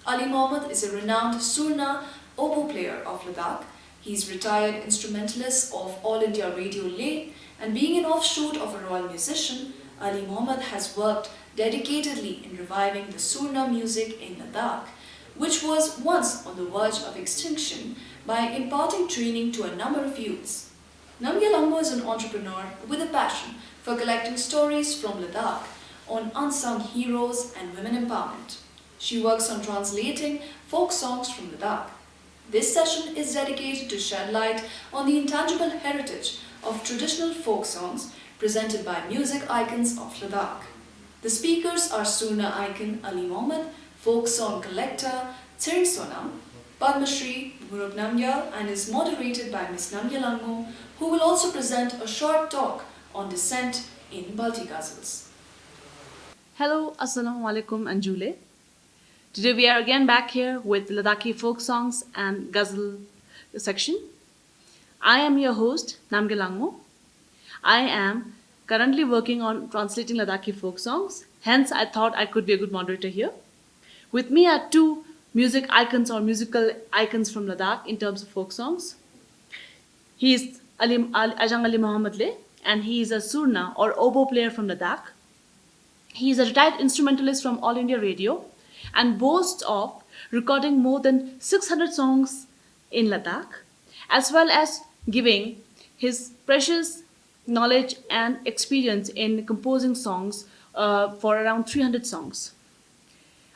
Ali Mohammed is a renowned surna oboe player of Ladakh. He is retired instrumentalist of All India Radio Leh, and being an offshoot of a royal musician, Ali Mohammed has worked dedicatedly in reviving the surna music in Ladakh, which was once on the verge of extinction, by imparting training to a number of youths. Namgyal Ammo is an entrepreneur with a passion for collecting stories from Ladakh on unsung heroes and women empowerment. She works on translating folk songs from Ladakh. This session is dedicated to shed light on the intangible heritage of traditional folk songs presented by music icons of Ladakh. The speakers are surna icon Ali Mohammed, folk song collector Tsering Sonam, Padma Shri Guruk Namgyal, and is moderated by Ms. Namgyal Angmo, who will also present a short talk on descent in Balti ghazals. Hello, Assalamu alaikum and Jule. Today we are again back here with Ladakhi folk songs and ghazal section. I am your host, Namgyal Angmo. I am currently working on translating Ladakhi folk songs, hence I thought I could be a good moderator here. With me are two music icons or musical icons from Ladakh in terms of folk songs. He is Ajang Ali Mohammad Le, and he is a surna or oboe player from Ladakh. He is a retired instrumentalist from All India Radio and boasts of recording more than 600 songs in Ladakh, as well as giving his precious knowledge and experience in composing songs for around 300 songs.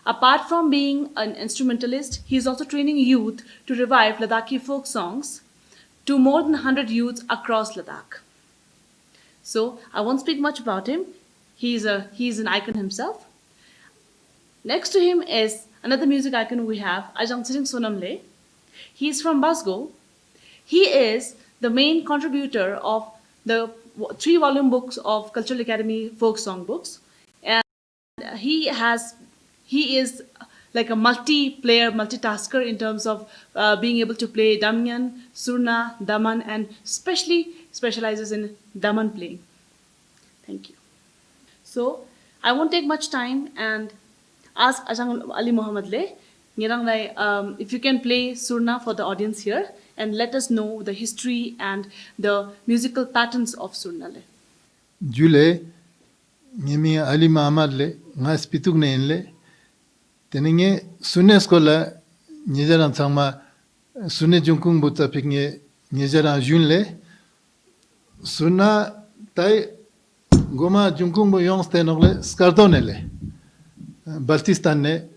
Apart from being an instrumentalist, he is also training youth to revive Ladakhi folk songs to more than 100 youths across Ladakh. So I won't speak much about him. He's an icon himself. Next to him is another music icon we have, Ajang Sonam Le. He is from Basgo. He is the main contributor of the 3-volume books of Cultural Academy folk song books, and he is like a multi-player, multitasker in terms of being able to play Damyan, Surna, Daman, and especially specializes in Daman playing. Thank you. So I won't take much time and ask Ajang Ali Mohammad Le, if you can play Surna for the audience here and let us know the history and the musical patterns of Surna Le. Jule, Nimi Ali Mohammad Le, Ngas Pitugnain Le, Teninge Suneskola, Nijaran Sama, Sune Junkung Buta Pigne, Nijaran Junle, Suna Tai Goma Junkung Boyong Stenogle, Skardonele, Baltistane,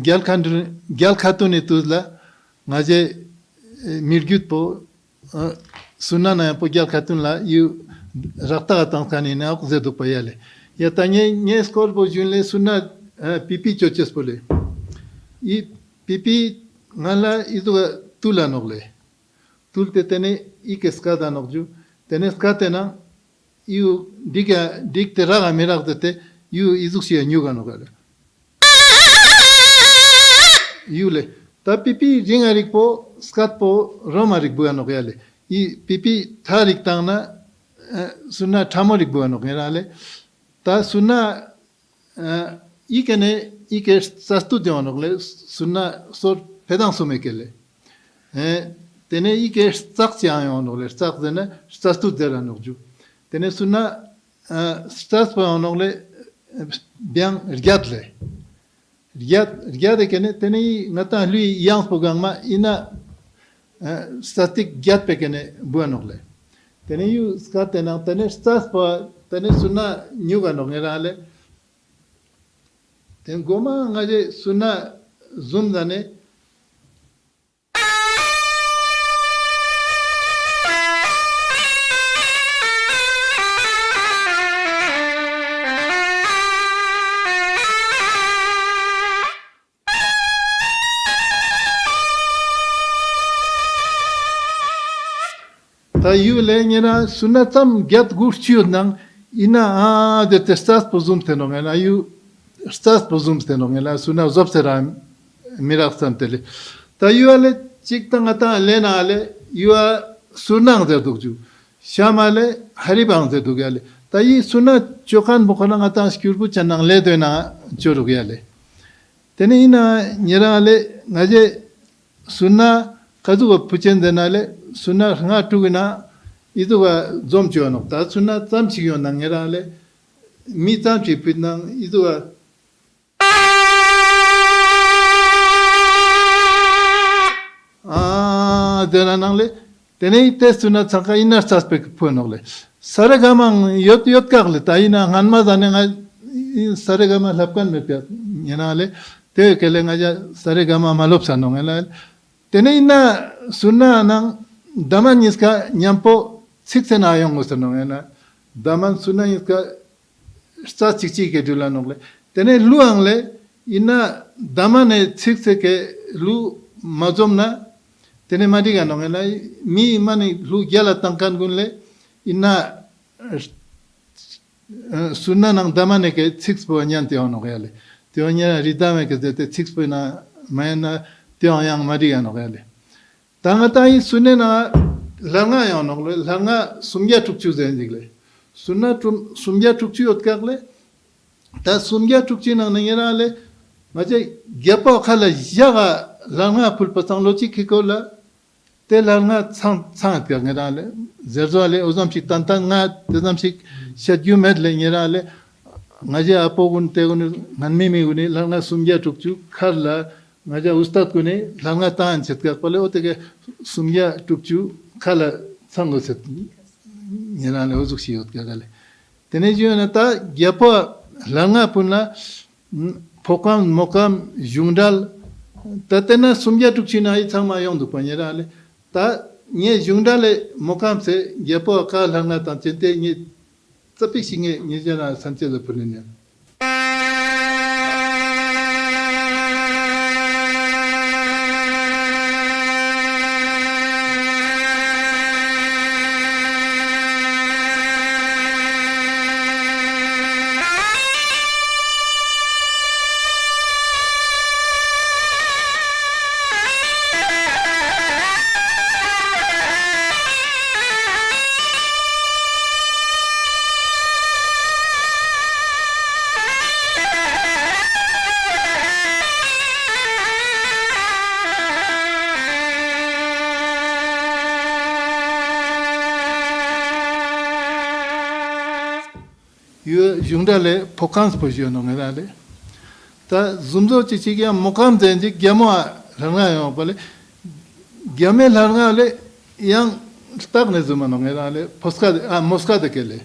Gyal Khatune Tuzla, Naje Mirgut Po, Sunana Po Gyal Khatunla, you Rakta Tankanina, Zedo Payale. Yatanye, Nieskol Bojunle, Suna. Pipi choches pole. I pipi ngala idu tula nogle. Tulte tene ikeskada nogju. Tene skatena iu dikte raga merak dete iu izuxia nyuga nogale. Iule. Ta pipi jingarik po skat po romarik bua nogale. I pipi tharik tangna suna thamorik bua nogale. Ta suna Ike sastudianogle suna sor pedansumekele. Tene ike staksianogle stakdene sastuderanogju. Tene suna staspanogle bien riadle. Riade kene tene nata lui yans pogangma ina statik giat pekene buanogle. Tene yu skatena tene staspa tene suna nyuganogle. Ten goma ngaje suna zumdane ta yu lenyera suna tam gyat gurchiyo nang ina de testas pozum tenongena yu Stas pozumsteno la suna zobsera miraxantele. Ta yuale chiktangata lena ale yua sunang de dugju. Shamale haribang de dugale. Ta yi suna chokan bokonangata skirbu chanang le dena jorugale. Tene ina nyerale ngaje suna kadugo puchendenale suna nga tugina iduga zomchionok. Ta suna tamchigyo nangerale mi tamchi pitnang iduga Denangle, Tene testuna Saka inner suspect Punogle. Saragamang yot karle, Taina, Hanma Zananga, Saragama Lapkan Mepia, Yanale, Te Kelengaja, Saragama Malopsanong, Teneina Suna Nang, Damaniska, Nyampo, 6 and Ion was the Daman Suna Iska, Stachichi Gedulanogle. Tene Luangle, ina damane tsikseke lu mazomna tene mariga nongela mi mani lu gyala tangkan gunle ina sunna nang damane ke tsikspo nyan te ono gale te onya ridame ke te tsikspo na mayana te yang mariga nongale tangatai sunne na langa ya nongle langa sumya tukchu zenjigle sunna sumya tukchu otkagle ta sumya tukchi nang ngerale maje gyapo khala yaga langa pulpasang lochi kikola te langa sang ka ngerale zerzale ozamchik tantan nga tezamchik shadyu medle ngerale ngaje apogun tegun nanmimi guni langa sumya tukchu khala ngaje ustad guni langa tan chetka pale otege sumya tukchu khala sango set ngerale ozukshi otgale tene jiyona ta gyapo langa punla pokam mokam jungdal tatena sumya tukchina I changma yongdu panyerale ta nye jungdale mokam se gyapo ka langa tan chente nye tsapik singe nye jana sanchela pulinya yu jungdale pokans pojiyo nongerale ta zumzo chichigia mokam zenji gyamo ranga yo pale gyame laranga le yang stagne zuma nongerale poska moska de kele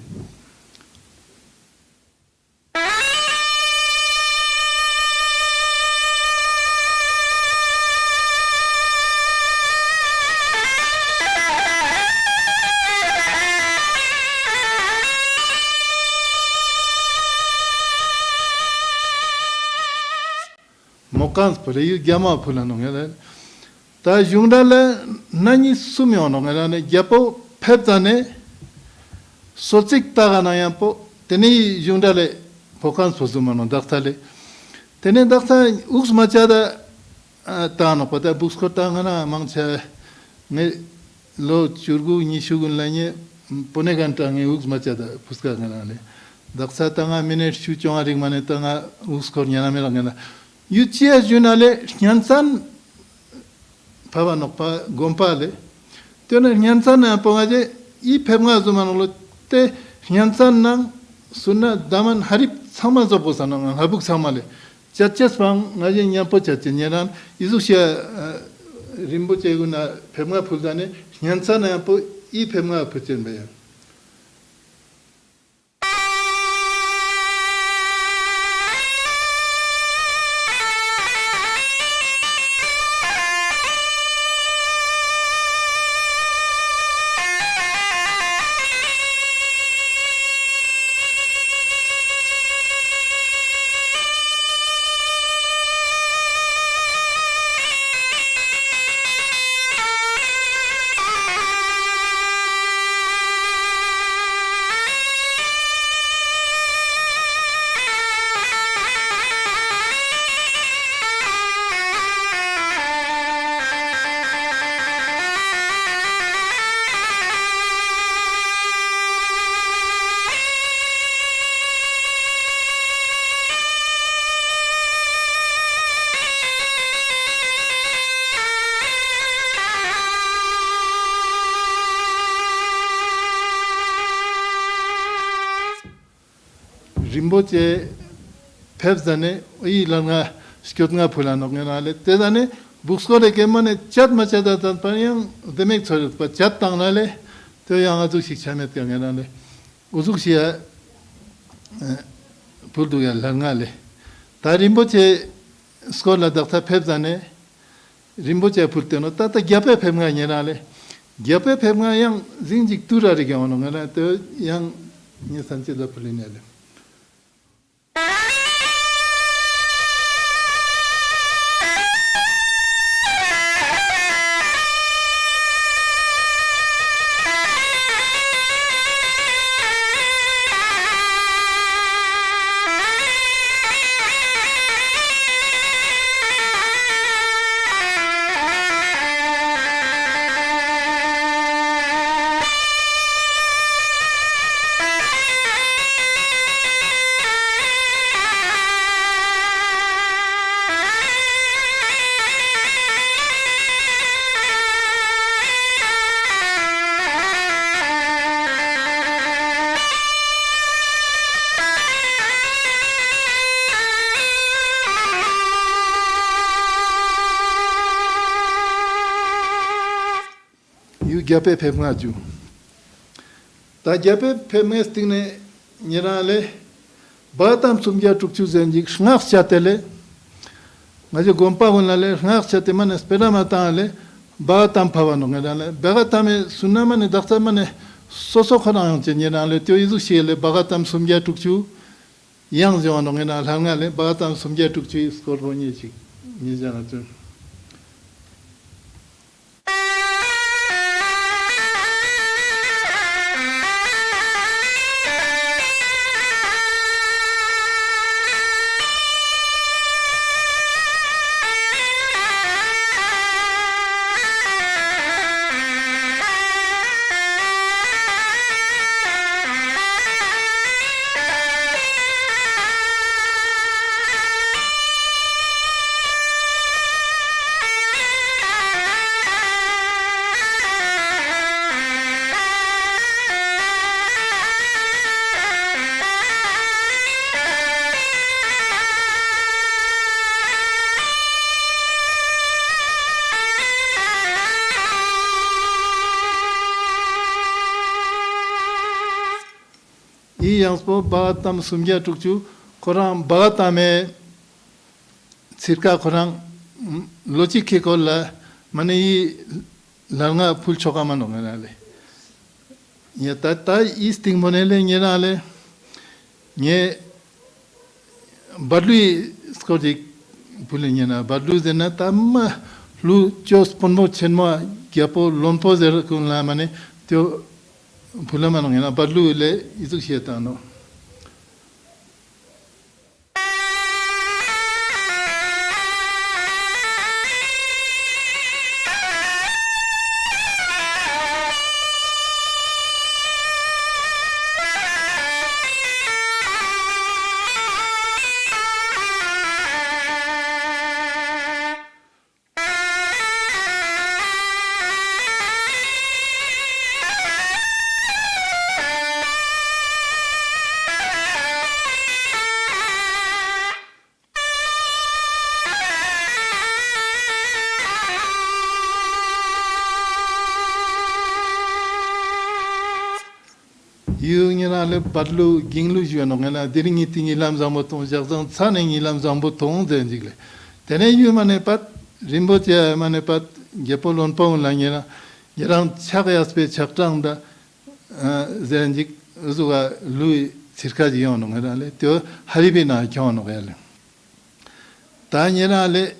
mokans pole yu gyama pula nongela ta jungdale nani sumyo nongela ne gyapo pheptane sochik taga na yampo teni jungdale pokans posuma no daktale tene dakta uks machada ta no pata busko tangana mangcha ne lo churgu ni shugun lanye pone ganta nge uks machada puska ngana daksa tanga minute shu chongaring mane tanga uks kor nyana melangana 유치아 준알에 냔산 바바 녹파 곰파레 때는 냔산나 뽕아제 이 뱀가즈만으로 때 냔산낭 순나 다만 하립 상만서 보사는 하북 상말에 자체스방 나제 냠포 자체냐란 이수시아 림보체구나 뱀가 풀다네 냔산나 이 뱀가 붙jen베야 림보체 펩자네 이 랑아 스교트가 풀라노게나레 때다네 북스코레 게만에 잣 마차다단 파냥 데맥 처르 잣 당나레 또 양아주 식차메트 경에나레 우숙시야 불두야 랑아레 다 림보체 스콜라 닥타 펩자네 림보체 풀테노 따따 갸페 펩가 녀나레 갸페 펩가 양 징직 두라리 경오노게나 또양 녀산치다 풀리네레 gyape pepnga ju. Ta gyape pepnga stingne nyerale batam sumgya tukchu zenjik shngak chatele ngaje gompa gonale shngak chate man espera matale batam pawano ngedale bagatame sunamane daktamane soso khana nyerale tyo izu shele bagatam sumgya tukchu yang jawano ngena langale bagatam sumgya tukchu skoroni chi nijana tu. Bagatam sumgya tukchu korang bagatame sirka korang lochi kekola mane yi langa pul choka mano ngenale ya ta isting monele ngenale nge badui skodi pule ngena badu zena tamma lu chos ponmo chenma gyapo lonpo zer kun la mane tyo pula mano ngena badu le izu sieta no. le padlu ginglu juano ngana diringi tingi lam zambo tong jagzang tsanengi lam zambo tong denjigle tene yu mane pat rimbotia mane pat gepolon pong la ngena yaram chagayas pe chaktrang da zenjik uzuga lui cirkaji yono ngana le tyo haribina kyono gele ta ngena le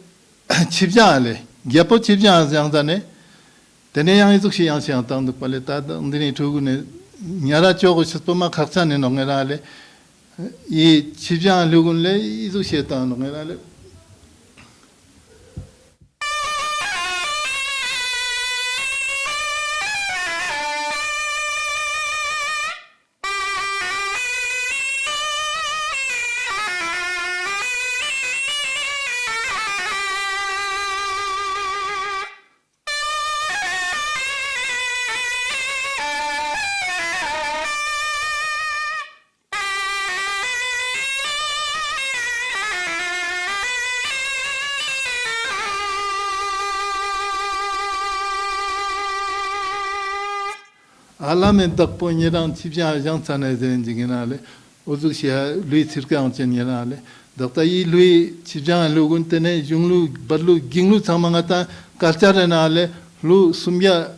chibja le gepo chibja jangdane tene yang izukshi yang siang tang du pale ta ndini tugune nyara chogo shitpoma khakchane nongerale 이 집장 lugunle izukshi ta nongerale 알라멘 덕분이랑 집장 장산에 된 지기나래 오죽시야 루이 circa 전이나래 덕다 이 루이 집장 루군 때네 중루 벌루 깅루 상망하다 갈자레나래 루 숨야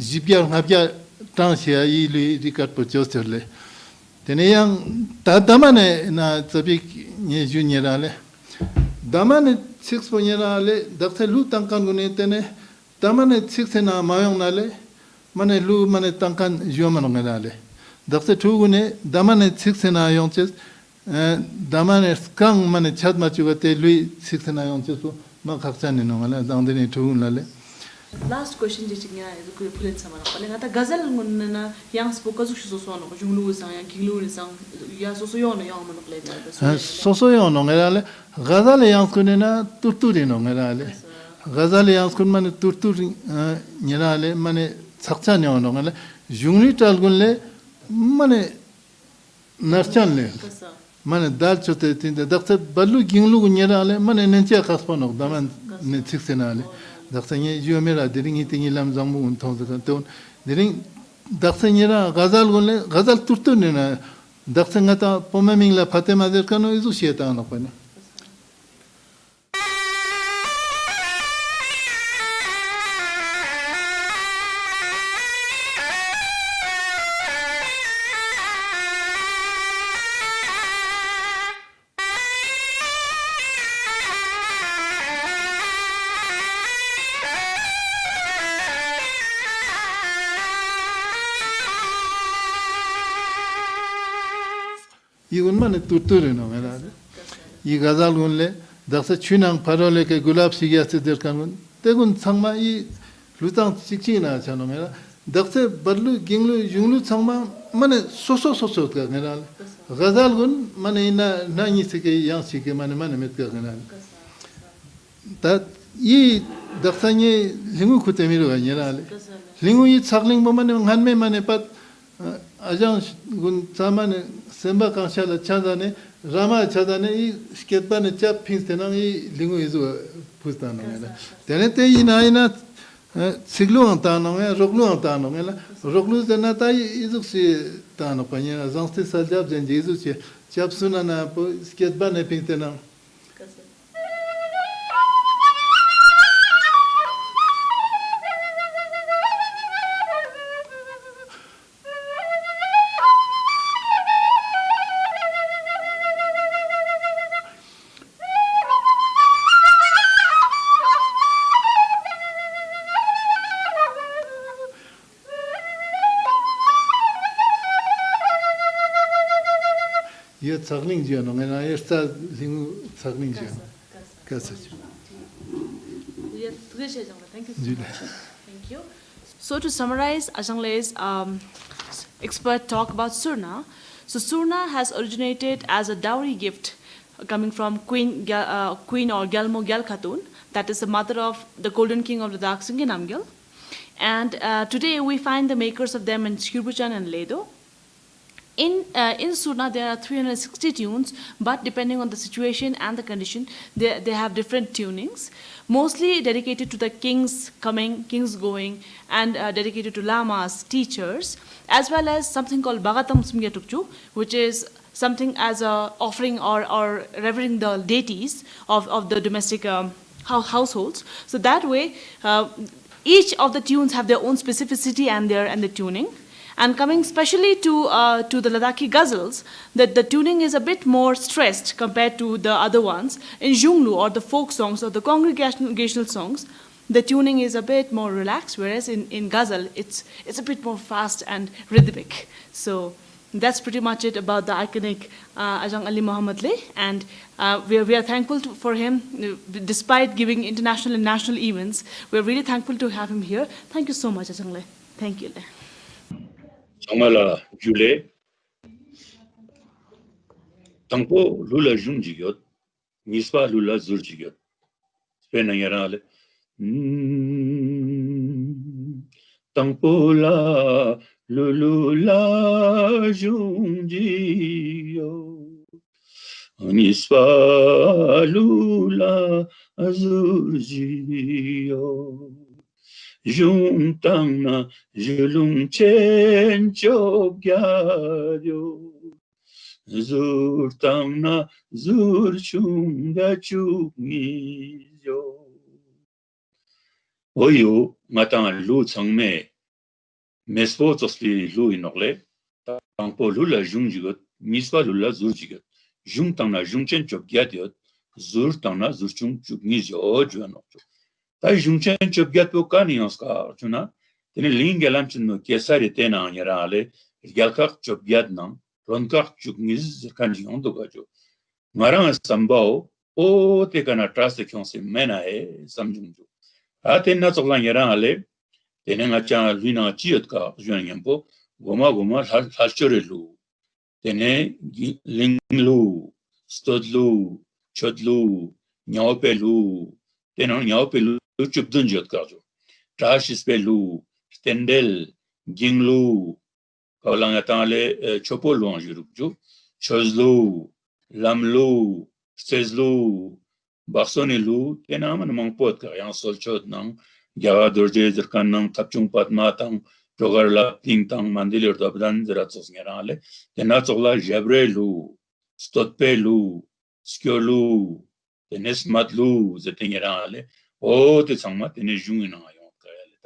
집야 합야 당시야 이 루이 리카트 포조스터래 때네양 다다만에 나 저비 예준이라래 다만에 식스포니라래 덕다 루 땅간군에 때네 다만에 식세나 마용나래 mane lu mane tangkan jomano ngalale dakse thugune damane siksena yonches damane skang mane chadma chugate lui siksena yonches ma khakchani no ngala dangdeni thugunale last question jichnya ku pulen samana pale ngata gazal ngunna yang spoka zu so so no junglu sang yang kinglu sang ya so so yono yang mano play so so yono ngalale gazal yang kunena turturi no ngalale gazal yang kun mane turturi ngalale mane sakchani ono ngale jungni talgunle mane narchanle mane dal chote tinde dakta ballu ginglu gunyerale mane nenche khaspono daman ne siksenale daksange jomera deringi tingi lam zambu un thong ton dering daksangera gazal gonle gazal turtune na daksangata pomaming la fatema der kano izu sieta no pane 이건 만에 뚜뚜르노 메라데 이 가잘군레 daksa chunang parole ke gulab sigyase der kanun tegun sangma I lutang sikchina chano mera daksa barlu ginglu junglu sangma mane soso ka ngeral gazal gun mane ina nani sike yang sike mane met ka ngeral ta I daksa ni lingu kutemiro ga ngeral lingu I sagling bo mane hanme mane pat ajang gun samane semba kangshala chandane Rama chadane I sketbane chap pinstenang I lingu izu pustano ngela. Tene te ina siglu antano ngela, roglu antano ngela. Roglu zena tai izu si tano panyena zanste saljab zenje izu si chap sunana po sketbane pinstenang. Ye tsagling jiano ngena esta lingu tsagling jiano. Kasa. Thank you so much. Thank you. So to summarize Ajangle's expert talk about Surna, so Surna has originated as a dowry gift coming from Queen or Gyalmo Gyal Khatun, that is the mother of the Golden King of Ladakh, Singye Namgyal. And today we find the makers of them in Skirbuchan and Ledo. In Surna, there are 360 tunes, but depending on the situation and the condition, they have different tunings, mostly dedicated to the kings coming, kings going, and dedicated to lamas, teachers, as well as something called Bagatam Sumgya Tukchu, which is something as a offering or revering the deities of the domestic households. So that way, each of the tunes have their own specificity and the tuning. And coming specially to the Ladakhi ghazals, the tuning is a bit more stressed compared to the other ones. In Junglu or the folk songs or the congregational songs, the tuning is a bit more relaxed, whereas in ghazal, it's a bit more fast and rhythmic. So that's pretty much it about the iconic Ajang Ali Muhammad Le, and we are thankful for him. Despite giving international and national events, we're really thankful to have him here. Thank you so much, Ajang Le. Thank you, Le. 정말 줄에 당포 룰라 중지got 미스바 룰라 줄지got 스페나야라레 당포라 룰라 중지요 미스바 룰라 줄지요 Juntang julung chen chok gyaryo Zurtang na zur chunga chuknizyo Oyo matang lu changme mespo tosli lu inokle Tangpo lula jungjigot mispa lula zurjigot Juntang na jung chen chok gyaryo Zurtang na zur chung chuknizyo juanokcho Tai jungchen chobgat bokani oska chuna tene lingalam chun kesari tena yarale galkak chobgat nan ronkak chukniz kanji ondo gajo marang sambao o te kana trust kyon se mena e samjungjo atena tsoglan yarale tene ngacha luina chiot ka juan yampo goma halchorelu tene linglu stodlu chodlu nyopelu tene nyopelu Chubdun jot kajo. Trashis pelu, stendel, ginglu, kaulangatale, chopolu anjurukju, chozlu, lamlu, stezlu, Baksoni lu tena man mangpot ka yang solchot nang gyaga dorje zirkan nang kapchung patma tang progar la ting tang mandilir dobdan zira tsos ngerale tena tsogla jabre lu stotpe lu skyo lu tenes mat lu zetengerale o te sangma tene jungi na yon kayale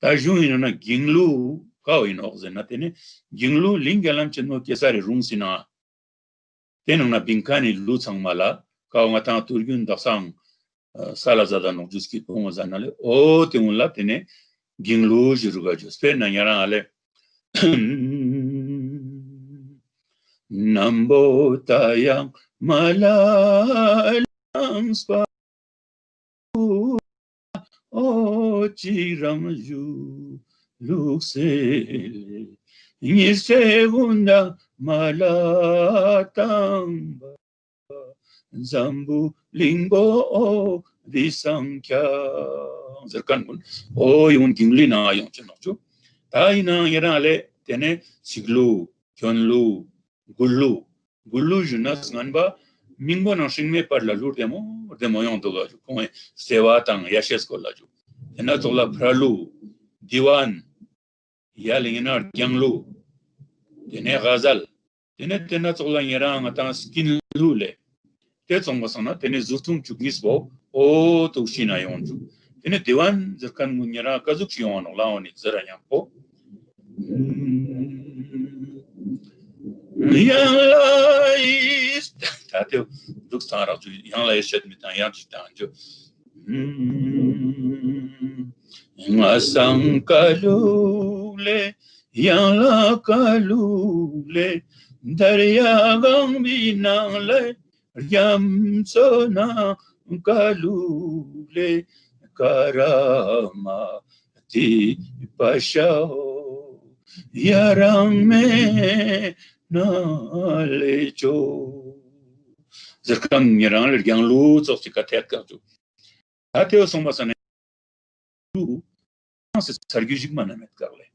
ta jungi na ginglu kao ino zena tene ginglu lingalam chenno kesari rungsina tenang na binkani lu sangmala kao ngata turgyun daksang sala zada no juski pongo zanale o teunla tene ginglu jiruga juspe na yara ale nambo tayang malalang spa o chiramju luksele ni segunda malatang zambu lingbo disangkya zerkan pun o yung gingli na yung chenokju tai na yerale tene siglu kyonlu gullu junas nganba mingbo na shingme par la lur demo yon doga ju kome sewa tang yashes ko la ju ena tola pralu diwan yalinginar kyanglu tene ghazal tene tola yera ngata skin lule te tsongbasana tene zutung chuknisbo o to shina yonju tene diwan zerkan munyara kazuk yon laoni zera yampo yang is tateo duk sara ju yang la yeshet mitan yang chitanjo ngasang kalule yang la kalule darya gang binang le yam sona kalule karama ti pasho yarang me na lecho zerkan yarang yang lu tsochi katet karju tateo sombasane lu sargujik manamet karle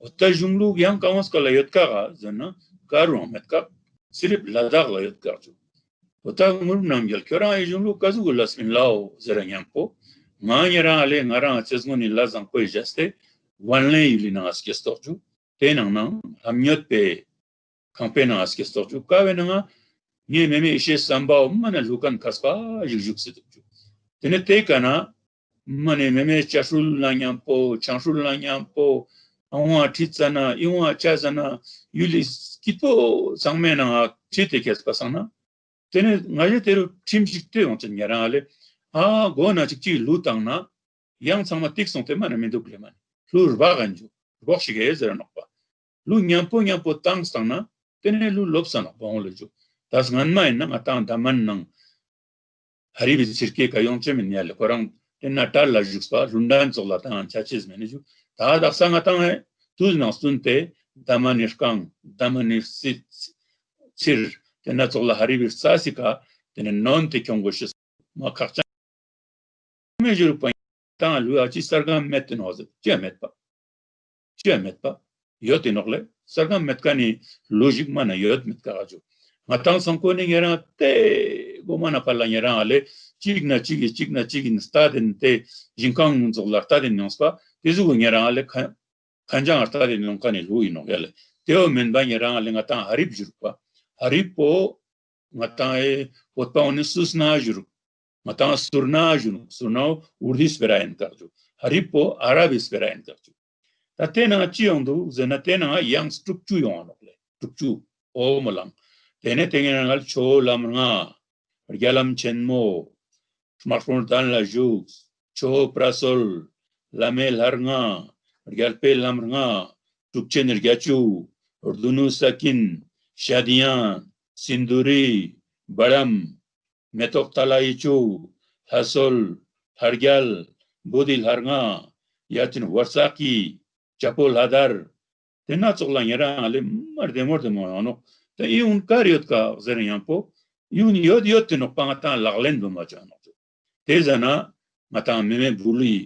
otta junglu yang kawas kala yotkara zana karu metka sirip Ladakh la yotkarju otta mur namgel kara junglu kazu lasmin lao zeranyampo nganyara ale ngara chesgoni lazan ko jaste wanle yulina askestorju tenang nang hamnyot pe campaign askestorju kawenanga ni meme ishe samba mana lukan kaspa yujuk sidju tene tekana mane meme chashul lanyampo chanshul lanyampo awa titsana iwa chazana yulis kito sangmena chete kespasana tene ngaje teru timjikte onchen yarale gona chikchi lutangna yang sangma tikson te mana mendukleman lur baganju boxige ezera nokpa lu nyampo tangstangna tene lu lopsana bongleju tas nganma nang atang daman nang haribi sirke kayongchemin yale korang tena tal la juxpa lundan zolatan chachiz meneju ta daksang atang tuzna stunte damanishkang damanishit sir tena zola haribi sasika tene non te kyongoshis ma kakcha mejur pa ta lu achi sargam met noze met pa yot inogle sargam metkani logic mana yot met karajo matang sankone ngera te gomana pala ngera ale chigna chigi staden te jinkang zola staden nospa tezu ngera ale kanjang staden nonkani lu inogele teo menba ngera ale ngata harib jurpa haripo ngata e potpa onesus na juru ngata surna juru surna urdis verain karju haripo arabis verain karju tatena chiondu zenatena yang structure yonole structure o molang tene tengenal cho lamnga galam chenmo smartphone tan la ju cho prasol lamel harnga galpe lamnga tukchener gachu ordunu sakin shadiyan sinduri baram metok talaichu hasol hargal bodil harnga yatin warsaki chapol hadar tena tsoglan yara ale marde moano te iun kariot ka zeriampo iun yod no pangata laglen do machano tezana mata meme buli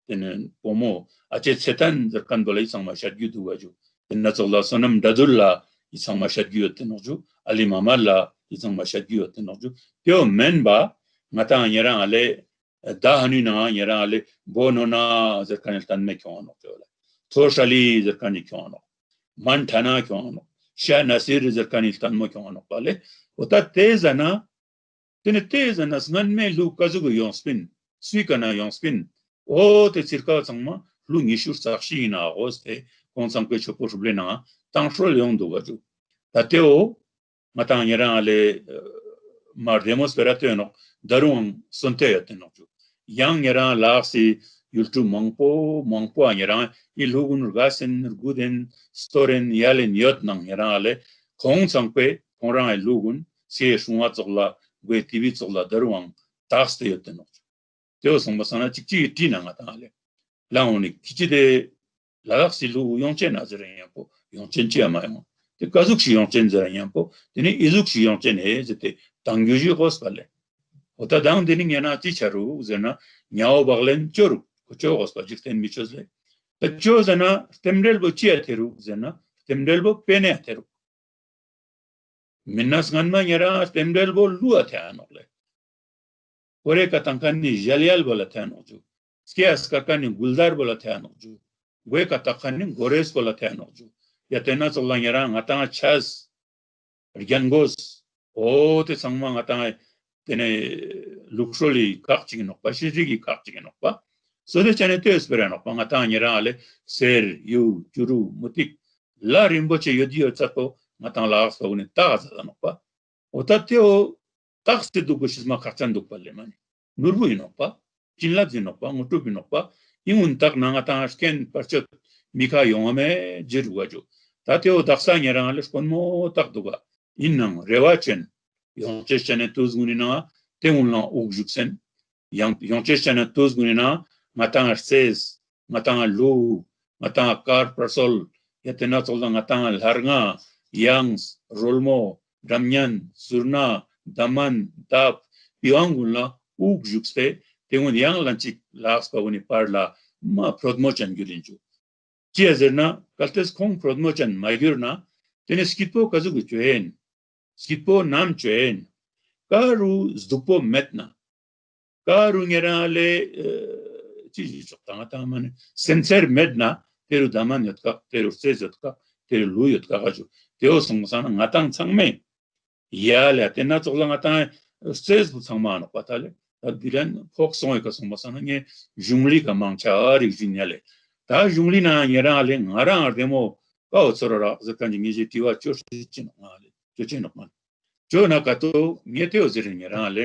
tenen pomo achet setan zerkan dolai sangma shadgu duwaju tena tsogla sonam dadulla isang mashadgu tenoju ali mamala isang mashadgu tenoju teo menba ngata nyera ale da hanu na nyera ale bono na zarkan tan me kyono jola toshali zarkan kyono man thana kyono sha nasir zarkan tan mo kyono bale ota tezana tene tezana snan me lu kazugo yonspin suikana yonspin o te cirka sangma lu ngishur sakshi na goste konsampe chopo problema tanshol yondo waju tateo mata nyera ale mar demonstrateno darun sonteyateno yang nyera laksi yultu mangpo nyera ilugun gasen guden storen yalen yot nang nyera ale konsangpe konrang ilugun se shunwa tsogla we tv tsogla darun taste yoteno teo sombasana chikchi tina ngata ale launi kichide laksi lu yongchen azren yapo yongchen chi amayo te kazukshi yongchen zara yapo tene izukshi yongchen he zete 당규지 호스발레 오다 당 되는 게나 지차루 우제나 냐오 baglen choru kocho hospal jikten michozle pechozana temrelbo chiateru zena temrelbo peneateru minnas ganma yara temrelbo luateanole ore katankanni jalial bolateanoju skias kakani guldar bolateanoju we katakani gores bolateanoju yatena solan yara ngata chas rgangos o te sangma ngata tene luxoli kakchigi nokpa shirigi kakchigi nokpa so de chane te espera nokpa ngata nyera ale ser yu juru mutik la rimboche yodio tsato ngata la so ne taza nokpa otateo taxte du gushisma kakchan du parlemani nurbu nokpa jinladzi nokpa ngutubi nokpa ingun tak ngata sken parchot mika yongame jirwaju tateo daksa nyera ale skonmo takduga innang rewachen yongcheshane tuzgunina teunla ugjuksen yongcheshane tuzgunina matang ses matang lu matang kar prasol yatena tolda matang larga yangs rolmo damyan surna daman tap piangula ugjukste teun yang lanchik las pawni parla ma prodmochan gyulinju chiazerna kaltes kong prodmochan maigurna teneskitpo kazugu chuen skitpo nam chuen karu zdupo metna karu ngerale chi chotanga man senser medna teru daman yotka teru sezotka teru lu yotka gaju teo songsan ngatang changme yale atena chogla ngatang sez bu changma no patale diran phok song ka songsan nge jungli ka mangcha ari jinyale ta jungli na ngerale ngara demo ka otsorora zakan ngi tiwa choshi chin ngale chochino man jo nakato mieteo ziringerale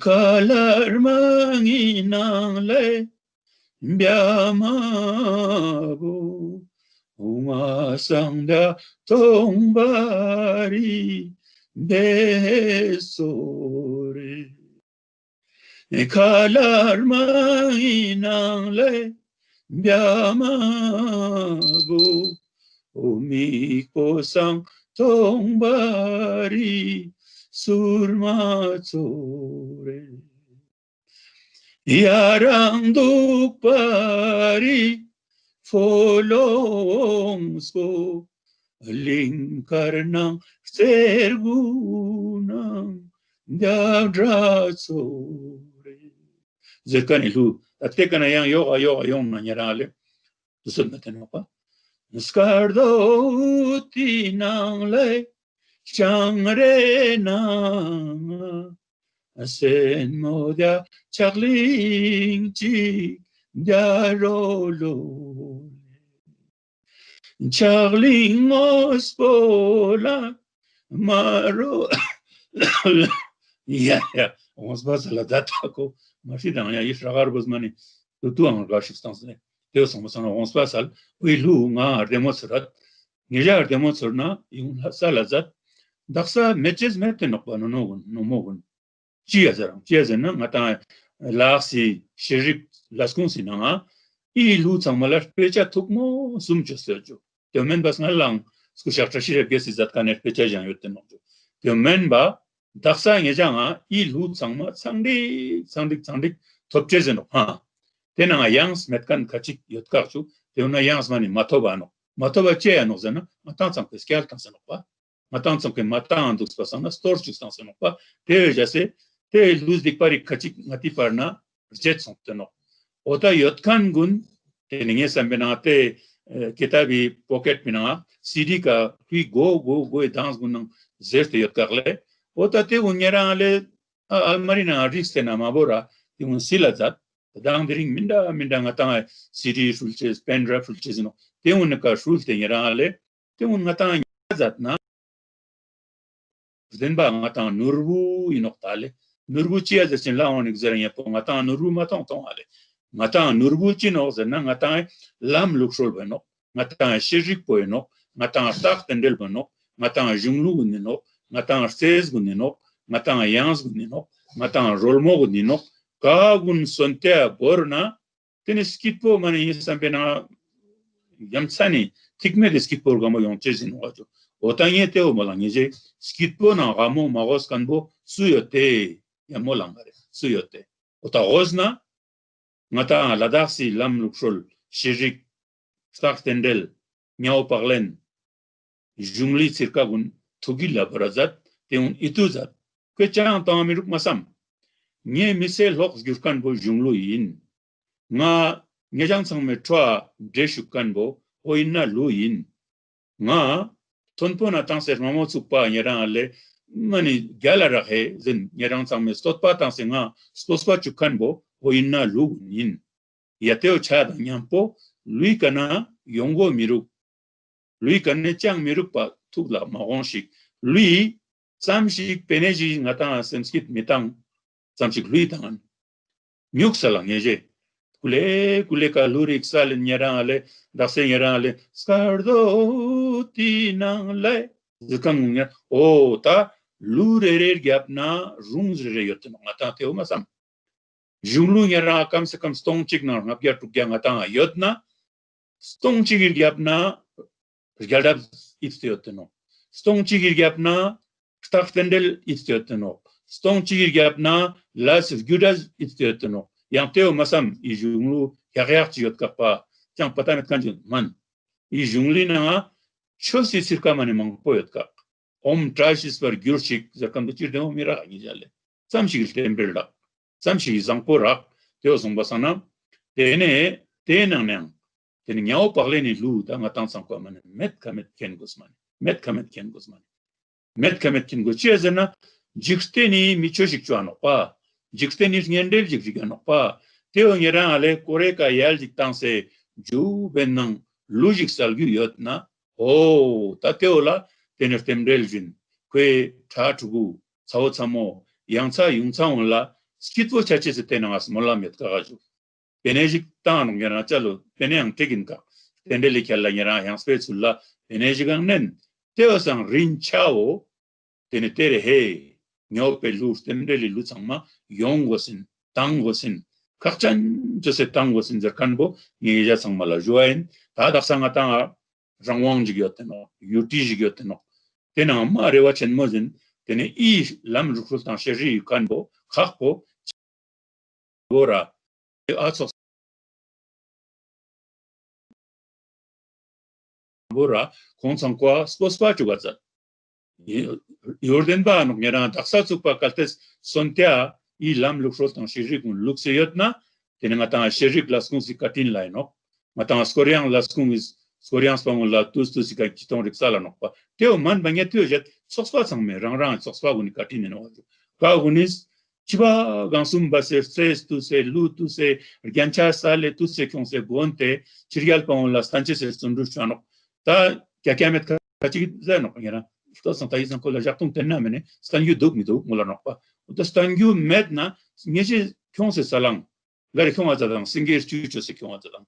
kalar manginale biamabu umasangda tongbari besore kalar manginale biamabu 오미고상 통발이 술마초래 야랑독발이 폴롱소 링카르낭 세르구낭 야드라초래 제카니루 아테카나양 요가 용나냐라레 무슨 메테노파 Scardo tinangle changrena asen modia charling chi diarolo charling ospola maro ya ons bas la datako machida ya ishragar bozmani tu an gashistans teo somasana ons basal wilu nga demonstrat ngejar demonstrna yun salazat daksa meches metenokba no mogun chiazana ngata laxi shirik laskunsi nga ilu tsangmalar pecha tukmo sumchosejo teo men bas ngalang skushachashire gesizat kaner pecha jan yotenokjo teo men ba daksa ngejanga ilu tsangma sangdik topchezenok ha tena yangs metkan kachik yotkarchu teuna yangs mani matoba chea no zana matan sang peskial kansano pa matang somke matang dux pasana store justan se no pa te jase te luz dik pari kachik ngati parna jet somte no ota yotkan gun te ninge sambenate kitabi pocket mina cd ka hui go dance gun zerte yotkarle ota te unyara ale almarina riste na mabora te un silazat dangdring minda ngata cd sulches pen drive sulches no te un ka sulte nyara ale te un ngata zat na denba ngata nurbu inoktale nurbu chia zesin la on exeranya po ngata nurbu matong tong ale ngata nurbu chino zena ngata lam lukshol beno ngata shijik po eno ngata tak tendel beno ngata junglu gunino ngata sez gunino ngata yans gunino ngata rolmo gunino ka gun sontea borna tenis kitpo mane yisambena yamtsani tikme deskitpo gamo yonchezin wajo otanye teo molangeje skitpo na gamo magos kanbo suyote yamolangare suyote ota gozna ngata ladaksi lam lukshol shijik stark tendel nyao parlen jungli cirkagun tugila barazat teun ituzat kwechang tamiruk masam nye misel hoks gurkan bo junglu yin nga ngejang sangme twa deshukan bo hoina luin nga tonpo na tanser mamo tsukpa nyerang ale mani galara he zin nyerang sangme stotpa tanse nga stospa chukan bo hoina luin yateo chada nyampo lui kana yongo miruk lui kanne chang miruk pa tukla magonshik lui samshik peneji ngata samskit mitang samshik lui tangan myuksala ngeje kule ka lurik sal nyarale dakse nyarale skardo tinangle zikang nya o ta lurerer gyapna rungzre yotno ngata teo masam junglu nyara kam se kam stong chik na ngapya tukya ngata yotna stong chigir gyapna Galdab istiyorteno. Stong chigir gyapna staftendel istiyorteno. Stong chigir gyapna las gudaz istiyorteno. Yang teo masam I junglu yagyar chiyot kapa. Tiang patamet kanjun man. I jungli na chosi sirka mani mangpoyot kap. Om trashis par gyurchik zakam de chirdemo mira ngijale. Sam chigil tembelda. Sam chigil zangporak teo songbasana. Tenang nang. Teni nyao parle ni lu da ngatan san kwa mane met kamet ken gosmane met kamet ken gosmane jiksteni michoshik chuano pa jiksteni ngendel jikjigano pa teo ngeran ale kore ka yal jiktanse ju benang logic salgu yotna o ta teola tenertemrel jin kwe tatugu sao tsamo yangsa yungsaon la skitwo chachese tenangas mola met kagaju Benejik tan ngena chalo peneang teginka tendeli kyalla ngera yang spesulla benejigang nen teosang rinchao tenetere he nyope lus tendeli lusangma yonggosin tanggosin kakchan jose tanggosin zerkanbo ngeja sangmala join ta daksanga tanga rangwang jigyoteno yuti jigyoteno tena ma rewa chenmozin tene I lam rukrul tan sheri kanbo khakpo gora Bora konsankwa spospa chugatsa. Yordenba no ngera taksa tsukpa kaltes sontea I lam lukshol tan shirik un lukseyotna tenenga tan shirik laskun sikatin la no. Matan skorian laskun is skorian spamon la tus ka kiton riksala no pa. Teo man banya teo jet sospa sangme rang sospa gun katin no. Ka gunis chiba gansum baser stress tu se lu tu se gancha sale tu se kon se gonte chirial pamon la stanche se stundu chano. Ta kakamet kachig zeno ngera sto santa izan kola jaktum tenamene stan yu dog mi dog mola nokpa uta stan yu medna ngeje kyonse salang gari kyonga zadang singir chucho se kyonga zadang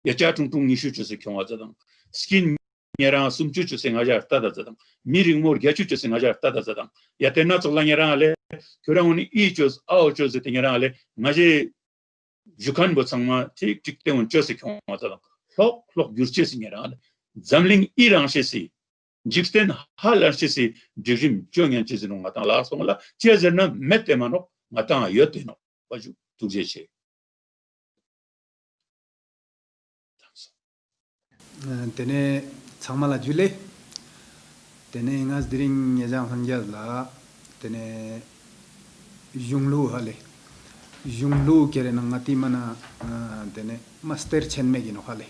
yacha tung nishu se kyonga zadang skin ngera sum chucho se ngaja tada zadang miring mor gachucho se ngaja tada zadang yatena tsola ngera ale kyoranguni ichos aochos te ngera ale ngaje jukan bo sangma tik tik te un chose kyonga zadang lok gyurche se ngera ale Zamling Iran shesi, Jixten Halar shesi, Dijim Jongan Chizino Matan last one la, Chazerna Metemano, Matan Yotino, Baju Tujeche. Tene Samala Jule, tene ngas dring yajang hangyal la tene junglu hale junglu kere na ngati mana tene master chenme gi no hale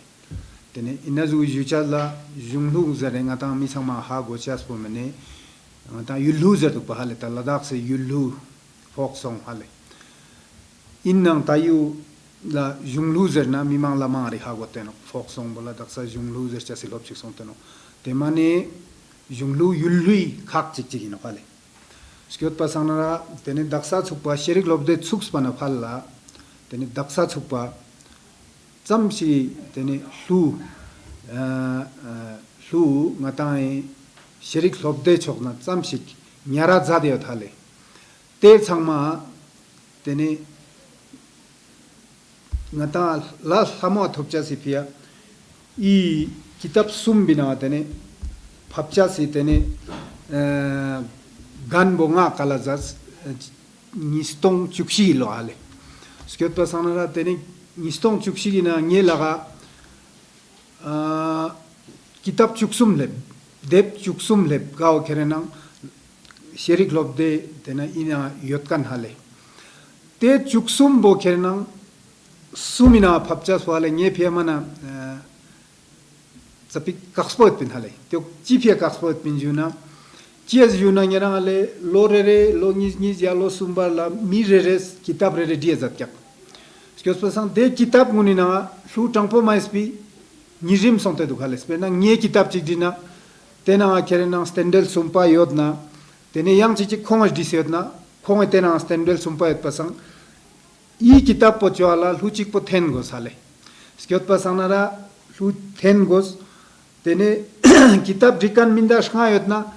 tene inazu yuchal la junglu zare ngata mi sama ha go chas po mene ngata yulu zar tu pa hale ta Ladakh se yulu folk song hale innang tayu la junglu zar na mi mang la mari ha go teno folk song bola daksa junglu zar chasi lop chik song teno te mane junglu yului khak chik chik no hale Skiot pa sanara tene daksa chukpa sherik lobde chuks pana phalla tene daksa chukpa chamsi tene hlu ngatai sherik lobde chokna chamsi nyara jade thale te changma tene ngata la samo thopcha sipia I kitab sumbina tene phapcha si tene gan bonga kalazas nistong chukshi lo ale skiot pa sanara tene nistong chukshi na nge laga kitab chuksum leb dep chuksum leb gao kerenang sherik lobde tena ina yotkan hale te chuksum bo kerenang sumina phapcha swale nge phiamana tapi kakspot pin hale te chipia kakspot pin juna Chiaz yuna nyana ale lo rere lo nis ya lo sumbar la mi rere kitab rere dia zat kyak. Skios pasan de kitab munina shu tangpo maispi nijim sonte dukhales pe na nye kitab chik dina tena kerena stendel sumpa yodna tene yang chik khongas disiodna khong tena stendel sumpa yod pasan I kitab po chwala lu chik po ten gos hale. Skiot pasanara lu ten gos tene kitab dikan minda shka yodna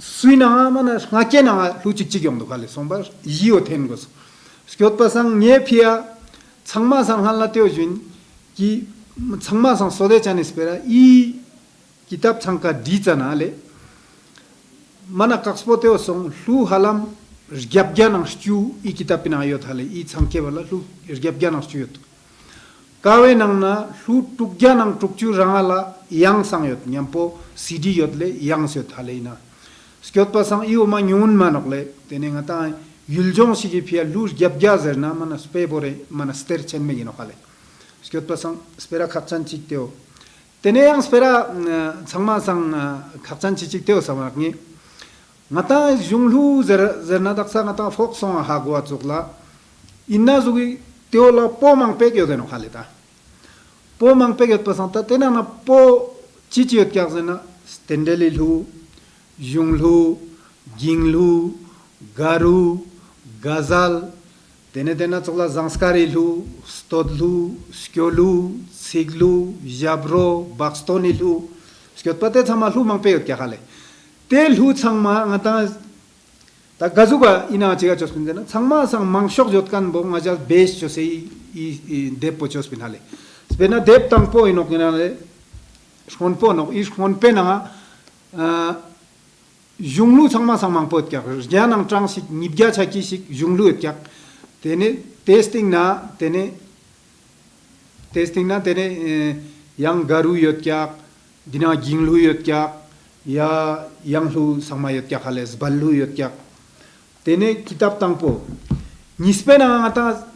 suina mana ngakena lu chik chik yong do khale sombar yio ten gos skiot pasang nye phia changma sang halna teo jun ki changma sang sode chan espera I kitab changka di chana le mana kakspo teo song lu halam gyap gyanang stu I kitab pina yot hale I changke wala lu gyap gyanang stu yot kawe nang na lu tuk gyanang tukchu rangala yang sang yot nyampo cd yot le yang syot hale ina Skiot pasang iyo ma nyun manokle tene ngata yuljong sigi pia lur gyap gyazer na mana spebore mana ster chen me gino khale Skiot pasang spera khachan chik teo tene yang spera changma sang khachan chik teo samak ni ngata junglu zerna daksa ngata folk song ha gwa chukla inna zugi teo la po mang pe gyo deno khale ta po mang pe gyo pasang ta tena na po chichiot kya zena stendeli lu Junglu, Ginglu, Garu, Gazal, tene chokla Zanskari lu, Stodlu, Skjolu, Siglu, Jabro, Bakstoni lu, Skiot pate chama lu mangpeyot kya khale. Te lu changma ngata ta gazuga ina chiga chospin dena changma sang mangshok jotkan bo ngaja base chosei I depo chospin hale. Spena dep tangpo inok nale shonpo no is shonpe na junglu changma samang pot kya janang trang sik nibgya chaki sik junglu kya tene testing na tene yang garu yot kya dina jinglu yot kya ya yang lu sama yot kya khales ballu yot kya tene kitab tangpo nispe na ata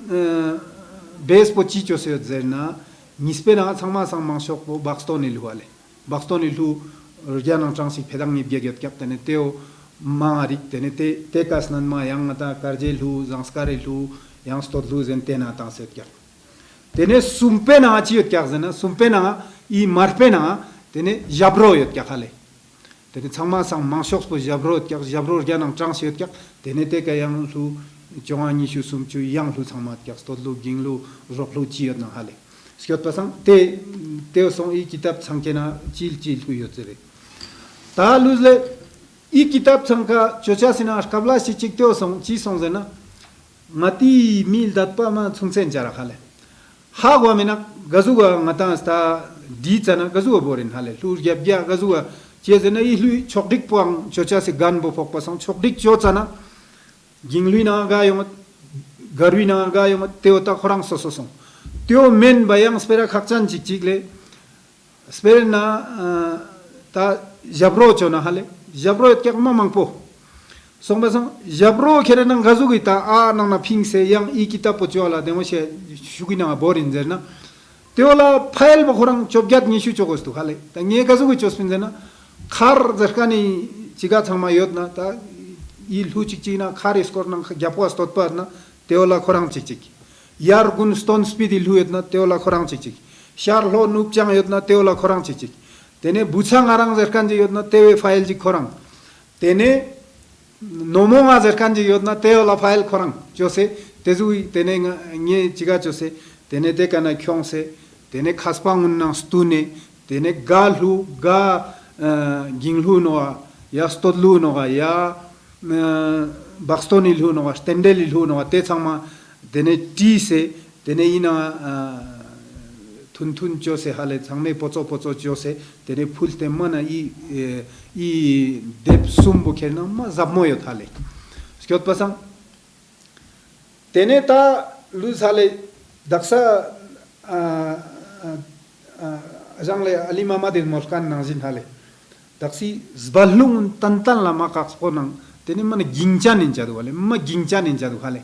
base po chi chose zerna nispe na changma samang shok po bakston ilu ale bakston ilu Rjana Transi Pedang Biaget Captain Teo Marik Tenete Tekas Nanma Yangata Karjel Hu Zanskari Lu Yang Stot Luz and Tena Tanset Cap. Tene Sumpena Chiot Kazana, Sumpena I Marpena, Tene Jabro Yot Kakale. Tene Sama Sang Manshok for Jabro Jabro Janam Transiot Cap, Tenete Kayang Lu Joani Shusum Chu Yang Lu Samat Cap, Stotlu Ginglu Roklu Chiot Nahale. Skiot Pasang Teo Song I Kitab Sankena Chil Huyotere. Ta luzle I kitab changka chocha sina kabla si chikteo song chi song zena mati mil datpa ma chungsen jara khale ha gwa mena gazuga ngata sta di chana gazuga borin hale lur gyap gya gazuga che zena I hlui chokdik puang chocha se gan bo phok pasang chokdik cho chana jinglui na ga yong garwi na ga yong teo ta khorang so so song teo men bayang spera khakchan chik chik le spera na ta jabro chona hale jabro et kek mamang po songbasang jabro khere nang gazugi ta a nang na phingse yang I kita po chola demo she shugina borin zerna teola file ba khorang chobgyat ni shu chogos tu hale ta nge gazugi chospin zena khar zarkani chiga changma yotna ta il hu chikchina khar skor nang gyapo astot par na teola khorang chikchik yar gun stone speed il hu yotna teola khorang chikchik shar lo nup chang yotna teola khorang chikchik tene buchang arang zarkanji yotna tewe file ji khorang tene nomonga zarkanji yotna teola file khorang jose tezui tene nge chiga jose tene de kana kyongse tene khaspangun na stune tene galhu ga ginglu noa ya stodlu noa ya bakstoni lu noa stendeli lu noa te changma tene ti se tene ina tun jose hale changme pocho jose tene phulte mana I dep sumbu kena ma zabmoyo thale skot pasang tene ta lu hale daksa jangle ali mamadin morkan nangin hale taksi zbalung tantan la makaks ponang tene mana gingchan inja du hale ma gingchan inja du hale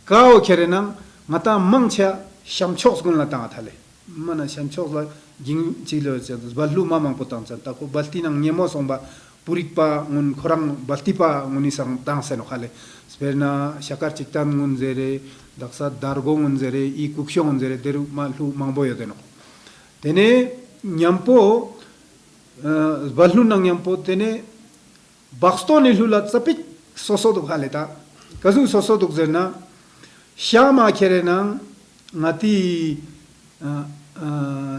kao kerenang mata mangcha shamchok gun la ta thale mana shamchok la ging chilo zbalu mamang potang chan ta ko baltinang nyemo somba purikpa ngun khorang baltipa nguni sang tang seno khale sperna shakar chiktan ngun zere daksa dargo ngun zere I kuksho ngun zere deru ma lu mangboyo deno tene nyampo ballu nang nyampo tene baksto ni lula tsapik soso du khale ta kazu soso du zerna shama kerenang ngati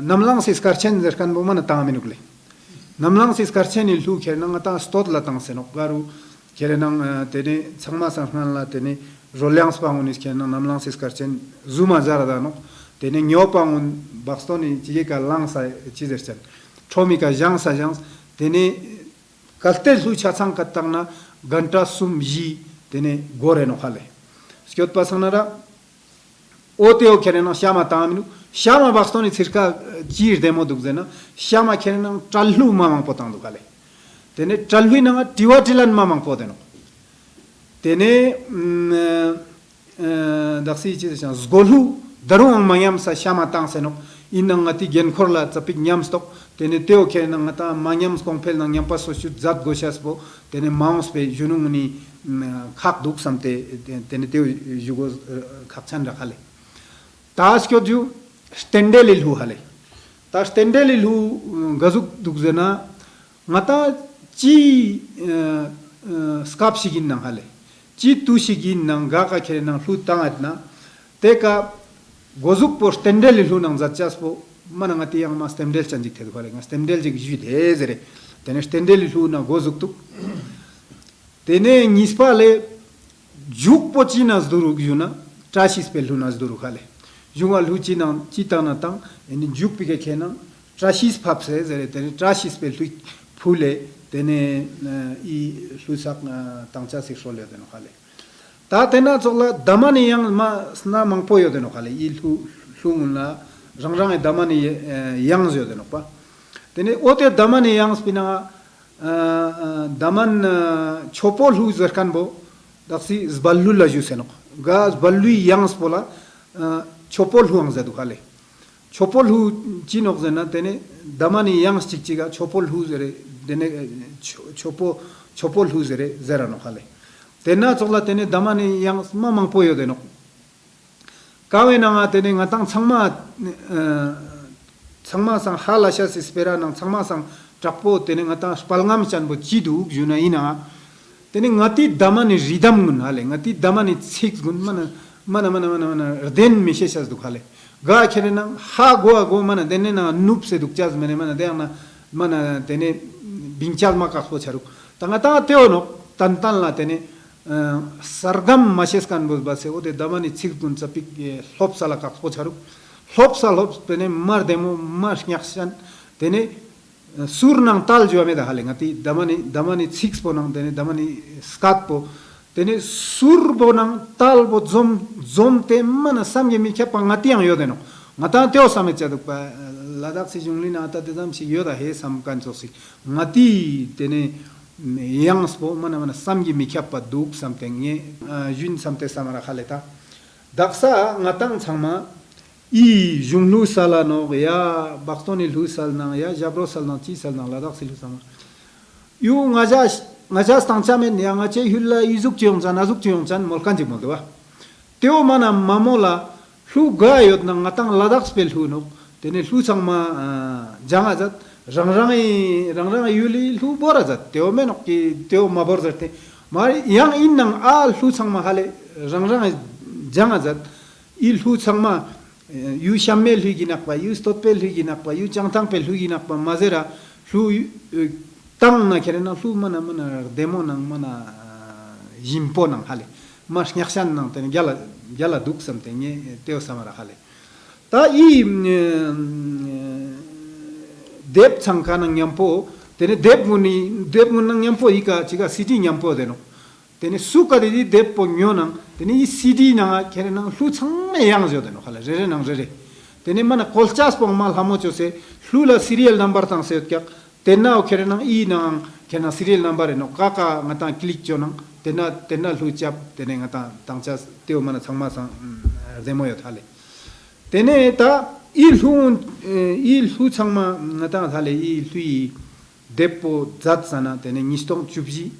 namlang sis karchen zerkan bo mana taminukle namlang sis karchen il lu kerenang ata stot la tang senok garu kerenang tene changma sanghan la tene rolyang spangunis kerenang namlang sis karchen zuma zara da no tene nyopangun bakstoni chige langsa chizerchen chomika jangsa jangs tene kaltel su chachang katangna ganta sum ji tene gore no khale skot pasanara oteo kerenang shama taminu shama bakstoni cirka jir demo dugzena shama kerenang tallu mamang potang dukale tene tallu nanga tiwatilan mamang podeno tene daksi chizechan zgolu darung mayam sa shama tang seno inang ati gen khorla chapik nyam stok tene teo kerenang ata manyam skongpel nang nyam paso shut zat goshas bo tene mouse pe junungni khak duk samte tene teo jugo khakchan rakhale tas kyo ju stendelil hu hale ta stendelil hu gazuk dukzena ngata chi skap sigin nang hale chi tu sigin nang ga ka khere nang hu tangat na teka gozuk po stendelil hu nang zatchas po mana ngati yang ma stendel chanjik the khale stendel jig ju de zere tene stendelil hu na gozuk tu tene nispale juk po chinas duruk yuna trashis pel hu nas duru khale jungal hu chinan chitana tang eni juk pike khena trashis phapse zere tene trashis pel hu phule tene I lusak tangcha sexual de no khale ta tena chola damani yang ma sna mangpoyo de no khale I lungna rangrang damani yang zo de no pa tene ote damani yang spina daman chopol hu zarkan bo daksi zballu la juseno ga zballu yang spola chopol hu ang zadu khale chopol hu chinok zena tene damani yang chikchiga chopol hu zere dene chopol hu zere zera no khale tena chokla tene damani yang mamang poyo de no kawe na tene ngatang changma sang halasha spera nang changma sang trapo tene ngata spalngam chan bo chidu juna ina tene ngati damani ridam gun hale ngati damani six gun mana den misheshas du khale ga khere nang ha go mana denne na nup se dukchas mene mana de mana tene bingchal ma ka kho charu tanga ta teo no tantan la tene sargam mashes kan bos base ode damani six gun chapik lop sala ka kho charu lop tene mar demo mar nyakshan tene surnang tal jo me da hale ngati damani six ponang tene damani skat po tene sur bonang tal bo zom te mana samye mi kya ngati ang yo deno ngata teo same cha pa Ladakh si jungli na ata dedam si yoda he sam kan so si ngati tene yang spo mana samgi mikyapa duk something ye jun samte samara khaleta daksa ngatang changma I junglu sala no ya baktoni lu sal na ya jabro sal na chi sal na Ladakh si lu sama yu ngaja stangchamen ya ngache hulla izuk chiong chan azuk chiong chan molkan ji molwa teo mana mamola lu gayot na ngatang Ladakh spell hu no tene lu changma jangajat rangrang yuli lu borazat teo menok ki teo mabor zate mari yang innang al lu changma hale rangrang jangajat il lu changma yu shammel higinakpa yu stotpel higinakpa yu changtangpel higinakpa mazera lu tang na kerena lu mana demo nang mana jimpo nang hale mas nyakshan nang tene gala duk something ye teo samara hale ta I dep changka nang nyampo tene dep mun nang nyampo ika chiga city nyampo deno tene suka de dep po nyonang tene I city na kerena lu changme yang jo deno hale rere nang rere tene mana kolchas po mal hamo chose lu la serial number tang se kyak tena o kerena I nang kena serial number no kaka ngata click jo nang tena lu chap tene ngata tangchas teo mana changma sang demo yo hale tene ta il hu changma ngata thale il hui depo zat sana tene nistong chubji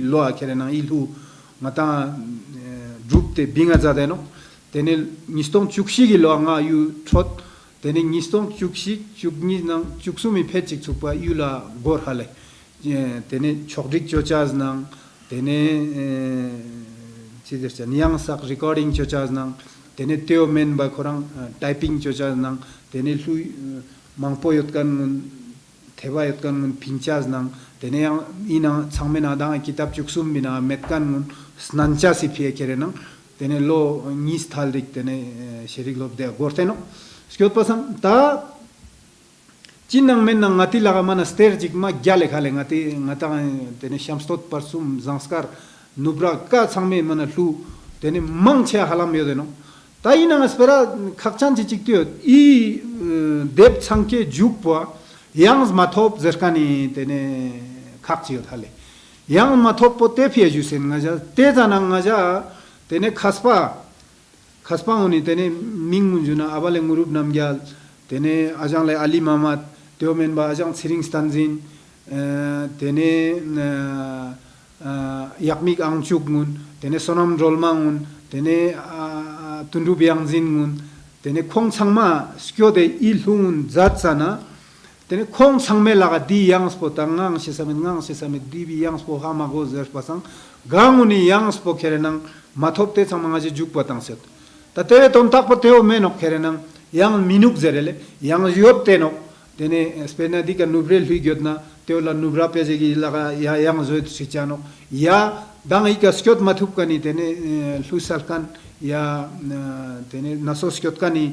lo kerena il hu ngata drup te binga zade no tene nistong chukshi gi lo nga yu thot tene nistong chukni nang chuksumi phechik chukpa yula gor hale tene chokrik chochaz nang tene chidercha niang sak recording chochaz nang tene teo men ba korang typing chochaz nang tene lui mangpo yotkan mun theba yotkan mun pinchaz nang tene yang ina changmena da kitab chuksum bina metkan mun snancha si phe kere nang tene lo nis thaldik tene sherik lob de gorteno skot pasam ta Chinang men nang ngati laga mana sterjik ma gyale khale ngata tene shamstot parsum zanskar nubra ka changme mana lu tene mangche halam yodeno ta ina spera khakchan chichik tyo I dep changke jukpa yang mathop zerkani tene khakchi thale yang mathop po te phie jusen ngaja te janang ngaja tene khaspa uni tene mingmunjuna abale ngurup namgyal tene ajang le ali mamat teomen ba ajang siring stanjin tene yakmik angchuk mun tene sonam rolmangun tene tundu biangjin mun tene khong changma skyo de ilhun zatsana tene khong changme laga di yangspo tangang sesamet di bi yangspo hama go zer pasang ganguni yangspo kerenang mathopte changma je juk patang set tate tom tak pateo menok kerenang yang minuk zerele yang yopte no tene spena dika nubrel hui gyotna teola nubra pejegi laga ya yang zoet sichano ya dang ika skot mathup kani tene lusalkan ya tene nasos skot kani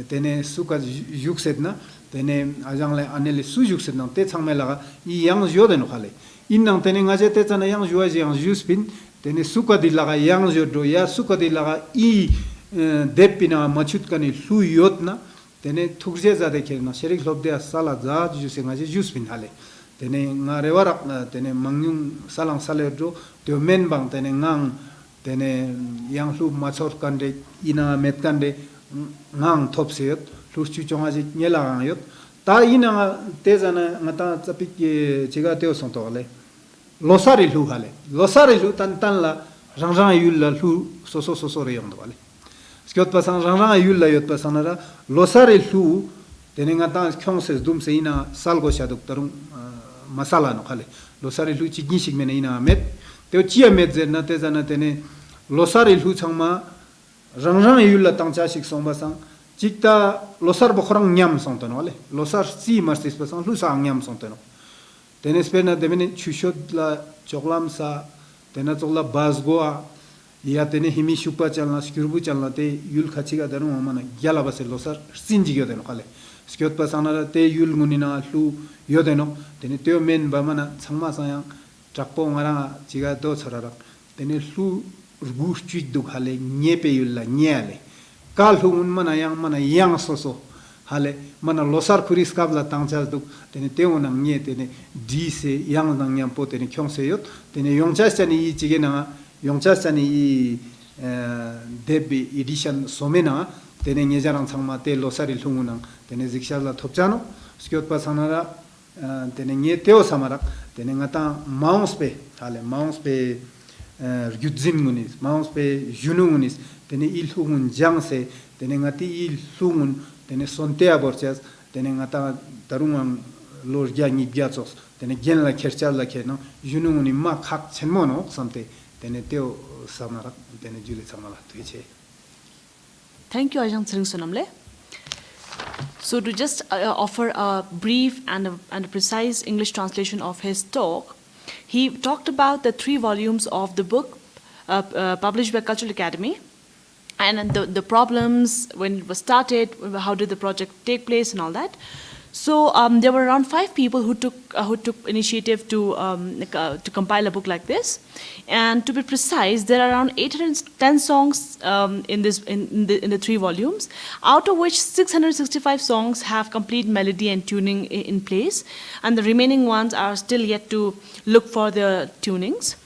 tene suka yuksetna tene ajangle anele su yuksetna te changme laga I yang jode no khale innang tene ngaje te chana yang juaji yang juspin tene suka di laga yang jodo ya suka di laga I depina machut kani lu yotna tene thukje jade khelna sherik lobde sala za juse ngaje juspin hale tene ngarewarak tene mangyung salang saledro teo menbang tene ngang tene yang lu machor kande ina metkande ngang thopseyot lu chuchongaji nyela yot ta ina tezana ngata chapik chiga teo sontole losari lu hale losari lu tan la rangrang yul la lu so re yong wale skot pasang rangrang yul la yot pasanara losari lu tene ngata khongses dum se ina salgo shaduk tarum masala no khale losari lu chi ginshik mena ina met teo chia met zer na tezana tene losari lu changma rangrang yul la tangcha sik somba sang chikta losar bokhrang nyam sontono wale losar si mastis pasang lu sang nyam sontono tene spena demene chushot la choklam sa tena chokla bazgoa ya tene himi shupa chalna skirbu chalna te yul khachiga daru mana gyala base losar sinji gyo deno khale skyot pasana te yul munina lu yodeno tene teo men ba mana changma sayang trakpo ngara chiga do chorara tene lu rgu chik du khale nyepe yulla nyale kal humun mana yang soso hale mana losar kuris kabla tangchal duk tene teo nang nye tene di se yang nang nyam po tene kyong se yot tene yongchas chani i chige na yongchas chani i debi edition somena tene nyejarang changma te losari lungu nang tene zikshala thopchano skiot pa sanara tene nye teo samarak tene ngata mouse pe hale mouse pe ryudzin ngunis mouse pe junu ngunis tene ilhungun jangse tene ngati ilhungun tene sontea borchas tene ngata tarungang lorja ngibyatsos tene genla kerchala ke no junu nguni ma khak chenmono samte tene teo samarak tene juli samala tuiche. Thank you, Ajahn Tsering Sonamle. So to just offer a brief and a precise English translation of his talk, he talked about the 3 volumes of the book published by Cultural Academy, and the problems when it was started, how did the project take place and all that. So there were around 5 people who took initiative to compile a book like this. And to be precise, there are around 810 songs in the 3 volumes, out of which 665 songs have complete melody and tuning in place, and the remaining ones are still yet to look for the tunings.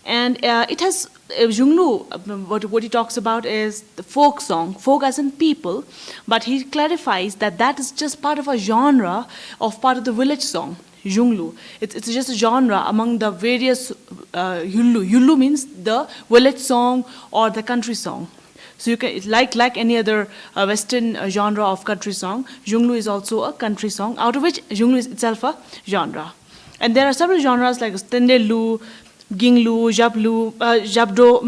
And it has Junglu, what he talks about is the folk song, folk as in people, but he clarifies that that is just part of a genre of part of the village song, Junglu. It's just a genre among the various Yullu. Yullu means the village song or the country song. So you can, like any other Western genre of country song, Junglu is also a country song, out of which Junglu is itself a genre. And there are several genres like Stende Lu, Ginglu, Jablu, Jabdo,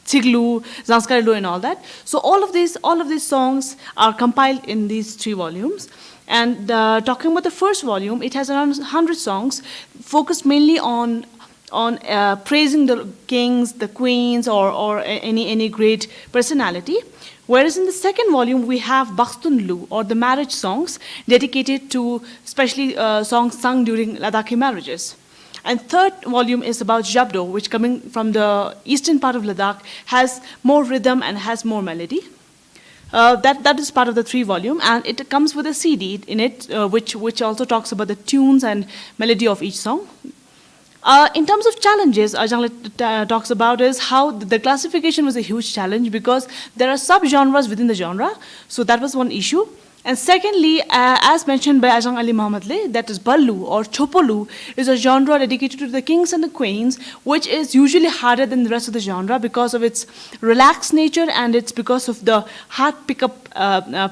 Tsiglu, Zanskarilu, and all that. So all of these songs are compiled in these 3 volumes. And talking about the first volume, it has around 100 songs, focused mainly on praising the kings, the queens, or any great personality. Whereas in the second volume, we have Bakhtun Lu, or the marriage songs, dedicated to especially songs sung during Ladakhi marriages. And third volume is about Jabdo, which coming from the eastern part of Ladakh has more rhythm and has more melody. That is part of the 3 volume, and it comes with a CD in it, which also talks about the tunes and melody of each song. In terms of challenges, Ajahn talks about is how the classification was a huge challenge because there are sub-genres within the genre, so that was one issue. And secondly, as mentioned by Ajahn Ali Muhammad Le, that is Ballu or Chopolu is a genre dedicated to the kings and the queens, which is usually harder than the rest of the genre because of its relaxed nature and it's because of the hard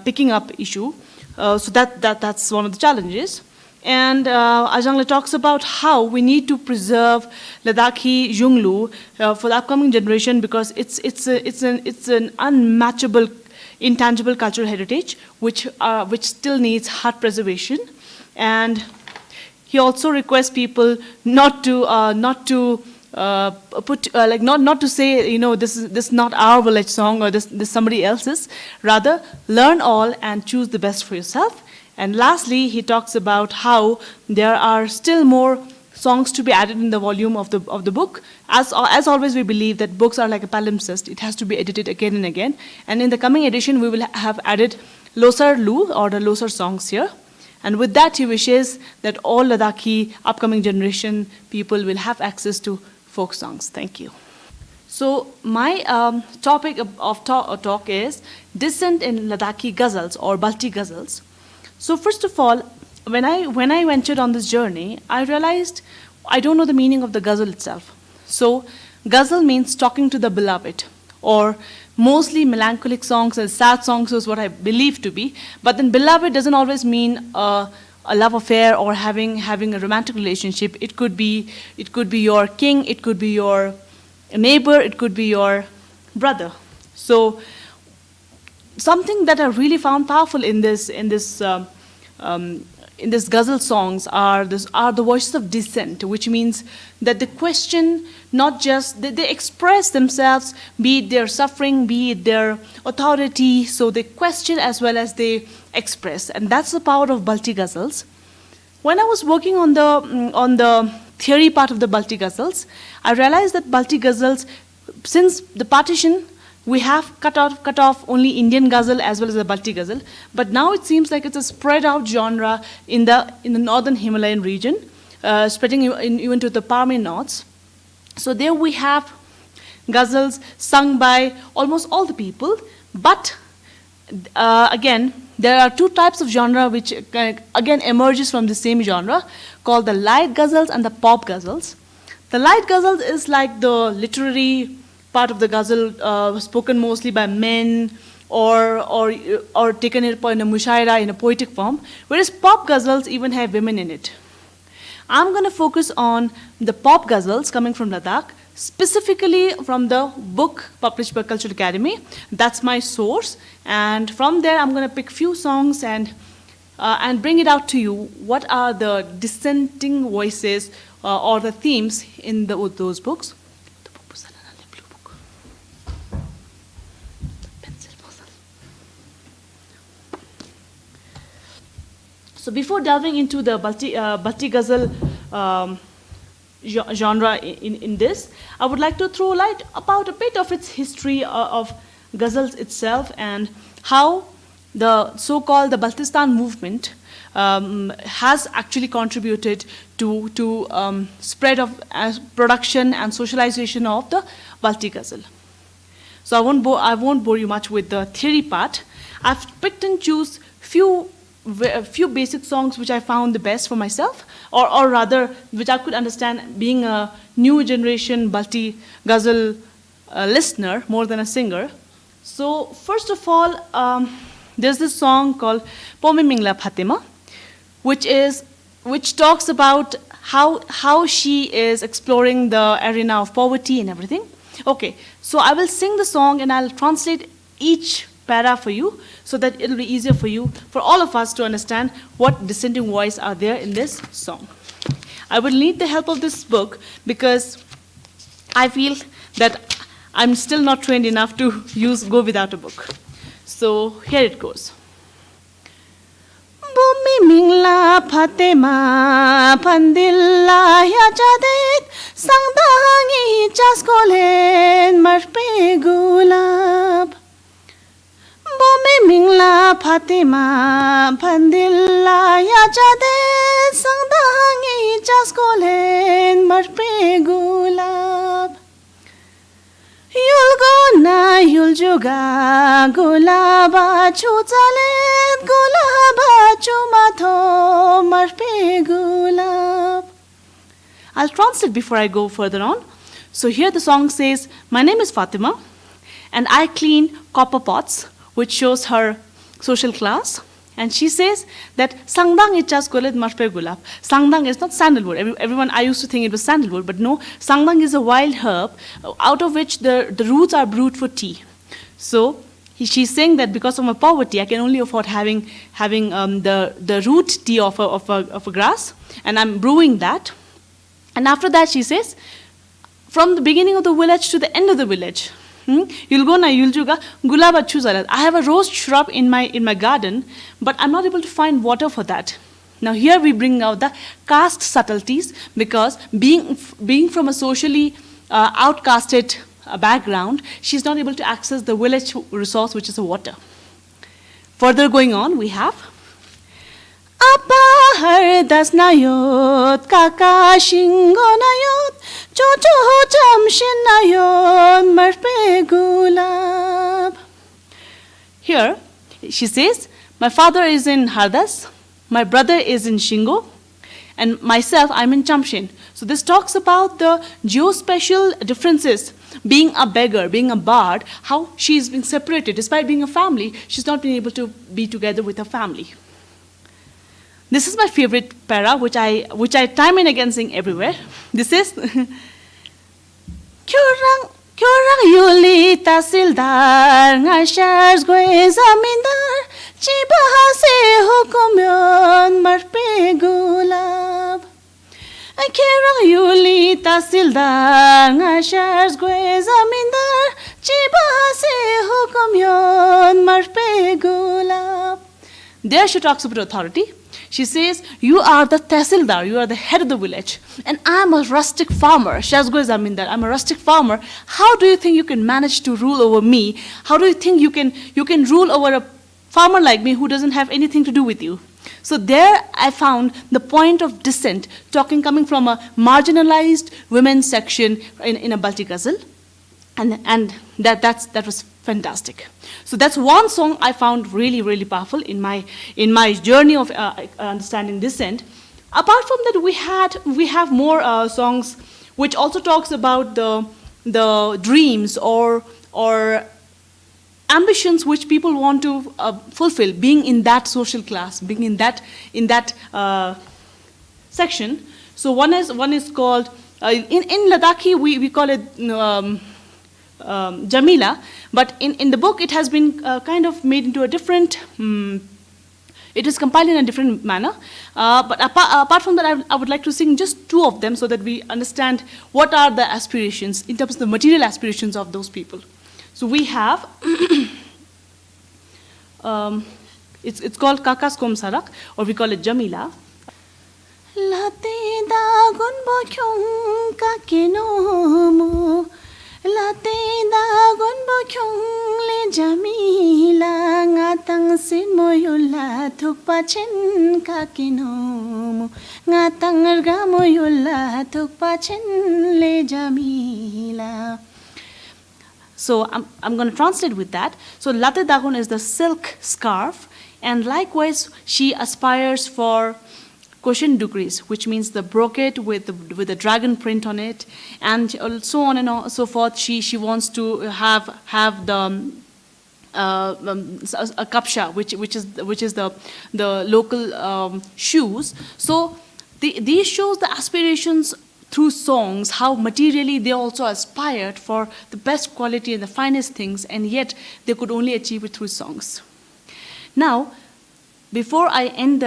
picking up issue. So that's one of the challenges. And Ajahn Le talks about how we need to preserve Ladakhi Junglu for the upcoming generation because it's an unmatchable, intangible cultural heritage which still needs hard preservation. And he also requests people not to say this is not our village song or this somebody else's. Rather, learn all and choose the best for yourself. And lastly, he talks about how there are still more songs to be added in the volume of the book. As always, we believe that books are like a palimpsest. It has to be edited again and again. And in the coming edition, we will have added Losar Lu, or the Losar songs here. And with that, he wishes that all Ladakhi upcoming generation people will have access to folk songs. Thank you. So my topic of talk is Descent in Ladakhi Ghazals or Balti Ghazals. So first of all, when I ventured on this journey, I realized I don't know the meaning of the ghazal itself. So ghazal means talking to the beloved, or mostly melancholic songs and sad songs is what I believe to be. But then beloved doesn't always mean a love affair or having a romantic relationship. It could be your king, it could be your neighbor, it could be your brother. So something that I really found powerful in this ghazal songs are the voices of dissent, which means that the question not just they express themselves, be it their suffering, be it their authority. So they question as well as they express, and that's the power of Balti ghazals. When I was working on the theory part of the Balti ghazals, I realized that Balti ghazals, since the partition, we have cut off only Indian ghazal as well as the Balti ghazal, but now it seems like it's a spread out genre in the northern Himalayan region, spreading even to the Parmi Norths. So there we have ghazals sung by almost all the people, but again, there are two types of genre which again emerges from the same genre, called the light ghazals and the pop ghazals. The light ghazals is like the literary part of the ghazal, spoken mostly by men, or taken in a mushaira in a poetic form, whereas pop ghazals even have women in it. I'm going to focus on the pop ghazals coming from Ladakh, specifically from the book published by Cultural Academy. That's my source, and from there I'm going to pick few songs and bring it out to you. What are the dissenting voices or the themes in those books? So before delving into the Balti ghazal genre in this, I would like to throw light about a bit of its history of ghazals itself and how the so-called the Baltistan movement has actually contributed to spread of production and socialization of the Balti ghazal. So I won't bore you much with the theory part. I've picked and choose a few basic songs which I found the best for myself, or rather which I could understand being a new generation Balti ghazal listener more than a singer. So first of all, there's this song called Pomi Mingla Fatima, which talks about how she is exploring the arena of poverty and everything. Okay, so I will sing the song and I'll translate each para for you so that it'll be easier for all of us to understand what dissenting voices are there in this song. I will need the help of this book because I feel that I'm still not trained enough to go without a book. So here it goes. Bumi mingla Fatima pandilla ya jadet sangdangi chaskolen marpe gulab. Bumi mingla Fatima pandilla ya jadet sangdangi chaskolen marpe gulab. Yulgona yuljuga gulaba chuzalet gulaba chumato marpe gulab. I'll translate before I go further on. So here the song says, my name is Fatima and I clean copper pots, which shows her social class. And she says that Sangdang ichas golet marpe gulab. Sangdang is not sandalwood. Everyone, I used to think it was sandalwood, but no, Sangdang is a wild herb out of which the roots are brewed for tea. So she's saying that because of my poverty, I can only afford having the root tea of a grass, and I'm brewing that. And after that, she says, from the beginning of the village to the end of the village, Yulgona yuljuga gulaba chuzalat. I have a rose shrub in my garden, but I'm not able to find water for that. Now here we bring out the caste subtleties, because being from a socially outcasted background, she's not able to access the village resource, which is the water. Further going on, we have Appa har das nayot, kaka shingo nayot, chocho chamshin nayot, marpe gulab. Here, she says, my father is in Hardas, my brother is in Shingo, and myself, I'm in Chamshin. So this talks about the geospatial differences, being a beggar, being a bard, how she's been separated. Despite being a family, she's not been able to be together with her family. This is my favorite para, which I time and again sing everywhere. This is Kyorang yuli tasildar ngashars goe zamindar chibaha se hukumyon marpe gulab. Kyorang yuli tasildar ngashars goe zamindar chibaha se hukumyon marpe gulab. There she talks about authority. She says, you are the tehsildar, you are the head of the village, and I'm a rustic farmer. Shazgo zamindar, I'm a rustic farmer. How do you think you can manage to rule over me? How do you think you can rule over a farmer like me who doesn't have anything to do with you? So there I found the point of dissent, coming from a marginalized women's section in a Balti ghazal, and that was fantastic. So that's one song I found really, really powerful in my journey of understanding dissent. Apart from that, we have more songs which also talks about the dreams or ambitions which people want to fulfill, being in that social class, being in that section. So one is called in Ladakhi we call it Jamila, but in the book it has been kind of made into a different. It is compiled in a different manner. But apart from that, I would like to sing just two of them so that we understand what are the aspirations in terms of the material aspirations of those people. So we have, it's called Kakas Kom Sarak, or we call it Jamila. Late dagun bokyong kakinomo, late dagun bokyong le Jamila, ngatang sin moyula thukpachen kakinomo, ngatang erga moyula thukpachen le Jamila. So I'm going to translate with that. So Late Dagon is the silk scarf, and likewise she aspires for Koshin degrees, which means the brocade with the dragon print on it, and so on and so forth. She wants to have the a kapsha, which is the local shoes. So these shows the aspirations through songs, how materially they also aspired for the best quality and the finest things, and yet they could only achieve it through songs. Now, before I end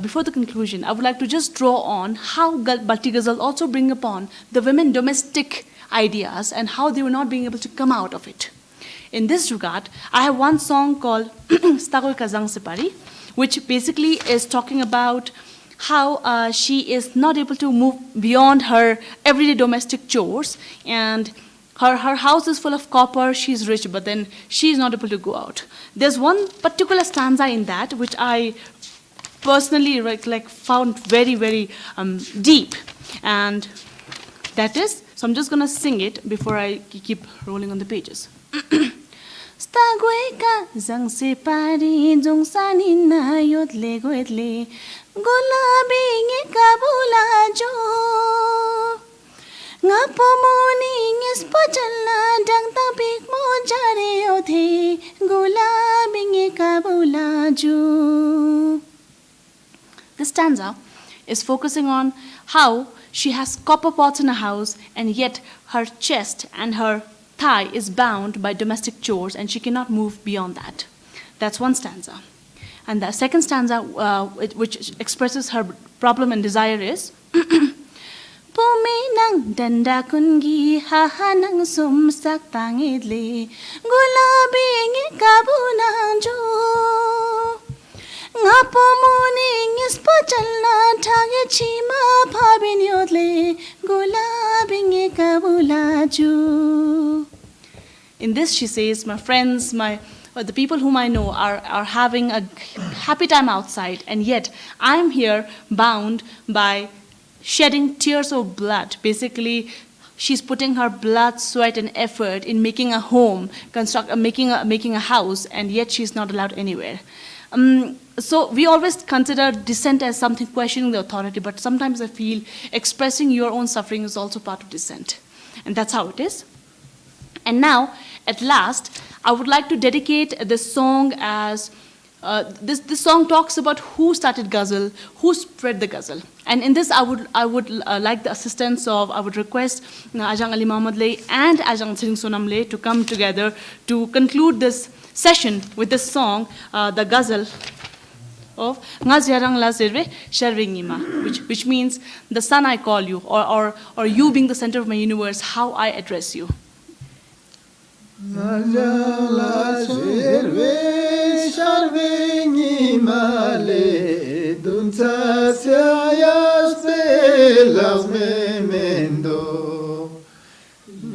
before the conclusion, I would like to just draw on how Balti Ghazal also bring upon the women domestic ideas and how they were not being able to come out of it. In this regard, I have one song called Stagoi Kazang Separi, which basically is talking about how she is not able to move beyond her everyday domestic chores, and her house is full of copper, she's rich, but then she's not able to go out. There's one particular stanza in that which I personally found very, very deep, and that is, so I'm just gonna sing it before I keep rolling on the pages. Stagoi Kazang Separi Jongsani na yotle goetle Gulabi nge kabula jo Ngapo morning is pachala dang tapik mo jare othe Gulabi nge kabula jo. This stanza is focusing on how she has copper pots in her house, and yet her chest and her thigh is bound by domestic chores and she cannot move beyond that. That's one stanza. And the second stanza, which expresses her problem and desire, is Puminang danda kungi hahanang sumsak tangidli Gulabi ngi kabunang jo Ngapo morning is pachalna thage chima phabin yodle Gulabi ngi kabula jo. In this she says, my friends, the people whom I know are having a happy time outside, and yet I'm here bound by shedding tears of blood. Basically, she's putting her blood, sweat, and effort in making a home, making a house, and yet she's not allowed anywhere. So we always consider dissent as something questioning the authority, but sometimes I feel expressing your own suffering is also part of dissent, and that's how it is. And now, at last, I would like to dedicate this song as this song talks about who started ghazal, who spread the ghazal, and in this I would like the assistance of, I would request Ajang Ali Mohammad Lay and Ajang Singh Sonam Lay to come together to conclude this session with this song, the ghazal of Ngazyarang La Zirve Sharvingima, which means the sun I call you, or you being the center of my universe, how I address you. Najala sirve sharve ni male dun Gracias de las memendo,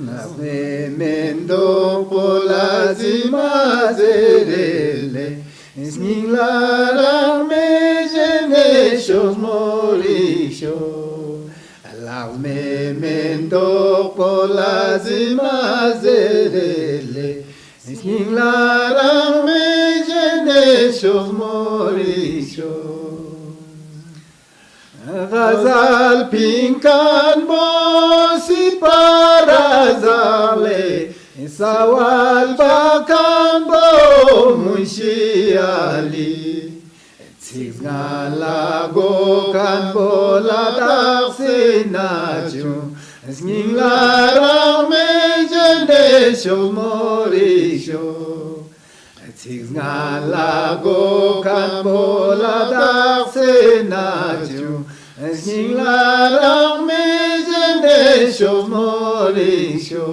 las memendo por las imagerele, es mi lara me llenesos morisho, las memendo por las imagerele, es mi lara me llenesos morisho. Ghazal pinkan bosi parazale, sawal bakan bo munshi ali, tzigalago kan bo Ladakh sinaju, zinglara me jenesho morisho. Tzigalago kan bo Ladakh sinaju, zinglara me jenesho morisho.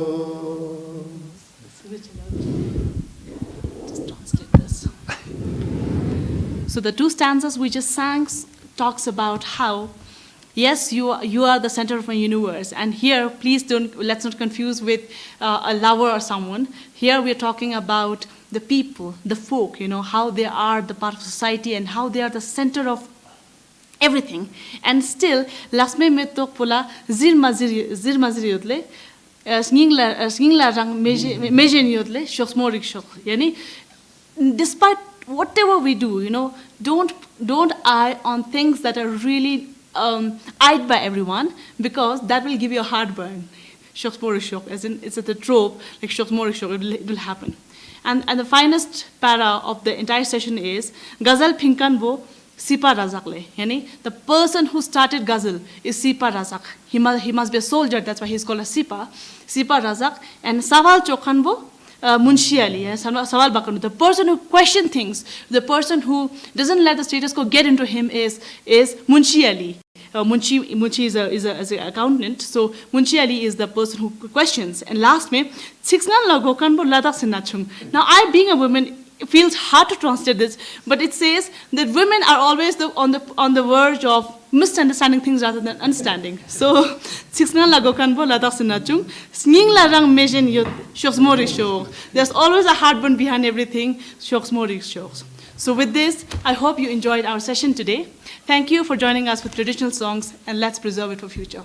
So the two stanzas we just sang talks about how, yes, you are the center of my universe. And here, let's not confuse with a lover or someone. Here we are talking about the people, the folk, how they are the part of society and how they are the center of everything. And still, lasme metok pula zir maziri yodle, sningla rang mejen yodle, shoks morik shok. Yani, despite whatever we do, don't eye on things that are really eyed by everyone, because that will give you a heartburn. Shoks morik shok, as in it's a trope, like shoks morik shok, it will happen. And the finest para of the entire session is Ghazal Pinkan Bo Sipa Razak. Yani, the person who started Ghazal is Sipa Razak. He must be a soldier, that's why he's called a Sipa Razak. And Sawal Chokhan Bo Munshi Ali, Sawal Bakanu. The person who questions things, the person who doesn't let the status quo get into him is Munshi Ali. Munshi is an accountant, so Munshi Ali is the person who questions. And last May, now I, being a woman, it feels hard to translate this, but it says that women are always on the verge of misunderstanding things rather than understanding. So, there's always a heartburn behind everything. So with this, I hope you enjoyed our session today. Thank you for joining us with traditional songs, and let's preserve it for future.